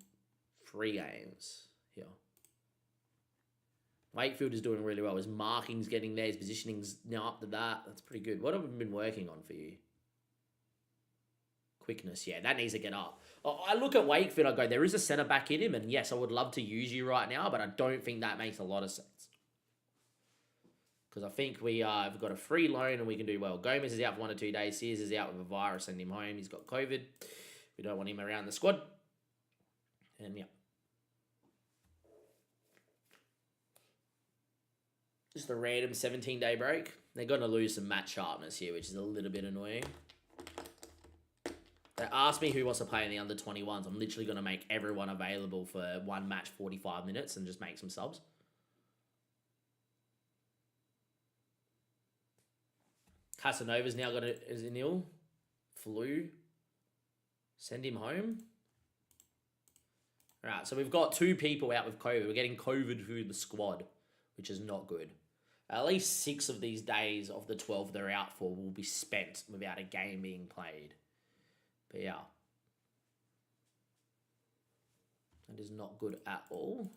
3 games here. Wakefield is doing really well. His marking's getting there. His positioning's now up to that. That's pretty good. What have we been working on for you? Quickness, yeah, that needs to get up. I look at Wakefield, I go, there is a centre-back in him, and yes, I would love to use you right now, but I don't think that makes a lot of sense. Because I think we've got a free loan and we can do well. Gomez is out for 1 or 2 days. Sears is out with a virus. Send him home. He's got COVID. We don't want him around the squad. And yeah. Just a random 17-day break. They're going to lose some match sharpness here, which is a little bit annoying. They asked me who wants to play in the under-21s. I'm literally going to make everyone available for 1 match, 45 minutes, and just make some subs. Casanova's now is ill. Flu. Send him home. All right, so we've got 2 people out with COVID. We're getting COVID through the squad, which is not good. At least 6 of these days of the 12 they're out for will be spent without a game being played. But yeah. That is not good at all.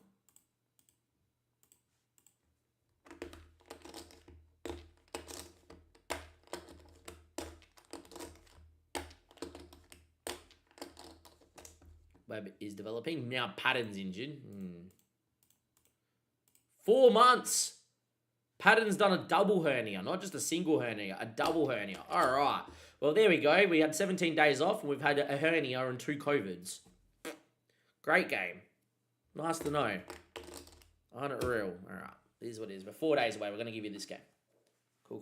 Webb is developing. Now Patton's injured. 4 months. Patton's done a double hernia, not just a single hernia, a double hernia. All right. Well, there we go. We had 17 days off, and we've had a hernia and 2 COVIDs. Great game. Nice to know. On it real. All right. This is what it is. We're 4 days away. We're going to give you this game. Cool.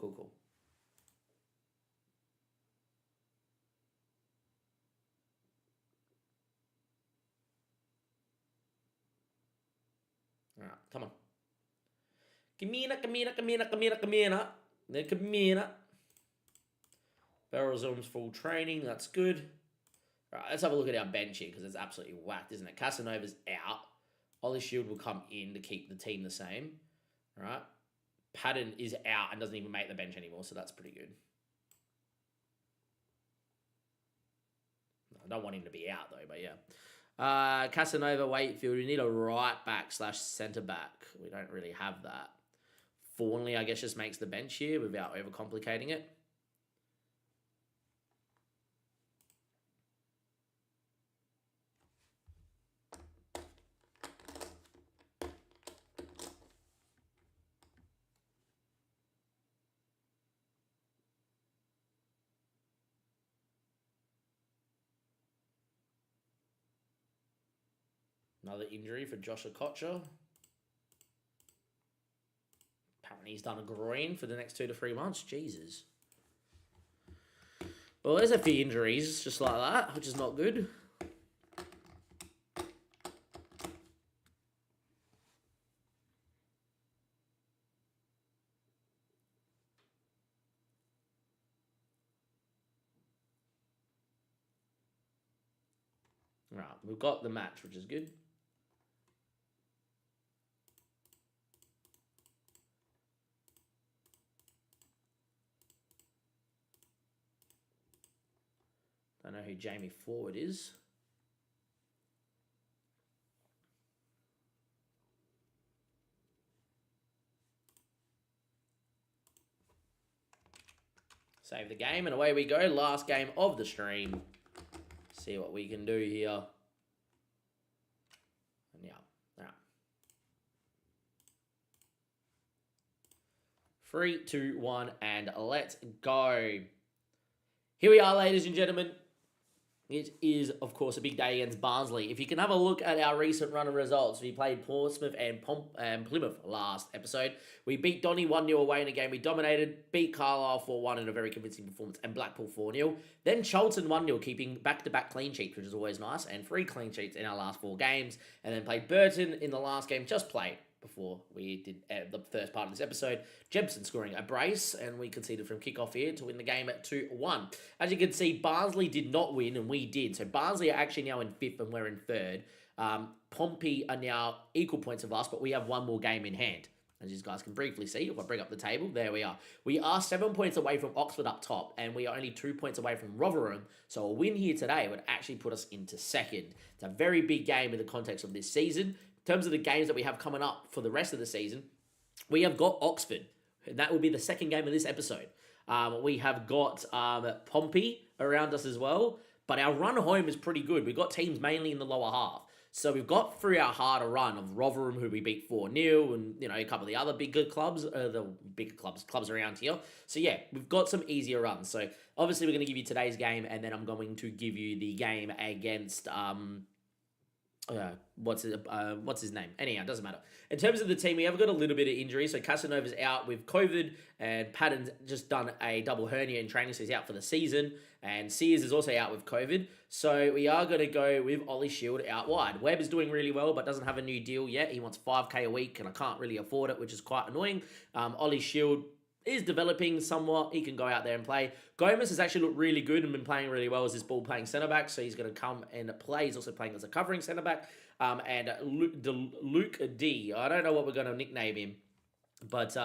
All right. Come on. Camina. Barrel resumes full training. That's good. All right, let's have a look at our bench here because it's absolutely whacked, isn't it? Casanova's out. Ollie Shield will come in to keep the team the same. All right. Patton is out and doesn't even make the bench anymore, so that's pretty good. I don't want him to be out, though, but yeah. Casanova, Wakefield, we need a right back / centre back. We don't really have that. Fawnley, I guess, just makes the bench here without overcomplicating it. Another injury for Josh Okocha. Apparently he's done a groin for the next 2 to 3 months. Jesus. Well, there's a few injuries just like that, which is not good. Right, we've got the match, which is good. Don't know who Jamie Forward is. Save the game, and away we go. Last game of the stream. See what we can do here. And yeah. 3, 2, 1, and let's go. Here we are, ladies and gentlemen. It is, of course, a big day against Barnsley. If you can have a look at our recent run of results, we played Portsmouth and Plymouth last episode. We beat Donny 1-0 away in a game we dominated, beat Carlisle 4-1 in a very convincing performance, and Blackpool 4-0. Then Charlton 1-0, keeping back-to-back clean sheets, which is always nice, and 3 clean sheets in our last 4 games. And then played Burton in the last game, just played before we did the first part of this episode. Jebson scoring a brace, and we conceded from kickoff here to win the game at 2-1. As you can see, Barnsley did not win, and we did. So Barnsley are actually now in 5th, and we're in 3rd. Pompey are now equal points of us, but we have 1 more game in hand. As you guys can briefly see, if I bring up the table, there we are. We are 7 points away from Oxford up top, and we are only 2 points away from Rotherham. So a win here today would actually put us into 2nd. It's a very big game in the context of this season. In terms of the games that we have coming up for the rest of the season, we have got Oxford, and that will be the 2nd game of this episode. We have got Pompey around us as well, but our run home is pretty good. We've got teams mainly in the lower half. So we've got through our harder run of Rotherham, who we beat 4-0, and a couple of the other bigger clubs, clubs around here. So yeah, we've got some easier runs. So obviously we're going to give you today's game, and then I'm going to give you the game against what's his name? Anyhow, it doesn't matter. In terms of the team, we have got a little bit of injury. So Casanova's out with COVID, and Patton's just done a double hernia in training, so he's out for the season. And Sears is also out with COVID. So we are going to go with Ollie Shield out wide. Webb is doing really well, but doesn't have a new deal yet. He wants $5K a week, and I can't really afford it, which is quite annoying. Ollie Shield is developing somewhat. He can go out there and play. Gomez has actually looked really good and been playing really well as his ball-playing centre-back, so he's going to come and play. He's also playing as a covering centre-back. And Luke D, I don't know what we're going to nickname him, but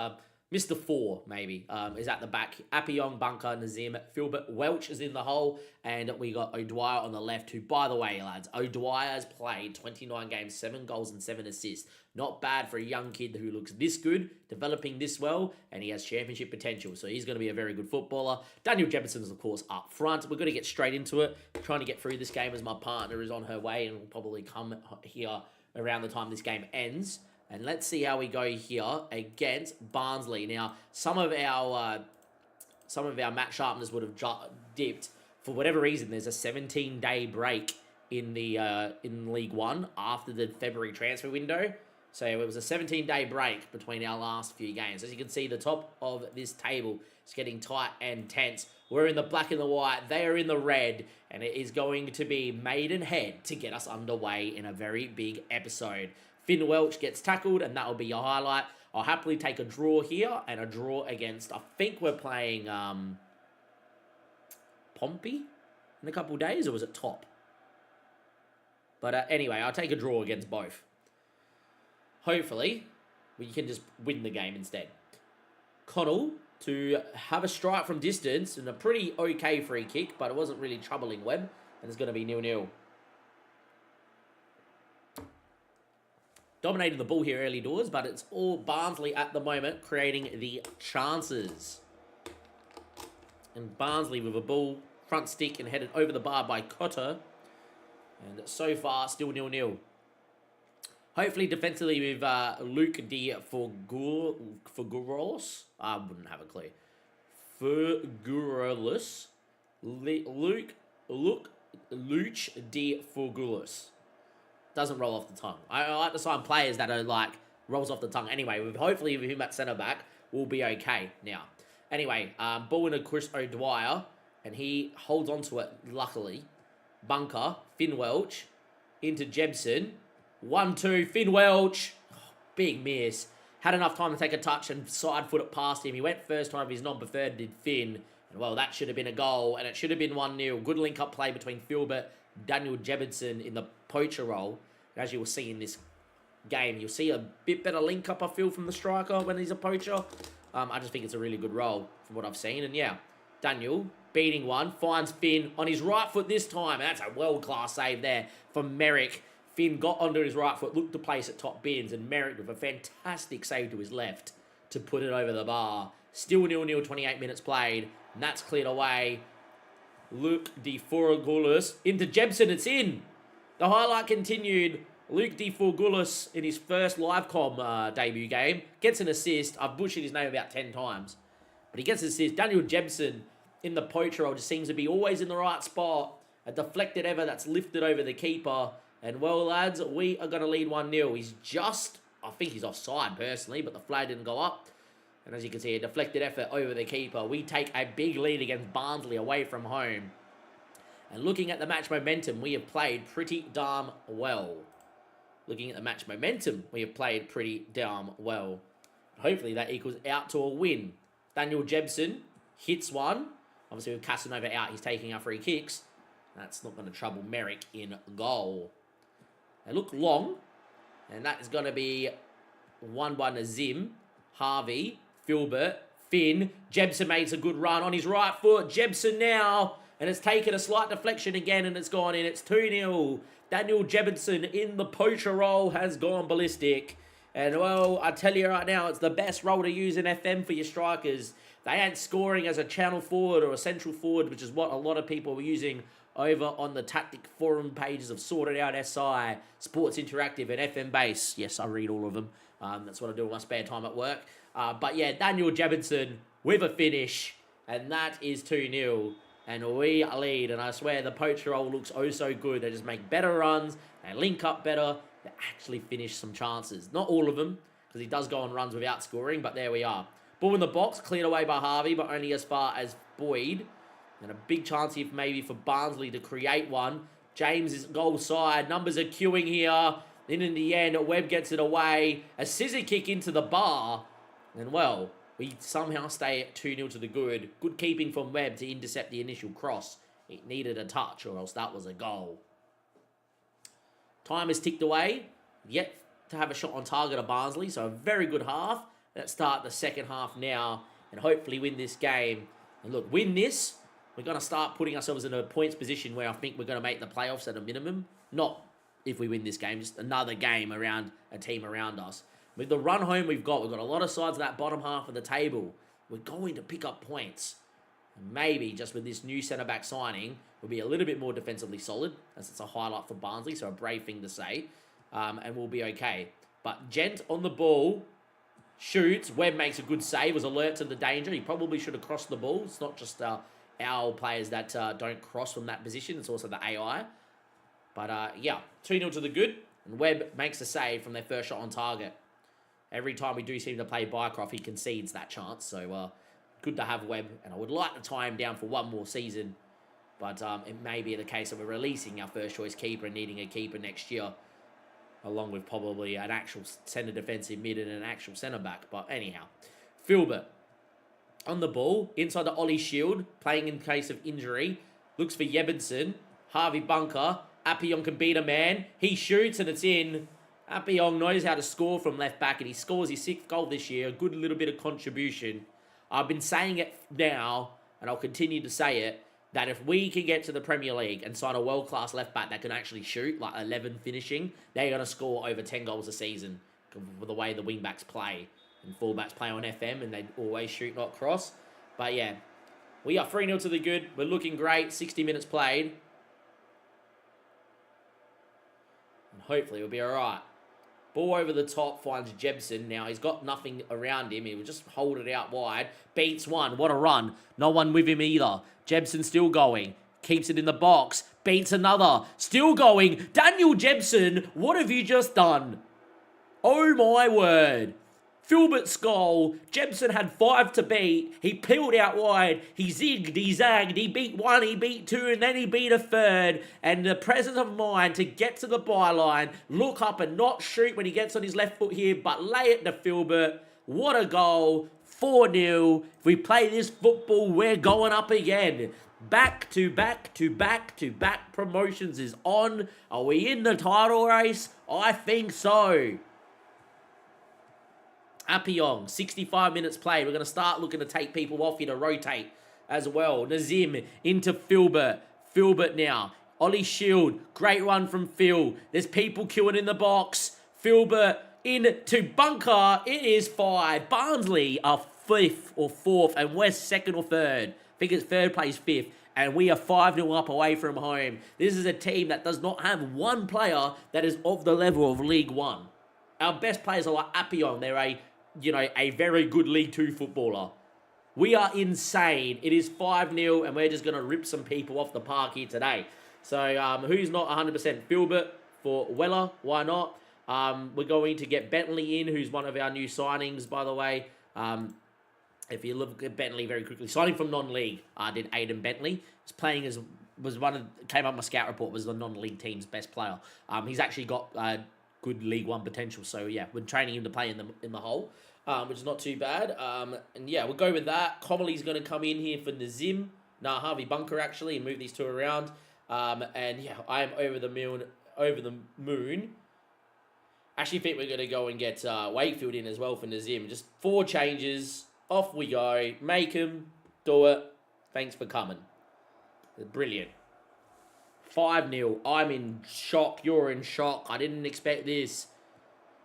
Mr. 4, maybe, is at the back. Appiong, Bunker, Nazim, Philbert, Welch is in the hole, and we got O'Dwyer on the left, who, by the way, lads, O'Dwyer has played 29 games, 7 goals and 7 assists. Not bad for a young kid who looks this good, developing this well, and he has championship potential, so he's going to be a very good footballer. Daniel Jefferson is, of course, up front. We're going to get straight into it, trying to get through this game as my partner is on her way and will probably come here around the time this game ends. And let's see how we go here against Barnsley. Now, some of our match sharpness would have dipped. For whatever reason, there's a 17-day break in League One after the February transfer window. So it was a 17-day break between our last few games. As you can see, the top of this table is getting tight and tense. We're in the black and the white. They are in the red. And it is going to be Maidenhead to get us underway in a very big episode. Finn Welch gets tackled, and that will be your highlight. I'll happily take a draw here and a draw against, I think we're playing Pompey in a couple of days, or was it Top? But anyway, I'll take a draw against both. Hopefully, we can just win the game instead. Connell to have a strike from distance and a pretty okay free kick, but it wasn't really troubling Webb, and it's going to be 0-0. Dominated the ball here early doors, but it's all Barnsley at the moment creating the chances. And Barnsley with a ball, front stick, and headed over the bar by Cotter. And so far, still 0-0. Hopefully, defensively with Luke de Figueroas. I wouldn't have a clue. Figueroas. Luke de Figueroas. Doesn't roll off the tongue. I like to sign players that are like rolls off the tongue. Anyway, hopefully with him at centre back, we'll be okay now. Anyway, ball into Chris O'Dwyer, and he holds on to it. Luckily, bunker Finn Welch into Jebson. 1-2 Finn Welch. Oh, big miss. Had enough time to take a touch and side foot it past him. He went first time of his non-preferred, did Finn. And well, that should have been a goal, and it should have been 1-0. Good link-up play between Filbert, Daniel Jebson in the poacher role. As you will see in this game, you'll see a bit better link-up, I feel, from the striker when he's a poacher. I just think it's a really good role from what I've seen. And yeah, Daniel beating one, finds Finn on his right foot this time. And that's a world-class save there from Merrick. Finn got onto his right foot, looked to place at top bins, and Merrick with a fantastic save to his left to put it over the bar. Still 0-0, 28 minutes played, and that's cleared away. Luke de Figueroas into Jebson, it's in. The highlight continued. Luke de Figueroas in his first live-com debut game gets an assist. I've butchered his name about 10 times, but he gets an assist. Daniel Jebson in the poacher role just seems to be always in the right spot. A deflected ever that's lifted over the keeper. And well, lads, we are going to lead 1-0. He's just, I think he's offside personally, but the flag didn't go up. And as you can see, a deflected effort over the keeper. We take a big lead against Barnsley away from home. And looking at the match momentum, we have played pretty damn well. Looking at the match momentum, we have played pretty damn well. Hopefully that equals out to a win. Daniel Jebson hits one. Obviously with Casanova out, he's taking our free kicks. That's not going to trouble Merrick in goal. They look long, and that is going to be won by Nazim, Harvey, Filbert, Finn. Jebson makes a good run on his right foot. Jebson now, and it's taken a slight deflection again, and it's gone in. It's 2-0. Daniel Jebson in the poacher role has gone ballistic. And, well, I tell you right now, it's the best role to use in FM for your strikers. They ain't scoring as a channel forward or a central forward, which is what a lot of people were using over on the tactic forum pages of Sorted Out SI, Sports Interactive, and FM Base. Yes, I read all of them. That's what I do in my spare time at work. But yeah, Daniel Jebson with a finish, and that is 2-0. And we lead, and I swear the poacher role looks oh so good. They just make better runs, they link up better, they actually finish some chances. Not all of them, because he does go on runs without scoring, but there we are. Ball in the box, cleared away by Harvey, but only as far as Boyd. And a big chance here maybe for Barnsley to create one. James is goal side. Numbers are queuing here. Then in the end, Webb gets it away. A scissor kick into the bar. And well, we somehow stay at 2-0 to the good. Good keeping from Webb to intercept the initial cross. It needed a touch or else that was a goal. Time has ticked away. Yet to have a shot on target of Barnsley. So a very good half. Let's start the second half now and hopefully win this game. And look, win this. We're going to start putting ourselves in a points position where I think we're going to make the playoffs at a minimum. Not if we win this game, just another game around a team around us. With the run home we've got a lot of sides of that bottom half of the table. We're going to pick up points. And maybe just with this new centre-back signing, we'll be a little bit more defensively solid, as it's a highlight for Barnsley, so a brave thing to say. And we'll be okay. But Gent on the ball, shoots. Webb makes a good save, was alert to the danger. He probably should have crossed the ball. It's not just our players that don't cross from that position. It's also the AI. But yeah, 2-0 to the good. And Webb makes a save from their first shot on target. Every time we do seem to play Bycroft, he concedes that chance. So good to have Webb. And I would like to tie him down for one more season. But it may be the case that we're releasing our first choice keeper and needing a keeper next year, along with probably an actual centre defensive mid and an actual centre back. But anyhow, Filbert on the ball, inside the Ollie Shield, playing in case of injury, looks for Yebbenson, Harvey Bunker, Appion can beat a man, he shoots and it's in. Appion knows how to score from left back and he scores his 6th goal this year, a good little bit of contribution. I've been saying it now, and I'll continue to say it, that if we can get to the Premier League and sign a world-class left-back that can actually shoot, like 11 finishing, they're going to score over 10 goals a season for the way the wing-backs play. And full-backs play on FM, and they always shoot, not cross. But yeah, we are 3-0 to the good. We're looking great. 60 minutes played. And hopefully we'll be all right. Ball over the top, finds Jebson. Now, he's got nothing around him. He will just hold it out wide. Beats one. What a run. No one with him either. Jebson still going. Keeps it in the box. Beats another. Still going. Daniel Jebson, what have you just done? Oh, my word. Filbert's goal. Jebson had 5 to beat. He peeled out wide. He zigged, he zagged. He beat 1, he beat 2, and then he beat a 3rd. And the presence of mind to get to the byline, look up and not shoot when he gets on his left foot here, but lay it to Filbert. What a goal. 4-0. If we play this football, we're going up again. Back to back to back to back promotions is on. Are we in the title race? I think so. Appion, 65 minutes played. We're going to start looking to take people off here to rotate as well. Nazim into Filbert. Filbert now. Ollie Shield. Great run from Phil. There's people queuing in the box. Filbert into Bunker. It is 5. Barnsley are 5th or 4th, and we're 2nd or 3rd. I think it's 3rd place 5th. And we are 5-0 up away from home. This is a team that does not have one player that is of the level of League One. Our best players are like Appion. They're a very good League 2 footballer. We are insane. It is 5-0, and we're just going to rip some people off the park here today. So, who's not 100%? Filbert for Weller. Why not? We're going to get Bentley in, who's one of our new signings, by the way. If you look at Bentley very quickly, signing from non-league, did Aiden Bentley. He's playing as, came up my scout report, was the non-league team's best player. He's actually got good League One potential, so yeah, we're training him to play in the hole, which is not too bad. And yeah, we'll go with that. Comley's going to come in here for Nazim. Harvey Bunker actually, and move these two around. And yeah, I am over the moon. Actually think we're going to go and get Wakefield in as well for Nazim. Just 4 changes. Off we go. Make him. Do it. Thanks for coming. Brilliant. 5-0. I'm in shock. You're in shock. I didn't expect this.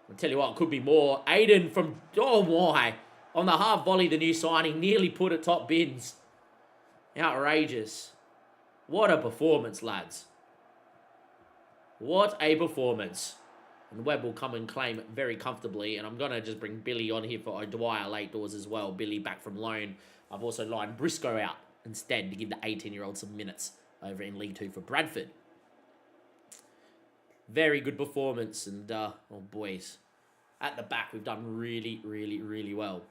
I'll tell you what, it could be more. Aiden from... Oh, my. On the half volley, the new signing nearly put at top bins. Outrageous. What a performance, lads. What a performance. And Webb will come and claim it very comfortably. And I'm going to just bring Billy on here for O'Dwyer late doors as well. Billy back from loan. I've also lined Briscoe out instead to give the 18-year-old some minutes over in League 2 for Bradford. Very good performance. And, oh, boys. At the back, we've done really, really, really well.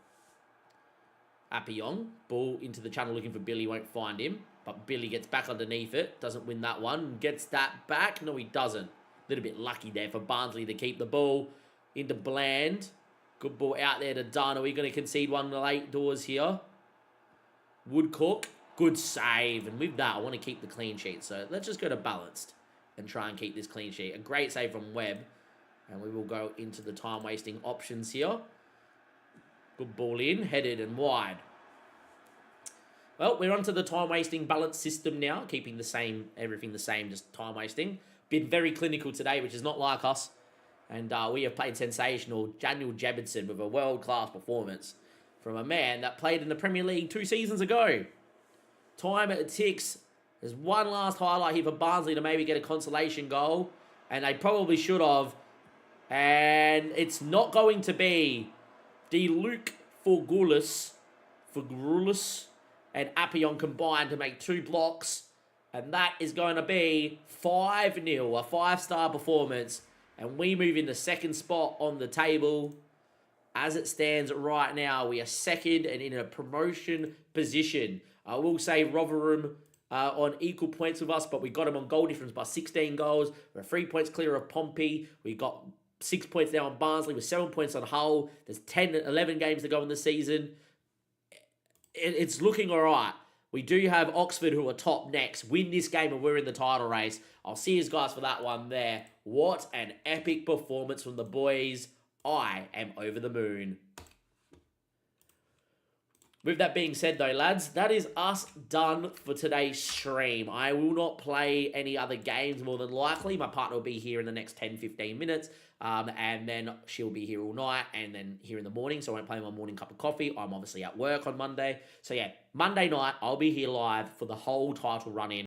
Appion. Ball into the channel looking for Billy. Won't find him. But Billy gets back underneath it. Doesn't win that one. Gets that back. No, he doesn't. Little bit lucky there for Barnsley to keep the ball into Bland. Good ball out there to Dunn. Are we going to concede one late doors here? Woodcock. Good save. And with that, I want to keep the clean sheet. So let's just go to balanced and try and keep this clean sheet. A great save from Webb. And we will go into the time-wasting options here. Good ball in. Headed and wide. Well, we're onto the time-wasting balance system now. Keeping the same, everything the same, just time-wasting. Been very clinical today, which is not like us. And we have played sensational. Daniel Jebson with a world-class performance from a man that played in the Premier League 2 seasons ago. Time it ticks. There's one last highlight here for Barnsley to maybe get a consolation goal. And they probably should have. And it's not going to be Luke Forgulis and Appion combined to make 2 blocks. And that is going to be 5-0, a 5-star performance. And we move in the second spot on the table. As it stands right now, we are second and in a promotion position. I will say Rotherham on equal points with us, but we got them on goal difference by 16 goals. We're 3 points clear of Pompey. We got 6 points now on Barnsley with 7 points on Hull. There's 11 games to go in the season. It's looking all right. We do have Oxford, who are top next. Win this game and we're in the title race. I'll see you guys for that one there. What an epic performance from the boys. I am over the moon. With that being said, though, lads, that is us done for today's stream. I will not play any other games more than likely. My partner will be here in the next 10-15 minutes. And then she'll be here all night and then here in the morning. So I won't play my morning cup of coffee. I'm obviously at work on Monday. So yeah, Monday night, I'll be here live for the whole title run-in.